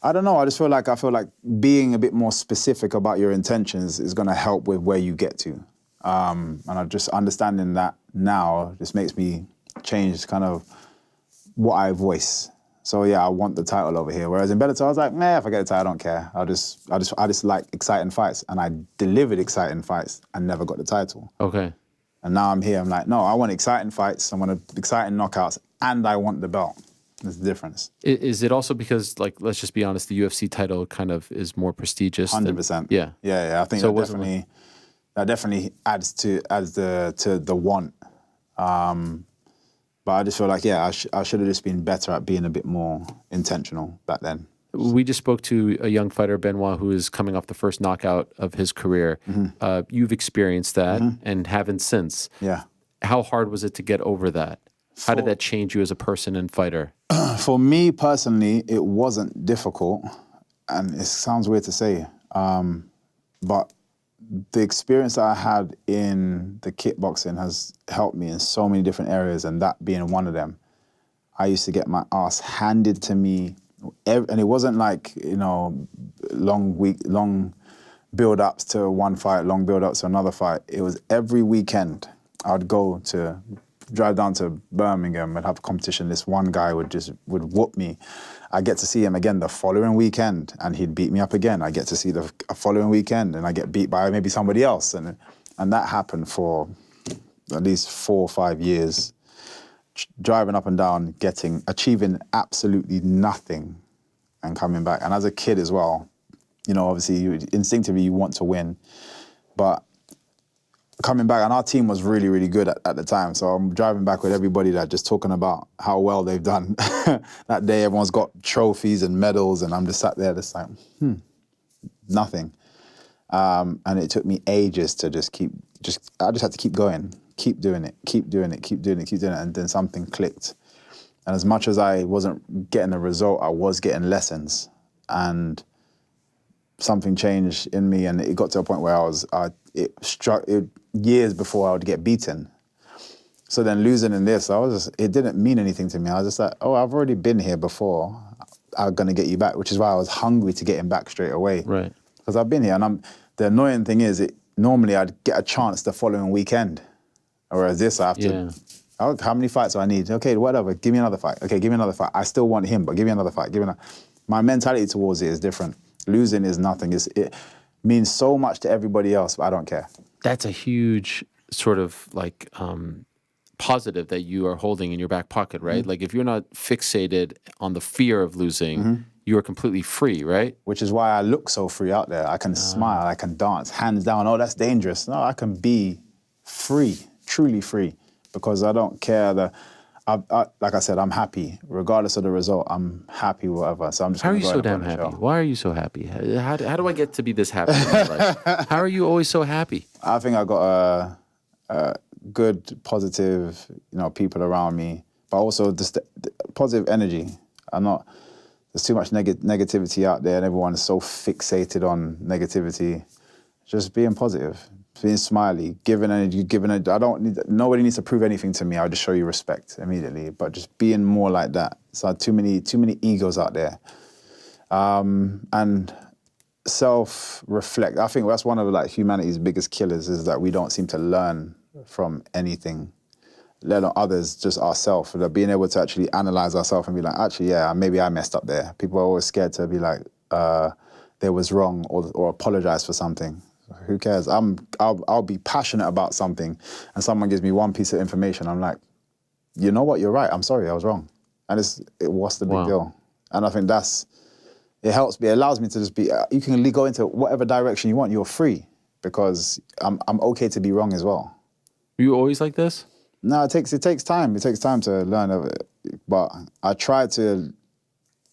I don't know. I feel like being a bit more specific about your intentions is going to help with where you get to. And I'm just understanding that now just makes me change kind of what I voice. So yeah, I want the title over here. Whereas in Bellator, I was like, nah, if I get the title, I don't care. I just like exciting fights, and I delivered exciting fights and never got the title. Okay. And now I'm here. I'm like, no, I want exciting fights. I want exciting knockouts, and I want the belt. There's the difference. Is it also because, like, let's just be honest, the UFC title kind of is more prestigious? 100%. Yeah. I think so that definitely adds to the want. But I just feel like, I should have just been better at being a bit more intentional back then. We just spoke to a young fighter, Benoît, who is coming off the first knockout of his career. You've experienced that and haven't since. Yeah. How hard was it to get over that? How did that change you as a person and fighter? For me personally, it wasn't difficult. And it sounds weird to say, but the experience that I had in the kickboxing has helped me in so many different areas, and that being one of them. I used to get my ass handed to me, and it wasn't like, long build-ups to one fight, long build-ups to another fight. It was every weekend I would drive down to Birmingham and have a competition. This one guy would whoop me. I get to see him again the following weekend, and he'd beat me up again. I get to see the following weekend, and I get beat by maybe somebody else. And that happened for at least 4 or 5 years, driving up and down, achieving absolutely nothing and coming back. And as a kid as well, obviously instinctively you want to win. But coming back, and our team was really, really good at the time. So I'm driving back with everybody that just talking about how well they've done. That day, everyone's got trophies and medals, and I'm just sat there just like, nothing. And it took me ages to I just had to keep going, keep doing it, and then something clicked. And as much as I wasn't getting a result, I was getting lessons, and something changed in me, and it got to a point where it years before I would get beaten. So then losing in this, it didn't mean anything to me. I was just like, oh, I've already been here before. I'm gonna get you back, which is why I was hungry to get him back straight away. Right. Because I've been here, and the annoying thing is, normally I'd get a chance the following weekend, whereas this I have to. Yeah. Oh, how many fights do I need? Okay, whatever. Give me another fight. Okay, give me another fight. I still want him, but give me another fight. My mentality towards it is different. Losing is nothing. It means so much to everybody else, but I don't care. That's a huge sort of like positive that you are holding in your back pocket, right? Like if you're not fixated on the fear of losing, you are completely free, right? Which is why I look so free out there. I can smile, I can dance, hands down. Oh, that's dangerous. No, I can be free, truly free, because I don't care. Like I said, I'm happy. Regardless of the result, I'm happy, whatever. So I'm just. How are you so damn happy? Why are you so happy? How do I get to be this happy in my life? How are you always so happy? I think I got a good, positive, people around me, but also just the positive energy. There's too much negativity out there, and everyone is so fixated on negativity. Just being positive, being smiley, giving energy, nobody needs to prove anything to me. I'll just show you respect immediately. But just being more like that. So too many egos out there. And self-reflect. I think that's one of humanity's biggest killers, is that we don't seem to learn from anything, let alone others, just ourselves. Being able to actually analyze ourselves and be like, actually, yeah, maybe I messed up there. People are always scared to be like, they was wrong or apologize for something. Who cares? I'll be passionate about something, and someone gives me one piece of information. I'm like, you know what? You're right. I'm sorry. I was wrong. And what's the big deal? And I think it helps me. It allows me to just be. You can go into whatever direction you want. You're free, because I'm okay to be wrong as well. Were you always like this? No, it takes time. It takes time to learn of it. But I try to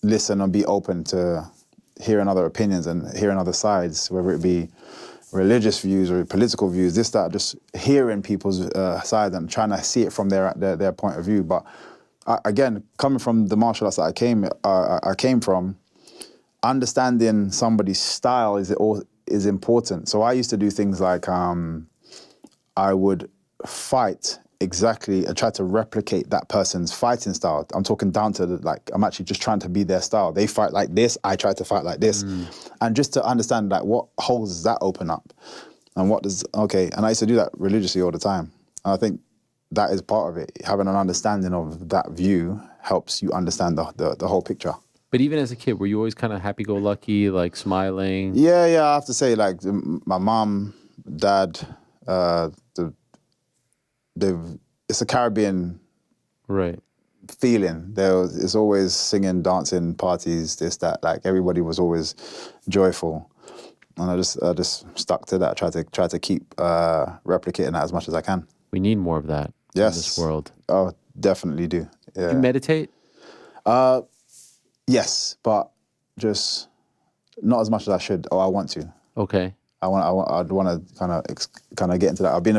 listen and be open to hearing other opinions and hearing other sides, whether it be religious views or political views, just hearing people's side and trying to see it from their point of view. But again, coming from the martial arts that I came from, understanding somebody's style is important. So I used to do things like I would fight exactly and try to replicate that person's fighting style. I'm talking down to I'm actually just trying to be their style. They fight like this, I try to fight like this. And just to understand what holes does that open up? And and I used to do that religiously all the time. And I think that is part of it. Having an understanding of that view helps you understand the whole picture. But even as a kid, were you always kind of happy-go-lucky, like smiling? Yeah, I have to say, my mom, dad, it's a Caribbean feeling. It's always singing, dancing, parties, this, that. Everybody was always joyful, and I just stuck to that. Try to keep replicating that as much as I can. We need more of that in this world. Oh, definitely do. Yeah. Do you meditate? Yes, but just not as much as I should. I want to. Okay. I'd want to kind of get into that. I've been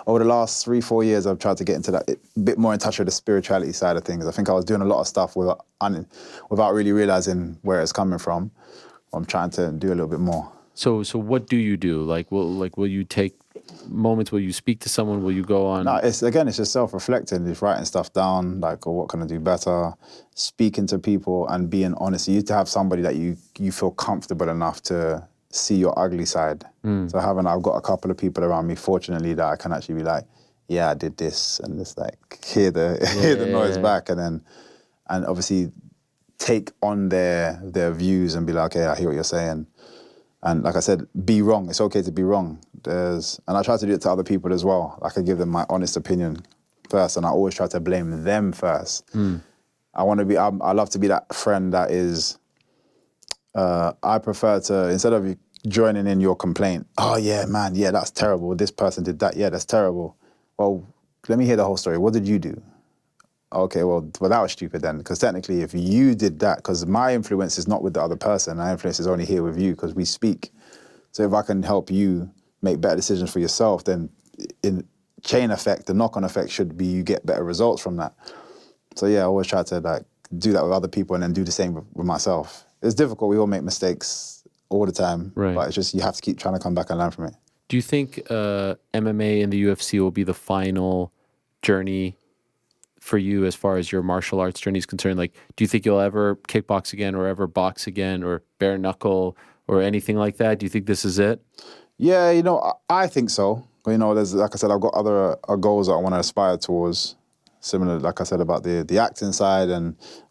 over the last 3-4 years, I've tried to get into that, a bit more in touch with the spirituality side of things. I think I was doing a lot of stuff without really realizing where it's coming from. I'm trying to do a little bit more. So what do you do? Will you take moments? Will you speak to someone? Will you go on? No, it's just self-reflecting. Just writing stuff down, what can I do better? Speaking to people and being honest. You need to have somebody that you feel comfortable enough to see your ugly side. So I've got a couple of people around me, fortunately, that I can actually be like, yeah, I did this, and just hear the noise back, and obviously take on their views and be like, okay, I hear what you're saying. And like I said, be wrong. It's okay to be wrong. And I try to do it to other people as well. I give them my honest opinion first, and I always try to blame them first. I love to be that friend that is, I prefer to, instead of joining in your complaint. Oh yeah, man, yeah, that's terrible. This person did that. Yeah, that's terrible. Well, let me hear the whole story. What did you do? Okay, well that was stupid then, because technically if you did that, because my influence is not with the other person, my influence is only here with you because we speak. So if I can help you make better decisions for yourself, then in chain effect, the knock-on effect should be you get better results from that. So yeah, I always try to like do that with other people and then do the same with myself. It's difficult, we all make mistakes all the time, but it's just you have to keep trying to come back and learn from it. Do you think MMA and the UFC will be the final journey for you as far as your martial arts journey is concerned? Like, do you think you'll ever kickbox again or ever box again or bare knuckle or anything like that? Do you think this is it? Yeah, you know, I think so. You know, there's, like I said, I've got other goals that I want to aspire towards. Similar, like I said, about the acting side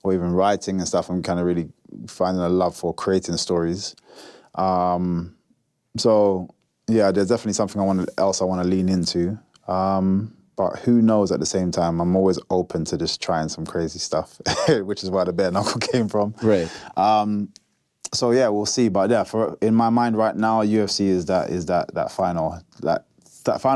or even writing and stuff. I'm kind of really finding a love for creating stories. So yeah, there's definitely something else I want to lean into. But who knows at the same time, I'm always open to just trying some crazy stuff, which is where the bare knuckle came from. Right. So yeah, we'll see. But yeah, in my mind right now, UFC is that final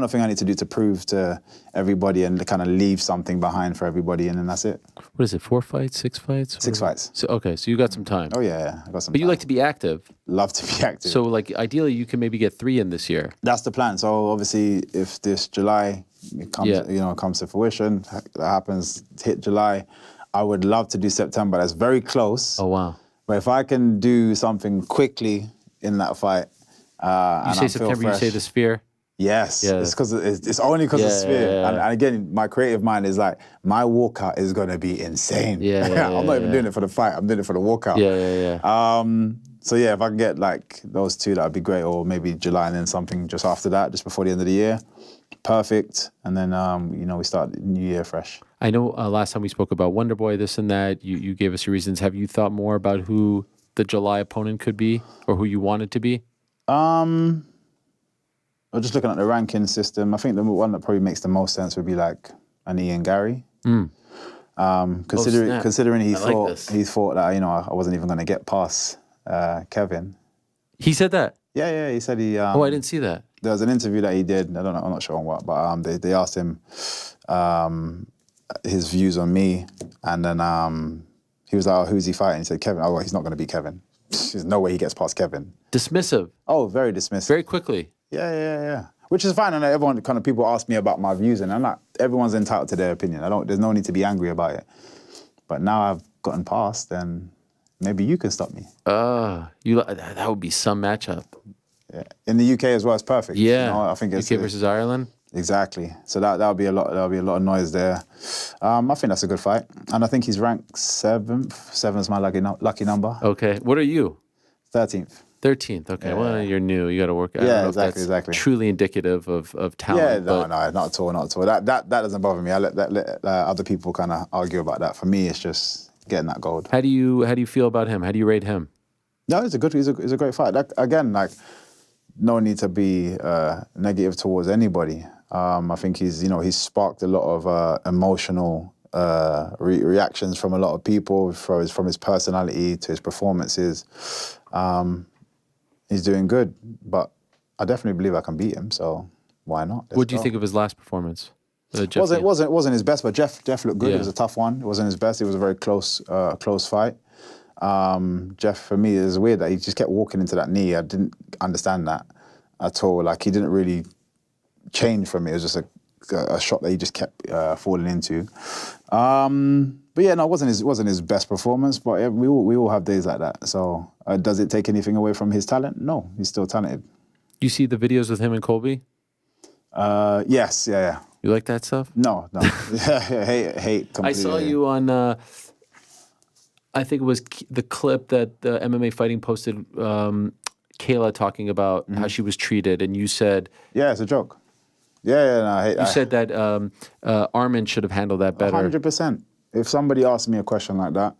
thing I need to do to prove to everybody and kind of leave something behind for everybody, and then that's it. What is it, 4 fights, 6 fights? 6 fights. So, okay, so you got some time. Oh yeah, I got some But time. you like to be active. Love to be active. So like ideally you can maybe get 3 in this year. That's the plan. So obviously if this July comes to fruition, that happens, hit July, I would love to do September. That's very close. Oh wow. But if I can do something quickly in that fight, you say September, you say the Sphere? Yes, it's only because of Sphere. Yeah. And again, my creative mind is like, my walkout is going to be insane. I'm not even doing it for the fight, I'm doing it for the walkout. So yeah, if I can get like those 2, that would be great, or maybe July and then something just after that, just before the end of the year. Perfect. And then, we start the new year fresh. I know last time we spoke about Wonder Boy, this and that, you gave us your reasons. Have you thought more about who the July opponent could be or who you want it to be? I'm just looking at the ranking system. I think the one that probably makes the most sense would be like an Ian Gary. Considering he thought that I wasn't even going to get past Kevin. He said that? Yeah, he said he. I didn't see that. There was an interview that he did. I'm not sure on what, but they asked him his views on me, and then he was like, oh, "Who's he fighting?" He said, "Kevin." Oh, well, he's not going to beat Kevin. There's no way he gets past Kevin. Dismissive. Oh, very dismissive. Very quickly. Yeah. Which is fine, and everyone kind of people ask me about my views, and I'm like, everyone's entitled to their opinion. There's no need to be angry about it. But now I've gotten past, then maybe you can stop me. That would be some matchup. Yeah. In the UK as well, it's perfect. Yeah. I think it's UK versus Ireland. Exactly. So that'll be a lot of noise there. I think that's a good fight, and I think he's ranked 7th. 7 is my lucky number. Okay. What are you? 13th. 13th. Okay. Yeah. Well, you're new. You got to work out. Yeah, exactly. Truly indicative of talent. Yeah. No, not at all. That doesn't bother me. I let other people kind of argue about that. For me, it's just getting that gold. How do you feel about him? How do you rate him? No, he's a great fight. Again, no need to be negative towards anybody. I think he's sparked a lot of emotional reactions from a lot of people, from his personality to his performances. He's doing good, but I definitely believe I can beat him. So why not? What do you think of his last performance? Wasn't his best, but Jeff looked good. Yeah. It was a tough one. It wasn't his best. It was a very close fight. Jeff, for me, is weird that he just kept walking into that knee. I didn't understand that at all. Like, he didn't really change from it. It was just a shot that he just kept falling into. But yeah, no, it wasn't his best performance. But we all have days like that. So does it take anything away from his talent? No, he's still talented. You see the videos with him and Colby? Yes, yeah. You like that stuff? No. hate completely. I saw you on. I think it was the clip that the MMA Fighting posted. Kayla talking about how she was treated, and you said, "Yeah, it's a joke." Yeah, no, I hate. You said that Armin should have handled that better. 100%. If somebody asks me a question like that,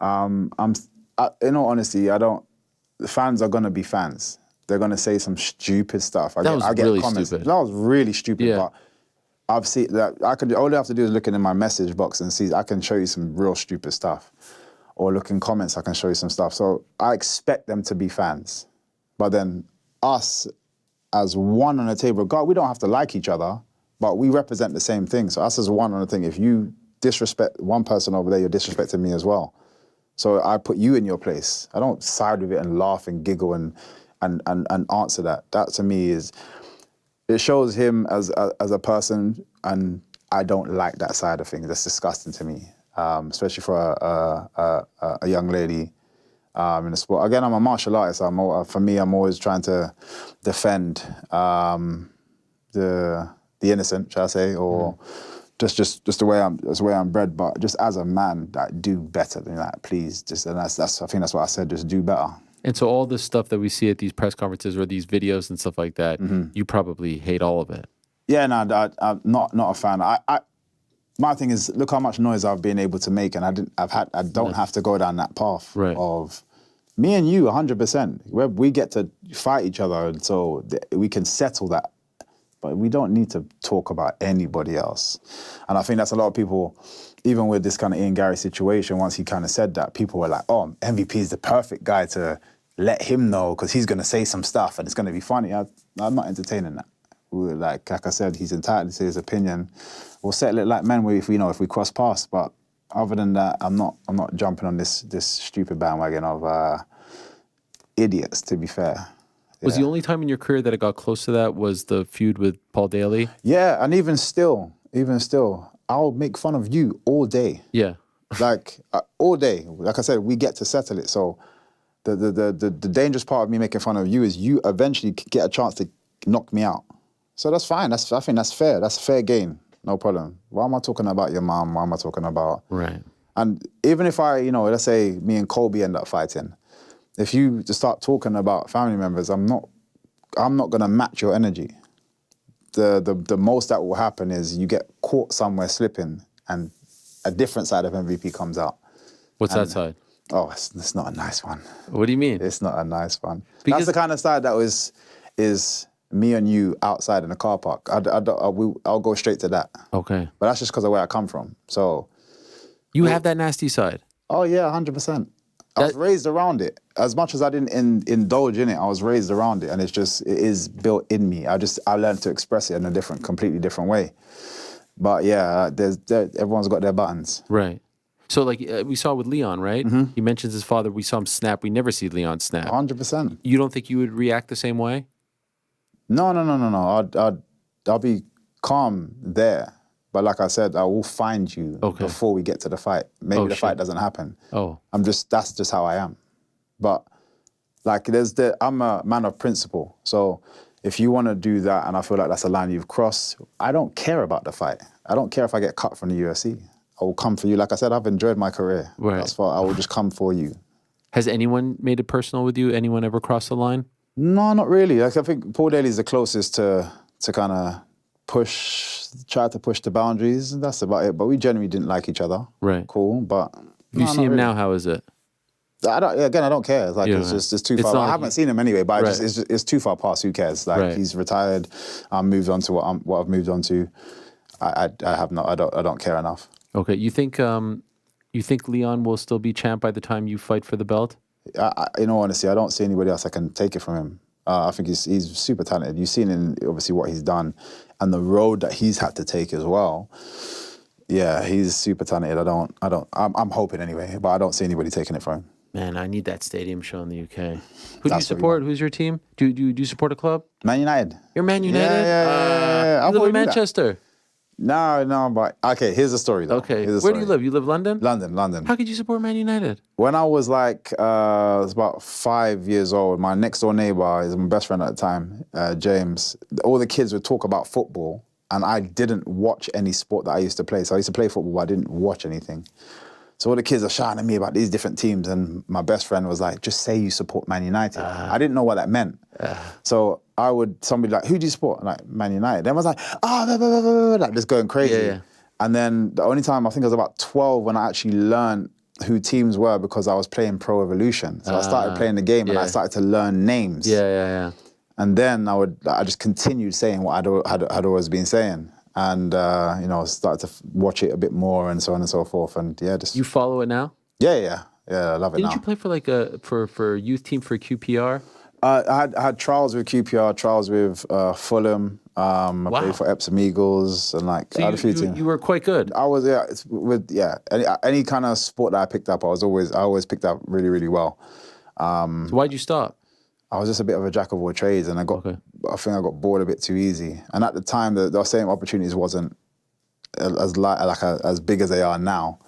in all honesty, the fans are gonna be fans. They're gonna say some stupid stuff. I get really comments. stupid. That was really stupid. Yeah. But I've seen that. All I have to do is look in my message box and see. I can show you some real stupid stuff, or look in comments. I can show you some stuff. So I expect them to be fans. But then us as one on the table, God, we don't have to like each other, but we represent the same thing. So us as one on the thing, if you disrespect one person over there, you're disrespecting me as well. So I put you in your place. I don't side with it and laugh and giggle and answer that. That to me is, it shows him as a person, and I don't like that side of things. That's disgusting to me, especially for a young lady in the sport. Again, I'm a martial artist. For me, I'm always trying to defend the innocent, shall I say, or just the way I'm bred. But just as a man, like, do better than that, please. And that's I think that's what I said. Just do better. And so all this stuff that we see at these press conferences or these videos and stuff like that, you probably hate all of it. Yeah, no, I'm not a fan. My thing is, look how much noise I've been able to make, and I don't have to go down that path of me and you, 100%. Where we get to fight each other, and so we can settle that. But we don't need to talk about anybody else. And I think that's a lot of people, even with this kind of Ian Gary situation, once he kind of said that, people were like, oh, MVP is the perfect guy to let him know because he's going to say some stuff and it's going to be funny. I'm not entertaining that. Like I said, he's entitled to his opinion. We'll settle it like men if we cross paths. But other than that, I'm not jumping on this stupid bandwagon of idiots, to be fair. Was the only time in your career that it got close to that was the feud with Paul Daly? Yeah, and even still, I'll make fun of you all day. Yeah. Like, all day. Like I said, we get to settle it. So the dangerous part of me making fun of you is you eventually get a chance to knock me out. So that's fine. I think that's fair. That's fair game. No problem. Why am I talking about your mom? Why am I talking about... Right. And even if I, let's say me and Colby end up fighting, if you just start talking about family members, I'm not going to match your energy. The most that will happen is you get caught somewhere slipping and a different side of MVP comes out. What's that side? Oh, it's not a nice one. What do you mean? It's not a nice one. Because that's the kind of side that is me and you outside in the car park. I'll go straight to that. Okay. But that's just because of where I come from. So you have that nasty side. Oh yeah, 100%. I was raised around it. As much as I didn't indulge in it, I was raised around it, and it is built in me. I learned to express it in a completely different way. But yeah, everyone's got their buttons. Right. So like we saw with Leon, right? He mentions his father. We saw him snap. We never see Leon snap. 100%. You don't think you would react the same way? No. I'll be calm there. But like I said, I will find you before we get to the fight. Maybe the fight doesn't happen. Oh. That's just how I am. But like I'm a man of principle. So if you want to do that and I feel like that's a line you've crossed, I don't care about the fight. I don't care if I get cut from the UFC. I will come for you. Like I said, I've enjoyed my career. Right. That's why I will just come for you. Has anyone made it personal with you? Anyone ever crossed the line? No, not really. Like I think Paul Daly's the closest to kind of try to push the boundaries, and that's about it. But we generally didn't like each other. Right. Cool, but... If you see him now, how is it? I don't care. Like, it's too far. I haven't seen him anyway, but it's too far past. Who cares? Like, he's retired. I'm moved on to what I've moved on to. I don't care enough. Okay. You think Leon will still be champ by the time you fight for the belt? In all honesty, I don't see anybody else that can take it from him. I think he's super talented. You've seen obviously what he's done and the road that he's had to take as well. Yeah, he's super talented. I'm hoping anyway, but I don't see anybody taking it from him. Man, I need that stadium show in the UK. Who do you support? Who's your team? Do you support a club? Man United. You're Man United? Yeah. You live in Manchester? No, but okay, here's the story though. Okay, where do you live? You live London? London. How could you support Man United? When I was like, I was about 5 years old, my next door neighbor is my best friend at the time, James. All the kids would talk about football, and I didn't watch any sport that I used to play. So I used to play football, but I didn't watch anything. So all the kids are shouting at me about these different teams, and my best friend was like, just say you support Man United. I didn't know what that meant. So somebody like, who do you support? Like, Man United. Then I was like, like just going crazy. Yeah. And then the only time, I think I was about 12 when I actually learned who teams were because I was playing Pro Evolution. So I started playing the game and I started to learn names. Yeah. And then I just continued saying what I'd always been saying. And, started to watch it a bit more and so on and so forth. And yeah, just... You follow it now? Yeah, I love it now. Didn't you play for like for youth team for QPR? I had trials with QPR, trials with Fulham. I played for Epsom Eagles and like So I had a few teams. you were quite good. I was any kind of sport that I picked up, I always picked up really, really well. So why'd you stop? I was just a bit of a jack of all trades, and I think I got bored a bit too easy. And at the time, the same opportunities wasn't as big as they are now.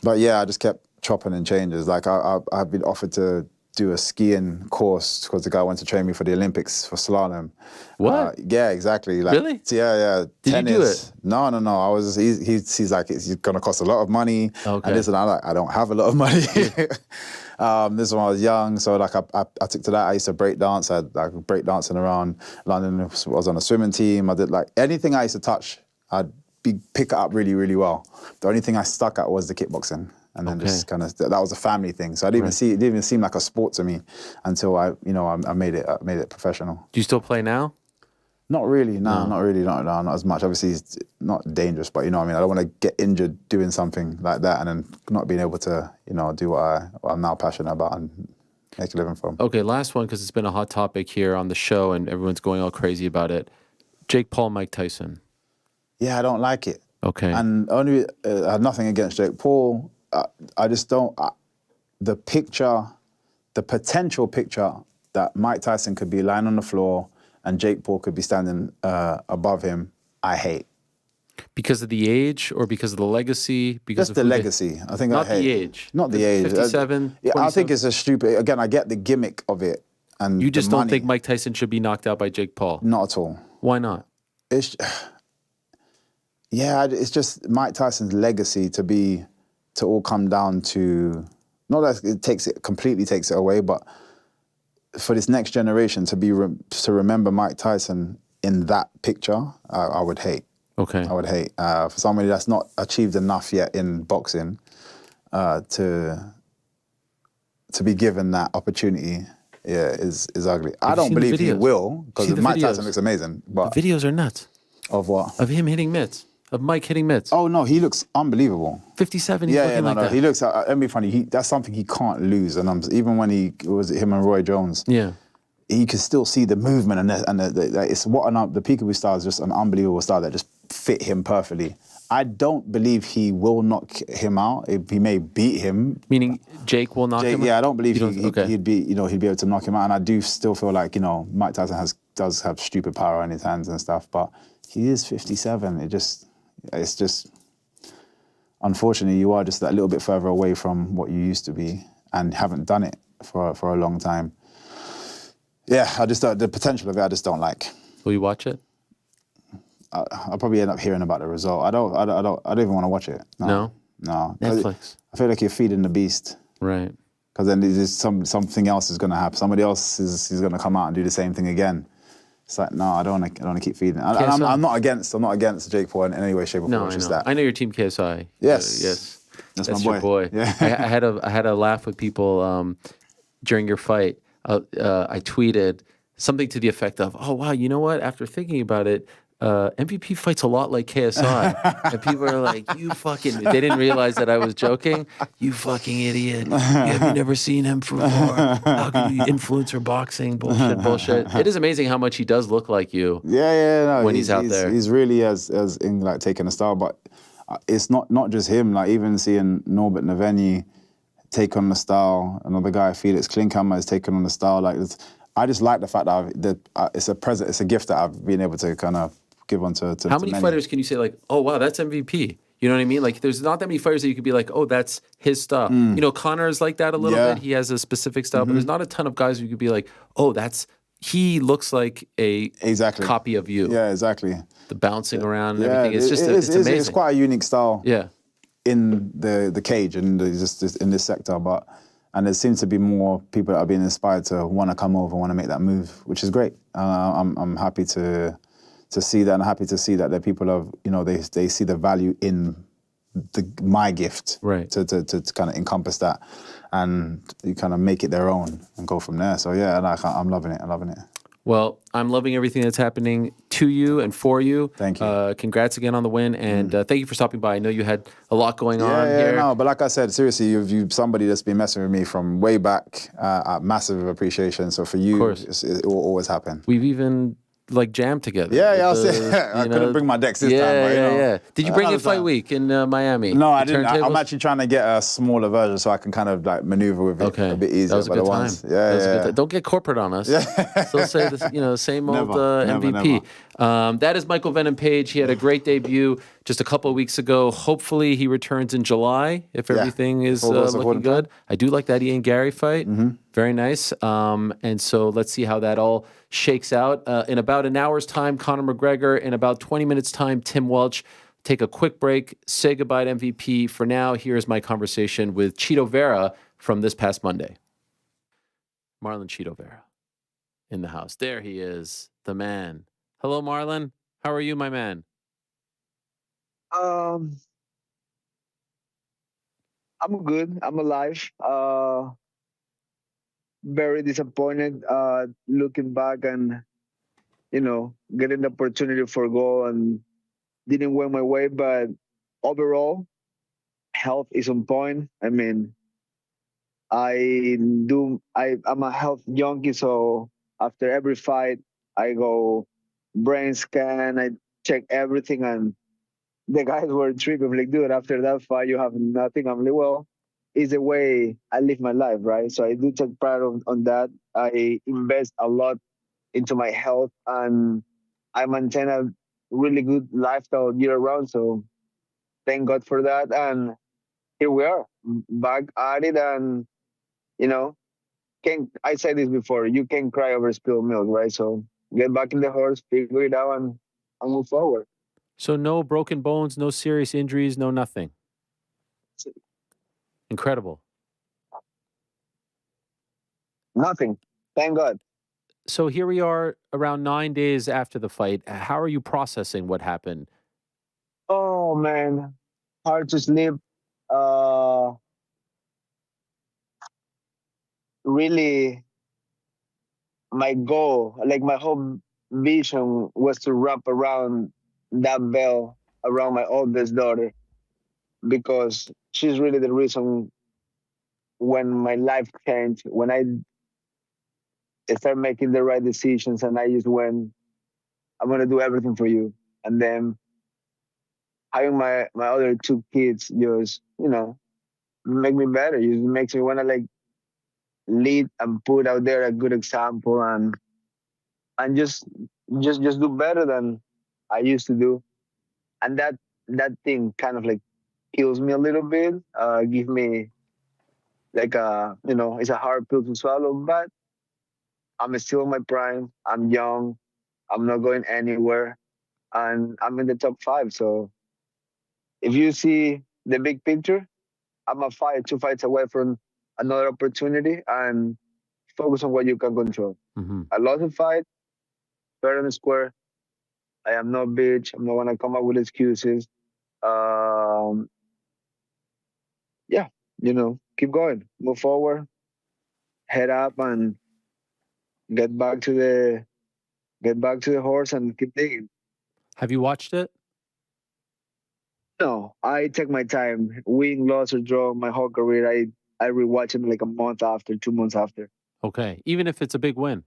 But yeah, I just kept chopping and changes. Like I've been offered to do a skiing course because the guy went to train me for the Olympics for slalom. What? Yeah, exactly. Like, really? Yeah. Did tennis. you do it? No. He's like, it's going to cost a lot of money. Okay. And this and I don't have a lot of money. This one I was young, so like I took to that. I used to break dance. I had like break dancing around London. I was on a swimming team. I did like anything I used to touch, I'd pick it up really, really well. The only thing I stuck at was the kickboxing. And then just kind of, that was a family thing. So it didn't even seem like a sport to me until I made it professional. Do you still play now? Not really, not really, not as much. Obviously, it's not dangerous, but you know what I mean? I don't want to get injured doing something like that and then not being able to, do what I'm now passionate about and make a living from. Okay, last one, because it's been a hot topic here on the show and everyone's going all crazy about it. Jake Paul, Mike Tyson. Yeah, I don't like it. Okay. And only, I had nothing against Jake Paul. I just don't, the potential picture that Mike Tyson could be lying on the floor and Jake Paul could be standing above him, I hate. Because of the age or because of the legacy? Because Just the legacy. I think not I hate. the age. Not the age. 57, Yeah, I think it's a stupid, again, I get the gimmick of it. And you just the don't money. think Mike Tyson should be knocked out by Jake Paul? Not at all. Why not? It's just Mike Tyson's legacy to all come down to, not that it completely takes it away, but for this next generation to remember Mike Tyson in that picture, I would hate. Okay. I would hate. For somebody that's not achieved enough yet in boxing, to be given that opportunity, is ugly. I don't believe he will, because Mike Tyson looks amazing. But the videos are nuts. Of what? Of him hitting mitts. Of Mike hitting mitts. Oh no, he looks unbelievable. 57. He's looking like that. He looks. Let me be funny. That's something he can't lose. And even when it was him and Roy Jones. Yeah. He could still see the movement and it's the peekaboo style is just an unbelievable style that just fit him perfectly. I don't believe he will knock him out. He may beat him. Meaning Jake will knock him out? Yeah, I don't believe he'd be able to knock him out. And I do still feel like Mike Tyson does have stupid power in his hands and stuff, but he is 57. It's just, unfortunately, you are just that little bit further away from what you used to be and haven't done it for a long time. Yeah, the potential of it, I just don't like. Will you watch it? I'll probably end up hearing about the result. I don't even want to watch it. No? Netflix. I feel like you're feeding the beast. Right. Because then there's something else is going to happen. Somebody else is going to come out and do the same thing again. It's like, no, I don't want to keep feeding. I'm not against Jake Paul in any way, shape, or form. No, It's I just know. that. I know your team KSI. Yes. Yes. That's my your boy. Yeah. I had a laugh with people during your fight. I tweeted something to the effect of, "Oh wow, you know what? After thinking about it, MVP fights a lot like KSI." And people are like, "You fucking!" They didn't realize that I was joking. You fucking idiot! Have you never seen him before? How can you influencer boxing? Bullshit. It is amazing how much he does look like you. No, when he's out there, he's really as in like taking a style. But it's not just him. Like even seeing Norbert Naveni take on the style, another guy Felix Klinkhammer has taken on the style. Like I just like the fact that it's a gift that I've been able to kind of give on to how many fighters can you say like, oh wow, that's MVP? You know what I mean? Like there's not that many fighters that you could be like, oh, that's his style. Conor is like that a little bit. He has a specific style, but there's not a ton of guys who you could be like, oh, he looks like a copy of you. Yeah, exactly. The bouncing around and everything. It's amazing. It's quite a unique style. Yeah. In the cage and just in this sector, and there seems to be more people that are being inspired to want to come over, want to make that move, which is great. I'm happy to see that, and I'm happy to see that there are people they see the value in my gift, right? To kind of encompass that, and you kind of make it their own and go from there. So yeah, I'm loving it. Well, I'm loving everything that's happening. to you and for you. Thank you. Congrats again on the win, and thank you for stopping by. I know you had a lot going on Yeah, here. no, but like I said, seriously, you've somebody that's been messing with me from way back. Massive appreciation. So for you, it will always happen. We've even jammed together. Yeah, I'll say I couldn't bring my decks this time. But, Yeah. Did you bring it fight week in Miami? No, I didn't. I'm actually trying to get a smaller version so I can kind of maneuver with it a bit easier. That was a good time. Yeah. Don't get corporate on us. Still say this, same old MVP. Never. That is Michael Venom Page. He had a great debut just a couple of weeks ago. Hopefully he returns in July if everything is looking good. I do like that Ian Gary fight. Very nice. And so let's see how that all shakes out. In about an hour's time, Conor McGregor. In about 20 minutes' time, Tim Welch. Take a quick break. Say goodbye to MVP. For now, here's my conversation with Chito Vera from this past Monday. Marlon Chito Vera in the house. There he is, the man. Hello, Marlon. How are you, my man? I'm good. I'm alive. Very disappointed looking back and, getting the opportunity for goal and didn't win my way. But overall, health is on point. I mean, I'm a health junkie, so after every fight, I go brain scan, I check everything, and the guys were tripping. Like, dude, after that fight, you have nothing. I'm like, well, it's the way I live my life, right? So I do take pride on that. I invest a lot into my health, and I maintain a really good lifestyle year round. So thank God for that. And here we are, back at it. And, I said this before, you can't cry over spilled milk, right? So get back in the horse, figure it out, and move forward. So no broken bones, no serious injuries, no nothing. Incredible. Nothing. Thank God. So here we are around 9 days after the fight. How are you processing what happened? Oh, man. Hard to sleep. Really, my goal, like my whole vision was to wrap around that bell around my oldest daughter, because she's really the reason when my life changed, when I started making the right decisions, and I just went, I'm going to do everything for you. And then having my other two kids just, make me better. It makes me want to lead and put out there a good example and just do better than I used to do. And that thing kind of kills me a little bit, give me it's a hard pill to swallow, but I'm still in my prime. I'm young. I'm not going anywhere, and I'm in the top 5. So if you see the big picture, I'm a fight, 2 fights away from another opportunity, and focus on what you can control. I lost a fight, fair and square. I am no bitch. I'm not gonna come up with excuses. Keep going, move forward, head up, and get back to the horse and keep digging. Have you watched it? No, I take my time. Win, loss, or draw, my whole career, I rewatch it a month after, 2 months after. Okay, even if it's a big win.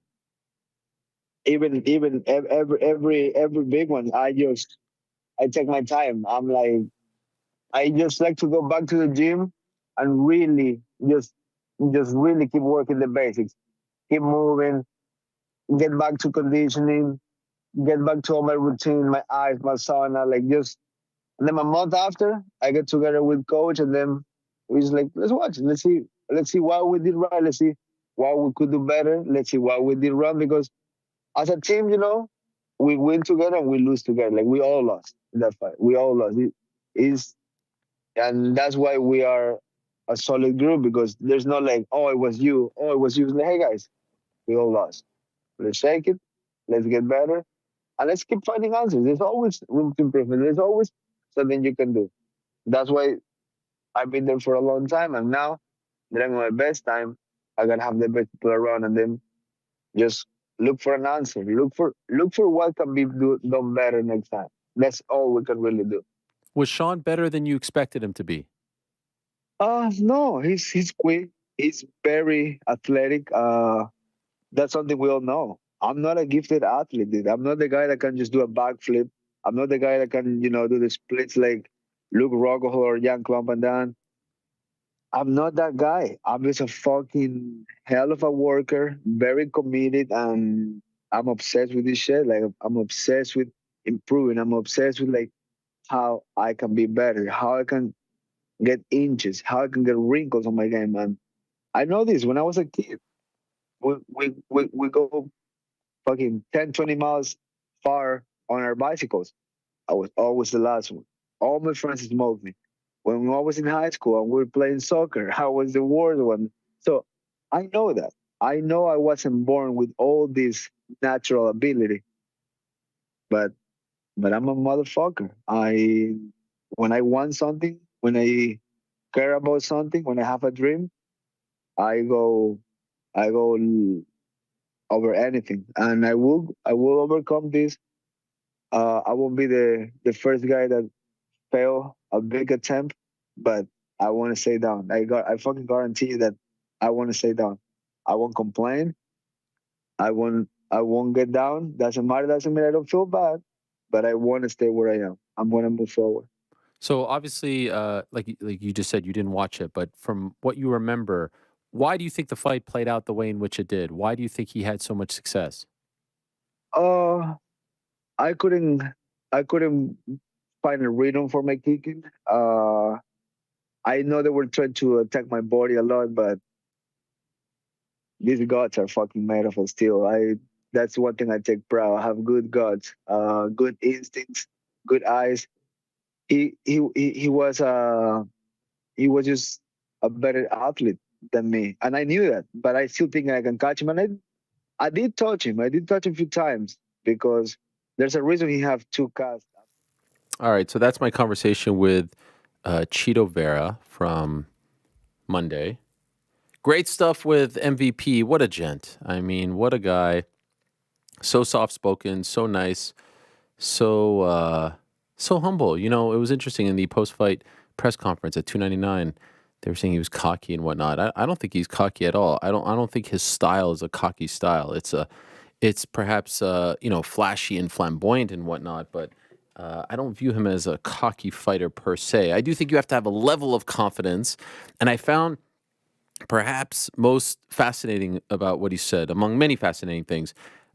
Even every big one, I take my time. I just like to go back to the gym and really just really keep working the basics, keep moving, get back to conditioning, get back to all my routine, my eyes, my sauna, and then a month after, I get together with coach, and then we just let's watch, let's see what we did right, let's see what we could do better, let's see what we did wrong, because as a team, we win together and we lose together. We all lost in that fight. We all lost. And that's why we are a solid group, because there's no oh, it was you. Oh, it was you. It's hey, guys, we all lost. Let's shake it. Let's get better. And let's keep finding answers. There's always room to improvement. There's always something you can do. That's why I've been there for a long time. And now that I'm in my best time, I got to have the best people around and then just look for an answer. Look for what can be done better next time. That's all we can really do. Was Sean better than you expected him to be? No, he's quick. He's very athletic. That's something we all know. I'm not a gifted athlete, dude. I'm not the guy that can just do a backflip. I'm not the guy that can, do the splits like Luke Rockhold or Jan Klompendan. I'm not that guy. I'm just a fucking hell of a worker, very committed, and I'm obsessed with this shit. Like I'm obsessed with improving. I'm obsessed with like how I can be better, how I can get inches, how I can get wrinkles on my game. And I know this when I was a kid. We go fucking 10, 20 miles far on our bicycles. I was always the last one. All my friends smoked me. When I was in high school and we were playing soccer, I was the worst one. So I know that. I know I wasn't born with all this natural ability. But I'm a motherfucker. When I want something, when I care about something, when I have a dream, I go over anything, and I will overcome this. I won't be the first guy that fail a big attempt, but I want to stay down. I fucking guarantee you that I want to stay down. I won't complain. I won't get down. Doesn't matter. Doesn't mean I don't feel bad, but I want to stay where I am. I'm going to move forward. So obviously, like you just said, you didn't watch it, but from what you remember, why do you think the fight played out the way in which it did? Why do you think he had so much success? I couldn't find a rhythm for my kicking. I know they were trying to attack my body a lot, but these guts are fucking made of steel. That's one thing I take proud. I have good guts, good instincts, good eyes. He was just a better athlete than me, and I knew that. But I still think I can catch him, and I did touch him. I did touch him a few times because there's a reason he have 2 casts. All right, so that's my conversation with Chito Vera from Monday. Great stuff with MVP. What a gent. I mean, what a guy. So soft-spoken, so nice, so humble. You know, it was interesting in the post-fight press conference at 299. They were saying he was cocky and whatnot. I don't think he's cocky at all. I don't think his style is a cocky style. It's perhaps flashy and flamboyant and whatnot, but I don't view him as a cocky fighter per se. I do think you have to have a level of confidence, and I found perhaps most fascinating about what he said, among many fascinating things,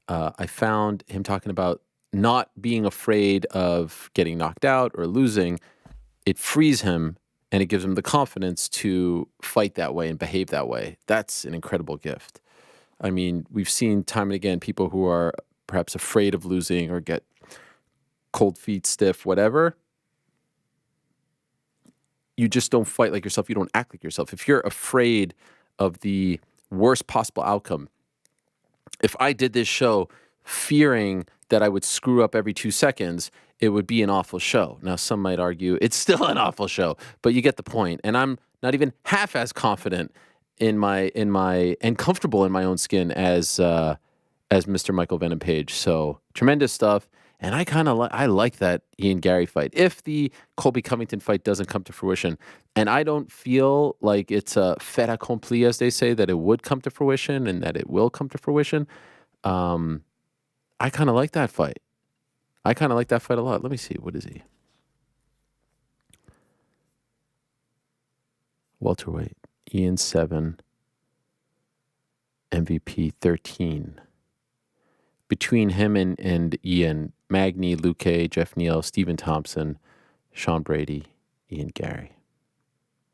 I found him talking about not being afraid of getting knocked out or losing. It frees him and it gives him the confidence to fight that way and behave that way. That's an incredible gift. I mean, we've seen time and again people who are perhaps afraid of losing or get cold feet, stiff, whatever. You just don't fight like yourself. You don't act like yourself. If you're afraid of the worst possible outcome, if I did this show fearing that I would screw up every 2 seconds, it would be an awful show. Now, some might argue it's still an awful show, but you get the point. And I'm not even half as confident and comfortable in my own skin as Mr. Michael Venom Page. So tremendous stuff. And I like that Ian Gary fight. If the Colby Covington fight doesn't come to fruition, and I don't feel like it's a fait accompli, as they say, that it would come to fruition and that it will come to fruition, I kind of like that fight. I kind of like that fight a lot. Let me see. What is he? Welterweight. Ian 7. MVP 13. Between him and Ian, Magny, Luque, Jeff Neal, Stephen Thompson, Sean Brady, Ian Gary.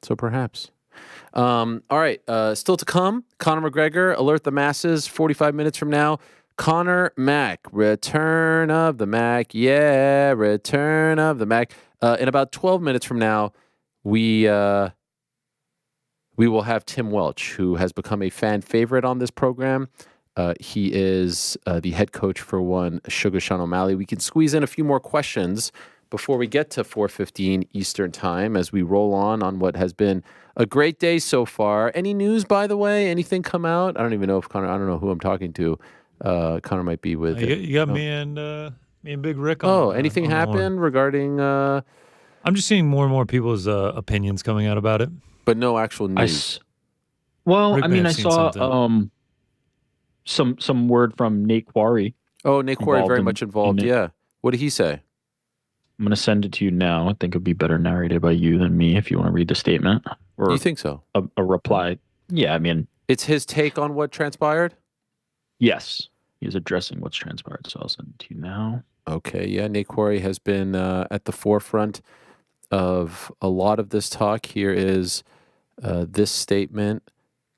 So perhaps. All right. Still to come, Conor McGregor, alert the masses, 45 minutes from now. Conor Mac, return of the Mac. Yeah, return of the Mac. In about 12 minutes from now, we will have Tim Welch, who has become a fan favorite on this program. He is the head coach for one Sugar Sean O'Malley. We can squeeze in a few more questions before we get to 4:15 Eastern time as we roll on what has been a great day so far. Any news, by the way? Anything come out? I don't even know if Conor, I don't know who I'm talking to. Connor might be with. You got me and Big Rick on. Oh, anything on the horn. happened regarding? I'm just seeing more and more people's opinions coming out about it. But no actual news. Rick may have I seen saw something. some word from Nate Quarry. Oh, Nate Quarry very much involved. in it. Yeah. What did he say? I'm going to send it to you now. I think it'd be better narrated by you than me if you want to read the statement. Or You think so? a reply. Yeah, I mean, It's his take on what transpired? yes. He's addressing what's transpired, so I'll send it to you now. Okay, yeah. Nate Quarry has been at the forefront of a lot of this talk. Here is this statement,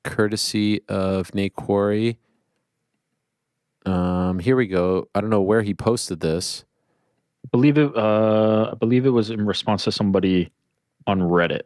courtesy of Nate Quarry. Here we go. I don't know where he posted this. I believe it was in response to somebody on Reddit.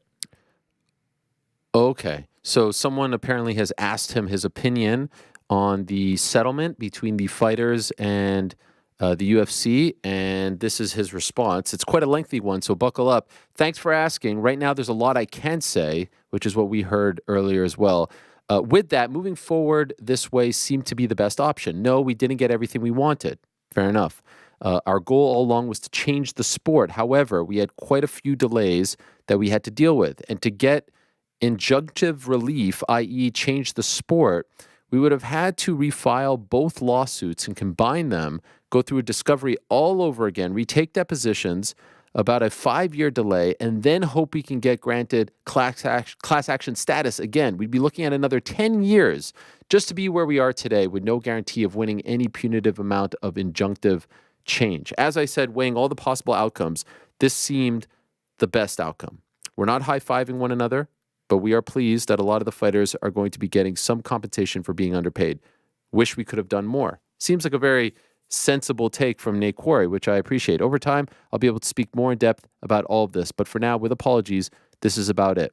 Okay. So someone apparently has asked him his opinion on the settlement between the fighters and the UFC, and this is his response. It's quite a lengthy one, so buckle up. Thanks for asking. Right now, there's a lot I can say, which is what we heard earlier as well. With that, moving forward this way seemed to be the best option. No, we didn't get everything we wanted. Fair enough. Our goal all along was to change the sport. However, we had quite a few delays that we had to deal with. And to get injunctive relief, i.e. change the sport, we would have had to refile both lawsuits and combine them, go through a discovery all over again, retake depositions, about a 5-year delay, and then hope we can get granted class action status again. We'd be looking at another 10 years just to be where we are today with no guarantee of winning any punitive amount of injunctive change. As I said, weighing all the possible outcomes, this seemed the best outcome. We're not high-fiving one another, but we are pleased that a lot of the fighters are going to be getting some compensation for being underpaid. Wish we could have done more. Seems like a very sensible take from Nate Quarry, which I appreciate. Over time, I'll be able to speak more in depth about all of this, but for now, with apologies, this is about it.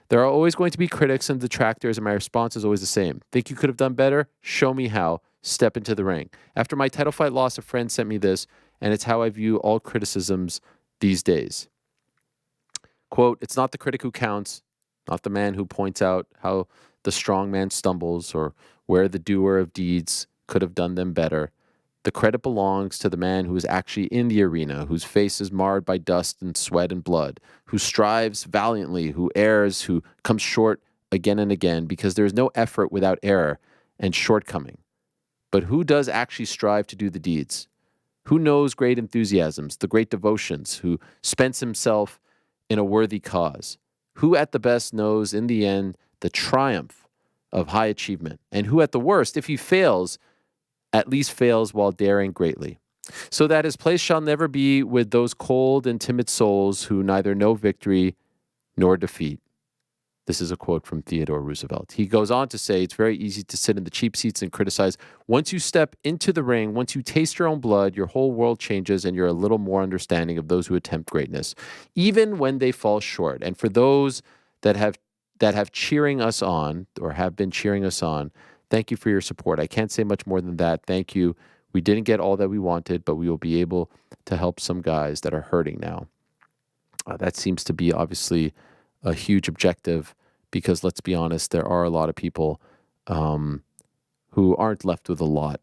There are always going to be critics and detractors, and my response is always the same. Think you could have done better? Show me how. Step into the ring. After my title fight loss, a friend sent me this, and it's how I view all criticisms these days. Quote, it's not the critic who counts, not the man who points out how the strong man stumbles or where the doer of deeds could have done them better. The credit belongs to the man who is actually in the arena, whose face is marred by dust and sweat and blood, who strives valiantly, who errs, who comes short again and again, because there is no effort without error and shortcoming. But who does actually strive to do the deeds? Who knows great enthusiasms, the great devotions, who spends himself in a worthy cause? Who at the best knows in the end the triumph of high achievement? And who at the worst, if he fails, at least fails while daring greatly, so that his place shall never be with those cold and timid souls who neither know victory nor defeat. This is a quote from Theodore Roosevelt. He goes on to say, it's very easy to sit in the cheap seats and criticize. Once you step into the ring, once you taste your own blood, your whole world changes and you're a little more understanding of those who attempt greatness, even when they fall short. And for those that have cheering us on or have been cheering us on, thank you for your support. I can't say much more than that. Thank you. We didn't get all that we wanted, but we will be able to help some guys that are hurting now. That seems to be obviously a huge objective because, let's be honest, there are a lot of people who aren't left with a lot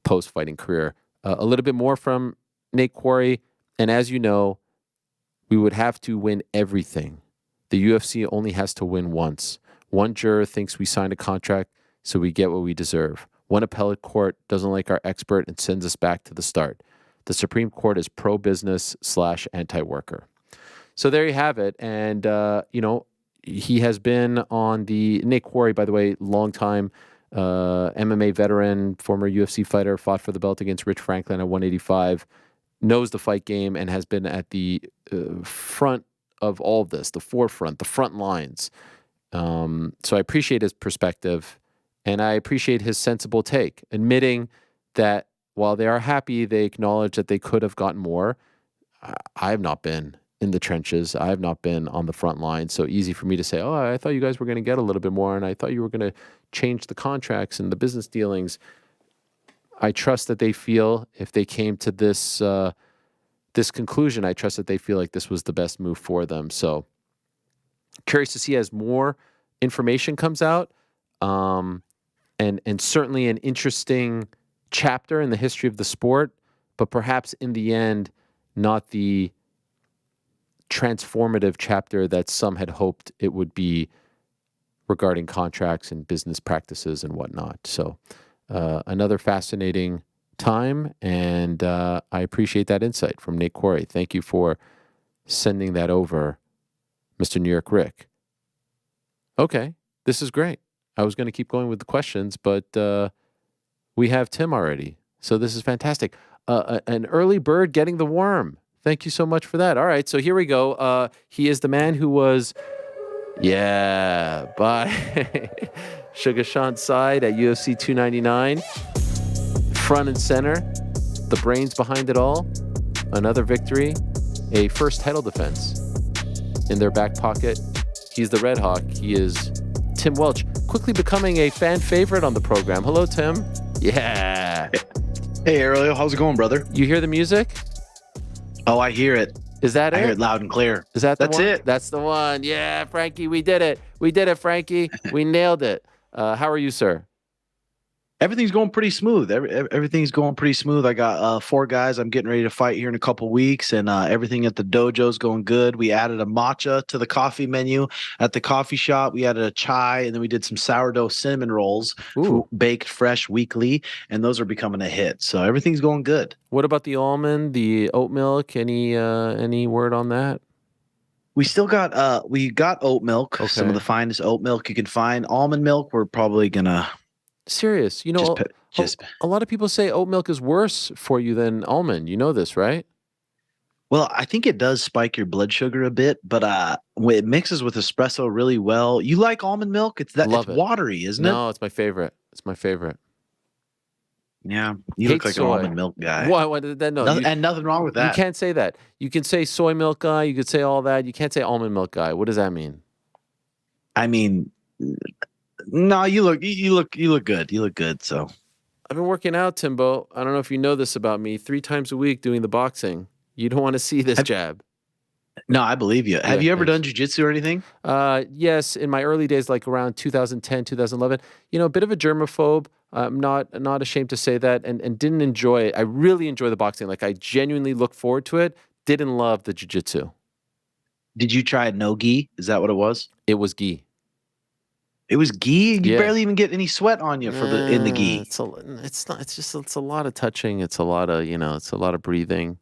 post-fighting career. A little bit more from Nate Quarry, and as you know, we would have to win everything. The UFC only has to win once. One juror thinks we signed a contract, so we get what we deserve. One appellate court doesn't like our expert and sends us back to the start. The Supreme Court is pro-business / anti-worker. So there you have it. And, he has been on the Nate Quarry, by the way, longtime MMA veteran, former UFC fighter, fought for the belt against Rich Franklin at 185, knows the fight game and has been at the front of all of this, the forefront, the front lines. So I appreciate his perspective. And I appreciate his sensible take, admitting that while they are happy, they acknowledge that they could have gotten more. I have not been in the trenches. I have not been on the front line. So easy for me to say, oh, I thought you guys were going to get a little bit more, and I thought you were going to change the contracts and the business dealings. I trust that they feel, if they came to this this conclusion, I trust that they feel like this was the best move for them. So curious to see as more information comes out. And certainly an interesting chapter in the history of the sport, but perhaps in the end, not the transformative chapter that some had hoped it would be regarding contracts and business practices and whatnot. So another fascinating time, and I appreciate that insight from Nate Quarry. Thank you for sending that over, Mr. New York Rick. Okay, this is great. I was going to keep going with the questions, but we have Tim already. So this is fantastic. An early bird getting the worm. Thank you so much for that. All right, so here we go. He is the man who was, by Sugar Sean's side at UFC 299. Front and center, the brains behind it all. Another victory, a first title defense in their back pocket. He's the Red Hawk. He is Tim Welch, quickly becoming a fan favorite on the program. Hello, Tim. Yeah. Hey, Ariel. How's it going, brother? You hear the music? Oh, I hear it. Is that it? I hear it loud and clear. Is that the one? That's it. That's the one. Yeah, Frankie, we did it. We did it, Frankie. We nailed it. How are you, sir? Everything's going pretty smooth. Everything's going pretty smooth. I got 4 guys I'm getting ready to fight here in a couple weeks, and everything at the dojo's going good. We added a matcha to the coffee menu at the coffee shop. We added a chai, and then we did some sourdough cinnamon rolls, baked fresh weekly, and those are becoming a hit. So everything's going good. What about the almond, the oat milk? Any word on that? We still got we got oat milk, some of the finest oat milk you can find. Almond milk, we're probably gonna. Serious, you know, a lot of people say oat milk is worse for you than almond. You know this, right? Well, I think it does spike your blood sugar a bit, but when it mixes with espresso really well. You like almond milk? It's watery, isn't it? No, it's my favorite. It's my favorite. Yeah, you look like an almond milk guy. What? No, and nothing wrong with that. You can't say that. You can say soy milk guy. You could say all that. You can't say almond milk guy. What does that mean? I mean. No, you look good. You look good. So I've been working out, Timbo. I don't know if you know this about me. 3 times a week doing the boxing. You don't want to see this jab. No, I believe you. Have you ever done jiu-jitsu or anything? Yes, in my early days, like around 2010, 2011. You know, a bit of a germaphobe. I'm not ashamed to say that, and didn't enjoy it. I really enjoy the boxing. Like I genuinely look forward to it. Didn't love the jiu-jitsu. Did you try no gi? Is that what it was? It was gi. It was gi. You barely even get any sweat on you in the gi. It's a lot of touching. It's a lot of it's a lot of breathing.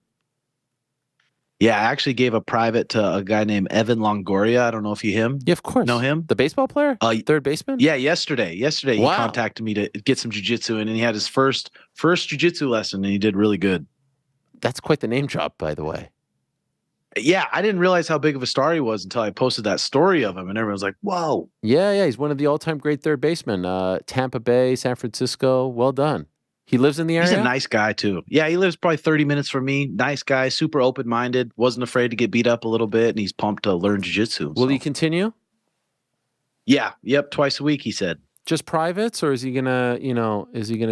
Yeah, I actually gave a private to a guy named Evan Longoria. I don't know if you him. Yeah, of course. Know him? The baseball player? Third baseman? Yeah, yesterday he contacted me to get some jiu-jitsu in, and he had his first jiu-jitsu lesson, and he did really good. That's quite the name drop, by the way. Yeah, I didn't realize how big of a star he was until I posted that story of him, and everyone was like, whoa. Yeah, he's one of the all-time great third basemen. Tampa Bay, San Francisco, well done. He lives in the area? He's a nice guy, too. Yeah, he lives probably 30 minutes from me. Nice guy, super open-minded, wasn't afraid to get beat up a little bit, and he's pumped to learn jiu-jitsu. Will he continue? Yeah, twice a week, he said. Just privates, or is he gonna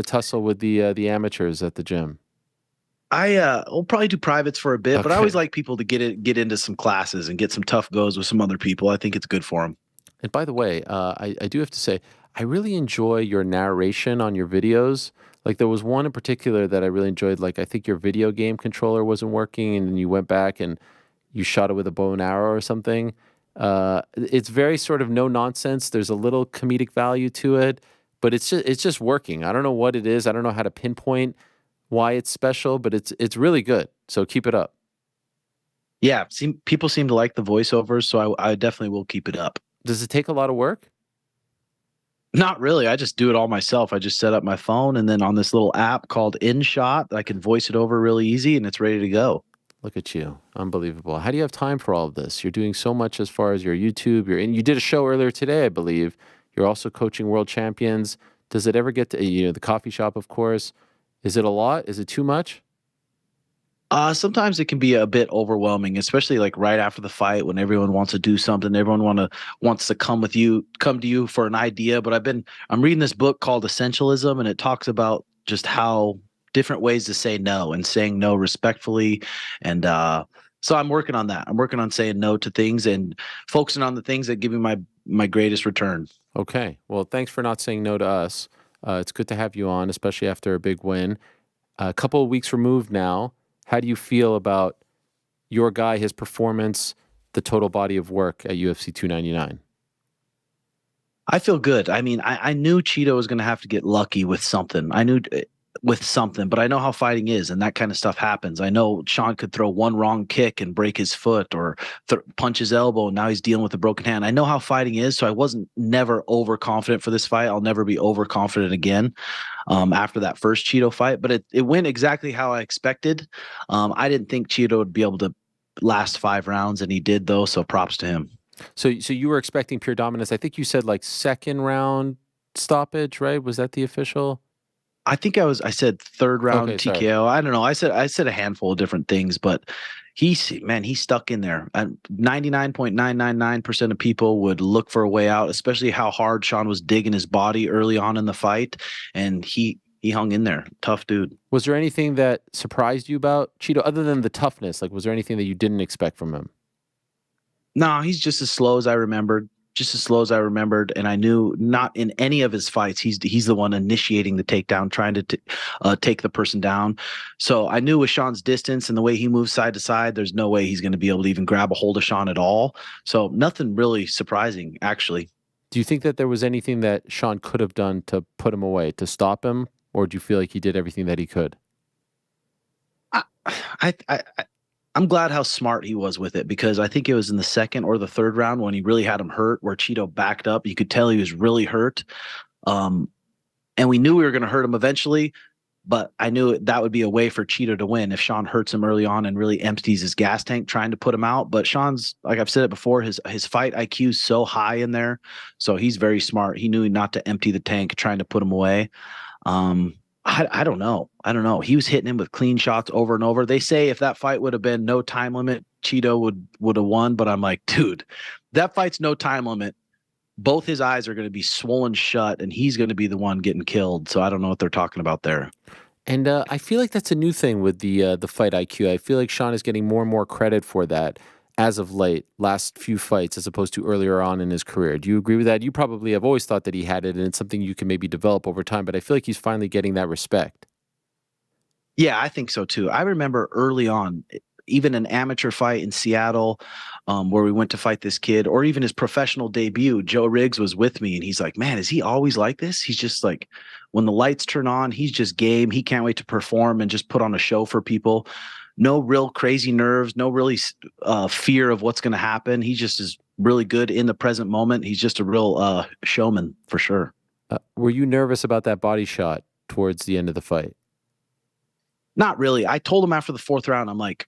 tussle with the amateurs at the gym? We'll probably do privates for a bit, but I always like people to get into some classes and get some tough goes with some other people. I think it's good for them. And by the way, I do have to say, I really enjoy your narration on your videos. Like there was one in particular that I really enjoyed. Like I think your video game controller wasn't working, and you went back and you shot it with a bow and arrow or something. It's very sort of no nonsense. There's a little comedic value to it, but it's just working. I don't know what it is. I don't know how to pinpoint why it's special, but it's really good. So keep it up. Yeah, people seem to like the voiceovers, so I definitely will keep it up. Does it take a lot of work? Not really. I just do it all myself. I just set up my phone, and then on this little app called InShot, I can voice it over really easy, and it's ready to go. Look at you. Unbelievable. How do you have time for all of this? You're doing so much as far as your YouTube. You did a show earlier today, I believe. You're also coaching world champions. Does it ever get to, the coffee shop, of course? Is it a lot? Is it too much? Sometimes it can be a bit overwhelming, especially like right after the fight when everyone wants to do something. Everyone wants to come to you for an idea. But I'm reading this book called Essentialism, and it talks about just how different ways to say no and saying no respectfully. And so I'm working on that. I'm working on saying no to things and focusing on the things that give me my greatest return. Okay. Well, thanks for not saying no to us. It's good to have you on, especially after a big win. A couple of weeks removed now. How do you feel about your guy, his performance, the total body of work at UFC 299? I feel good. I mean, I knew Cheeto was going to have to get lucky with something. I knew with something, but I know how fighting is, and that kind of stuff happens. I know Sean could throw one wrong kick and break his foot, or punch his elbow, and now he's dealing with a broken hand. I know how fighting is, so I wasn't never overconfident for this fight. I'll never be overconfident again after that first Cheeto fight, but it went exactly how I expected. I didn't think Cheeto would be able to last 5 rounds, and he did, though, so props to him. So you were expecting pure dominance. I think you said like second round stoppage, right? Was that the official? I think I said third round TKO. Sorry. I don't know. I said a handful of different things, but he's stuck in there. And 99.999% of people would look for a way out, especially how hard Sean was digging his body early on in the fight. And he hung in there. Tough dude. Was there anything that surprised you about Cheeto other than the toughness? Like, was there anything that you didn't expect from him? No, he's just as slow as I remembered. And I knew not in any of his fights he's the one initiating the takedown, trying to take the person down. So I knew with Sean's distance and the way he moves side to side, there's no way he's going to be able to even grab a hold of Sean at all. So nothing really surprising, actually. Do you think that there was anything that Sean could have done to put him away, to stop him, or do you feel like he did everything that he could? I'm glad how smart he was with it, because I think it was in the second or the third round when he really had him hurt, where Cheeto backed up. You could tell he was really hurt. And we knew we were going to hurt him eventually, but I knew that would be a way for Cheeto to win if Sean hurts him early on and really empties his gas tank trying to put him out. But Sean's, like I've said it before, his fight IQ is so high in there. So he's very smart. He knew not to empty the tank trying to put him away. I don't know. He was hitting him with clean shots over and over. They say if that fight would have been no time limit, Cheeto would have won. But I'm like, dude, that fight's no time limit. Both his eyes are going to be swollen shut, and he's going to be the one getting killed. So I don't know what they're talking about there. And I feel like that's a new thing with the fight IQ. I feel like Sean is getting more and more credit for that as of late, last few fights, as opposed to earlier on in his career. Do you agree with that? You probably have always thought that he had it, and it's something you can maybe develop over time, but I feel like he's finally getting that respect. Yeah, I think so too. I remember early on, even an amateur fight in Seattle, where we went to fight this kid, or even his professional debut, Joe Riggs was with me, and he's like, man, is he always like this? He's just like, when the lights turn on, he's just game. He can't wait to perform and just put on a show for people. No real crazy nerves, no really fear of what's going to happen. He just is really good in the present moment. He's just a real showman for sure. Were you nervous about that body shot towards the end of the fight? Not really. I told him after the 4th round, I'm like,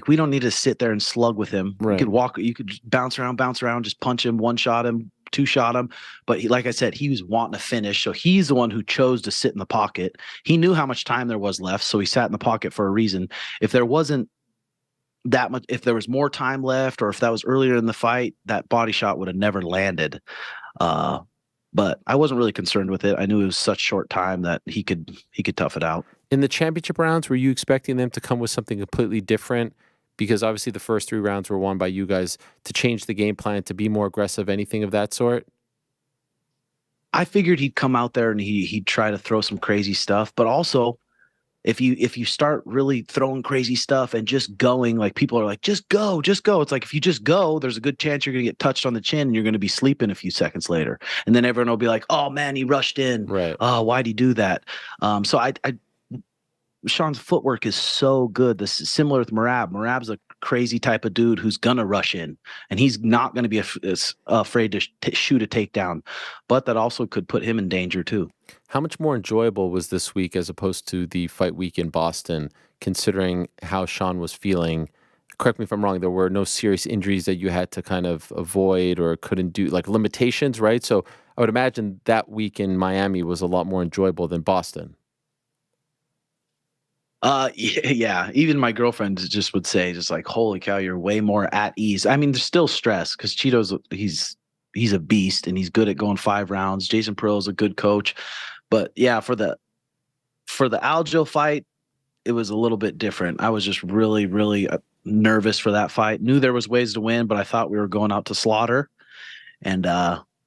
we don't need to sit there and slug with him. Right. You could bounce around, just punch him, 1-shot him, 2-shot him. But like I said, he was wanting to finish. So he's the one who chose to sit in the pocket. He knew how much time there was left. So he sat in the pocket for a reason. If there wasn't that much, if there was more time left, or if that was earlier in the fight, that body shot would have never landed. But I wasn't really concerned with it. I knew it was such short time that he could tough it out. In the championship rounds, were you expecting them to come with something completely different? Because obviously the first 3 rounds were won by you guys, to change the game plan, to be more aggressive, anything of that sort? I figured he'd come out there and he'd try to throw some crazy stuff. But also, if you start really throwing crazy stuff and just going, like people are like, just go. It's like, if you just go, there's a good chance you're going to get touched on the chin and you're going to be sleeping a few seconds later. And then everyone will be like, oh man, he rushed in. Right. Oh, why'd he do that? So Sean's footwork is so good. This is similar with Merab. Merab's a crazy type of dude who's going to rush in, and he's not going to be afraid to shoot a takedown, but that also could put him in danger too. How much more enjoyable was this week as opposed to the fight week in Boston, considering how Sean was feeling? Correct me if I'm wrong, there were no serious injuries that you had to kind of avoid or couldn't do, like limitations, right? So I would imagine that week in Miami was a lot more enjoyable than Boston. Yeah. Even my girlfriend just would say, just like, holy cow, you're way more at ease. I mean, there's still stress because Cheeto's, he's a beast and he's good at going 5 rounds. Jason Pearl's a good coach. But yeah, for the Aljo fight, it was a little bit different. I was just really, really nervous for that fight. Knew there was ways to win, but I thought we were going out to slaughter. And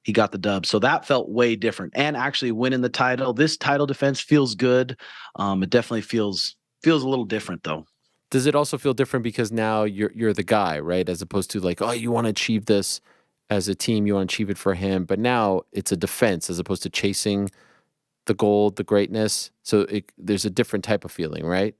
he got the dub. So that felt way different. And actually winning the title, this title defense feels good. It definitely feels a little different though. Does it also feel different because now you're the guy, right? As opposed to like, oh, you want to achieve this as a team, you want to achieve it for him, but now it's a defense as opposed to chasing the gold, the greatness. So there's a different type of feeling, right?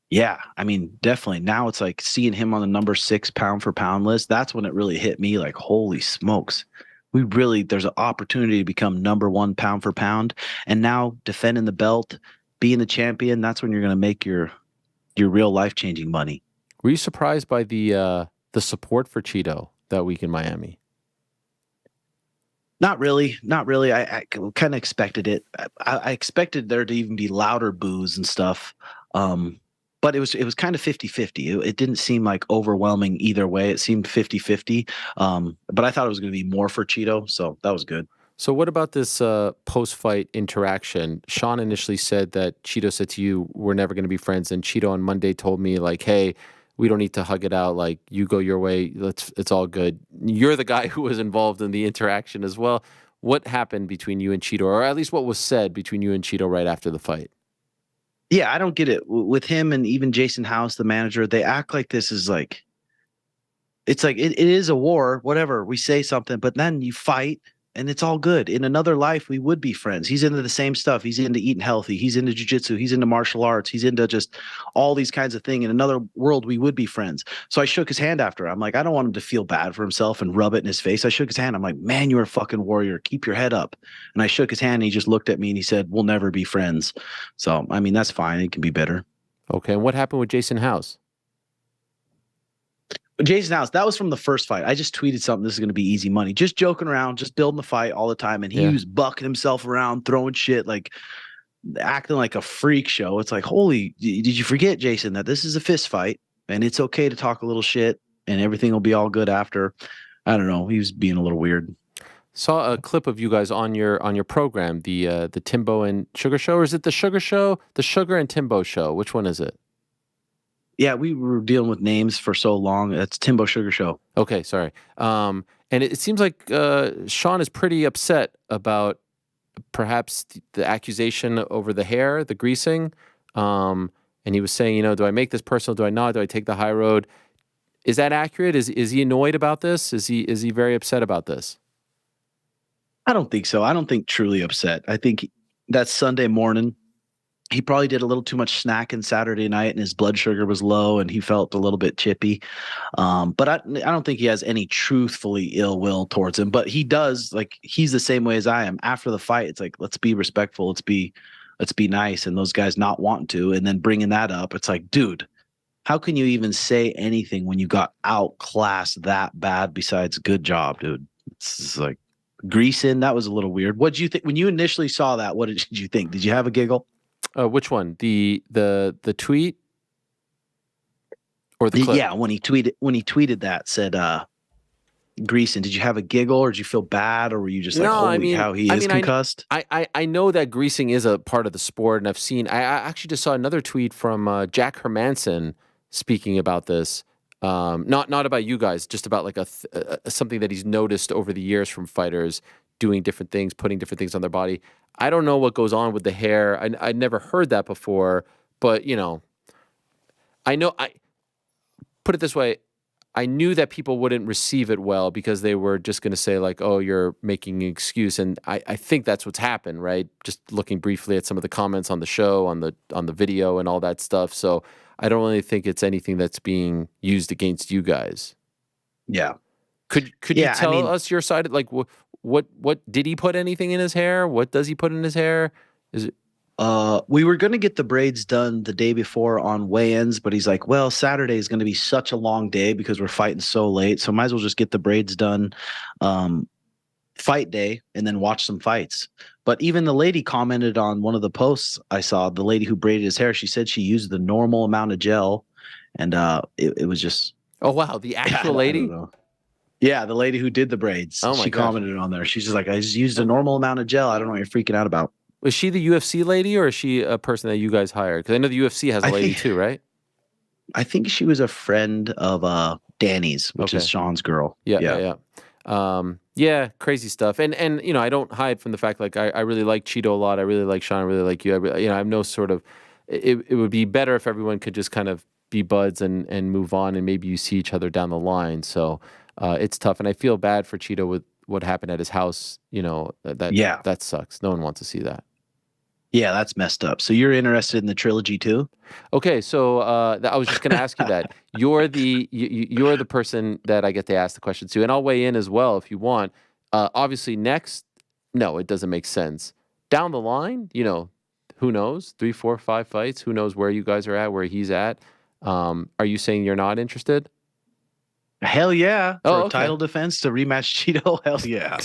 Yeah, I mean, definitely. Now it's like seeing him on the number 6 pound for pound list. That's when it really hit me like, holy smokes. There's an opportunity to become number 1 pound for pound. And now defending the belt, being the champion, that's when you're going to make your real life-changing money. Were you surprised by the support for Cheeto that week in Miami? Not really. I kind of expected it. I expected there to even be louder boos and stuff. But it was kind of 50-50. It didn't seem like overwhelming either way. It seemed 50-50. But I thought it was going to be more for Cheeto, so that was good. So what about this post-fight interaction? Sean initially said that Cheeto said to you, we're never going to be friends. And Cheeto on Monday told me like, hey, we don't need to hug it out. Like, you go your way. It's all good. You're the guy who was involved in the interaction as well. What happened between you and Cheeto, or at least what was said between you and Cheeto right after the fight? Yeah, I don't get it. With him and even Jason House, the manager, they act like this is like, it's like, it is a war, whatever. We say something, but then you fight and it's all good. In another life, we would be friends. He's into the same stuff. He's into eating healthy. He's into jiu-jitsu. He's into martial arts. He's into just all these kinds of things. In another world, we would be friends. So I shook his hand after. I'm like, I don't want him to feel bad for himself and rub it in his face. I shook his hand. I'm like, man, you're a fucking warrior. Keep your head up. And I shook his hand and he just looked at me and he said, we'll never be friends. So, I mean, that's fine. It can be better. Okay. And what happened with Jason House? Jason House, that was from the first fight. I just tweeted something. This is going to be easy money. Just joking around, just building the fight all the time. And he was bucking himself around, throwing shit, like acting like a freak show. It's like, holy, did you forget, Jason, that this is a fist fight and it's okay to talk a little shit and everything will be all good after. I don't know. He was being a little weird. Saw a clip of you guys on your program, the Timbo and Sugar Show, or is it the Sugar Show? The Sugar and Timbo Show. Which one is it? Yeah, we were dealing with names for so long. It's Timbo Sugar Show. Okay, sorry. And it seems like Sean is pretty upset about perhaps the accusation over the hair, the greasing. And he was saying, do I make this personal? Do I not? Do I take the high road? Is that accurate? Is he annoyed about this? Is he very upset about this? I don't think so. I don't think truly upset. I think that Sunday morning, he probably did a little too much snacking Saturday night and his blood sugar was low and he felt a little bit chippy. But I don't think he has any truthfully ill will towards him, but he does, like, he's the same way as I am. After the fight, it's like, let's be respectful. Let's be nice. And those guys not wanting to, and then bringing that up. It's like, dude, how can you even say anything when you got outclassed that bad besides good job, dude? It's like greasing. That was a little weird. What did you think when you initially saw that? What did you think? Did you have a giggle? Which one? The tweet or the clip? Yeah, when he tweeted that, said Greason, did you have a giggle or did you feel bad or were you just like, how he is concussed? I know that greasing is a part of the sport, and I actually just saw another tweet from Jack Hermanson speaking about this. Not about you guys, just about like something that he's noticed over the years from fighters doing different things, putting different things on their body. I don't know what goes on with the hair. I'd never heard that before, but I put it this way. I knew that people wouldn't receive it well because they were just going to say like, oh, you're making an excuse. And I think that's what's happened, right? Just looking briefly at some of the comments on the show, on the video and all that stuff. So I don't really think it's anything that's being used against you guys. Yeah. Could you tell us your side? Like, what did he put anything in his hair? What does he put in his hair? Is it? We were going to get the braids done the day before on weigh-ins, but he's like, well, Saturday is going to be such a long day because we're fighting so late. So might as well just get the braids done fight day and then watch some fights. But even the lady commented on one of the posts I saw, the lady who braided his hair, she said she used the normal amount of gel and it was just. Oh, wow. The actual lady? Yeah, the lady who did the braids. Oh my she gosh. commented on there. She's just like, I just used a normal amount of gel. I don't know what you're freaking out about. Was she the UFC lady or is she a person that you guys hired? Because I know the UFC has a lady too, right? I think she was a friend of Danny's, which is Sean's girl. Yeah. Yeah, crazy stuff. And you know, I don't hide from the fact like I really like Cheeto a lot. I really like Sean. I really like you. You know, I have no sort of. It would be better if everyone could just kind of be buds and move on, and maybe you see each other down the line. So it's tough, and I feel bad for Cheeto with what happened at his house. You know, that sucks. No one wants to see that. Yeah, that's messed up. So you're interested in the trilogy too? Okay, so I was just going to ask you that. You're the person that I get to ask the question to, and I'll weigh in as well if you want. Obviously, next, no, it doesn't make sense. Down the line, you know, who knows? 3, 4, 5 fights. Who knows where you guys are at, where he's at? Are you saying you're not interested? Hell yeah! Oh, for a title defense to rematch Cheeto, hell yeah!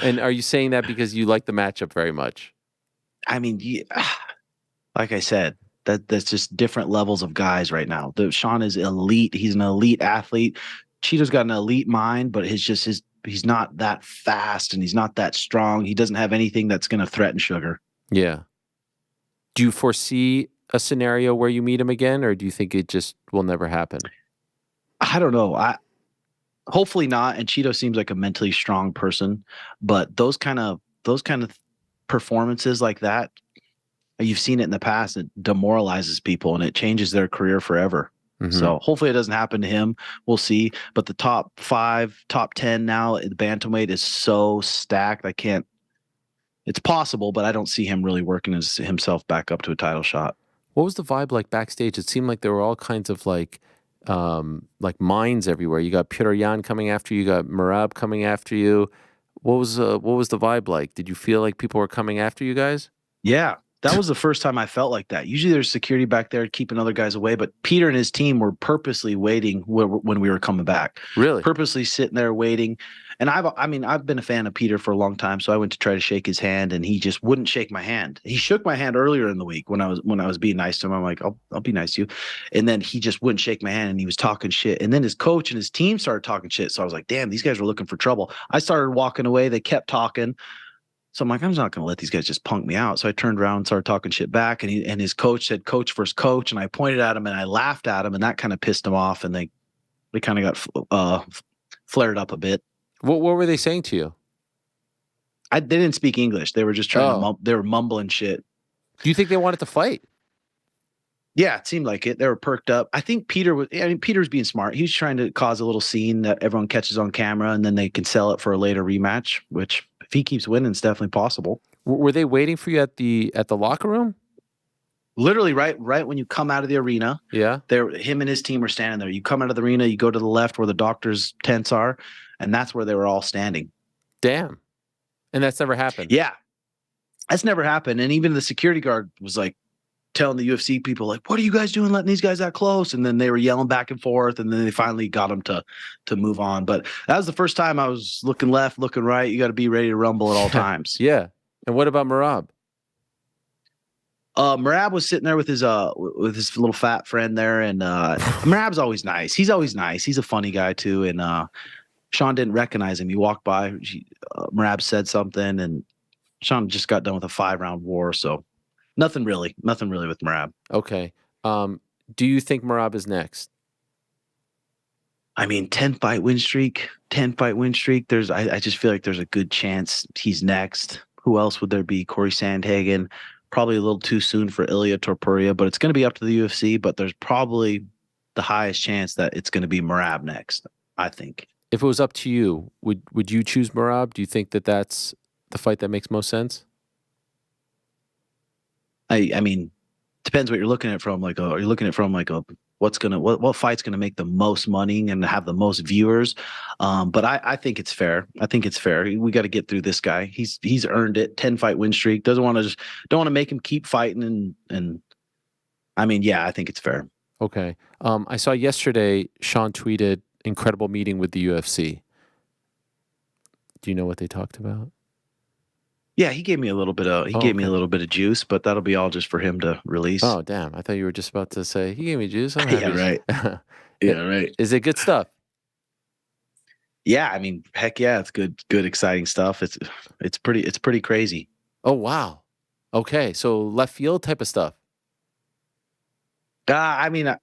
And are you saying that because you like the matchup very much? I mean, like I said, that's just different levels of guys right now. Sean is elite. He's an elite athlete. Cheeto's got an elite mind, but he's not that fast and he's not that strong. He doesn't have anything that's going to threaten Sugar. Yeah. Do you foresee a scenario where you meet him again, or do you think it just will never happen? I don't know. Hopefully not. And Cheeto seems like a mentally strong person, but those kind of performances like that, you've seen it in the past. It demoralizes people and it changes their career forever. Mm-hmm. So hopefully it doesn't happen to him. We'll see. But the top 5, top 10 now, the bantamweight is so stacked. It's possible, but I don't see him really working himself back up to a title shot. What was the vibe like backstage? It seemed like there were all kinds of like minds everywhere. You got Petr Yan coming after you. You got Merab coming after you. What was the vibe like? Did you feel like people were coming after you guys? Yeah, that was the first time I felt like that. Usually there's security back there keeping other guys away, but Peter and his team were purposely waiting when we were coming back. Really? Purposely sitting there waiting. And I've been a fan of Peter for a long time, so I went to try to shake his hand, and he just wouldn't shake my hand. He shook my hand earlier in the week when I was being nice to him. I'm like, I'll be nice to you, and then he just wouldn't shake my hand, and he was talking shit. And then his coach and his team started talking shit. So I was like, damn, these guys were looking for trouble. I started walking away. They kept talking. So I'm like, I'm not going to let these guys just punk me out. So I turned around and started talking shit back, and his coach said, "Coach versus coach," and I pointed at him and I laughed at him, and that kind of pissed him off, and they kind of got flared up a bit. What were they saying to you? They didn't speak English. They were just trying to they were mumbling shit. Do you think they wanted to fight? Yeah, it seemed like it. They were perked up. I think Peter was being smart. He was trying to cause a little scene that everyone catches on camera, and then they can sell it for a later rematch, which if he keeps winning, it's definitely possible. Were they waiting for you at the locker room? Literally right when you come out of the arena. Yeah. Him and his team were standing there. You come out of the arena, you go to the left where the doctors' tents are, and that's where they were all standing. Damn. And that's never happened. Yeah. That's never happened. And even the security guard was like telling the UFC people, like, what are you guys doing letting these guys that close? And then they were yelling back and forth, and then they finally got them to move on. But that was the first time I was looking left, looking right. You got to be ready to rumble at all times. Yeah. And what about Merab? Merab was sitting there with his little fat friend there, and Merab's always nice. He's always nice. He's a funny guy too. And Sean didn't recognize him. He walked by. Merab said something, and Sean just got done with a 5-round war. So nothing really with Merab. Okay. Do you think Merab is next? I mean, 10-fight win streak. I just feel like there's a good chance he's next. Who else would there be? Corey Sandhagen. Probably a little too soon for Ilia Topuria, but it's going to be up to the UFC. But there's probably the highest chance that it's going to be Merab next, I think. If it was up to you, would you choose Merab? Do you think that that's the fight that makes most sense? I mean, depends what you're looking at from. Like, are you looking at from like a what fight's gonna make the most money and have the most viewers? But I think it's fair. We got to get through this guy. He's earned it. 10-fight win streak. Don't want to make him keep fighting. And I mean, yeah, I think it's fair. Okay. I saw yesterday Sean tweeted incredible meeting with the UFC. Do you know what they talked about? Yeah, he gave me a little bit of juice, but that'll be all just for him to release. Oh, damn. I thought you were just about to say, he gave me juice. I'm happy. Yeah, right. Yeah, right. Is it good stuff? Yeah, I mean, heck yeah, it's good, exciting stuff. It's pretty crazy. Oh, wow. Okay, so left field type of stuff. I mean,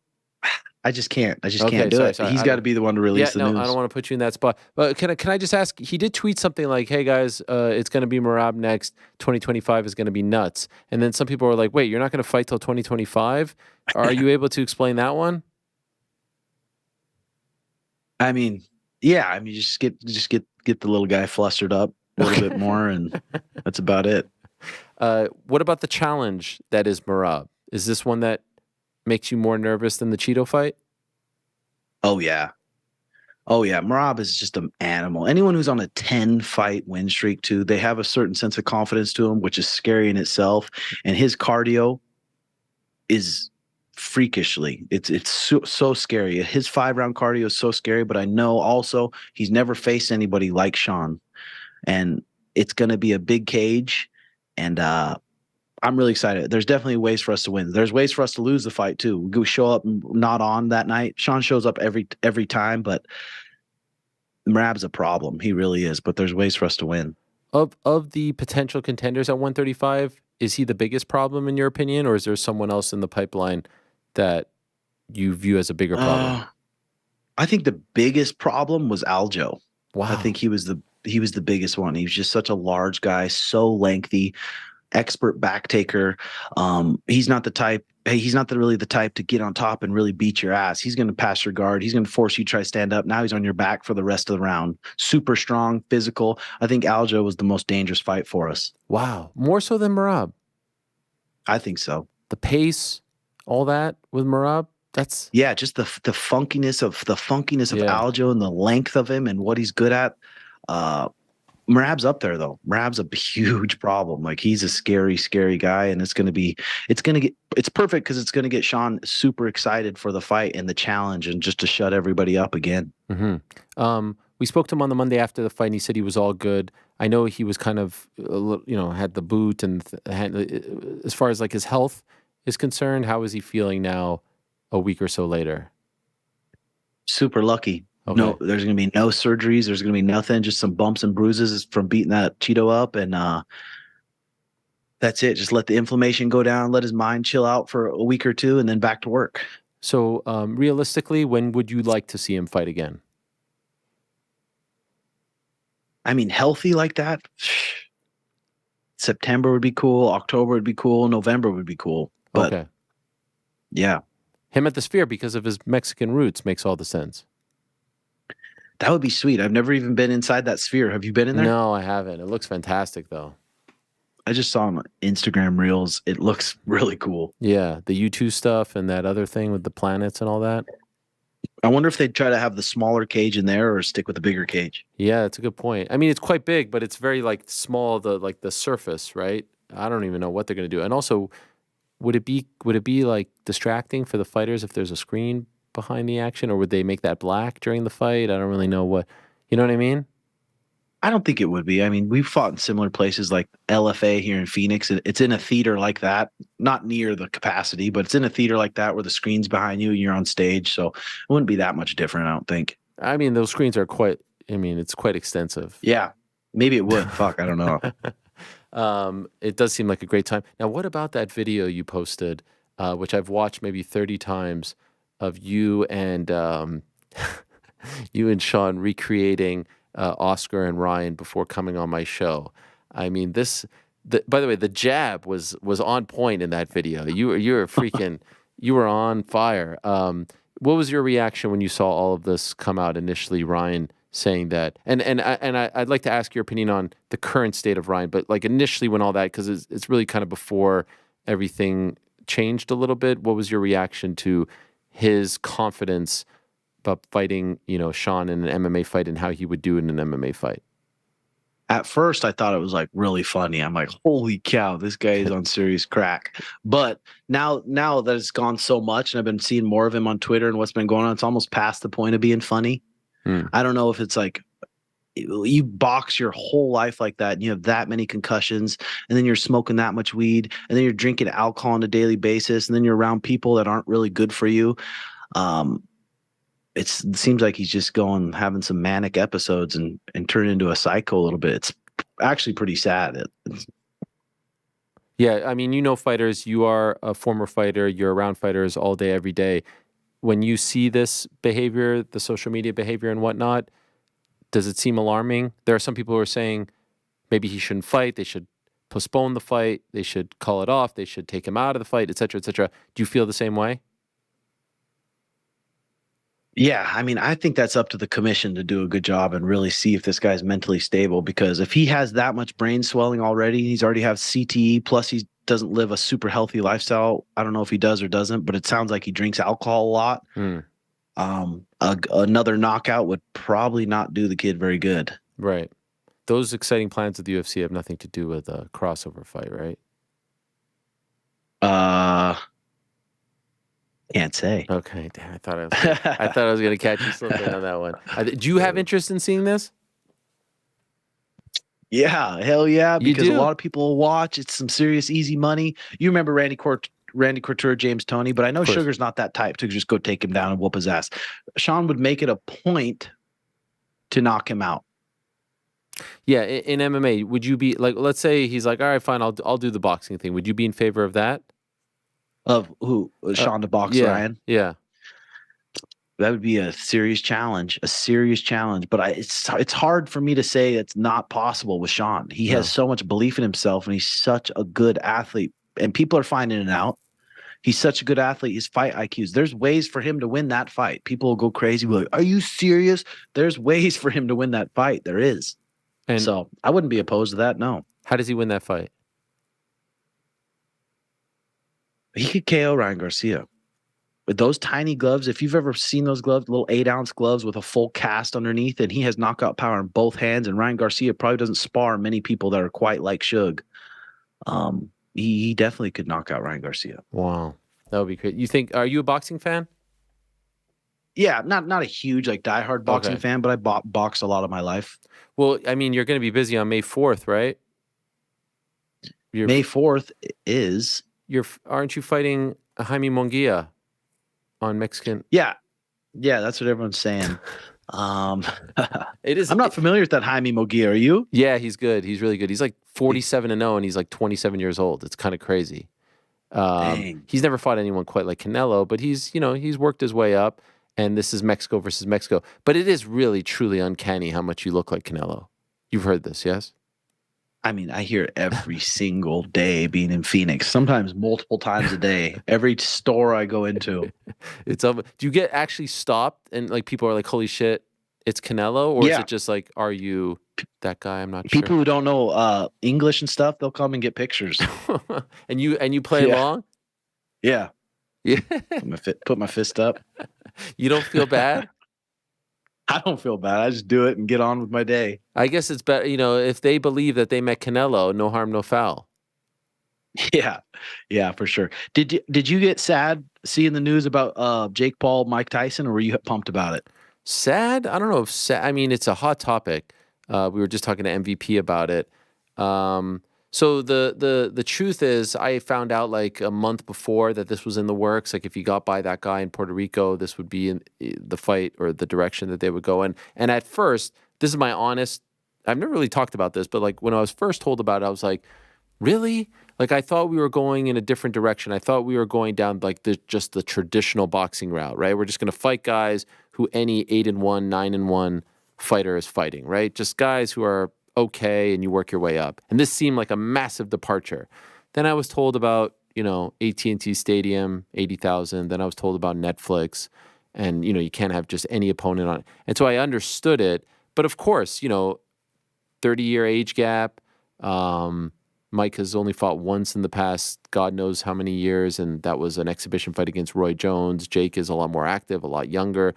I just can't. I just Okay, can't do sorry, it. sorry. He's I got to don't- be the one to release the no, news. I don't want to put you in that spot. But can I just ask? He did tweet something like, "Hey guys, it's going to be Merab next. 2025 is going to be nuts." And then some people were like, "Wait, you're not going to fight till 2025?" Are you able to explain that one? I mean, yeah. I mean, just get the little guy flustered up a little bit more, and that's about it. What about the challenge that is Merab? Is this one that makes you more nervous than the Cheeto fight? Oh yeah. Oh yeah, Merab is just an animal. Anyone who's on a 10-fight win streak too, they have a certain sense of confidence to him, which is scary in itself. And his cardio is freakishly. It's so scary. His 5-round cardio is so scary, but I know also he's never faced anybody like Sean. And it's going to be a big cage, and I'm really excited. There's definitely ways for us to win. There's ways for us to lose the fight too. We show up not on that night. Sean shows up every time, but Merab's a problem. He really is. But there's ways for us to win. Of the potential contenders at 135, is he the biggest problem in your opinion, or is there someone else in the pipeline that you view as a bigger problem? I think the biggest problem was Aljo. Wow. I think he was the biggest one. He was just such a large guy, so lengthy. Expert back taker. He's not really the type to get on top and really beat your ass. He's going to pass your guard. He's going to force you to try to stand up. Now he's on your back for the rest of the round. Super strong, physical. I think Aljo was the most dangerous fight for us. Wow. More so than Merab. I think so. The pace, all that with Merab, that's just the funkiness of Aljo and the length of him and what he's good at. Merab's up there though. Merab's a huge problem. Like he's a scary, scary guy, and it's perfect because it's gonna get Sean super excited for the fight and the challenge, and just to shut everybody up again. Mm-hmm. We spoke to him on the Monday after the fight, and he said he was all good. I know he was kind of, had the boot, and as far as like his health is concerned, how is he feeling now, a week or so later? Super lucky. Okay. No, there's going to be no surgeries. There's going to be nothing, just some bumps and bruises from beating that Cheeto up. And that's it. Just let the inflammation go down, let his mind chill out for a week or two, and then back to work. So realistically, when would you like to see him fight again? I mean, healthy like that, September would be cool. October would be cool. November would be cool. But okay. Yeah. Him at the Sphere because of his Mexican roots makes all the sense. That would be sweet. I've never even been inside that Sphere. Have you been in there? No, I haven't. It looks fantastic, though. I just saw him on Instagram Reels. It looks really cool. Yeah, the U2 stuff and that other thing with the planets and all that. I wonder if they'd try to have the smaller cage in there or stick with the bigger cage. Yeah, that's a good point. I mean, it's quite big, but it's very like small. The surface, right? I don't even know what they're going to do. And also, would it be like distracting for the fighters if there's a screen behind the action, or would they make that black during the fight? I don't really know what, you know what I mean? I don't think it would be. I mean, we've fought in similar places like LFA here in Phoenix. It's in a theater like that, not near the capacity, but it's in a theater like that where the screen's behind you and you're on stage. So it wouldn't be that much different, I don't think. I mean, those screens are it's quite extensive. Yeah, maybe it would. Fuck, I don't know. It does seem like a great time. Now, what about that video you posted, which I've watched maybe 30 times, of you and Sean recreating Oscar and Ryan before coming on my show? I mean, by the way, the jab was on point in that video. You were freaking, you were on fire. What was your reaction when you saw all of this come out initially? Ryan saying that, and I'd like to ask your opinion on the current state of Ryan, but like initially when all that, because it's really kind of before everything changed a little bit. What was your reaction to his confidence about fighting, Sean in an MMA fight and how he would do in an MMA fight? At first, I thought it was like really funny. I'm like, holy cow, this guy is on serious crack. But now that it's gone so much and I've been seeing more of him on Twitter and what's been going on, it's almost past the point of being funny. I don't know if it's like you box your whole life like that and you have that many concussions and then you're smoking that much weed and then you're drinking alcohol on a daily basis and then you're around people that aren't really good for you. It seems like he's just having some manic episodes and turning into a psycho a little bit. It's actually pretty sad. Yeah, I mean, fighters, you are a former fighter, you're around fighters all day, every day. when you see this behavior, the social media behavior and whatnot, does it seem alarming? There are some people who are saying maybe he shouldn't fight. They should postpone the fight. They should call it off. They should take him out of the fight, et cetera, et cetera. Do you feel the same way? Yeah, I mean, I think that's up to the commission to do a good job and really see if this guy's mentally stable, because if he has that much brain swelling already, he's already have CTE, plus he doesn't live a super healthy lifestyle. I don't know if he does or doesn't, but it sounds like he drinks alcohol a lot. Another knockout would probably not do the kid very good. Right. Those exciting plans with the UFC have nothing to do with a crossover fight, right? Can't say. Okay, damn, I thought I was gonna catch you slipping on that one. Do you have interest in seeing this? Yeah, hell yeah, because do? a lot of people will watch. It's some serious easy money. You remember Randy Couture, James Toney, but I know Sugar's not that type to just go take him down and whoop his ass. Sean would make it a point to knock him out. Yeah, in MMA, would you be like, let's say he's like, all right, fine, I'll do the boxing thing. Would you be in favor of that? Of who? Sean to box Ryan? Yeah. That would be a serious challenge. But it's hard for me to say it's not possible with Sean. He has so much belief in himself, and he's such a good athlete. And people are finding it out. He's such a good athlete. His fight IQs. There's ways for him to win that fight. People will go crazy. Be like, are you serious? There's ways for him to win that fight. There is. And so I wouldn't be opposed to that. No. How does he win that fight? He could KO Ryan Garcia with those tiny gloves. If you've ever seen those gloves, little 8-ounce gloves with a full cast underneath, and he has knockout power in both hands. And Ryan Garcia probably doesn't spar many people that are quite like Shug. He definitely could knock out Ryan Garcia. Wow, that would be great. You think? Are you a boxing fan? Yeah, not a huge like diehard boxing fan, but I boxed a lot of my life. Well, I mean, you're going to be busy on May 4th, right? May 4th is. Aren't you fighting Jaime Munguia on Mexican? Yeah, that's what everyone's saying. It is. I'm not familiar with that Jaime Munguia. Are you? Yeah, he's good. He's really good. He's like 47-0, and he's like 27 years old. It's kind of crazy. He's never fought anyone quite like Canelo, but he's worked his way up. And this is Mexico versus Mexico. But it is really, truly uncanny how much you look like Canelo. You've heard this, yes? I mean, I hear it every single day being in Phoenix, sometimes multiple times a day, every store I go into. Do you get actually stopped and like people are like, holy shit, it's Canelo? Or is it just like, are you that guy? I'm not sure. People who don't know English and stuff, they'll come and get pictures. and you play along? Yeah. Yeah. Put my fist up. You don't feel bad? I don't feel bad. I just do it and get on with my day. I guess it's better, if they believe that they met Canelo, no harm, no foul. Yeah, for sure. Did you get sad seeing the news about Jake Paul, Mike Tyson, or were you pumped about it? Sad? I don't know if sad. I mean, it's a hot topic. We were just talking to MVP about it. So the truth is, I found out like a month before that this was in the works. Like if you got by that guy in Puerto Rico, this would be in the fight or the direction that they would go in. And at first, this is my honest, I've never really talked about this, but like when I was first told about it, I was like, really? Like I thought we were going in a different direction. I thought we were going down like just the traditional boxing route, right? We're just going to fight guys who any 8-1, 9-1 fighter is fighting, right? Just guys who are okay, and you work your way up. And this seemed like a massive departure. Then I was told about, AT&T Stadium, 80,000. Then I was told about Netflix, and, you can't have just any opponent on it. And so I understood it. But of course, 30-year age gap. Mike has only fought once in the past, God knows how many years, and that was an exhibition fight against Roy Jones. Jake is a lot more active, a lot younger.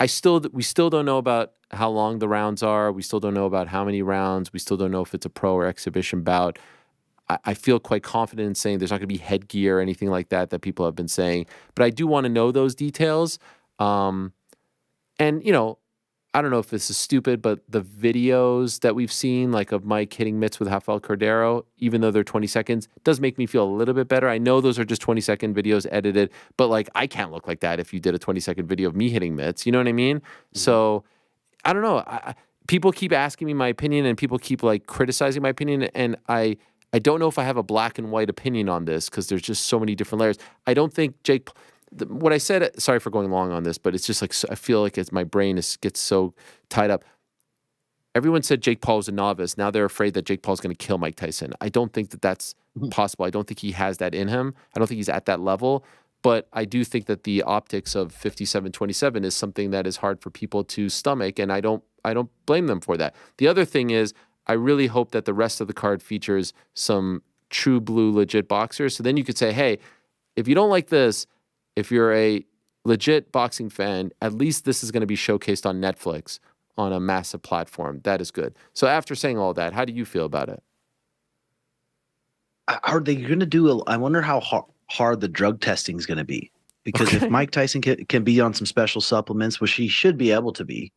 We still don't know about how long the rounds are. We still don't know about how many rounds. We still don't know if it's a pro or exhibition bout. I feel quite confident in saying there's not going to be headgear or anything like that people have been saying. But I do want to know those details. I don't know if this is stupid, but the videos that we've seen, like of Mike hitting mitts with Rafael Cordero, even though they're 20 seconds, does make me feel a little bit better. I know those are just 20-second videos edited, but like I can't look like that if you did a 20-second video of me hitting mitts. You know what I mean? Mm-hmm. So I don't know. People keep asking me my opinion, and people keep like criticizing my opinion, and I don't know if I have a black and white opinion on this because there's just so many different layers. I don't think what I said, sorry for going long on this, but it's just like, I feel like my brain gets so tied up. Everyone said Jake Paul was a novice. Now they're afraid that Jake Paul's going to kill Mike Tyson. I don't think that that's possible. I don't think he has that in him. I don't think he's at that level. But I do think that the optics of 57-27 is something that is hard for people to stomach, and I don't blame them for that. The other thing is, I really hope that the rest of the card features some true blue legit boxers. So then you could say, hey, if you don't like this, if you're a legit boxing fan, at least this is going to be showcased on Netflix on a massive platform. That is good. So after saying all that, how do you feel about it? Are they going to do I wonder how hard the drug testing is going to be, because if Mike Tyson can be on some special supplements, which he should be able to be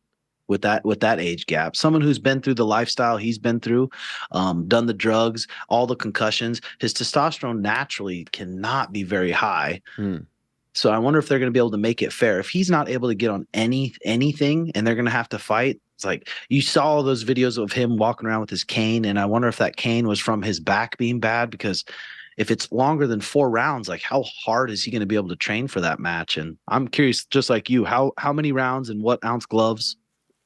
with that age gap, someone who's been through the lifestyle he's been through, done the drugs, all the concussions, his testosterone naturally cannot be very high. So I wonder if they're going to be able to make it fair. If he's not able to get on anything and they're going to have to fight, it's like you saw all those videos of him walking around with his cane, and I wonder if that cane was from his back being bad, because if it's longer than 4 rounds, like how hard is he going to be able to train for that match? And I'm curious, just like you, how many rounds and what ounce gloves?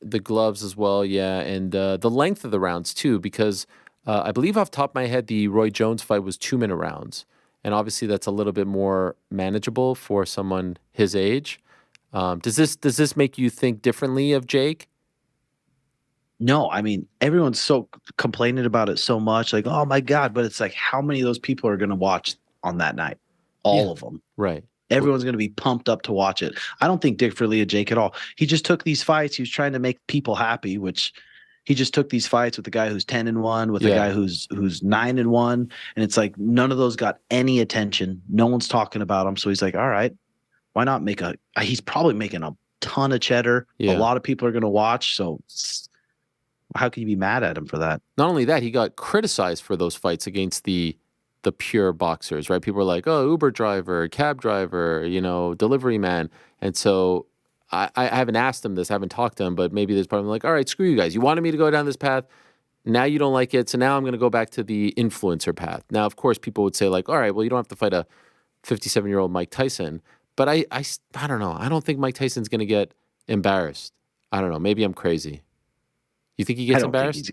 The gloves as well, yeah, and the length of the rounds too, because I believe off the top of my head, the Roy Jones fight was 2-minute rounds. And obviously that's a little bit more manageable for someone his age. Does this make you think differently of Jake? No, I mean, everyone's so complaining about it so much, like, oh my God, but it's like, how many of those people are going to watch on that night? All of them. Right. Everyone's going to be pumped up to watch it. I don't think differently of Jake at all. He just took these fights. He was trying to make people happy, which he just took these fights with the guy who's 10-1, with the guy who's 9-1. And it's like, none of those got any attention. No one's talking about him. So he's like, all right, why not he's probably making a ton of cheddar. A lot of people are going to watch. So how can you be mad at him for that? Not only that, he got criticized for those fights against the pure boxers, right? People were like, oh, Uber driver, cab driver, delivery man. And so I haven't asked him this, I haven't talked to him, but maybe there's probably like, all right, screw you guys. You wanted me to go down this path. Now you don't like it. So now I'm going to go back to the influencer path. Now, of course, people would say like, all right, well, you don't have to fight a 57-year-old Mike Tyson. But I don't know. I don't think Mike Tyson's going to get embarrassed. I don't know. Maybe I'm crazy. You think he gets embarrassed?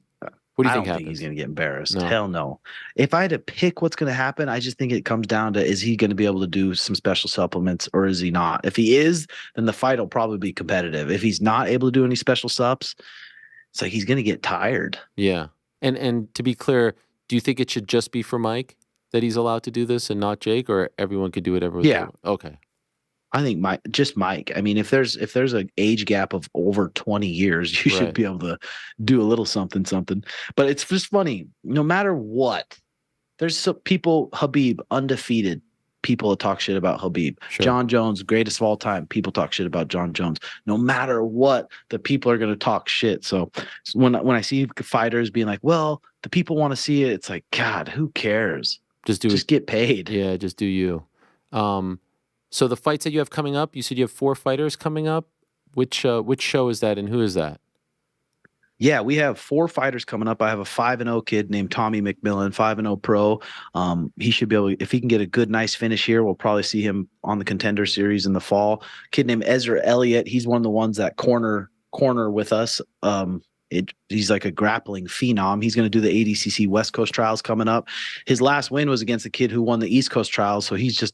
What do you think happens? I don't think he's going to get embarrassed. No. Hell no. If I had to pick what's going to happen, I just think it comes down to, is he going to be able to do some special supplements or is he not? If he is, then the fight will probably be competitive. If he's not able to do any special subs, it's like he's going to get tired. Yeah. And to be clear, do you think it should just be for Mike that he's allowed to do this and not Jake, or everyone could do whatever? Yeah. Okay. I think Mike. I mean, if there's an age gap of over 20 years, you should be able to do a little something. But it's just funny. No matter what, there's some people, Khabib, undefeated, people that talk shit about Khabib. Sure. John Jones, greatest of all time, people talk shit about John Jones. No matter what, the people are going to talk shit. So when I see fighters being like, well, the people want to see it, it's like, God, who cares? Just get paid. Yeah, just do you. So the fights that you have coming up, you said you have 4 fighters coming up. Which show is that and who is that? Yeah, we have 4 fighters coming up. I have a 5-0 kid named Tommy McMillan, 5-0 pro. He should be able, if he can get a good, nice finish here, we'll probably see him on the Contender Series in the fall. Kid named Ezra Elliott, he's one of the ones that corner with us. He's like a grappling phenom. He's going to do the ADCC West Coast trials coming up. His last win was against a kid who won the East Coast trials, so he's just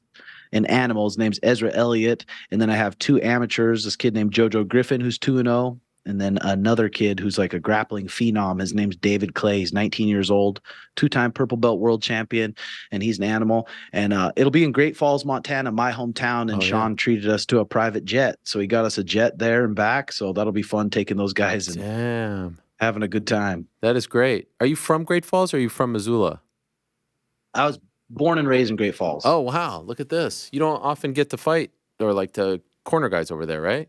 an animal. His name's Ezra Elliott. And then I have 2 amateurs, this kid named Jojo Griffin, who's 2-0. And then another kid who's like a grappling phenom. His name's David Clay. He's 19 years old, 2-time purple belt world champion, and he's an animal. And it'll be in Great Falls, Montana, my hometown. And Sean treated us to a private jet. So he got us a jet there and back. So that'll be fun taking those guys and having a good time. That is great. Are you from Great Falls or are you from Missoula? I was born and raised in Great Falls. Oh, wow. Look at this. You don't often get to fight or like to corner guys over there, right?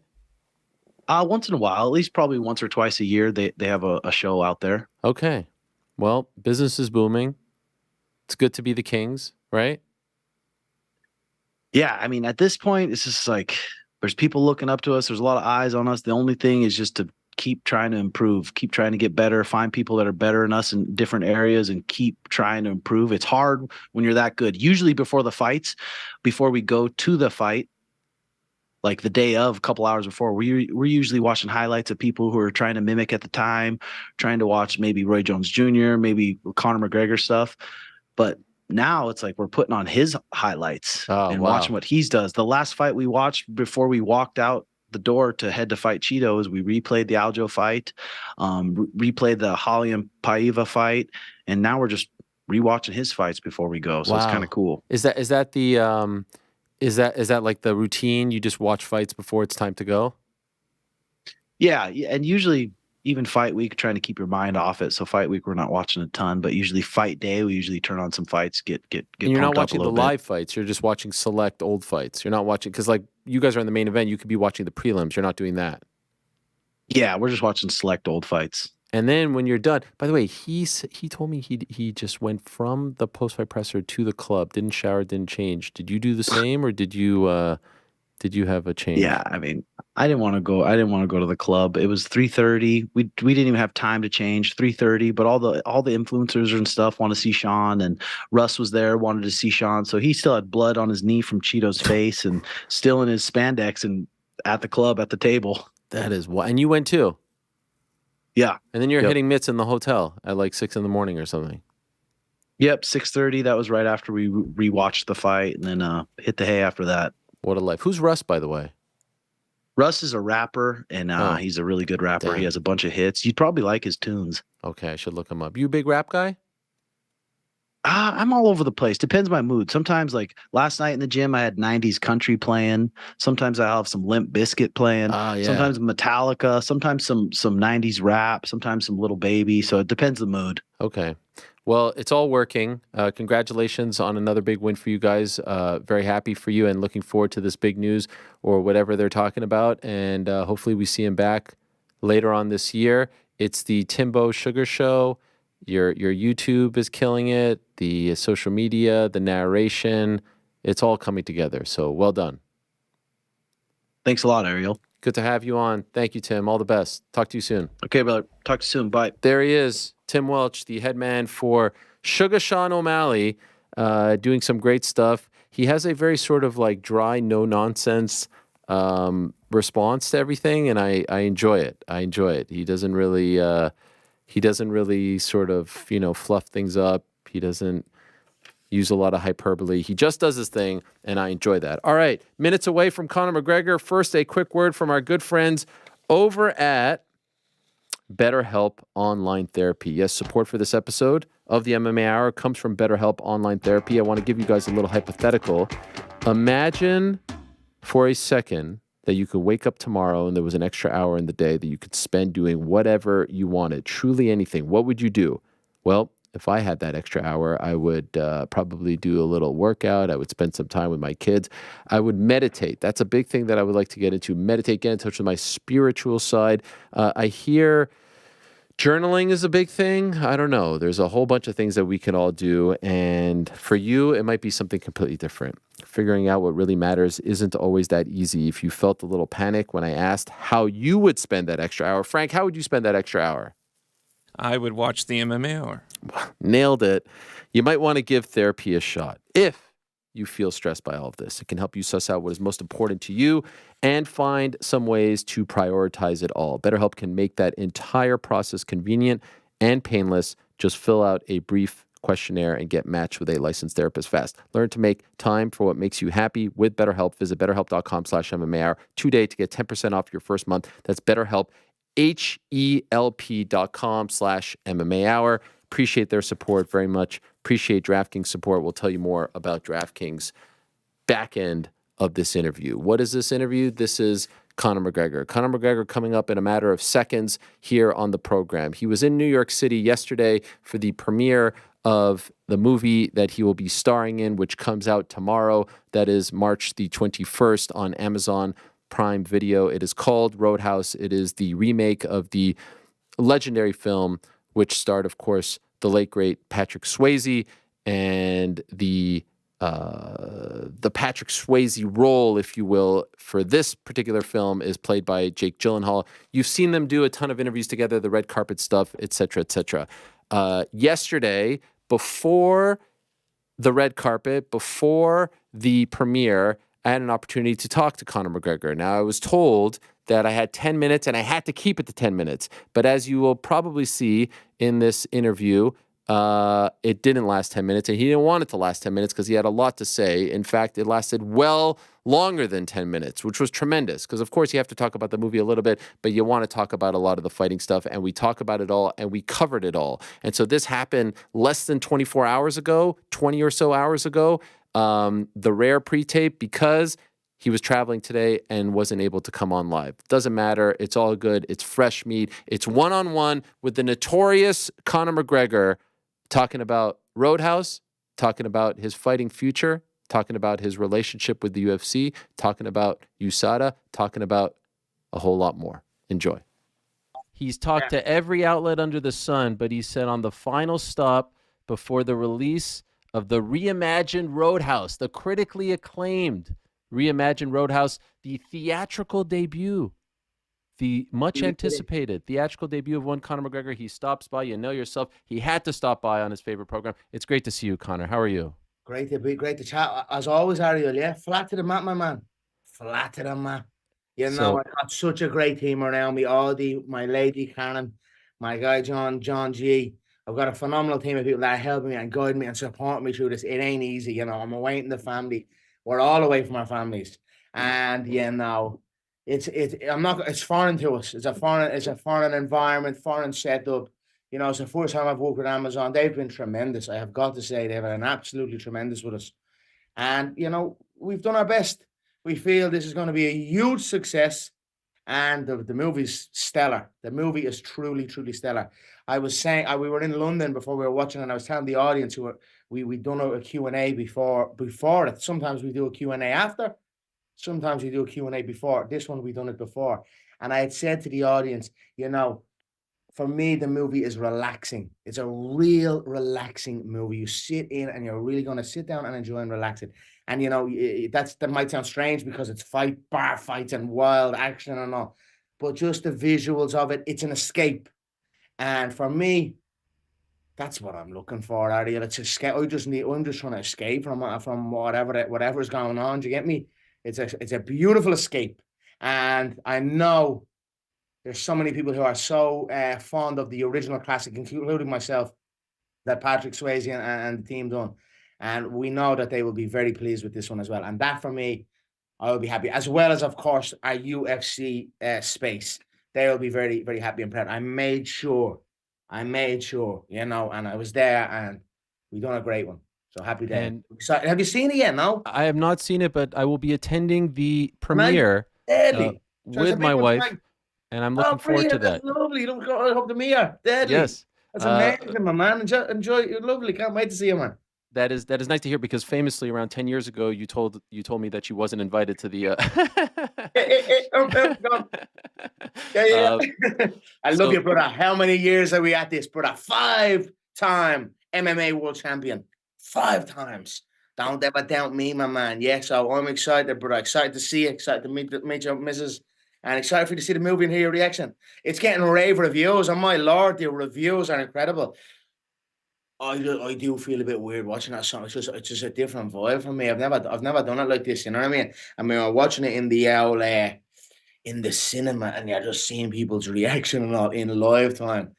Once in a while, at least probably once or twice a year, they have a show out there. Okay. Well, business is booming. It's good to be the Kings, right? Yeah. I mean, at this point, it's just like there's people looking up to us. There's a lot of eyes on us. The only thing is just to keep trying to improve, keep trying to get better, find people that are better than us in different areas and keep trying to improve. It's hard when you're that good. Usually before the fights, before we go to the fight, like the day of, a couple hours before. We're usually watching highlights of people who are trying to mimic at the time, trying to watch maybe Roy Jones Jr., maybe Conor McGregor stuff. But now it's like we're putting on his highlights and watching what he does. The last fight we watched before we walked out the door to head to fight Cheeto is we replayed the Aljo fight, replayed the Holly and Paiva fight, and now we're just rewatching his fights before we go. So it's kind of cool. Is that the is that like the routine? You just watch fights before it's time to go? Yeah, and usually even fight week, trying to keep your mind off it. So fight week, we're not watching a ton, but usually fight day, we usually turn on some fights, get And you're not pumped up watching a the little live fights. You're just watching select old fights. You're not watching, because like you guys are in the main event. You could be watching the prelims. You're not doing that. Yeah, we're just watching select old fights. And then when you're done, by the way, he told me he just went from the post-fight presser to the club, didn't shower, didn't change. Did you do the same, or did you have a change? Yeah, I mean, I didn't want to go to the club. It was 3:30. We didn't even have time to change. 3:30, but all the influencers and stuff want to see Sean, and Russ was there, wanted to see Sean. So he still had blood on his knee from Cheeto's face and still in his spandex and at the club at the table. That is what. And you went too? Yeah. And then you're hitting mitts in the hotel at like 6 a.m. or something. Yep, 6:30. That was right after we rewatched the fight, and then hit the hay after that. What a life. Who's Russ, by the way? Russ is a rapper, and he's a really good rapper. Damn. He has a bunch of hits. You'd probably like his tunes. Okay, I should look him up. You a big rap guy? I'm all over the place. Depends my mood. Sometimes, like last night in the gym, I had 90s country playing. Sometimes I have some Limp Bizkit playing. Yeah. Sometimes Metallica. Sometimes some 90s rap. Sometimes some Little Baby. So it depends the mood. Okay. Well, it's all working. Congratulations on another big win for you guys. Very happy for you and looking forward to this big news or whatever they're talking about. And hopefully we see him back later on this year. It's the Timbo Sugar Show. Your YouTube is killing it. The social media, the narration, it's all coming together. So well done. Thanks a lot, Ariel. Good to have you on. Thank you, Tim. All the best. Talk to you soon. Okay, brother. Talk to you soon. Bye. There he is, Tim Welch, the head man for Sugar Sean O'Malley, doing some great stuff. He has a very sort of like dry, no nonsense response to everything, and I enjoy it. I enjoy it. He doesn't really sort of fluff things up. He doesn't use a lot of hyperbole. He just does his thing, and I enjoy that. All right, minutes away from Conor McGregor. First, a quick word from our good friends over at BetterHelp Online Therapy. Yes, support for this episode of the MMA Hour comes from BetterHelp Online Therapy. I want to give you guys a little hypothetical. Imagine for a second that you could wake up tomorrow and there was an extra hour in the day that you could spend doing whatever you wanted, truly anything. What would you do? Well, if I had that extra hour, I would probably do a little workout. I would spend some time with my kids. I would meditate. That's a big thing that I would like to get into. Meditate, get in touch with my spiritual side. I hear journaling is a big thing. I don't know. There's a whole bunch of things that we can all do. And for you, it might be something completely different. Figuring out what really matters isn't always that easy. If you felt a little panic when I asked how you would spend that extra hour, Frank, how would you spend that extra hour? I would watch the MMA Hour. Nailed it. You might want to give therapy a shot. If you feel stressed by all of this, it can help you suss out what is most important to you and find some ways to prioritize it all. BetterHelp can make that entire process convenient and painless. Just fill out a brief questionnaire and get matched with a licensed therapist fast. Learn to make time for what makes you happy with BetterHelp. Visit BetterHelp.com/MMA Hour today to get 10% off your first month. That's BetterHelp, HELP.com/MMA Hour. Appreciate their support very much. Appreciate DraftKings support. We'll tell you more about DraftKings back end of this interview. What is this interview? This is Conor McGregor. Conor McGregor coming up in a matter of seconds here on the program. He was in New York City yesterday for the premiere of the movie that he will be starring in, which comes out tomorrow. That is March the 21st on Amazon Prime Video. It is called Roadhouse. It is the remake of the legendary film, which starred, of course, the late great Patrick Swayze, and the Patrick Swayze role, if you will, for this particular film is played by Jake Gyllenhaal. You've seen them do a ton of interviews together, the red carpet stuff, et cetera, et cetera. Yesterday, before the red carpet, before the premiere, I had an opportunity to talk to Conor McGregor. Now, I was told that I had 10 minutes and I had to keep it to 10 minutes. But as you will probably see in this interview, it didn't last 10 minutes, and he didn't want it to last 10 minutes because he had a lot to say. In fact, it lasted well longer than 10 minutes, which was tremendous because, of course, you have to talk about the movie a little bit, but you want to talk about a lot of the fighting stuff, and we talk about it all, and we covered it all. And so this happened less than 24 hours ago, 20 or so hours ago, the rare pre-tape, because he was traveling today and wasn't able to come on live. Doesn't matter. It's all good. It's fresh meat. It's one-on-one with the notorious Conor McGregor, talking about Roadhouse, talking about his fighting future, talking about his relationship with the UFC, talking about USADA, talking about a whole lot more. Enjoy. He's talked to every outlet under the sun, but he said on the final stop before the release of the reimagined Roadhouse, the critically acclaimed reimagined Roadhouse, the theatrical debut, the much anticipated theatrical debut of one Conor McGregor. He stops by. You know yourself. He had to stop by on his favorite program. It's great to see you, Conor. How are you? Great to chat. As always, Ariel, yeah? Flat to the mat, my man. Flat to the mat. You know, I got such a great team around me. Audie, my lady, Karen, my guy, John G. I've got a phenomenal team of people that help me and guide me and support me through this. It ain't easy, you know. I'm away in the family. We're all away from our families. And, you know, it's foreign to us. It's a foreign environment, foreign setup. You know, it's the first time I've worked with Amazon. They've been tremendous. I have got to say, they've been absolutely tremendous with us. And, you know, we've done our best. We feel this is going to be a huge success. And the movie's stellar. The movie is truly, truly stellar. I was saying, we were in London before we were watching, and I was telling the audience we'd done a Q&A before it. Sometimes we do a Q&A after. Sometimes we do a Q&A before. This one, we've done it before. And I had said to the audience, you know, for me, the movie is relaxing. It's a real relaxing movie. You sit in and you're really going to sit down and enjoy and relax it. And, you know, that might sound strange because it's bar fights and wild action and all. But just the visuals of it, it's an escape. And for me, that's what I'm looking for, Ariel. It's escape. I'm just trying to escape from whatever's going on. Do you get me? It's a beautiful escape. And I know there's so many people who are so fond of the original classic, including myself, that Patrick Swayze and the team done. And we know that they will be very pleased with this one as well. And that, for me, I will be happy. As well as, of course, our UFC space. They will be very, very happy and proud. I made sure, you know, and I was there, and we done a great one. So happy day. So, have you seen it yet? No? I have not seen it, but I will be attending the premiere with my wife. And I'm looking forward to that. That's lovely. I hope to meet you. Deadly. Yes. That's amazing, my man. Enjoy. You're lovely. Can't wait to see you, man. That is nice to hear, because famously around 10 years ago, you told me that you wasn't invited to the I love you, brother. How many years are we at this, brother? 5-time MMA world champion. 5 times. Don't ever doubt me, my man. Yeah, so I'm excited, brother. Excited to see you. Excited to meet your missus. And excited for you to see the movie and hear your reaction. It's getting rave reviews. Oh my Lord, the reviews are incredible. I do feel a bit weird watching that song. It's just a different vibe for me. I've never done it like this. You know what I mean? I mean, I'm watching it in the in the cinema, and you're just seeing people's reaction and all in live time.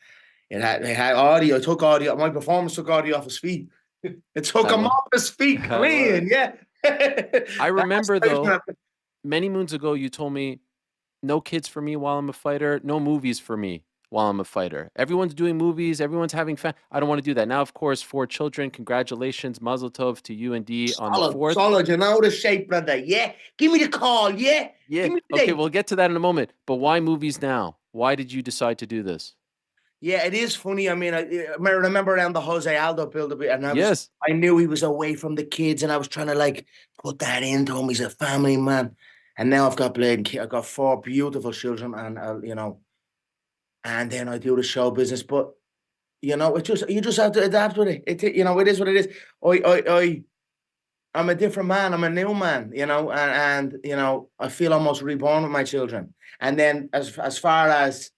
It had audio. It took audio. My performance took audio off his feet. It took him off his feet clean. Yeah. I remember though, many moons ago, you told me, no kids for me while I'm a fighter, no movies for me while I'm a fighter. Everyone's doing movies, everyone's having fun. I don't want to do that. Now, of course, 4 children. Congratulations, Mazel Tov to you and Dee on the 4th. Solid, you know the shape, brother. Yeah, give me the call. Yeah. Okay, we'll get to that in a moment. But why movies now? Why did you decide to do this? Yeah, it is funny. I mean, I remember around the Jose Aldo build a bit, and I knew he was away from the kids, and I was trying to like put that into him. He's a family man. And now I've got Blade and Kid. I've got 4 beautiful children, and you know, and then I do the show business. But you know, you just have to adapt with it. You know, it is what it is. I'm a different man. I'm a new man. You know, and you know, I feel almost reborn with my children. And then as far as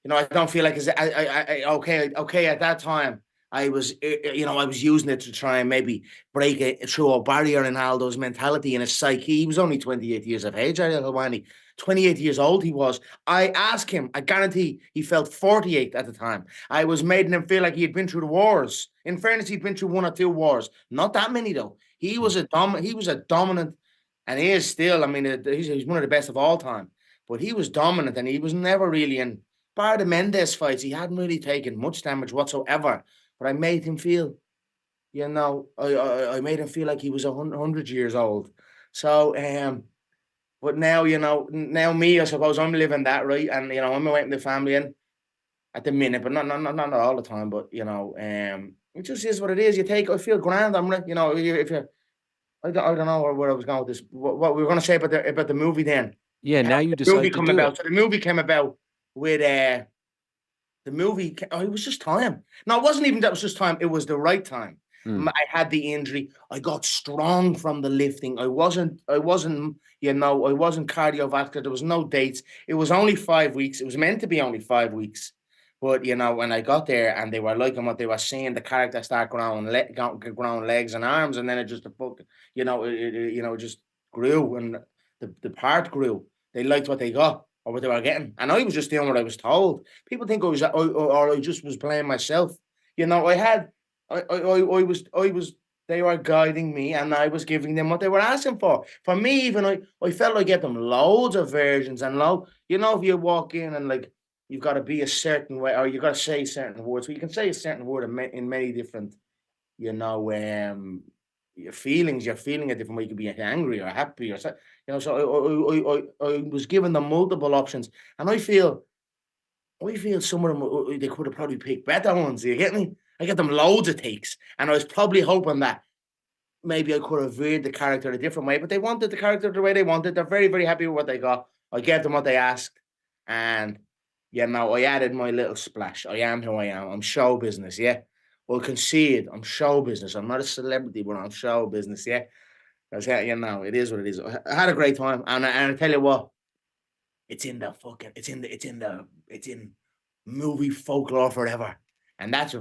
you know, I don't feel like okay at that time. I was using it to try and maybe break through a barrier in Aldo's mentality and his psyche. He was only 28 years of age, Ariel Helwani. 28 years old he was. I asked him, I guarantee he felt 48 at the time. I was making him feel like he had been through the wars. In fairness, he'd been through 1 or 2 wars. Not that many, though. He was a dominant, and he is still, I mean, he's one of the best of all time. But he was dominant, and he was never really in, bar the Mendes fights, he hadn't really taken much damage whatsoever. But I made him feel, I made him feel like he was 100 years old. So, but now, now me, I suppose I'm living that, right? And, I'm away with the family in at the minute, but not all the time. But, it just is what it is. I feel grand. I'm like, if you, I don't know where I was going with this. What we were going to say about the movie then. Yeah, now you decided to do it. So the movie came about with, it was just time. No, it wasn't even that it was just time. It was the right time. I had the injury. I got strong from the lifting. I wasn't cardiovascular. There was no dates. It was only 5 weeks. It was meant to be only 5 weeks. But, when I got there and they were liking what they were seeing, the character start growing legs and arms, and then it just, it just grew, and the part grew. They liked what they got or what they were getting. And I was just doing what I was told. People think I just was playing myself. They were guiding me, and I was giving them what they were asking for. For me, even I felt I get them loads of versions, and if you walk in and like, you've got to be a certain way, or you've got to say certain words. So you can say a certain word in many different, your feelings. You're feeling a different way. You could be angry or happy or so. So I was given them multiple options, and I feel some of them they could have probably picked better ones. You get me? I get them loads of takes, and I was probably hoping that maybe I could have veered the character a different way. But they wanted the character the way they wanted. They're very, very happy with what they got. I gave them what they asked, and I added my little splash. I am who I am. I'm show business, yeah. Well, concede, I'm show business. I'm not a celebrity, but I'm show business, yeah. That's how, it is what it is. I had a great time, and I tell you what, it's in movie folklore forever, and that's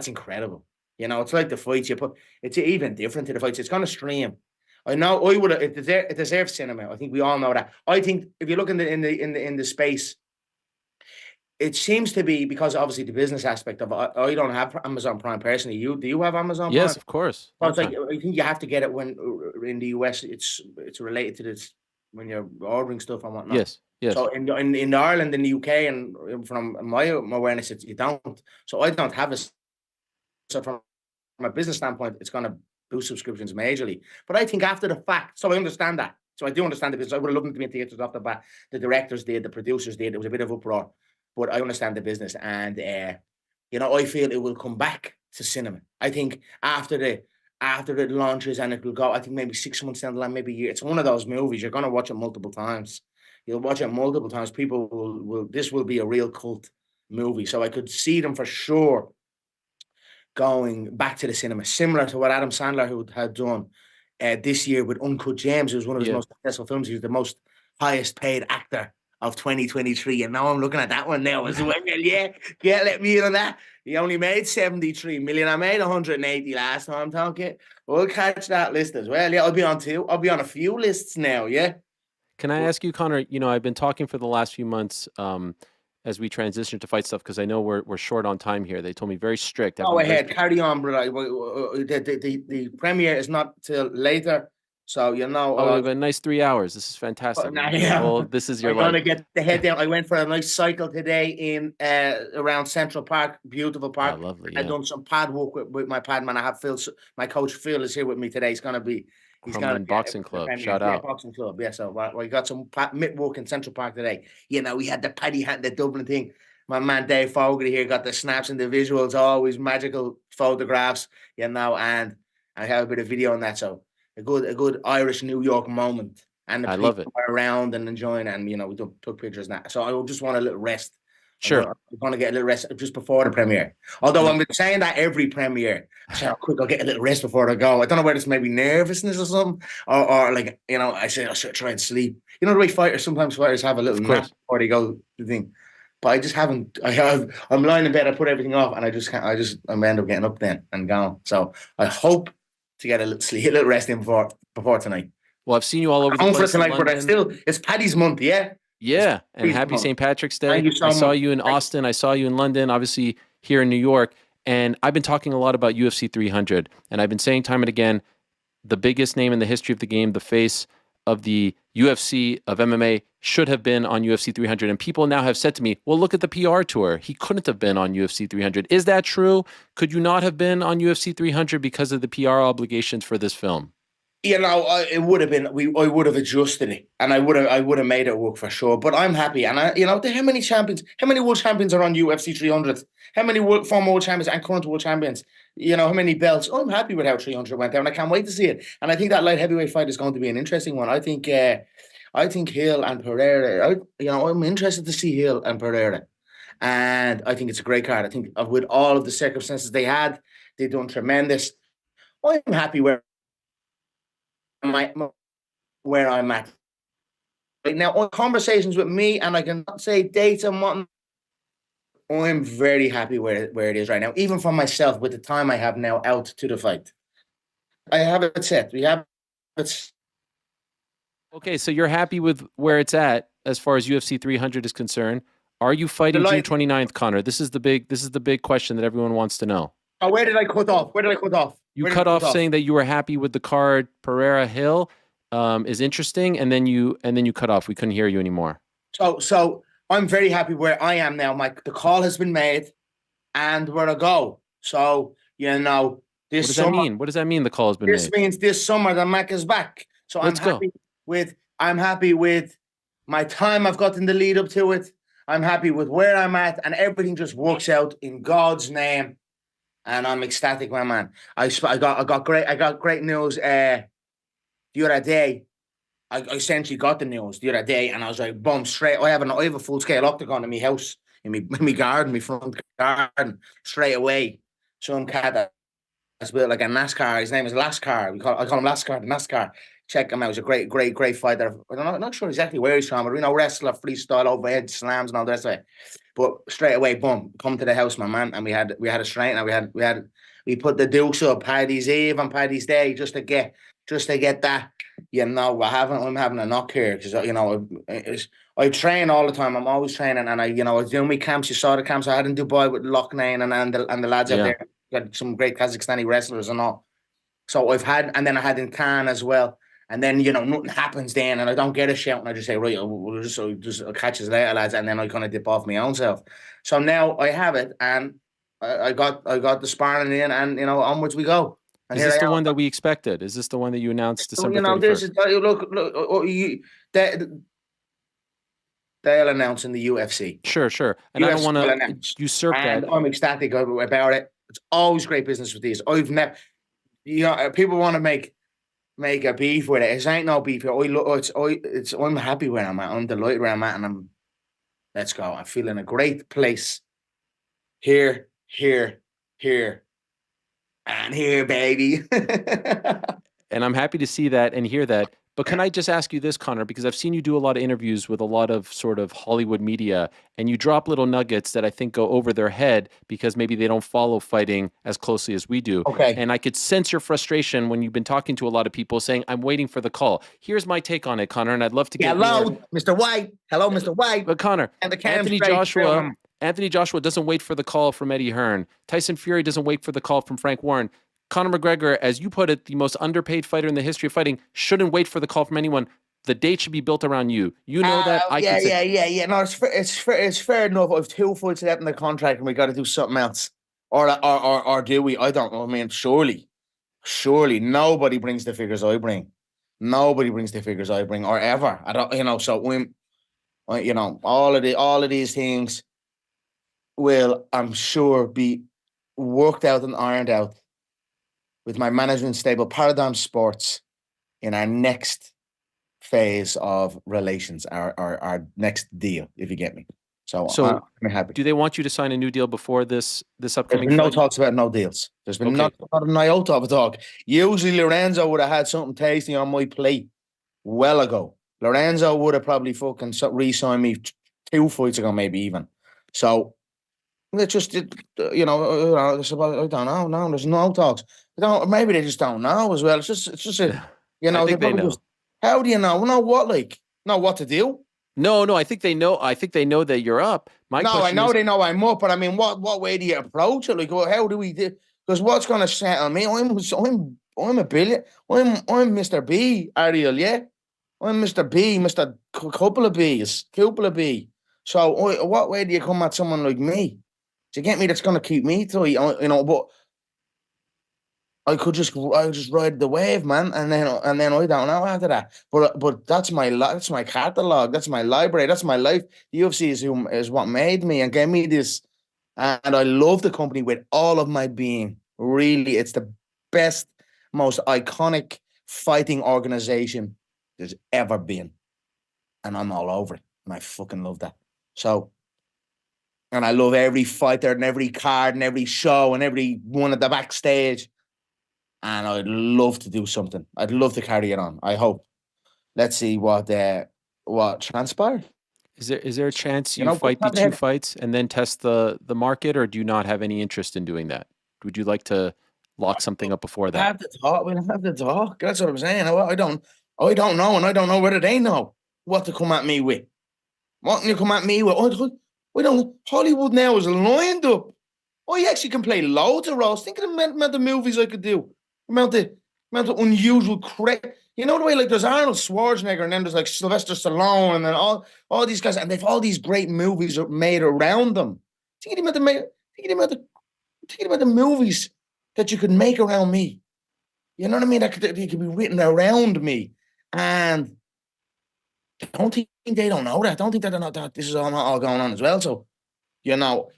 incredible. It's like the fights you put. It's even different to the fights. It's gonna stream. I know I would have. It deserves cinema. I think we all know that. I think if you look in the space, it seems to be because obviously the business aspect of it. I don't have Amazon Prime personally. Do you have Amazon Prime? Yes, of course. Well, it's like I think you have to get it when in the US. It's related to this when you're ordering stuff and whatnot. Yes. So in Ireland, in the UK, and from my awareness, you don't. So I don't have it. So from a business standpoint, it's going to boost subscriptions majorly. But I think after the fact, so I understand that. So I do understand the business. I would have loved them to be in theaters off the bat. The directors did, the producers did. It was a bit of uproar, but I understand the business, and I feel it will come back to cinema. I think after it launches, and it will go, I think maybe 6 months down the line, maybe a year. It's one of those movies you're going to watch it multiple times. You'll watch it multiple times. People will. This will be a real cult movie. So I could see them for sure going back to the cinema, similar to what Adam Sandler had done this year with Uncut James. It was one of his most successful films. He was the most highest paid actor of 2023. And now I'm looking at that one now as well. Yeah, let me in on that. He only made 73 million. I made 180 last time talking. We'll catch that list as well. Yeah, I'll be on two. I'll be on a few lists now, yeah. Can I ask you, Conor, I've been talking for the last few months as we transition to fight stuff, because I know we're short on time here. They told me very strict. Go ahead, carry on, brother. The premiere is not till later, so we've a nice 3 hours. This is fantastic. Well, this is your life. I'm gonna get the head down. I went for a nice cycle today in around Central Park, beautiful park. Oh, lovely. Yeah. I've dad done some pad work with my pad man. I have Phil, my coach Phil is here with me today. He's gonna be. Boxing Club, shout out. Boxing Club, yeah. So we got some mitt work in Central Park today. We had the paddy hat, the Dublin thing. My man Dave Fogarty here got the snaps and the visuals, always magical photographs, and I have a bit of video on that. So a good Irish New York moment, and the I love it. Were around and enjoying, and we took pictures and that. So I just want a little rest. Sure. I'm going to get a little rest just before the premiere. Although I'm saying that every premiere. So quick, I'll get a little rest before I go. I don't know whether it's maybe nervousness or something, or like, I say I should try and sleep. The way sometimes fighters have a little nap before they go to the thing. but I just haven't. I'm lying in bed. I put everything off, and I just can't. I end up getting up then and going. So I hope to get a little sleep, a little rest in before tonight. Well, I've seen you all over the I'm place. for tonight, but it's Paddy's month, yeah. Yeah, and happy St. Patrick's Day. Thank you so I saw much. you in Austin. I saw you in London, obviously here in New York. And I've been talking a lot about UFC 300. And I've been saying time and again, the biggest name in the history of the game, the face of the UFC, of MMA, should have been on UFC 300. And people now have said to me, well, look at the PR tour. He couldn't have been on UFC 300. Is that true? Could you not have been on UFC 300 because of the PR obligations for this film? You know, it would have been. I would have adjusted it, and I would have made it work for sure. But I'm happy, and how many world champions are on UFC 300? How many former world champions and current world champions? How many belts? I'm happy with how 300 went down. I can't wait to see it, and I think that light heavyweight fight is going to be an interesting one. I think Hill and Pereira. I'm interested to see Hill and Pereira, and I think it's a great card. I think with all of the circumstances they had, they've done tremendous. I'm happy where I'm at right now. On conversations with me, and I can say dates and whatnot, I'm very happy where it is right now, even for myself with the time I have now out to the fight. I have it set. We have it. Okay, so you're happy with where it's at as far as UFC 300 is concerned. Are you fighting June 29th, Conor? This is the big question that everyone wants to know. Oh, where did I cut off? You cut off saying that you were happy with the card. Pereira Hill is interesting, and then you cut off. We couldn't hear you anymore. So I'm very happy where I am now. The call has been made, and where to go. So this what does summer, that mean? What does that mean? The call has been made. This means this summer the Mac is back. So I'm happy with my time I've got in the lead up to it. I'm happy with where I'm at, and everything just works out in God's name. And I'm ecstatic, my man. I got great news the other day. I essentially got the news the other day, and I was like, boom, straight. I have a full scale octagon in my house, in my garden, my front garden, straight away. Some cat that's built like a NASCAR. His name is Lascar. I call him Lascar. The NASCAR. Check him out. He's a great fighter. I'm not sure exactly where he's from, but wrestler, freestyle, overhead slams, and all the rest of it. But straight away, boom, come to the house, my man, and we had a straight, and we put the dukes up Paddy's Eve and Paddy's Day just to get that. I'm having a knock here because I train all the time. I'm always training, and I was doing my camps. You saw the camps I had in Dubai with Loughnane and the lads out there. Got some great Kazakhstani wrestlers and all. So I had in Cannes as well. And then, nothing happens then, and I don't get a shout, and I just say, right, we'll just catch us later, lads, and then I kind of dip off my own self. So now I have it, and I got the sparring in, and onwards we go. And is this the one that we expected? Is this the one that you announced December 31st? This is they'll announce in the UFC. Sure. And UFC I don't want to usurp and that. I'm ecstatic about it. It's always great business with these. I've never, people want to make a beef with it. It ain't no beef. I'm happy where I'm at. I'm delighted where I'm at, and let's go. I feel in a great place. Here, and here, baby. And I'm happy to see that and hear that. But can I just ask you this, Conor, because I've seen you do a lot of interviews with a lot of sort of Hollywood media, and you drop little nuggets that I think go over their head because maybe they don't follow fighting as closely as we do. Okay. And I could sense your frustration when you've been talking to a lot of people saying, I'm waiting for the call. Here's my take on it, Conor, and I'd love to get Hello, Mr. White. Hello, Mr. White. But Conor, and the Anthony Joshua doesn't wait for the call from Eddie Hearn. Tyson Fury doesn't wait for the call from Frank Warren. Conor McGregor, as you put it, the most underpaid fighter in the history of fighting, shouldn't wait for the call from anyone. The date should be built around you. You know that. Yeah. No, it's fair enough. I've 2 fights left in the contract, and we got to do something else, or do we? I don't know. I mean, surely, nobody brings the figures I bring. Nobody brings the figures I bring, or ever. I don't. So all of these things will, I'm sure, be worked out and ironed out with my management stable, Paradigm Sports, in our next phase of relations, our next deal, if you get me. So I'm happy. Do they want you to sign a new deal before this upcoming? There's been no talks about no deals. There's been not an iota of a talk. Usually Lorenzo would have had something tasty on my plate well ago. Lorenzo would have probably fucking re-signed me 2 fights ago, maybe even. So it's just, I don't know. No, there's no talks. Maybe they just don't know as well. It's just a, I think they know. How do you know? Know what, like, know what to do? No, I think they know. I think they know that you're up. I know they know I'm up, but I mean, what way do you approach it? Like, how do we do? Because what's going to settle me? I'm a billion. I'm Mr. B, Ariel. Yeah, I'm Mr. B, Mr. Couple of B. So, what way do you come at someone like me? To get me, that's going to keep me tight, But I just ride the wave, man, and then I don't know after that. But that's my catalog, that's my library, that's my life. The UFC is what made me and gave me this, and I love the company with all of my being. Really, it's the best, most iconic fighting organization there's ever been, and I'm all over it, and I fucking love that. So. And I love every fighter and every card and every show and every one at the backstage. And I'd love to do something. I'd love to carry it on. I hope. Let's see what transpires. Is there a chance you fight the 2 fights and then test the market, or do you not have any interest in doing that? Would you like to lock something up before that? We'll have to talk. That's what I'm saying. I don't know, and I don't know whether they know what to come at me with. What can you come at me with? Hollywood now is lined up. I actually can play loads of roles. Think of the amount of movies I could do. Amount of unusual crap. You know the way, like, there's Arnold Schwarzenegger, and then there's like Sylvester Stallone, and then all these guys, and they've all these great movies made around them. Think about the movies that you could make around me. You know what I mean? That could be written around me, and I don't think they don't know that. I don't think they don't know that this is all going on as well. So, I don't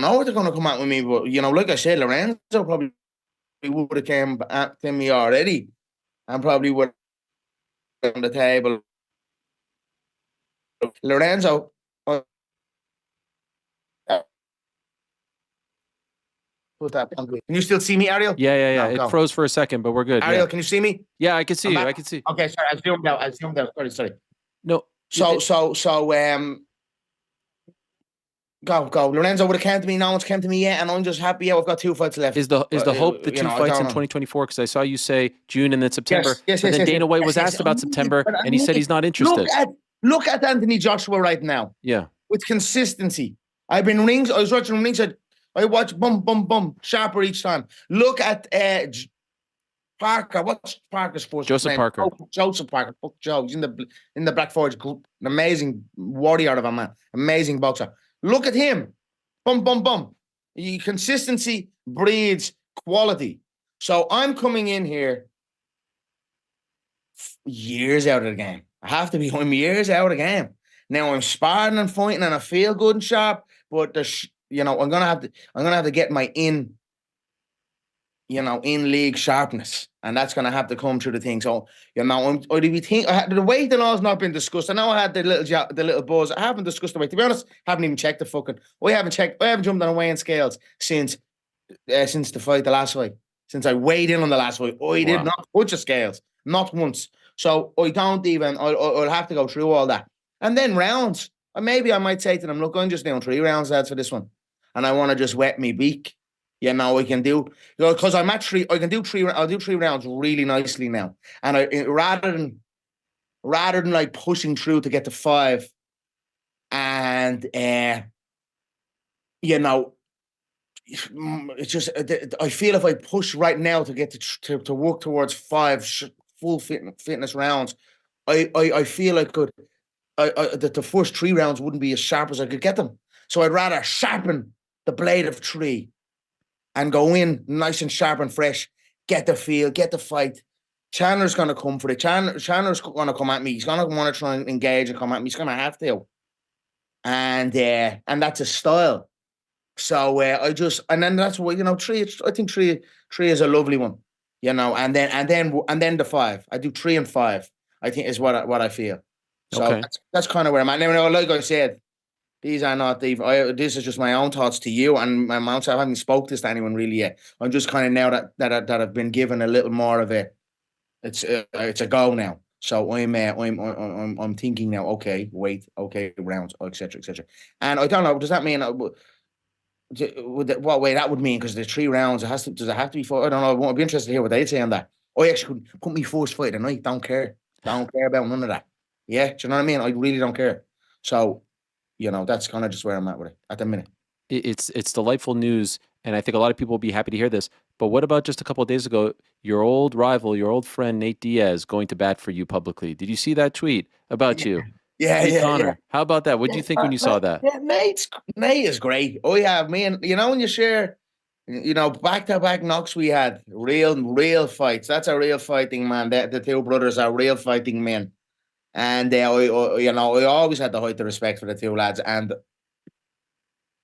know what they're going to come out with me, but, like I said, Lorenzo probably would have came to me already and probably would have on the table. Lorenzo. Can you still see me, Ariel? Yeah. No, it froze for a second, but we're good. Ariel, can you see me? Yeah, I can see you. I can see. Okay, sorry. I zoomed out. Sorry. No. Go. Lorenzo would have came to me. No one's came to me yet, and I'm just happy. Yeah, I've got 2 fights left. Is the hope the 2 fights in 2024? Because I saw you say June and then September. Yes. Then Dana White was asked about September, and he said he's not interested. Look at Anthony Joshua right now. Yeah. With consistency. I was watching ringside. I watch boom, sharper each time. Look at Parker. What's Parker's first Joseph name? Parker. Joseph Parker. Fuck Joe. He's in the Black Forge group. An amazing warrior of a man. Amazing boxer. Look at him. Boom. Consistency breeds quality. So I'm coming in here years out of the game. I have to be. I'm years out of the game. Now I'm sparring and fighting, and I feel good and sharp. But I'm gonna have to get my in league sharpness, and that's gonna have to come through the thing. So the weight and all has not been discussed. I know I had the little buzz. I haven't discussed the weight. To be honest, I haven't even checked the fucking. I haven't jumped on a weighing scales since the fight, the last fight. Since I weighed in on the last fight, I did not touch the scales, not once. So I don't even. I'll have to go through all that, and then rounds. Maybe I might say to them, look, I'm just doing 3 rounds, lads, for this one. And I want to just wet me beak. I can do, because I'm at 3, I can do 3, I'll do 3 rounds really nicely now. And rather than like pushing through to get to 5, and, it's just, I feel if I push right now to get to work towards 5 full fitness rounds, I feel I could, that the first 3 rounds wouldn't be as sharp as I could get them. So I'd rather sharpen the blade of 3 and go in nice and sharp and fresh, get the feel, get the fight. Chandler's going to come for it. Chandler's going to come at me. He's going to want to try and engage and come at me. He's going to have to. And that's a style. So and then that's what, 3, I think 3 is a lovely one, and then the 5. I do 3 and 5, I think is what I feel. So okay. That's kind of where I'm at. Now, like I said, these are not this is just my own thoughts to you and my mouth. I haven't spoke this to anyone really yet. I'm just kind of now that I've been given a little more of it's a go now. So I'm thinking now. Okay, weight. Okay, rounds, etc., etc. And I don't know. Does that mean? What way that would mean? Because there's 3 rounds. Does it have to be 4? I don't know. I'd be interested to hear what they'd say on that. I actually could put me first fight tonight. Don't care. Don't care about none of that. Yeah, do you know what I mean? I really don't care. So, that's kind of just where I'm at with it at the minute. It's delightful news, and I think a lot of people will be happy to hear this. But what about just a couple of days ago, your old rival, your old friend Nate Diaz going to bat for you publicly? Did you see that tweet about you? Yeah, Connor. yeah. How about that? What do you think when you saw that? Yeah, Nate is great. Oh yeah, man. When you share, back-to-back knocks we had, real fights. That's a real fighting man. The 2 brothers are real fighting men, and I always had the height of respect for the 2 lads. And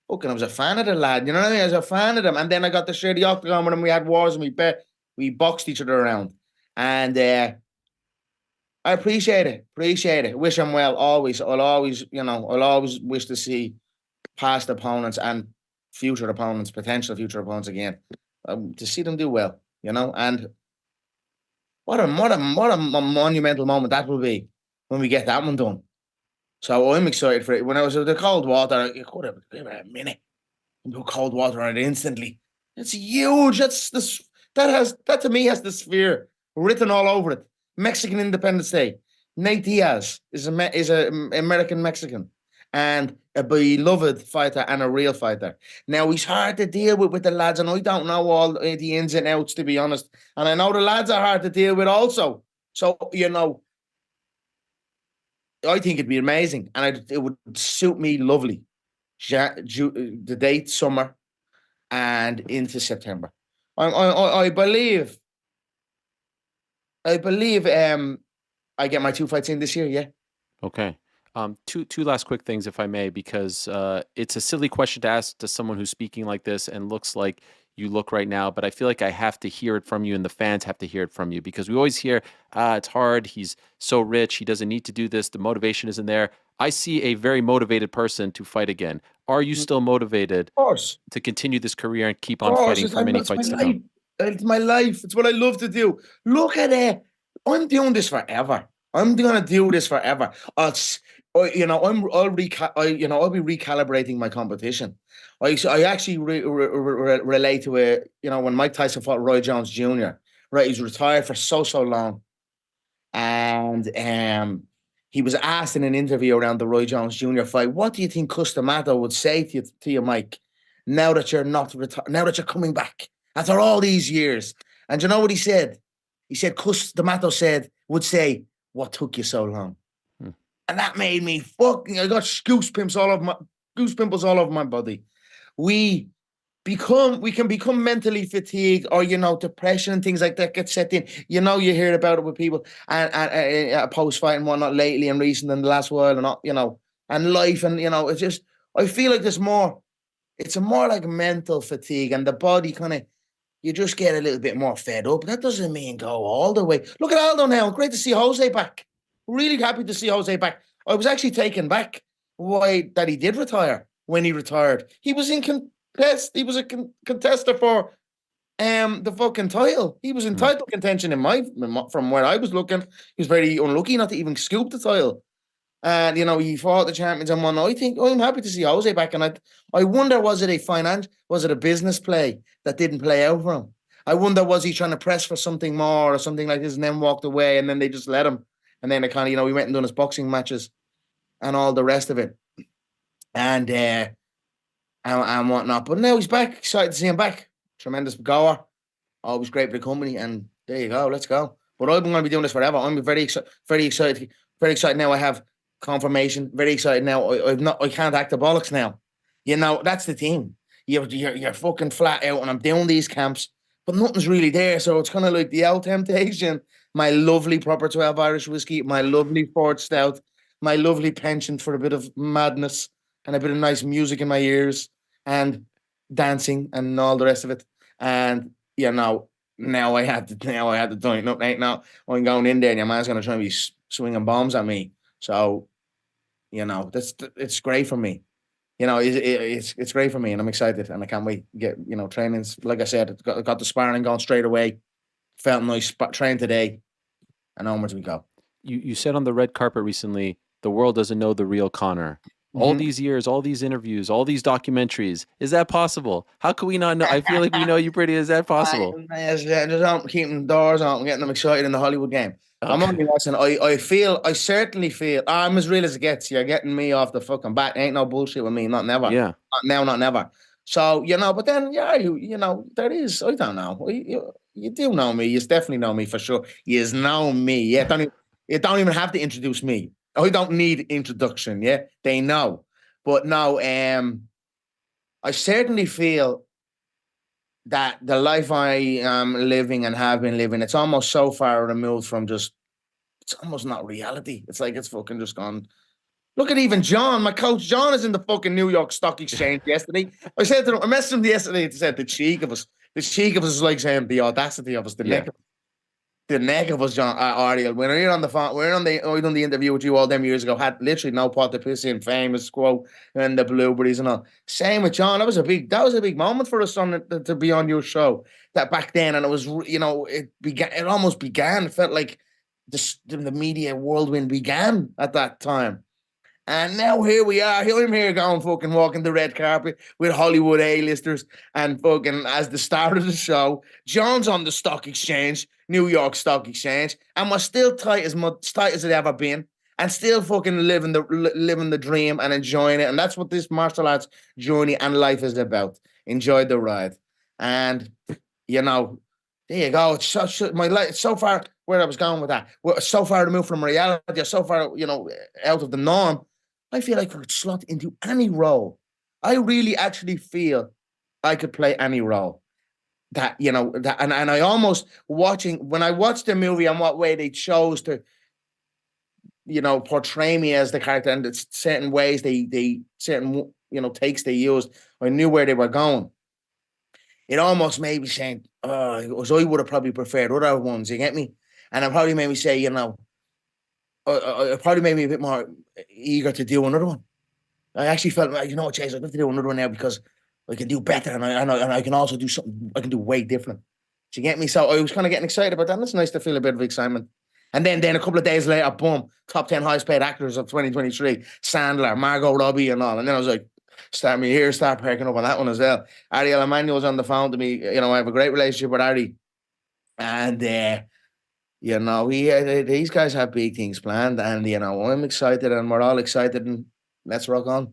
I was a fan of the lad. You know what I mean? I was a fan of them. And then I got to share the octagon with him. We had wars and we boxed each other around, and I appreciate it. Wish him well. I'll always wish to see past opponents and potential future opponents again, to see them do well, and what a monumental moment that will be when we get that one done. So I'm excited for it. When I was at the cold water, you could have given it a minute and put cold water on it instantly. It's huge. That to me has the sphere written all over it. Mexican Independence Day. Nate Diaz is a American Mexican and a beloved fighter and a real fighter. Now, he's hard to deal with the lads, and I don't know all the ins and outs, to be honest. And I know the lads are hard to deal with also. So, I think it'd be amazing, and it would suit me lovely. The date, summer, and into September. I believe I get my 2 fights in this year, yeah. Okay. Two last quick things, if I may, because it's a silly question to ask to someone who's speaking like this and looks like you look right now, but I feel like I have to hear it from you, and the fans have to hear it from you, because we always hear, it's hard, he's so rich, he doesn't need to do this, the motivation isn't there. I see a very motivated person to fight again. Are you still motivated to continue this career and keep on fighting for many fights to come? It's my life. It's what I love to do. Look at it. I'm doing this forever. I'm gonna do this forever. I'll be recalibrating my competition. I actually relate to it. When Mike Tyson fought Roy Jones Jr. Right, he's retired for so long, and he was asked in an interview around the Roy Jones Jr. fight, "What do you think Cus D'Amato would say to you, Mike, now that you're not retired, now that you're coming back after all these years?" And you know what he said? He said, Cus D'Amato would say, "What took you so long?" And that made me I got goosebumps all over my body. We can become mentally fatigued, or depression and things like that get set in. You hear about it with people and post fight and whatnot lately and recent in the last while, and and life, and it's just, I feel like it's a more like mental fatigue, and the body kind of, you just get a little bit more fed up. That doesn't mean go all the way. Look at Aldo now. Great to see Jose back. Really happy to see Jose back. I was actually taken back that he did retire. When he retired, he was in contest. He was a contester for the fucking title. He was in title contention from where I was looking. He was very unlucky not to even scoop the title. And he fought the champions and won. I'm happy to see Jose back, and I wonder, was it a business play that didn't play out for him? I wonder, was he trying to press for something more or something like this, and then walked away, and then they just let him, and then it kind of, he went and done his boxing matches and all the rest of it, and whatnot. But now he's back. Excited to see him back. Tremendous goer. Always great for the company, and there you go. Let's go. But I'm going to be doing this forever. I'm very excited. Very excited now. I have confirmation. Very excited now. I can't act the bollocks now. That's the thing. You're fucking flat out, and I'm doing these camps, but nothing's really there. So it's kind of like the old temptation. My lovely proper 12 Irish whiskey, my lovely Ford Stout, my lovely penchant for a bit of madness and a bit of nice music in my ears and dancing and all the rest of it. And now I had to tighten up. Now I'm going in there, and your man's going to try and be swinging bombs at me. So, it's great for me. It's great for me, and I'm excited, and I can't wait to get, trainings. Like I said, got the sparring going straight away. Felt nice, train today, and onwards we go. you said on the red carpet recently, the world doesn't know the real Conor. All these years, all these interviews, all these documentaries. Is that possible? How could we not know? I feel like we know you pretty. Is that possible? Just keeping doors open, getting them excited in the Hollywood game. Okay. I'm only listening. I certainly feel I'm as real as it gets. You're getting me off the fucking bat. Ain't no bullshit with me. Not never. Yeah. Not now, not never. So, but then, there is, I don't know. You do know me. You definitely know me for sure. You know me. Yeah. You don't even have to introduce me. I don't need introduction. Yeah. They know. But no, I certainly feel that the life I am living and have been living, it's almost so far removed from it's almost not reality. It's like it's fucking just gone. Look at even John, my coach. John is in the fucking New York Stock Exchange yesterday. I messaged him yesterday and said the cheek of us is like saying the audacity of us, the neck of us, John, Ariel. When we were on the phone, I done the interview with you all them years ago, had literally no pot to piss in, famous quote, and the blueberries and all. Same with John. That was a big moment for us to be on your show. That back then, and it was, it almost began. It felt like the media whirlwind began at that time. And now here we are. I'm here going fucking walking the red carpet with Hollywood A-listers and fucking as the start of the show. John's on the stock exchange, New York Stock Exchange, and we're still tight as it ever been, and still fucking living the dream and enjoying it. And that's what this martial arts journey and life is about. Enjoy the ride. And there you go. It's my life. It's so far where I was going with that. We're so far removed from reality. So far, out of the norm. I feel like I could slot into any role. I really actually feel I could play any role. And I almost when I watched the movie and what way they chose to, portray me as the character and the certain ways they certain, takes they used, I knew where they were going. It almost made me saying, I would have probably preferred other ones, you get me? And it probably made me say, it probably made me a bit more eager to do another one. I actually felt, Chase, I'd love to do another one now because I can do better and I can also do something I can do way different. Do you get me? So I was kind of getting excited about that. And it's nice to feel a bit of excitement. And then a couple of days later, boom, top 10 highest paid actors of 2023, Sandler, Margot Robbie and all. And then I was like, start picking up on that one as well. Ariel Emanuel's on the phone to me. I have a great relationship with Ari. And, these guys have big things planned, and I'm excited, and we're all excited, and let's rock on.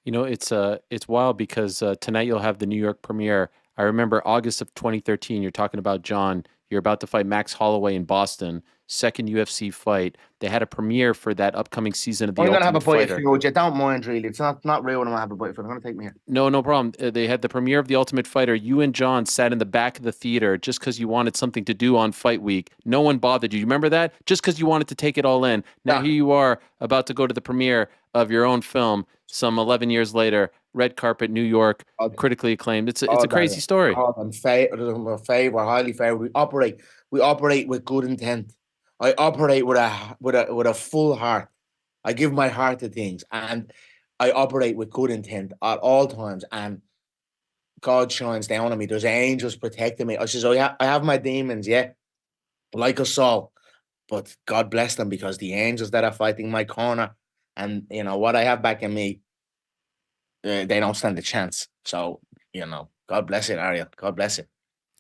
It's wild because tonight you'll have the New York premiere. I remember August of 2013. You're talking about John. You're about to fight Max Holloway in Boston. Second UFC fight. They had a premiere for that upcoming season of the Ultimate Fighter. I'm gonna have a bite for you. Don't mind, really. It's not real when I'm gonna have a bite for. They're gonna take me here. No problem. They had the premiere of the Ultimate Fighter. You and John sat in the back of the theater just because you wanted something to do on fight week. No one bothered you. You remember that? Just because you wanted to take it all in. Now here you are about to go to the premiere of your own film. Some 11 years later, red carpet, New York, critically acclaimed. It's a crazy story. We're highly favored. We operate with good intent. I operate with a full heart. I give my heart to things, and I operate with good intent at all times. And God shines down on me. There's angels protecting me. I says, I have my demons, like us all, but God bless them because the angels that are fighting my corner, and what I have back in me, they don't stand a chance. So God bless it, Ariel. God bless it.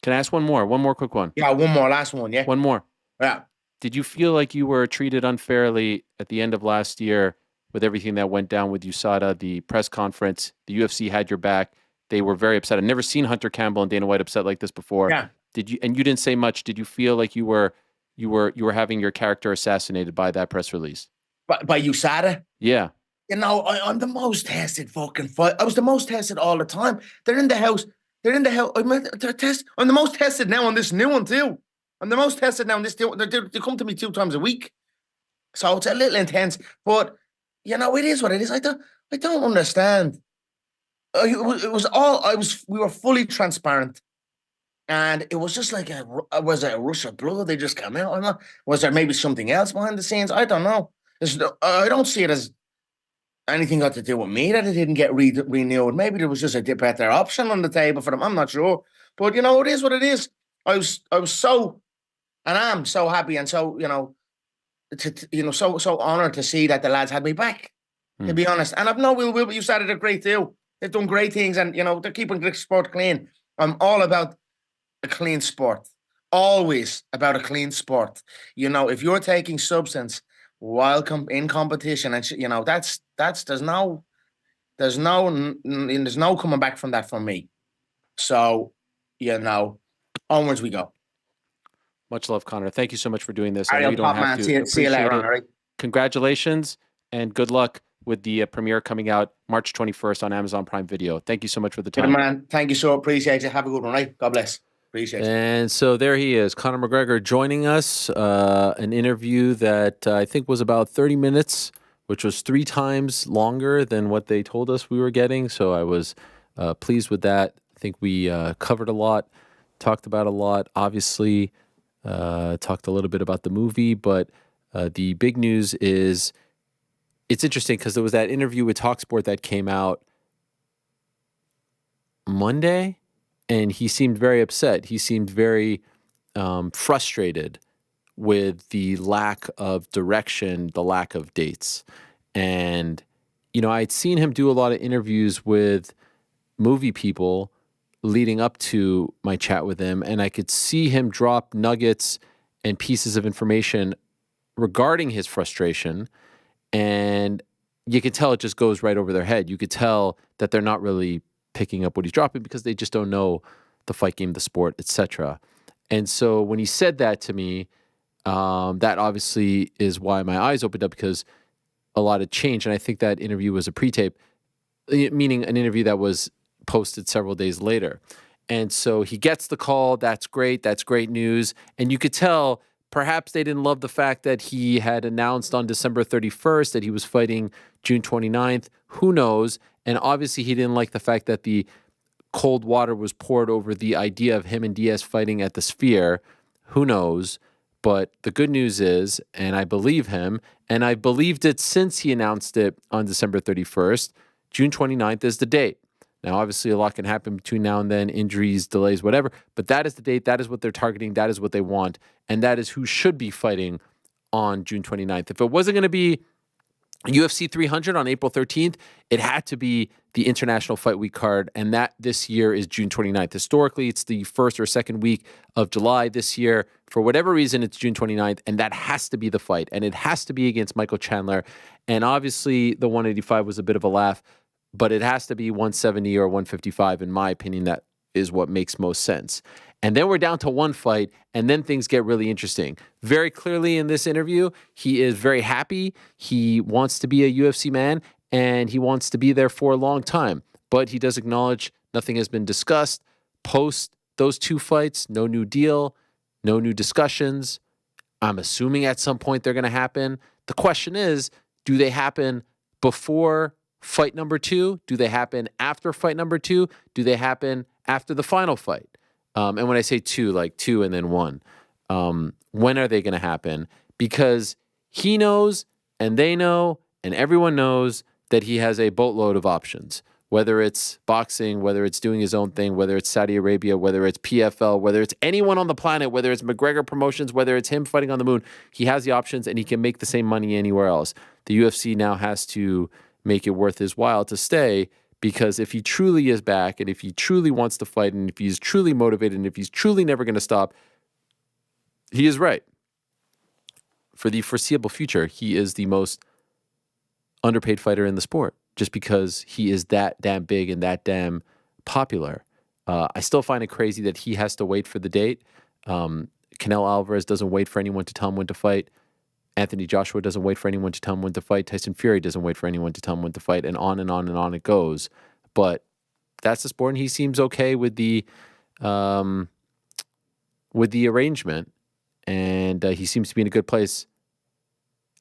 Can I ask one more quick one? Yeah, one more, last one. Yeah, one more. Yeah. Did you feel like you were treated unfairly at the end of last year with everything that went down with USADA, the press conference? The UFC had your back. They were very upset. I've never seen Hunter Campbell and Dana White upset like this before. Yeah. And you didn't say much. Did you feel like you were having your character assassinated by that press release? By USADA? Yeah. I'm the most tested fucking fight. I was the most tested all the time. They're in the house. I'm the most tested now on this new one too. I'm the most tested now on this. They come to me 2 times a week, so it's a little intense. But it is what it is. I don't understand. We were fully transparent, and it was just like was it a rush of blood? They just come out. Was there maybe something else behind the scenes? I don't know. I don't see it as anything got to do with me that it didn't get renewed. Maybe there was just a better option on the table for them. I'm not sure, but it is what it is. I was so. And I'm so happy and so, so honored to see that the lads had me back. To be honest, and I've no will. You started a great deal. They've done great things, and they're keeping the sport clean. I'm all about a clean sport. Always about a clean sport. If you're taking substance while in competition, and that's there's no coming back from that for me. So, onwards we go. Much love, Conor. Thank you so much for doing this. All I know right, you don't have to. see you later on, all right? Congratulations and good luck with the premiere coming out March 21st on Amazon Prime Video. Thank you so much for the time. Good man. Thank you so appreciate it. Have a good one, right? God bless. Appreciate it. And so there he is, Conor McGregor joining us. An interview that I think was about 30 minutes, which was 3 times longer than what they told us we were getting. So I was pleased with that. I think we covered a lot, talked about a lot, obviously talked a little bit about the movie, but the big news is it's interesting because there was that interview with TalkSport that came out Monday, and he seemed very upset. He seemed very frustrated with the lack of direction, the lack of dates. And, I'd seen him do a lot of interviews with movie people leading up to my chat with him, and I could see him drop nuggets and pieces of information regarding his frustration, and you could tell it just goes right over their head. You could tell that they're not really picking up what he's dropping because they just don't know the fight game, the sport, etc. And so when he said that to me, that obviously is why my eyes opened up, because a lot had changed. And I think that interview was a pre-tape, meaning an interview that was posted several days later. And so he gets the call. That's great. That's great news. And you could tell perhaps they didn't love the fact that he had announced on December 31st that he was fighting June 29th. Who knows? And obviously he didn't like the fact that the cold water was poured over the idea of him and Diaz fighting at the Sphere. Who knows? But the good news is, and I believe him, and I believed it since he announced it on December 31st, June 29th is the date. Now, obviously, a lot can happen between now and then, injuries, delays, whatever, but that is the date. That is what they're targeting. That is what they want. And that is who should be fighting on June 29th. If it wasn't going to be UFC 300 on April 13th, it had to be the International Fight Week card, and that this year is June 29th. Historically, it's the first or second week of July. This year, for whatever reason, it's June 29th, and that has to be the fight, and it has to be against Michael Chandler. And obviously, the 185 was a bit of a laugh, but it has to be 170 or 155. In my opinion, that is what makes most sense. And then we're down to one fight, and then things get really interesting. Very clearly in this interview, he is very happy. He wants to be a UFC man, and he wants to be there for a long time. But he does acknowledge nothing has been discussed. Post those 2 fights, no new deal, no new discussions. I'm assuming at some point they're going to happen. The question is, do they happen before fight number 2? Do they happen after fight number 2? Do they happen after the final fight? And when I say 2, like 2 and then 1, when are they going to happen? Because he knows, and they know, and everyone knows that he has a boatload of options, whether it's boxing, whether it's doing his own thing, whether it's Saudi Arabia, whether it's PFL, whether it's anyone on the planet, whether it's McGregor Promotions, whether it's him fighting on the moon. He has the options, and he can make the same money anywhere else. The UFC now has to make it worth his while to stay, because if he truly is back, and if he truly wants to fight, and if he's truly motivated, and if he's truly never going to stop, he is right. For the foreseeable future, he is the most underpaid fighter in the sport, just because he is that damn big and that damn popular. I still find it crazy that he has to wait for the date. Canelo Alvarez doesn't wait for anyone to tell him when to fight. Anthony Joshua doesn't wait for anyone to tell him when to fight. Tyson Fury doesn't wait for anyone to tell him when to fight, and on and on and on it goes. But that's the sport, and he seems okay with the arrangement, and he seems to be in a good place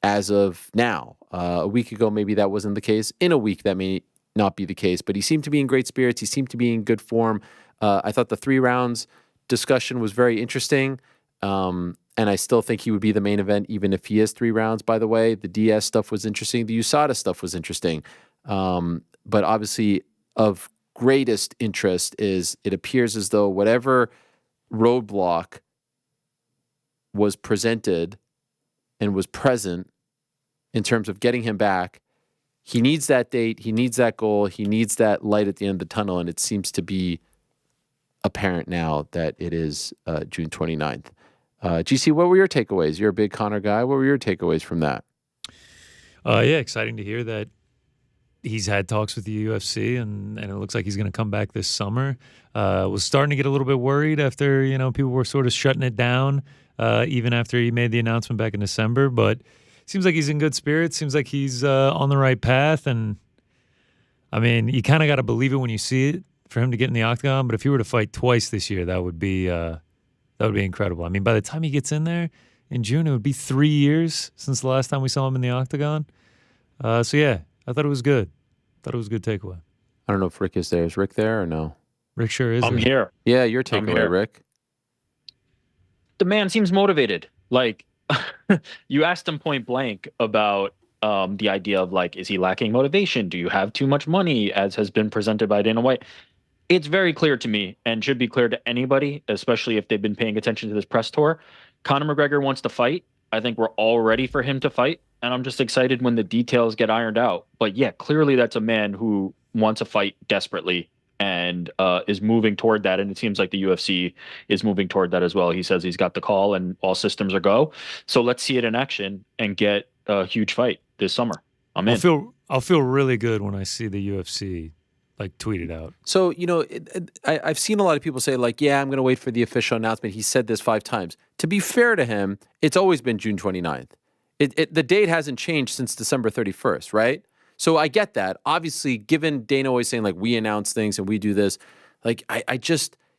as of now. A week ago, maybe that wasn't the case. In a week, that may not be the case, but he seemed to be in great spirits. He seemed to be in good form. I thought the 3 rounds discussion was very interesting. And I still think he would be the main event, even if he is 3 rounds, by the way. The Diaz stuff was interesting. The USADA stuff was interesting. But obviously, of greatest interest is it appears as though whatever roadblock was presented and was present in terms of getting him back. He needs that date. He needs that goal. He needs that light at the end of the tunnel. And it seems to be apparent now that it is June 29th. GC, what were your takeaways? You're a big Conor guy. What were your takeaways from that? Yeah, exciting to hear that he's had talks with the UFC, and it looks like he's going to come back this summer. Was starting to get a little bit worried after, people were sort of shutting it down, even after he made the announcement back in December. But seems like he's in good spirits. Seems like he's on the right path. And, I mean, you kind of got to believe it when you see it for him to get in the octagon. But if he were to fight twice this year, that would be incredible. I mean, by the time he gets in there in June, it would be 3 years since the last time we saw him in the octagon. So, yeah, I thought it was good. Thought it was a good takeaway. I don't know if Rick is there. Is Rick there or no? Rick sure is. I'm here. Yeah, your takeaway, Rick. The man seems motivated. Like, you asked him point blank about the idea of, like, is he lacking motivation? Do you have too much money, as has been presented by Dana White? It's very clear to me, and should be clear to anybody, especially if they've been paying attention to this press tour. Conor McGregor wants to fight. I think we're all ready for him to fight, and I'm just excited when the details get ironed out. But yeah, clearly that's a man who wants a fight desperately and is moving toward that, and it seems like the UFC is moving toward that as well. He says he's got the call and all systems are go. So let's see it in action and get a huge fight this summer. I'm in. I'll feel really good when I see the UFC like tweet it out. So, I've seen a lot of people say, like, yeah, I'm going to wait for the official announcement. He said this 5 times. To be fair to him, it's always been June 29th. The date hasn't changed since December 31st, right? So I get that. Obviously, given Dana always saying, like, we announce things and we do this, like,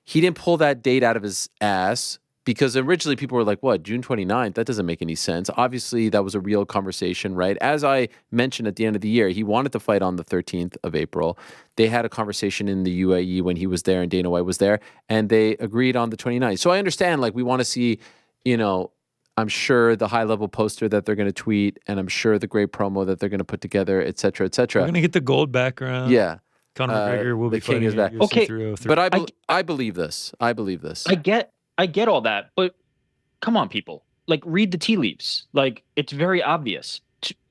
he didn't pull that date out of his ass, because originally people were like, what, June 29th? That doesn't make any sense. Obviously, that was a real conversation, right? As I mentioned at the end of the year, he wanted to fight on the 13th of April. They had a conversation in the UAE when he was there and Dana White was there, and they agreed on the 29th. So I understand, like, we want to see, I'm sure the high-level poster that they're going to tweet, and I'm sure the great promo that they're going to put together, et cetera, et cetera. We're going to get the gold background. Yeah. Conor McGregor will be king fighting is back. UFC Okay, 303. But I believe this. I believe this. I get all that, but come on, people. Like, read the tea leaves. Like, it's very obvious.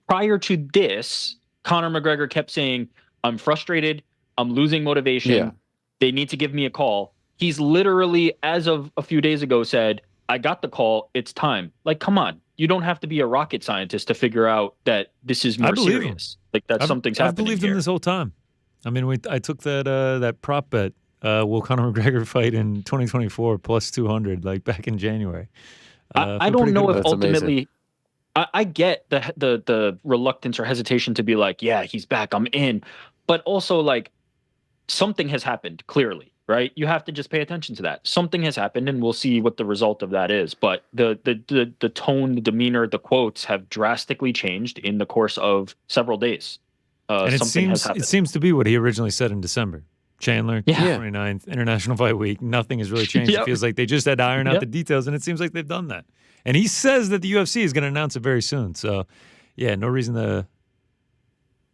Prior to this, Conor McGregor kept saying, I'm frustrated. I'm losing motivation. Yeah. They need to give me a call. He's literally, as of a few days ago, said, I got the call. It's time. Like, come on. You don't have to be a rocket scientist to figure out that this is more serious. Like, that something's happening. I've believed here. him this whole time. I mean, I took that prop bet. Will Conor McGregor fight in 2024 plus 200, like back in January? I don't know if ultimately. Amazing. I get the reluctance or hesitation to be like, yeah, he's back, I'm in, but also, like, something has happened clearly, right? You have to just pay attention to that. Something has happened, and we'll see what the result of that is. But the tone, the demeanor, the quotes have drastically changed in the course of several days. And it seems to be what he originally said in December. Chandler, 29th, International Fight Week. Nothing has really changed. It feels like they just had to iron out the details, and it seems like they've done that. And he says that the UFC is going to announce it very soon. So, yeah, no reason to.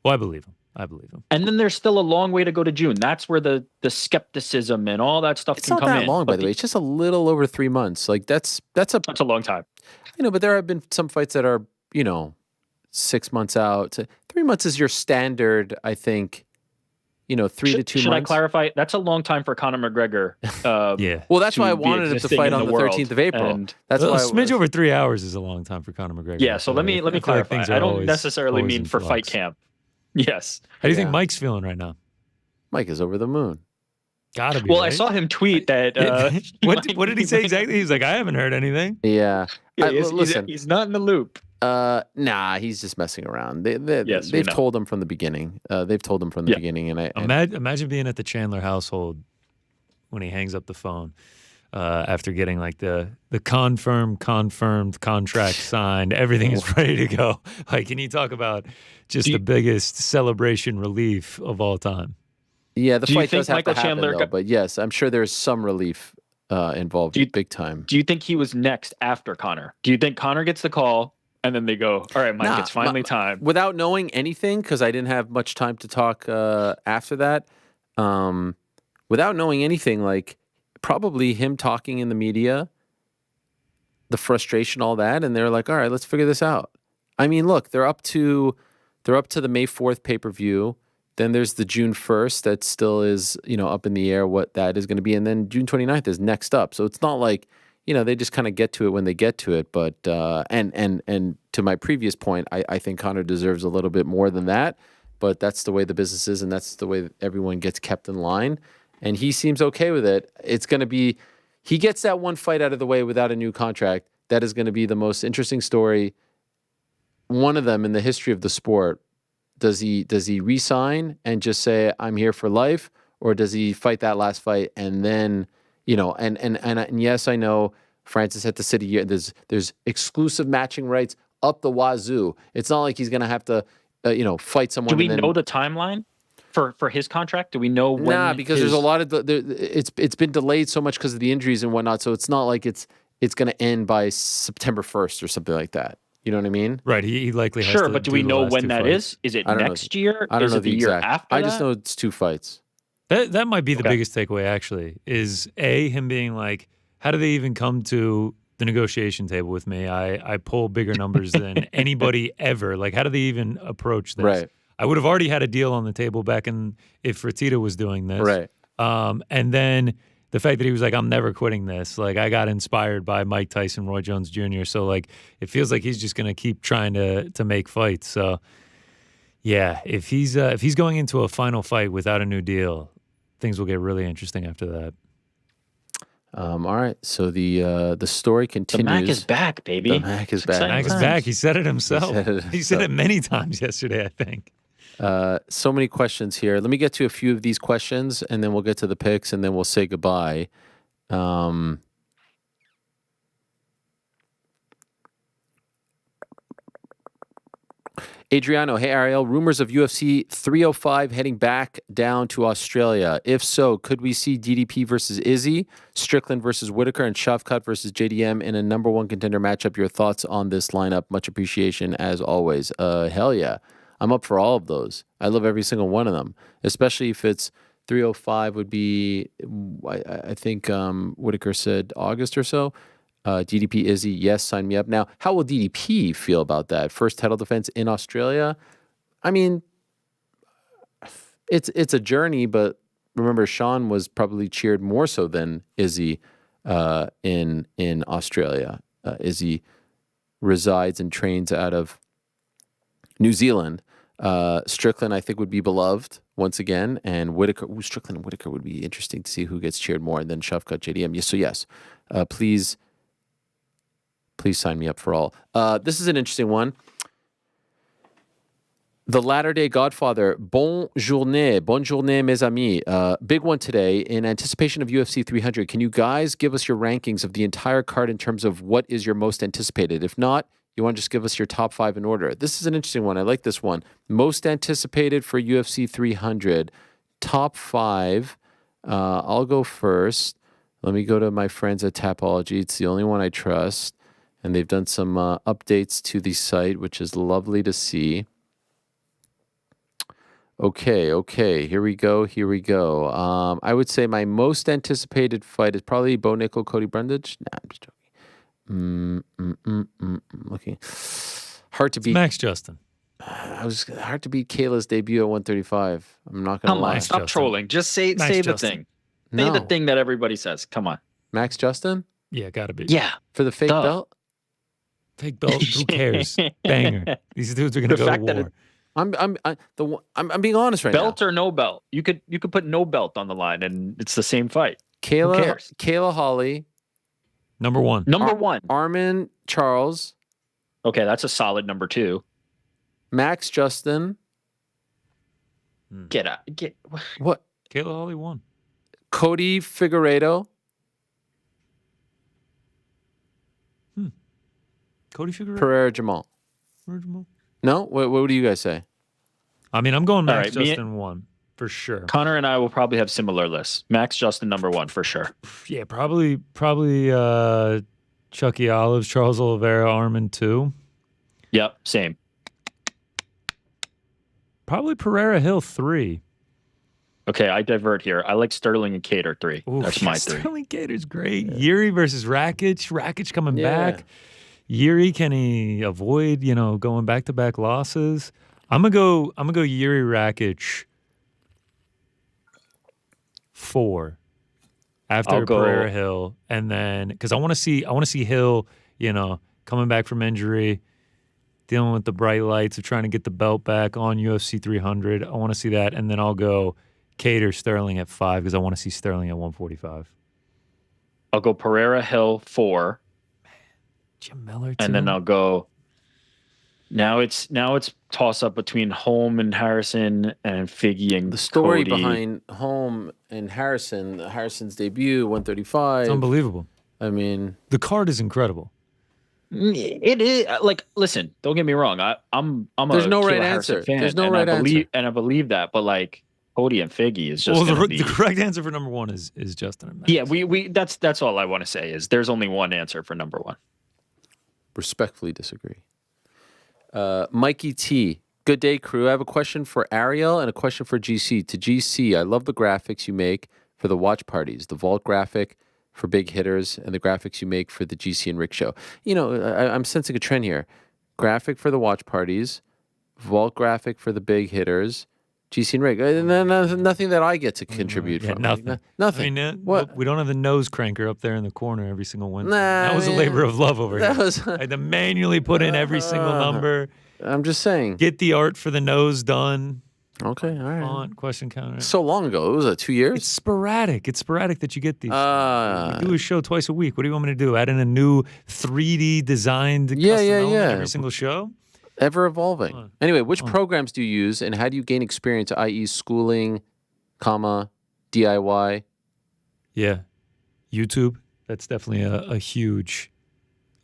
Well, I believe him. And then there's still a long way to go to June. That's where the skepticism and all that stuff can come in. It's not that long, by the way. It's just a little over 3 months. Like, that's a long time. But there have been some fights that are 6 months out. 3 months is your standard, I think. 3 to 2 months. Should I clarify? That's a long time for Conor McGregor. Yeah. Well, that's why I wanted him to fight on the 13th of April. That's why a smidge over 3 hours is a long time for Conor McGregor. Yeah. So let me clarify. Like I don't necessarily mean for fight camp. Yes. How do you think Mike's feeling right now? Mike is over the moon. Gotta be. Well, right? I saw him tweet that. What did he say exactly? He's like, I haven't heard anything. Yeah. Listen, he's not in the loop. Nah, he's just messing around. They've told him from the beginning. Beginning, and imagine being at the Chandler household when he hangs up the phone after getting like the confirmed contract signed. Everything is ready to go. Like, can you talk about just the biggest celebration relief of all time? Yeah, the fight does have to happen, though, but yes, I'm sure there's some relief involved big time. Do you think he was next after Conor? Do you think Conor gets the call? And then they go, all right, Mike, it's finally time. Without knowing anything, because I didn't have much time to talk after that, without knowing anything, like, probably him talking in the media the frustration, all that, and they're like, all right, let's figure this out. I mean, look, they're up to the May 4th pay-per-view. Then there's the June 1st that still is, up in the air what that is going to be. And then June 29th is next up. So it's not like, they just kind of get to it when they get to it. But, and to my previous point, I think Conor deserves a little bit more than that. But that's the way the business is, and that's the way that everyone gets kept in line. And he seems okay with it. It's going to be, he gets that one fight out of the way without a new contract. That is going to be the most interesting story, one of them in the history of the sport. Does he re-sign and just say, I'm here for life? Or does he fight that last fight and then, and yes, I know Francis had to sit here. There's exclusive matching rights up the wazoo. It's not like he's going to have to, fight someone. Do we know the timeline for his contract? Do we know when? Nah, because there's a lot of it's been delayed so much because of the injuries and whatnot. So it's not like it's going to end by September 1st or something like that. You know what I mean? Right. He likely has sure, to but do we know when that fights. is? Is it next year? I don't is know it the year after? I just know it's 2 fights. That might be the biggest takeaway, actually, is him being like, how do they even come to the negotiation table with me? I pull bigger numbers than anybody ever. Like, how do they even approach this? Right. I would have already had a deal on the table back if Fertitta was doing this. Right. And then the fact that he was like, I'm never quitting this. Like, I got inspired by Mike Tyson, Roy Jones Jr. So, like, it feels like he's just going to keep trying to make fights. So, yeah, if he's going into a final fight without a new deal, things will get really interesting after that. All right. So the story continues. The Mac is back, baby. The Mac is back. The Mac is back. He said it himself. He said it many times yesterday, I think. So many questions here. Let me get to a few of these questions, and then we'll get to the picks, and then we'll say goodbye. Adriano, hey Ariel, rumors of UFC 305 heading back down to Australia. If so, could we see DDP versus Izzy, Strickland versus Whitaker, and Shavkat versus JDM in a number 1 contender matchup? Your thoughts on this lineup? Much appreciation as always. Hell yeah. I'm up for all of those. I love every single one of them, especially if it's 305 would be, I think Whitaker said August or so. DDP Izzy, yes, sign me up. Now, how will DDP feel about that? First title defense in Australia? I mean, it's a journey, but remember, Sean was probably cheered more so than Izzy in Australia. Izzy resides and trains out of New Zealand. Strickland, I think, would be beloved once again, and Whitaker, Strickland and Whitaker would be interesting to see who gets cheered more, and then Shavkat, JDM. Yes, so yes, please sign me up for all. This is an interesting one. The Latter-day Godfather, bonne journée, mes amis. Big one today. In anticipation of UFC 300, can you guys give us your rankings of the entire card in terms of what is your most anticipated? If not, you want to just give us your top 5 in order. This is an interesting one. I like this one. Most anticipated for UFC 300. Top 5. I'll go first. Let me go to my friends at Tapology. It's the only one I trust. And they've done some updates to the site, which is lovely to see. Okay. Here we go. I would say my most anticipated fight is probably Bo Nickel, Cody Brundage. Nah, I'm just joking. Looking hard to beat. Max Justin. Hard to beat Kayla's debut at 135. I'm not gonna lie. Stop trolling. Just say the thing. Say the thing that everybody says. Come on. Max Justin? Yeah, gotta be. Yeah. For the fake belt? Fake belt. Who cares? Banger. These dudes are gonna go to war. I'm being honest right now. Belt or no belt? You could put no belt on the line, and it's the same fight. Kayla Holly. Number 1. Number 1. Armin Charles. Okay, that's a solid number 2. Max Justin. Get what? Kayla Holly won. Cody Figueiredo. Cody Figueiredo. Pereira Jamal. No? What do you guys say? I mean, I'm going Max Justin 1 for sure. Connor and I will probably have similar lists. Max Justin number 1 for sure. Yeah, probably Chucky Olives, Charles Oliveira, Armin 2. Yep, same. Probably Pereira Hill 3. Okay, I divert here. I like Sterling and Cater 3. Ooh, That's my 3. Sterling Cater's great. Yuri versus Rakic. Rakic coming Yeah. back. Yuri, can he avoid, going back-to-back losses? I'm gonna go Yuri Rakic 4 after I'll go- Pereira Hill, and then because I want to see Hill, coming back from injury, dealing with the bright lights of trying to get the belt back on UFC 300. I want to see that, and then I'll go Cater Sterling at 5 because I want to see Sterling at 145. I'll go Pereira Hill 4. Jim Miller, too. And then I'll go. Now it's toss up between Holm and Harrison and Figgy and The story Cody. behind Holm and Harrison's debut, 135. It's unbelievable. I mean, the card is incredible. It is like, listen, don't get me wrong. I'm There's a no Killer right Harrison answer. fan, There's no and right answer. And I believe that, but like Cody and Figgy is just Well, gonna the be. correct answer for number 1 is Justin and Max. Yeah, we that's all I want to say is there's only one answer for number 1. respectfully disagree. Mikey T. Good day, crew. I have a question for Ariel and a question for GC. To GC, I love the graphics you make for the watch parties, the vault graphic for big hitters, and the graphics you make for the GC and Rick show. I'm sensing a trend here. Graphic for the watch parties, vault graphic for the big hitters, GC and Rick. Nothing that I get to contribute Yeah, from. nothing. Nothing. I mean, What? We don't have the nose cranker up there in the corner every single Wednesday. Nah, that was a man. labor of love over That here. was- I had to manually put in every single number. I'm just saying. Get the art for the nose done. Okay, all right. Font, question counter. So long ago. It was 2 years? It's sporadic. It's sporadic that you get these. Ah. We do a show twice a week. What do you want me to do? Add in a new 3D designed custom Yeah, element yeah. every single show? Ever evolving. Anyway, which programs do you use and how do you gain experience, i.e. schooling, DIY? Yeah. YouTube. That's definitely a huge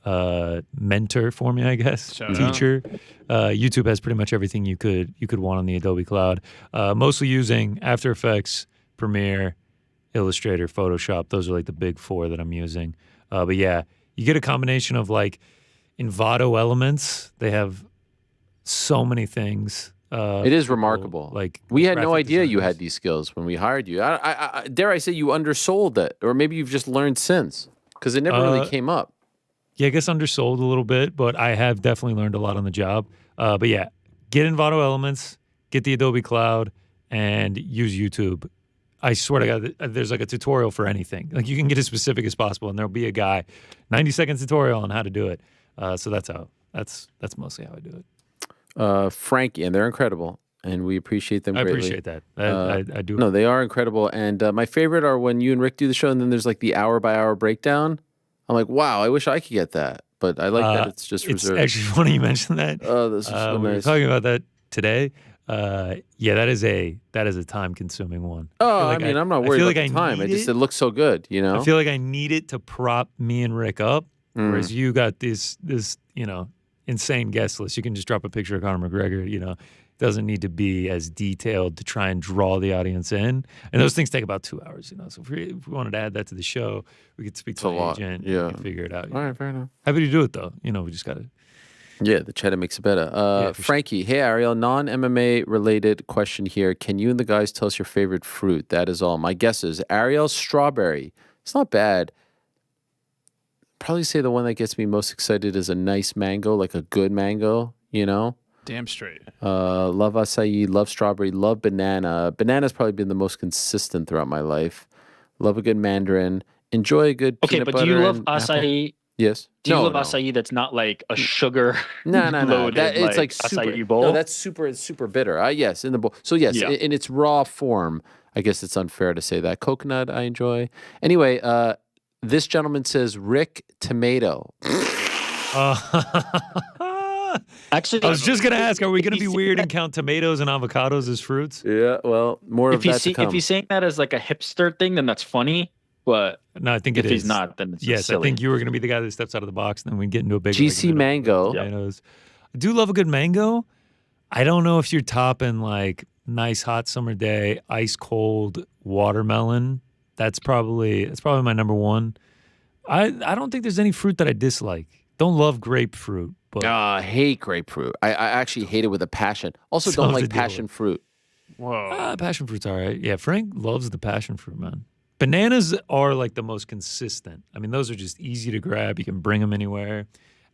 mentor for me, I guess. Shout out. Teacher. YouTube has pretty much everything you could want on the Adobe Cloud. Mostly using After Effects, Premiere, Illustrator, Photoshop. Those are like the big 4 that I'm using. But yeah, you get a combination of like Envato elements. They have so many things. It is remarkable. Like we had no graphic idea you designers. had these skills when we hired you. I dare I say you undersold it, or maybe you've just learned since because it never really came up. Yeah, I guess undersold a little bit, but I have definitely learned a lot on the job. But yeah, get Envato elements, get the Adobe Cloud, and use YouTube. I swear to God, there's like a tutorial for anything. Like you can get as specific as possible, and there'll be a guy, 90-second tutorial on how to do it. So that's mostly how I do it. Frankie, and they're incredible, and we appreciate them I greatly. appreciate that. I do. No, they are incredible. And my favorite are when you and Rick do the show, and then there's like the hour-by-hour breakdown. I'm like, wow, I wish I could get that. But I like that it's just reserved. It's actually funny you mentioned that. Oh, this is so we were nice. talking about that today. Yeah, that is a time-consuming one. Oh, I mean, I'm not worried feel about like the time. need It looks so good, I feel like I need it to prop me and Rick up, whereas you got this insane guest list. You can just drop a picture of Conor McGregor. Doesn't need to be as detailed to try and draw the audience in. And those things take about 2 hours. So if we wanted to add that to the show, we could speak to a the lot. agent. Yeah. We could figure it out. All right, fair enough. Happy to do it though. We just got to. Yeah, the cheddar makes it better. Frankie, hey Ariel, non-MMA related question here. Can you and the guys tell us your favorite fruit? That is all. My guess is Ariel strawberry. It's not bad. Probably say the one that gets me most excited is a nice mango, like a good mango, Damn straight. Love acai, love strawberry, love banana. Banana's probably been the most consistent throughout my life. Love a good mandarin. Enjoy a good Okay, peanut but butter do you love and apple. acai? Yes. Do you No, love no. acai that's not like a sugar? No. loaded, That it's like super. acai bowl. No, that's super. It's super bitter. Yes, in the bowl. So yes, Yeah. in its raw form, I guess it's unfair to say that. Coconut, I enjoy. Anyway, this gentleman says Rick tomato. Actually, I was just gonna ask: are we gonna be weird and count tomatoes and avocados as fruits? Yeah, well, more of that to come. If he's saying that as like a hipster thing, then that's funny. But No, I think if it is. he's not, then it's just Yes, I silly. think you were gonna be the guy that steps out of the box, and then we get into a big GC mango. Tomatoes. I do love a good mango. I don't know if you're topping like nice hot summer day, ice cold watermelon. That's probably my number one. I don't think there's any fruit that I dislike. Don't love grapefruit, but I hate grapefruit. I actually hate it with a passion. Also, Tough don't to like deal passion with. fruit. Whoa. Passion fruit's all right. Yeah, Frank loves the passion fruit, man. Bananas are like the most consistent. I mean, those are just easy to grab. You can bring them anywhere.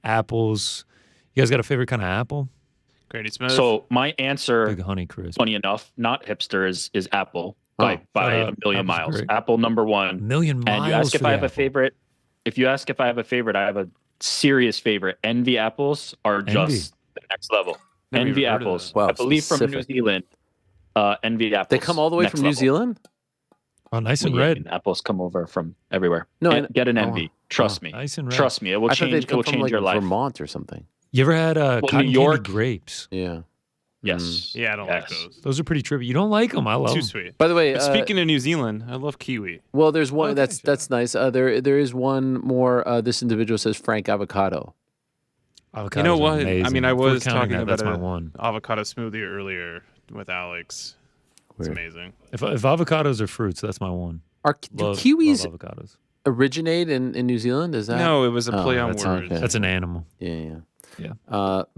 Apples. You guys got a favorite kind of apple? Grady Smith. So my answer, Big Honey Crisp. funny enough, not hipster, is Apple by a million Apple's miles. great. Apple number one. Million miles. And you ask if for I the have a apple. favorite. If you ask if I have a favorite, I have a serious favorite. Envy apples are just the next level. Never Envy even heard of apples. that. Wow, I believe from New specific. Zealand. Envy apples. They come all the way next from New level. Zealand? Oh, nice and Well, yeah, red. and apples come over from everywhere. No, And get an Envy. oh, Trust me. Nice and red. Trust me. It will I thought change. they'd It come will from change like your life. Vermont or something. You ever had New cotton York- candy grapes? Yeah. Yes. Yeah, I don't like those. Those are pretty trippy. You don't like them? I love Too them. sweet. By the way, But speaking of New Zealand, I love kiwi. well, there's one Okay, that's nice. There is one more. This individual says Frank Avocado. Avocados You know are what? I amazing. mean, I If we're was counting talking that, about that's my a one. avocado smoothie earlier with Alex. It's Weird. amazing. If avocados are fruits, that's my one. Do Love kiwis love avocados. originate in New Zealand? Is that No, it was a Oh, play on that's words. okay. That's an animal. Yeah. Yeah.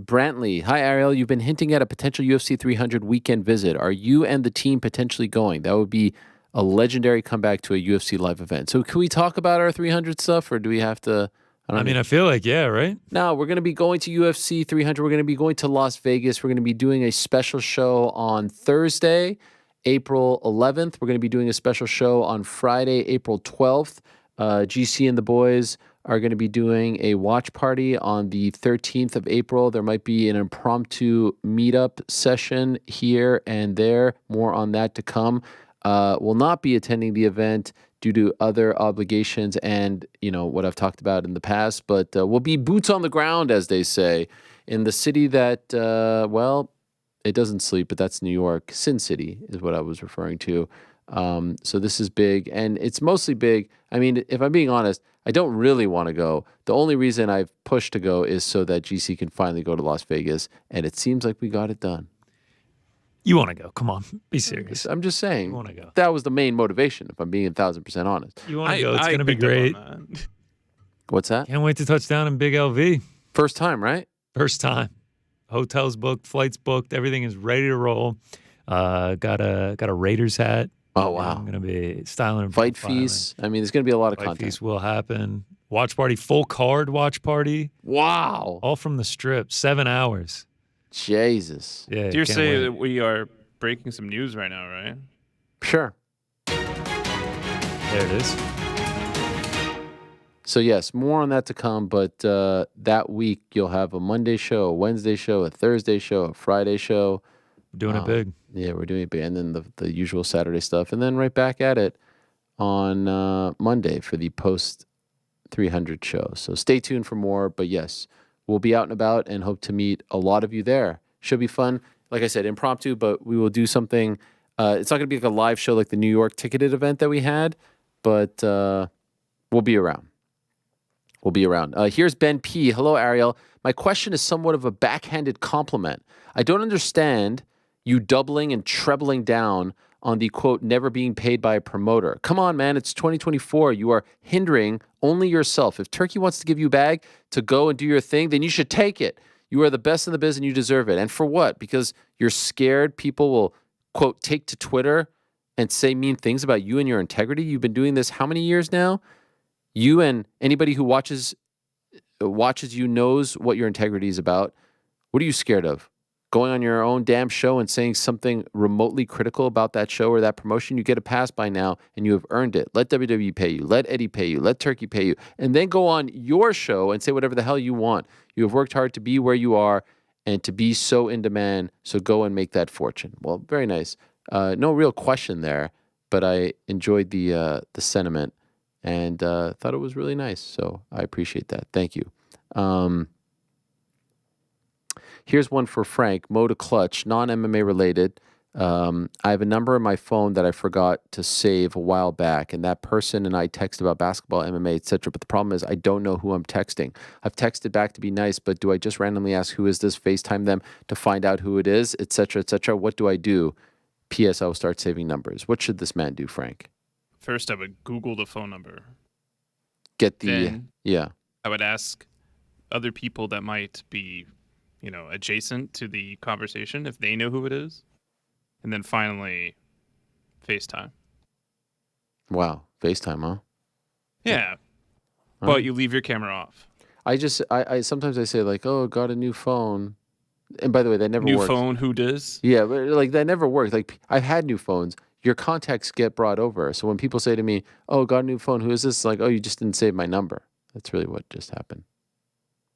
Brantley, hi Ariel. You've been hinting at a potential UFC 300 weekend visit. Are you and the team potentially going? That would be a legendary comeback to a UFC live event. So can we talk about our 300 stuff, or do we have to? I mean, I feel like, yeah, right? No, we're going to be going to UFC 300. We're going to be going to Las Vegas. We're going to be doing a special show on Thursday, April 11th. We're going to be doing a special show on Friday, April 12th. GC and the boys are going to be doing a watch party on the 13th of April. There might be an impromptu meetup session here and there. More on that to come. Will not be attending the event due to other obligations and, what I've talked about in the past, but we'll be boots on the ground, as they say, in the city that, it doesn't sleep, but that's New York. Sin City is what I was referring to. So this is big, and it's mostly big. I mean, if I'm being honest, I don't really want to go. The only reason I've pushed to go is so that GC can finally go to Las Vegas, and it seems like we got it done. You want to go. Come on. Be serious. I'm just saying. You want to go. That was the main motivation, if I'm being 1,000% honest. You want to go. It's going to be great. What's that? Can't wait to touch down in Big LV. First time, right? First time. Hotels booked, flights booked. Everything is ready to roll. Got a Raiders hat. Oh, wow. I'm going to be styling and Fight profiling. feast. I mean, there's going to be a lot of Fight content. feast will happen. Watch party, full card watch party. Wow. All from the strip. 7 hours. Jesus. Yeah. Dare can't say wait. that we are breaking some news right now, right? Sure. There it is. So, yes, more on that to come, but that week you'll have a Monday show, a Wednesday show, a Thursday show, a Friday show. We're doing it big. Yeah, we're doing it big. And then the usual Saturday stuff. And then right back at it on Monday for the post 300 show. So stay tuned for more. But yes, we'll be out and about and hope to meet a lot of you there. Should be fun. Like I said, impromptu, but we will do something. It's not going to be like a live show like the New York ticketed event that we had, but we'll be around. We'll be around. Here's Ben P. Hello, Ariel. My question is somewhat of a backhanded compliment. I don't understand you doubling and trebling down on the, quote, never being paid by a promoter. Come on, man. It's 2024. You are hindering only yourself. If Turkey wants to give you a bag to go and do your thing, then you should take it. You are the best in the biz and you deserve it. And for what? Because you're scared people will, quote, take to Twitter and say mean things about you and your integrity? You've been doing this how many years now? You and anybody who watches you knows what your integrity is about. What are you scared of? Going on your own damn show and saying something remotely critical about that show or that promotion? You get a pass by now and you have earned it. Let WWE pay you. Let Eddie pay you. Let Turkey pay you. And then go on your show and say whatever the hell you want. You have worked hard to be where you are and to be so in demand. So go and make that fortune. Well, very nice. No real question there, but I enjoyed the sentiment. And thought it was really nice. So I appreciate that. Thank you. Here's one for Frank. Mo to Clutch, non-MMA related. I have a number on my phone that I forgot to save a while back. And that person and I text about basketball, MMA, etc. But the problem is I don't know who I'm texting. I've texted back to be nice, but do I just randomly ask who is this, FaceTime them to find out who it is, etc., etc.? What do I do? P.S. I will start saving numbers. What should this man do, Frank? First, I would Google the phone number. Get the, Then yeah. I would ask other people that might be, adjacent to the conversation if they know who it is. and then finally FaceTime. Wow, FaceTime, huh? Yeah, Huh? but you leave your camera off. I sometimes I say like, oh, got a new phone, and by the way, that never New works. phone, who does? Yeah, but like that never works. Like I've had new phones. Your contacts get brought over. So when people say to me, "Oh, got a new phone. Who is this?" Like, "Oh, you just didn't save my number." That's really what just happened.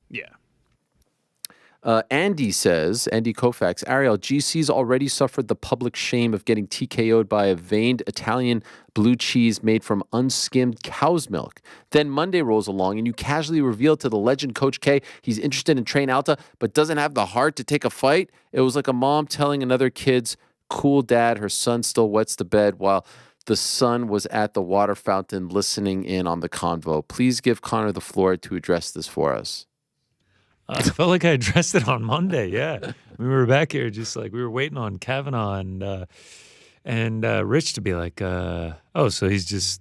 Yeah. Andy says, Andy Koufax, Ariel, GC's already suffered the public shame of getting TKO'd by a veined Italian blue cheese made from unskimmed cow's milk. Then Monday rolls along and you casually reveal to the legend Coach K he's interested in Train Alta but doesn't have the heart to take a fight. It was like a mom telling another kid's cool dad her son still wets the bed while the son was at the water fountain listening in on the convo. Please give Conor the floor to address this for us. I felt like I addressed it on Monday. Yeah, we were back here, just like we were waiting on Kavanaugh and Rich to be like, "Oh, so he's just."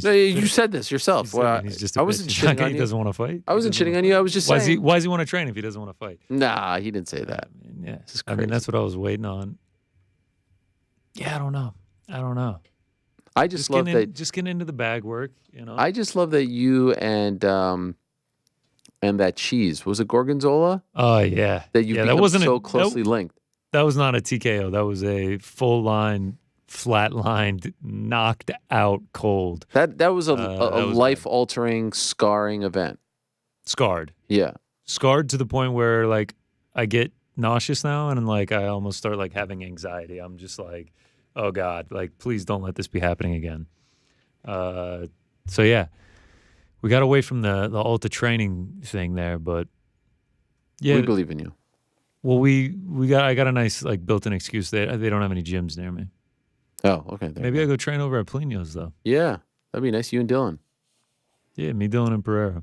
No, you said this yourself. He's just I wasn't bitch. shitting on He you. doesn't want to fight. I wasn't shitting on you. I was just saying. Why does he want to train if he doesn't want to fight? Nah, he didn't say that. Yeah, This is I mean crazy. that's what I was waiting on. Yeah, I don't know. I just love that. Just getting into the bag work, you know. I just love that you and that cheese was it Gorgonzola Oh yeah, that you become wasn't so closely linked. That was not a TKO. That was a full line, flat lined, knocked out cold. That was a that was life altering, scarring event. Scarred. Yeah. Scarred to the point where like I get nauseous now and like I almost start like having anxiety. I'm just like, oh God, like please don't let this be happening again. So yeah. We got away from the Ulta training thing there, but yeah, We believe in you. well, I got a nice like built-in excuse. They don't have any gyms near me. Oh, okay. there Maybe you I go. go train over at Polino's though. Yeah, that'd be nice. You and Dylan. Yeah, me, Dylan, and Pereira.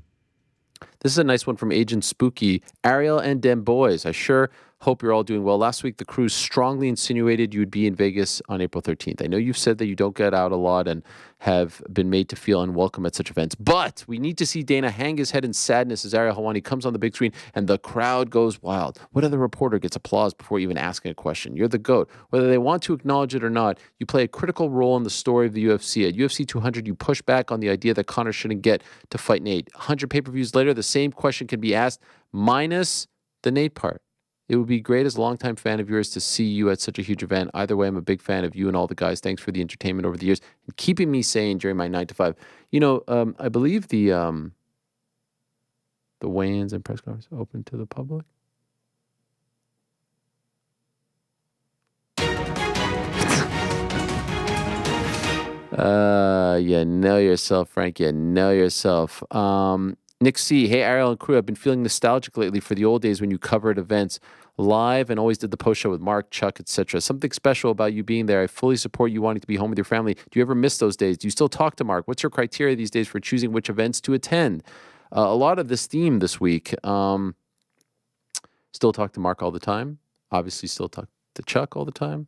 This is a nice one from Agent Spooky. Ariel and Dem Boys. I sure hope you're all doing well. Last week, the crew strongly insinuated you would be in Vegas on April 13th. I know you've said that you don't get out a lot and have been made to feel unwelcome at such events, but we need to see Dana hang his head in sadness as Ariel Helwani comes on the big screen and the crowd goes wild. What other reporter gets applause before even asking a question? You're the GOAT. Whether they want to acknowledge it or not, you play a critical role in the story of the UFC. At UFC 200, you push back on the idea that Conor shouldn't get to fight Nate. 100 pay-per-views later, the same question can be asked minus the Nate part. It would be great as a longtime fan of yours to see you at such a huge event. Either way, I'm a big fan of you and all the guys. Thanks for the entertainment over the years and keeping me sane during my 9 to 5. You know, I believe the weigh-ins and press conferences open to the public. You know yourself, Frank. You know yourself. Nick C. Hey, Ariel and crew. I've been feeling nostalgic lately for the old days when you covered events live and always did the post show with Mark, Chuck, etc. Something special about you being there. I fully support you wanting to be home with your family. Do you ever miss those days? Do you still talk to Mark? What's your criteria these days for choosing which events to attend? A lot of this theme this week. Still talk to Mark all the time. Obviously, still talk to Chuck all the time.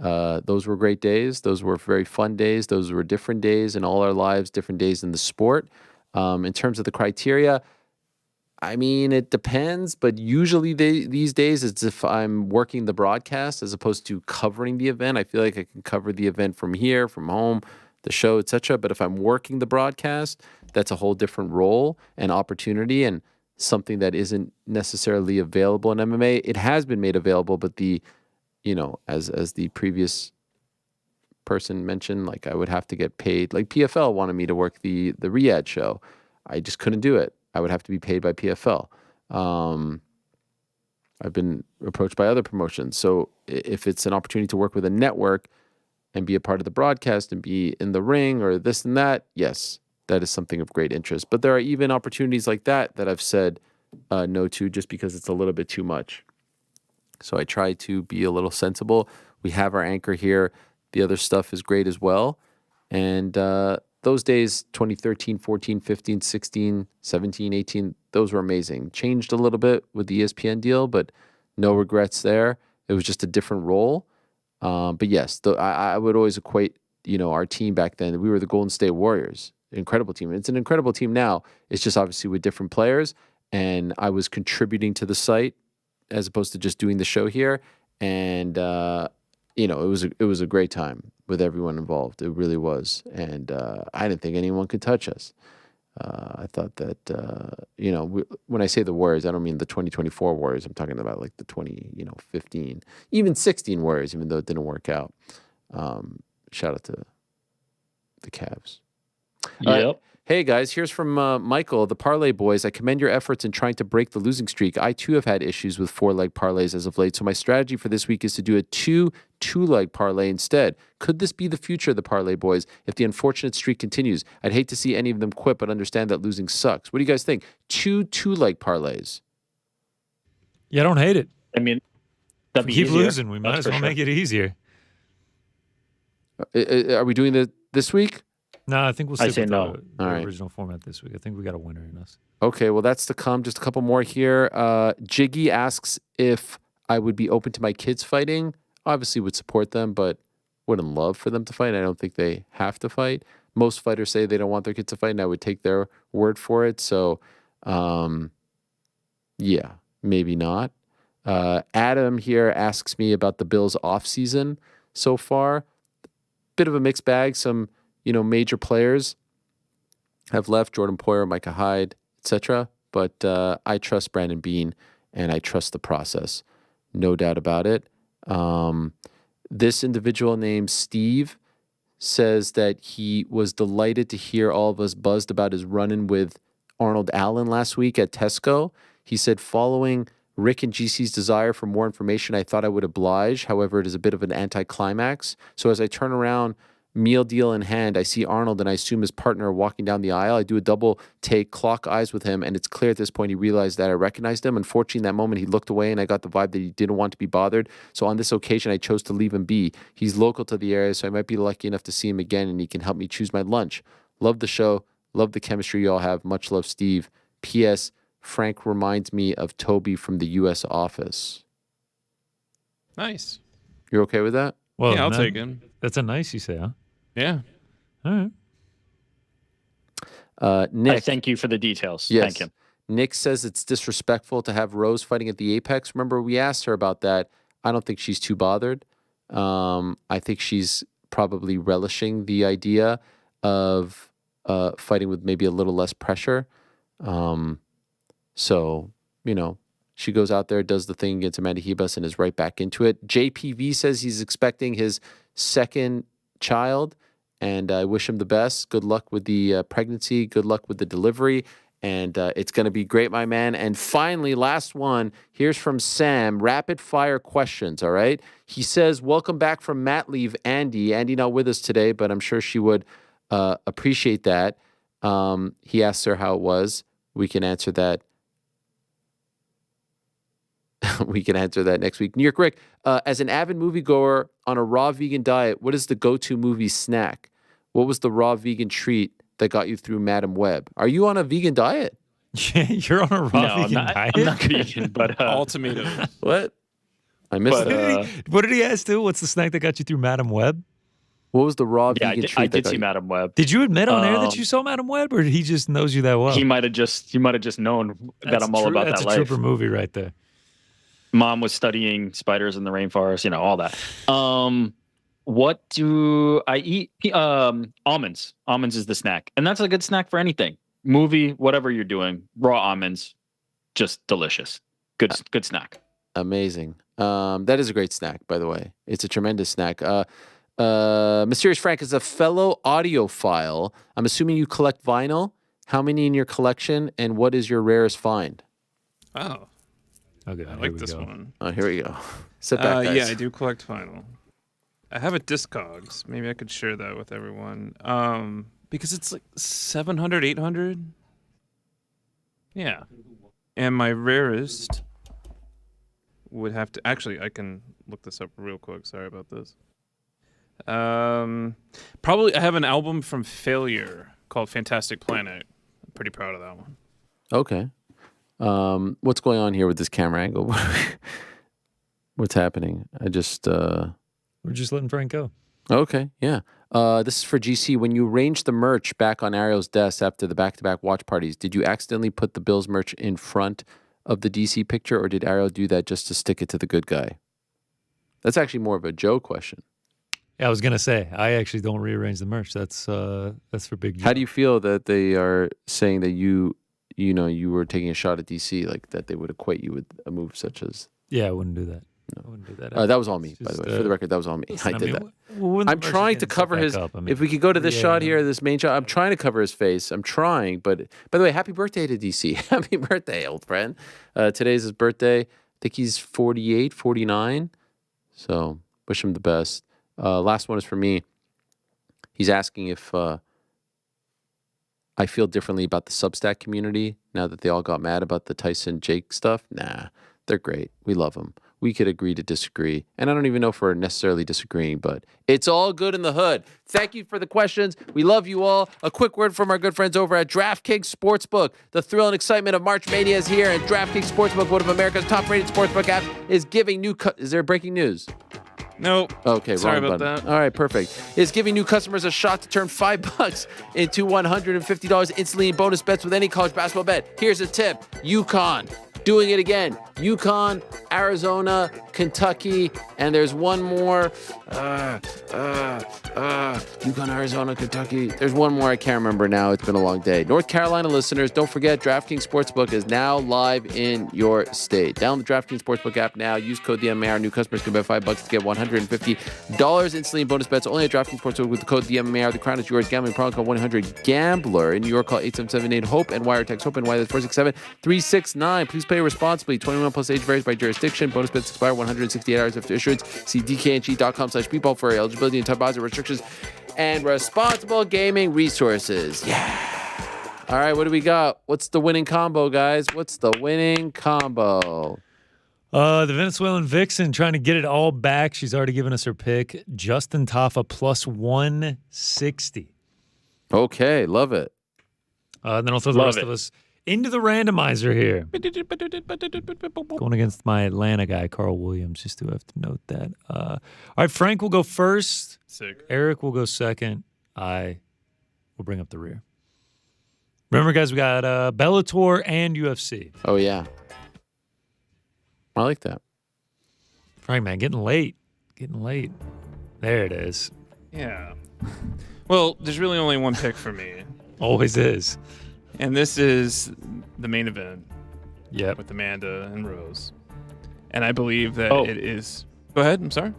Those were great days. Those were very fun days. Those were different days in all our lives, different days in the sport. In terms of the criteria, I mean, it depends, but usually these days it's if I'm working the broadcast as opposed to covering the event. I feel like I can cover the event from here, from home, the show, etc. But if I'm working the broadcast, that's a whole different role and opportunity and something that isn't necessarily available in MMA. It has been made available, but as the previous person mentioned, like I would have to get paid. Like PFL wanted me to work the Riyadh show. I just couldn't do it. I would have to be paid by PFL. I've been approached by other promotions. So if it's an opportunity to work with a network and be a part of the broadcast and be in the ring or this and that, yes, that is something of great interest. But there are even opportunities like that I've said no to just because it's a little bit too much. So I try to be a little sensible. We have our anchor here. The other stuff is great as well. And those days, 2013, 14, 15, 16, 17, 18, those were amazing. Changed a little bit with the ESPN deal, but no regrets there. It was just a different role. But yes, I would always equate, our team back then. We were the Golden State Warriors. Incredible team. It's an incredible team now. It's just obviously with different players. And I was contributing to the site as opposed to just doing the show here. and you know, it was a great time with everyone involved. It really was, and I didn't think anyone could touch us. I thought that you know, when I say the Warriors, I don't mean the 2024 Warriors. I'm talking about like the 15, even 16 Warriors, even though it didn't work out. Shout out to the Cavs. Yep. Hey guys, here's from Michael, the Parlay Boys. I commend your efforts in trying to break the losing streak. I too have had issues with 4-leg parlays as of late, so my strategy for this week is to do a 2-leg parlay instead. Could this be the future of the Parlay Boys if the unfortunate streak continues? I'd hate to see any of them quit, but understand that losing sucks. What do you guys think? 2-leg parlays. Yeah, I don't hate it. I mean, if we keep losing, we might as well make it easier. Are we doing it this week? No, I think we'll stick with the right. original format this week. I think we got a winner in us. Okay, well, that's to come. Just a couple more here. Jiggy asks if I would be open to my kids fighting. Obviously would support them, but wouldn't love for them to fight. I don't think they have to fight. Most fighters say they don't want their kids to fight, and I would take their word for it. So, yeah, maybe not. Adam here asks me about the Bills' offseason so far. Bit of a mixed bag. Some major players have left, Jordan Poyer, Micah Hyde, etc. But I trust Brandon Beane, and I trust the process. No doubt about it. This individual named Steve says that he was delighted to hear all of us buzzed about his run-in with Arnold Allen last week at Tesco. He said, following Rick and GC's desire for more information, I thought I would oblige. However, it is a bit of an anticlimax. So as I turn around, meal deal in hand, I see Arnold and I assume his partner walking down the aisle. I do a double take, clock eyes with him, and it's clear at this point he realized that I recognized him. Unfortunately, in that moment, he looked away and I got the vibe that he didn't want to be bothered. So on this occasion, I chose to leave him be. He's local to the area, so I might be lucky enough to see him again and he can help me choose my lunch. Love the show. Love the chemistry you all have. Much love, Steve. P.S. Frank reminds me of Toby from the U.S. Office. Nice. You're okay with that? Well, yeah, I'll take him. That's a nice you say, huh? Yeah. All right. Nick, I thank you for the details. yes. Thank you. Nick says it's disrespectful to have Rose fighting at the Apex. Remember, we asked her about that. I don't think she's too bothered. I think she's probably relishing the idea of fighting with maybe a little less pressure. So, she goes out there, does the thing against Amanda Hebus, and is right back into it. JPV says he's expecting his second child, and I wish him the best. Good luck with the pregnancy. Good luck with the delivery. And it's going to be great, my man. And finally, last one. Here's from Sam. Rapid fire questions, all right? He says, welcome back from mat leave, Andy. Andy not with us today, but I'm sure she would appreciate that. He asks her how it was. We can answer that. We can answer that next week. New York Rick, as an avid moviegoer on a raw vegan diet, what is the go-to movie snack? What was the raw vegan treat that got you through Madam Web? Are you on a vegan diet? You're on a raw vegan diet? I'm not vegan, but... all tomatoes. What? I missed that. What did he ask too? What's the snack that got you through Madam Web? What was the raw vegan treat? I did see Madam Web. Did you admit on air that you saw Madam Web, or he just knows you that well? He might have just known that I'm all about that life. That's a trooper movie right there. Mom was studying spiders in the rainforest, all that. What do I eat? Almonds. Almonds is the snack. And that's a good snack for anything. Movie, whatever you're doing. Raw almonds, just delicious. Good snack. Amazing. That is a great snack, by the way. It's a tremendous snack. Mysterious Frank is a fellow audiophile. I'm assuming you collect vinyl. How many in your collection, and what is your rarest find? Oh. Okay, I like this one. Oh, here we go. Sit back, guys. Yeah, I do collect vinyl. I have a Discogs. Maybe I could share that with everyone. Because it's like 700, 800. Yeah. And my rarest would have to... Actually, I can look this up real quick. Sorry about this. Probably I have an album from Failure called Fantastic Planet. I'm pretty proud of that one. Okay. What's going on here with this camera angle? What's happening? We're just letting Frank go. Okay, yeah. This is for GC. When you arranged the merch back on Ariel's desk after the back-to-back watch parties, did you accidentally put the Bills merch in front of the DC picture, or did Ariel do that just to stick it to the good guy? That's actually more of a Joe question. Yeah, I was gonna say I actually don't rearrange the merch. That's for Big Joe. How do you feel that they are saying that you were taking a shot at DC, like that they would equate you with a move such as? Yeah, I wouldn't do that. No. I wouldn't do that. That was all me, by the way. For the record, that was all me. Listen, I did that. when I'm trying to cover his. If we could go to this shot here, this main shot, I'm trying to cover his face. I'm trying, but by the way, happy birthday to DC. Happy birthday, old friend. Today's his birthday. I think he's 48, 49. So wish him the best. Last one is for me. He's asking if I feel differently about the Substack community now that they all got mad about the Tyson Jake stuff. Nah, they're great. We love them. We could agree to disagree. And I don't even know if we're necessarily disagreeing, but it's all good in the hood. Thank you for the questions. We love you all. A quick word from our good friends over at DraftKings Sportsbook. The thrill and excitement of March Mania is here, and DraftKings Sportsbook, one of America's top-rated sportsbook apps, is giving new... Is there breaking news? Nope. Okay, Sorry wrong about button. that. All right, perfect. Is giving new customers a shot to turn $5 into $150 instantly in bonus bets with any college basketball bet. Here's a tip. UConn. Doing it again. UConn, Arizona, Kentucky, and there's one more. UConn, Arizona, Kentucky. There's one more I can't remember now. It's been a long day. North Carolina listeners, don't forget DraftKings Sportsbook is now live in your state. Download the DraftKings Sportsbook app now. Use code DMAR. New customers can bet $5 to get $150 instantly in bonus bets. Only at DraftKings Sportsbook with the code DMAR. The crown is yours. Gambling problem call 1-800-GAMBLER. In New York, call 877-8-HOPE and wire text HOPENY. That's 467-369. Please play responsibly. 21 plus age varies by jurisdiction. Bonus bets expire 168 hours after issuance. See dkng.com/speedball for eligibility and deposit restrictions and responsible gaming resources. Yeah. All right, what do we got? What's the winning combo, guys? What's the winning combo? The Venezuelan Vixen trying to get it all back. She's already given us her pick. Justin Tafa plus 160. Okay, love it. And then I'll throw the rest of us into the randomizer here. Going against my Atlanta guy, Carl Williams. Just do have to note that. All right, Frank will go first. Sick. Eric will go second. I will bring up the rear. Remember, guys, we got Bellator and UFC. Oh, yeah. I like that. Frank, man, getting late. Getting late. There it is. Yeah. Well, there's really only one pick for me. Always is. And this is the main event. Yep. With Amanda and Rose. And I believe that it is... Go ahead. I'm sorry.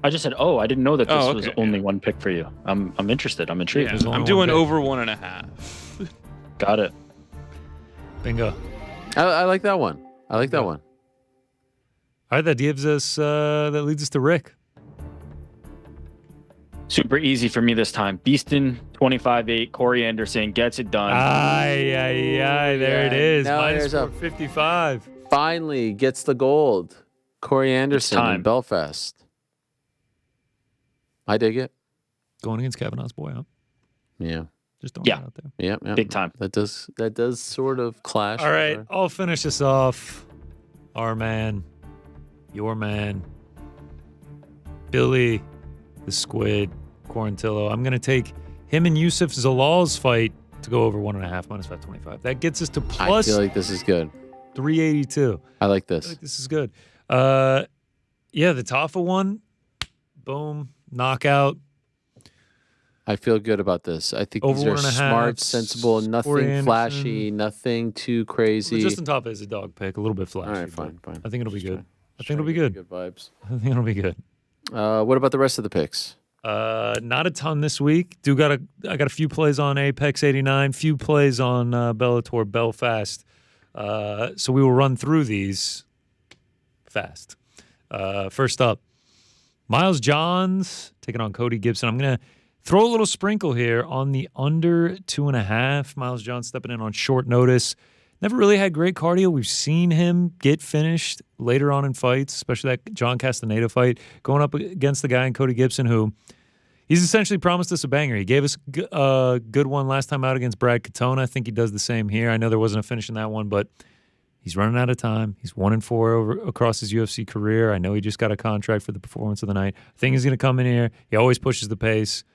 I just said, I didn't know that this was only one pick for you. I'm interested. I'm intrigued. Yeah, I'm doing over 1.5. Got it. Bingo. I like that one. I like that one. All right, that gives us, that leads us to Rick. Super easy for me this time. Beaston, 25-8. Corey Anderson gets it done. There it is. Now Minus 455. Finally gets the gold. Corey Anderson in Belfast. I dig it. Going against Kavanaugh's boy, huh? Yeah. Just throwing it out there. Yeah. Big time. That does sort of clash. All right, I'll finish this off. Our man, your man, Billy the Squid Quarantillo. I'm going to take him and Yusuf Zalal's fight to go over 1.5 minus 525. That gets us to plus. I feel like this is good. 382. I like this. I think this is good. The Tafa one, boom, knockout. I feel good about this. I think Over these are 1.5, smart, sensible, nothing flashy, nothing too crazy. Justin Tafa is a dog pick, a little bit flashy. All right, fine. I think it'll be good. I think it'll be good. Good vibes. I think it'll be good. What about the rest of the picks? Not a ton this week. I got a few plays on Apex 89, few plays on Bellator Belfast. So we will run through these fast. First up, Miles Johns taking on Cody Gibson. I'm gonna throw a little sprinkle here on the under 2.5. Miles Johns stepping in on short notice. Never really had great cardio. We've seen him get finished later on in fights, especially that John Castaneda fight, going up against the guy in Cody Gibson who he's essentially promised us a banger. He gave us a good one last time out against Brad Katona. I think he does the same here. I know there wasn't a finish in that one, but he's running out of time. He's 1-4 across his UFC career. I know he just got a contract for the performance of the night. I think he's going to come in here. He always pushes the pace.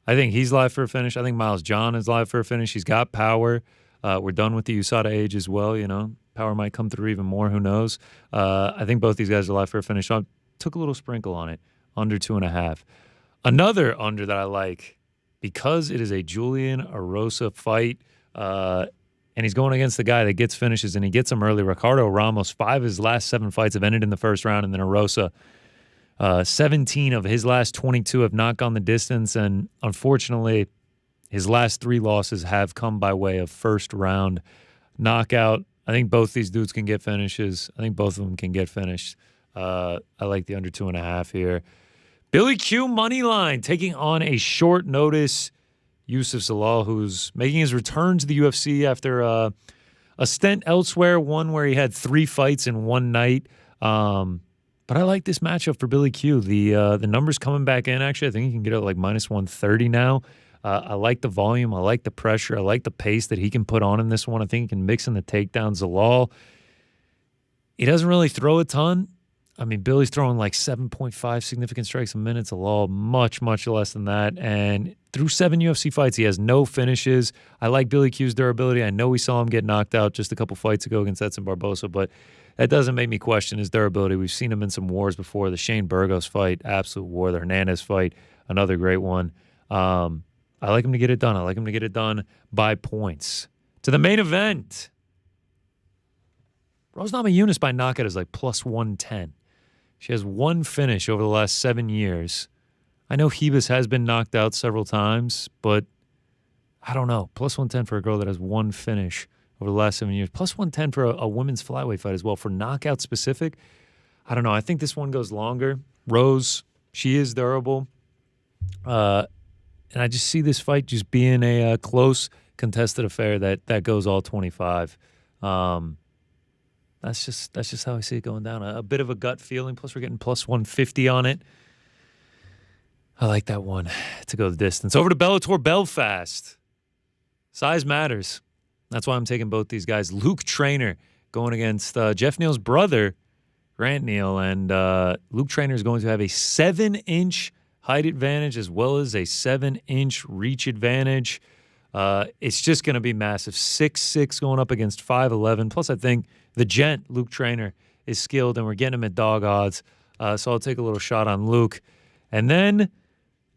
I think he's live for a finish. I think Miles John is live for a finish. He's got power. We're done with the USADA age as well. Power might come through even more. Who knows? I think both these guys are live for a finish. So took a little sprinkle on it, under 2.5. Another under that I like, because it is a Julian Erosa fight, and he's going against the guy that gets finishes, and he gets them early. Ricardo Ramos, 5 of his last 7 fights have ended in the first round, and then Erosa, 17 of his last 22 have not gone the distance, and unfortunately, his last 3 losses have come by way of first round knockout. I think both these dudes can get finishes. I think both of them can get finished. I like the under 2.5 here. Billy Q money line taking on a short notice Yusuf Zalal, who's making his return to the UFC after a stint elsewhere, one where he had 3 fights in one night. But I like this matchup for Billy Q. The numbers coming back in, actually. I think he can get it like minus 130 now. I like the volume. I like the pressure. I like the pace that he can put on in this one. I think he can mix in the takedowns. Zalal, he doesn't really throw a ton. I mean, Billy's throwing like 7.5 significant strikes a minute. Zalal, much, much less than that. And through 7 UFC fights, he has no finishes. I like Billy Q's durability. I know we saw him get knocked out just a couple fights ago against Edson Barbosa, but that doesn't make me question his durability. We've seen him in some wars before. The Shane Burgos fight, absolute war. The Hernandez fight, another great one. I like him to get it done. I like him to get it done by points. To the main event. Rose Namajunas by knockout is like plus 110. She has 1 finish over the last 7 years. I know Hebus has been knocked out several times, but I don't know. Plus 110 for a girl that has 1 finish over the last 7 years. Plus 110 for a women's flyweight fight as well. For knockout specific, I don't know. I think this one goes longer. Rose, she is durable. And I just see this fight just being a close, contested affair that goes all 25. That's just how I see it going down. A bit of a gut feeling. Plus, we're getting plus 150 on it. I like that one to go the distance. Over to Bellator Belfast. Size matters. That's why I'm taking both these guys. Luke Traynor going against Jeff Neal's brother, Grant Neal. And Luke Traynor is going to have a 7-inch height advantage as well as a 7-inch reach advantage. It's just going to be massive. 6'6" going up against 5'11". Plus, I think the gent, Luke Traynor, is skilled, and we're getting him at dog odds. So I'll take a little shot on Luke. And then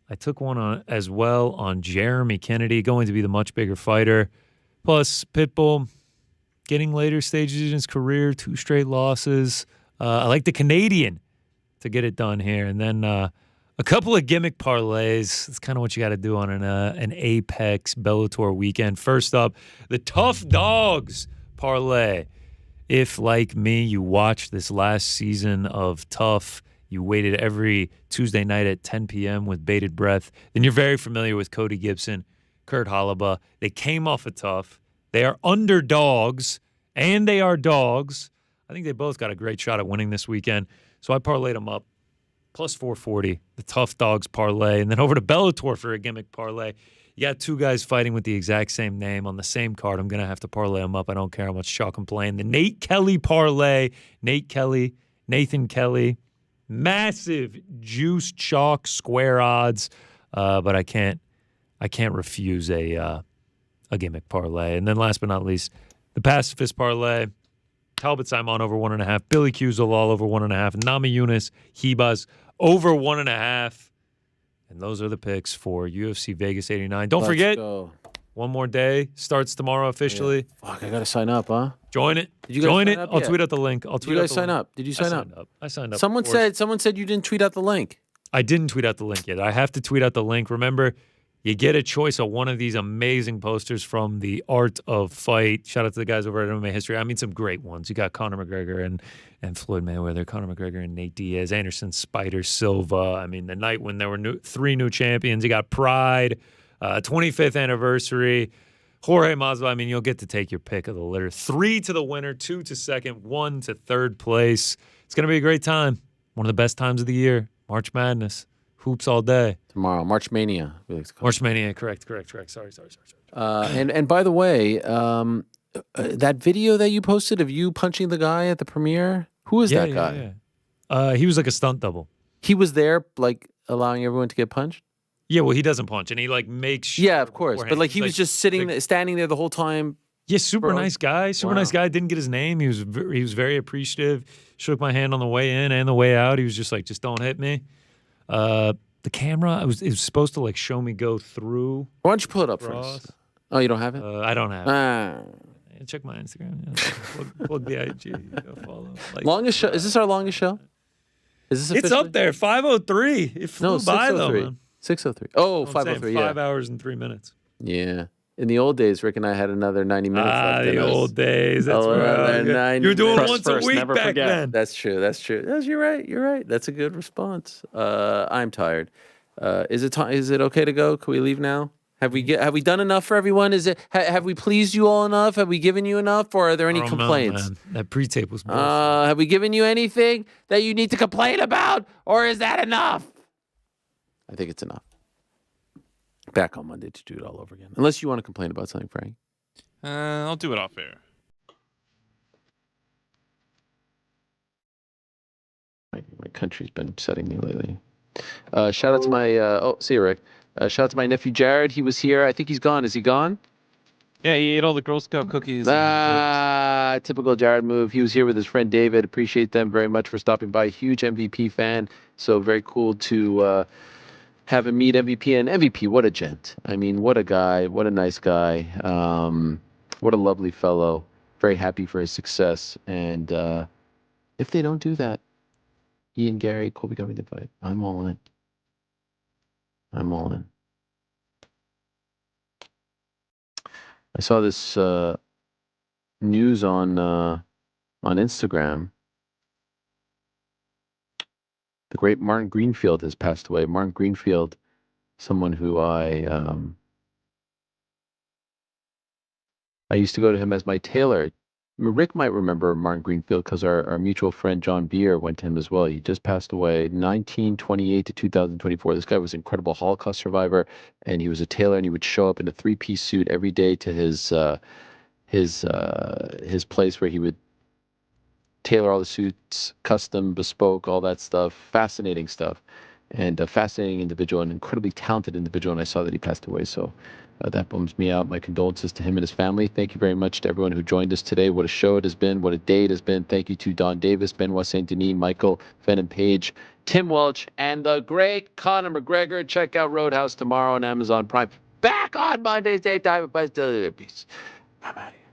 I took one on as well on Jeremy Kennedy, going to be the much bigger fighter. Plus, Pitbull, getting later stages in his career, 2 straight losses. I like the Canadian to get it done here. And then a couple of gimmick parlays. That's kind of what you got to do on an Apex Bellator weekend. First up, the Tough Dogs parlay. If, like me, you watched this last season of Tough, you waited every Tuesday night at 10 p.m. with bated breath, then you're very familiar with Cody Gibson, Kurt Hollaba. They came off of Tough. They are underdogs, and they are dogs. I think they both got a great shot at winning this weekend. So I parlayed them up. Plus 440, the Tough Dogs parlay. And then over to Bellator for a gimmick parlay. You got 2 guys fighting with the exact same name on the same card. I'm going to have to parlay them up. I don't care how much chalk I'm playing. The Nate Kelly parlay. Nathan Kelly. Massive juice chalk square odds. But I can't refuse a gimmick parlay. And then last but not least, the Pacifist parlay. Talbot Simon over 1.5. Billy Q Zalal over 1.5. Namajunas, Hebus over 1.5. And those are the picks for UFC Vegas 89. Don't forget, one more day. Starts tomorrow officially. Yeah. Fuck, I got to sign up, huh? Join it. Did you guys join sign it? up I'll yet? tweet out the link. Did you guys sign up? Did you sign up? I signed up. Someone said you didn't tweet out the link. I didn't tweet out the link yet. I have to tweet out the link. Remember, you get a choice of one of these amazing posters from the Art of Fight. Shout out to the guys over at MMA History. I mean, some great ones. You got Conor McGregor and Floyd Mayweather, Conor McGregor and Nate Diaz, Anderson Spider Silva. I mean, the night when there were 3 new champions. You got Pride, 25th anniversary, Jorge Masvidal. I mean, you'll get to take your pick of the litter. 3 to the winner, 2 to second, 1 to third place. It's going to be a great time. One of the best times of the year. March Madness. Hoops all day. Tomorrow, March Mania. March Mania, correct. Sorry. And by the way, that video that you posted of you punching the guy at the premiere, who is that guy? Yeah. He was like a stunt double. He was there, like, allowing everyone to get punched? Yeah, well, he doesn't punch, and he, like, makes sure. Yeah, of course. But, like, he was just standing there the whole time. Yeah, super nice guy. Super nice guy. Didn't get his name. He was very appreciative. Shook my hand on the way in and the way out. He was just like, just don't hit me. The camera, it was supposed to like show me go through. Why don't you pull it up first? Oh, you don't have it? I don't have it. Check my Instagram. Yeah. Plug the IG. Go follow. Like, longest show? Is this our longest show? Is this It's up there. 5:03. It flew by though, man. 6:03. Oh, 5:03. 5 hours and 3 minutes. Yeah. In the old days, Rick and I had another 90 minutes left. The old days. That's right. You were doing once a week back then. That's true. You're right. That's a good response. I'm tired. Is it okay to go? Can we leave now? Have we done enough for everyone? Have we pleased you all enough? Have we given you enough, or are there any complaints? Man. That pre-tape was bullshit. Have we given you anything that you need to complain about, or is that enough? I think it's enough. Back on Monday to do it all over again. Unless you want to complain about something, Frank. I'll do it off air. My country's been upsetting me lately. Shout out to my see you, Rick. Shout out to my nephew Jared. He was here. I think he's gone. Is he gone? Yeah, he ate all the Girl Scout cookies. Typical Jared move. He was here with his friend David. Appreciate them very much for stopping by. Huge MVP fan. So very cool to have him meet MVP. And MVP, what a gent. I mean, what a guy. What a nice guy. What a lovely fellow. Very happy for his success. And if they don't do that, he and Gary, Colby Covington to fight. I'm all in. I saw this news on Instagram. The great Martin Greenfield has passed away. Martin Greenfield, someone who I used to go to him as my tailor. Rick might remember Martin Greenfield because our mutual friend John Beer went to him as well. He just passed away 1928 to 2024. This guy was an incredible Holocaust survivor, and he was a tailor, and he would show up in a 3-piece suit every day to his place where he would tailor all the suits, custom, bespoke, all that stuff. Fascinating stuff, and a fascinating individual, an incredibly talented individual, and I saw that he passed away, so that bums me out. My condolences to him and his family. Thank you very much to everyone who joined us today. What a show it has been. What a day it has been. Thank you to Donn Davis, Benoît Saint Denis, Michael Venom Page, Tim Welch, and the great Conor McGregor. Check out Roadhouse tomorrow on Amazon Prime. Back on Monday's daytime. Peace. I'm out of here.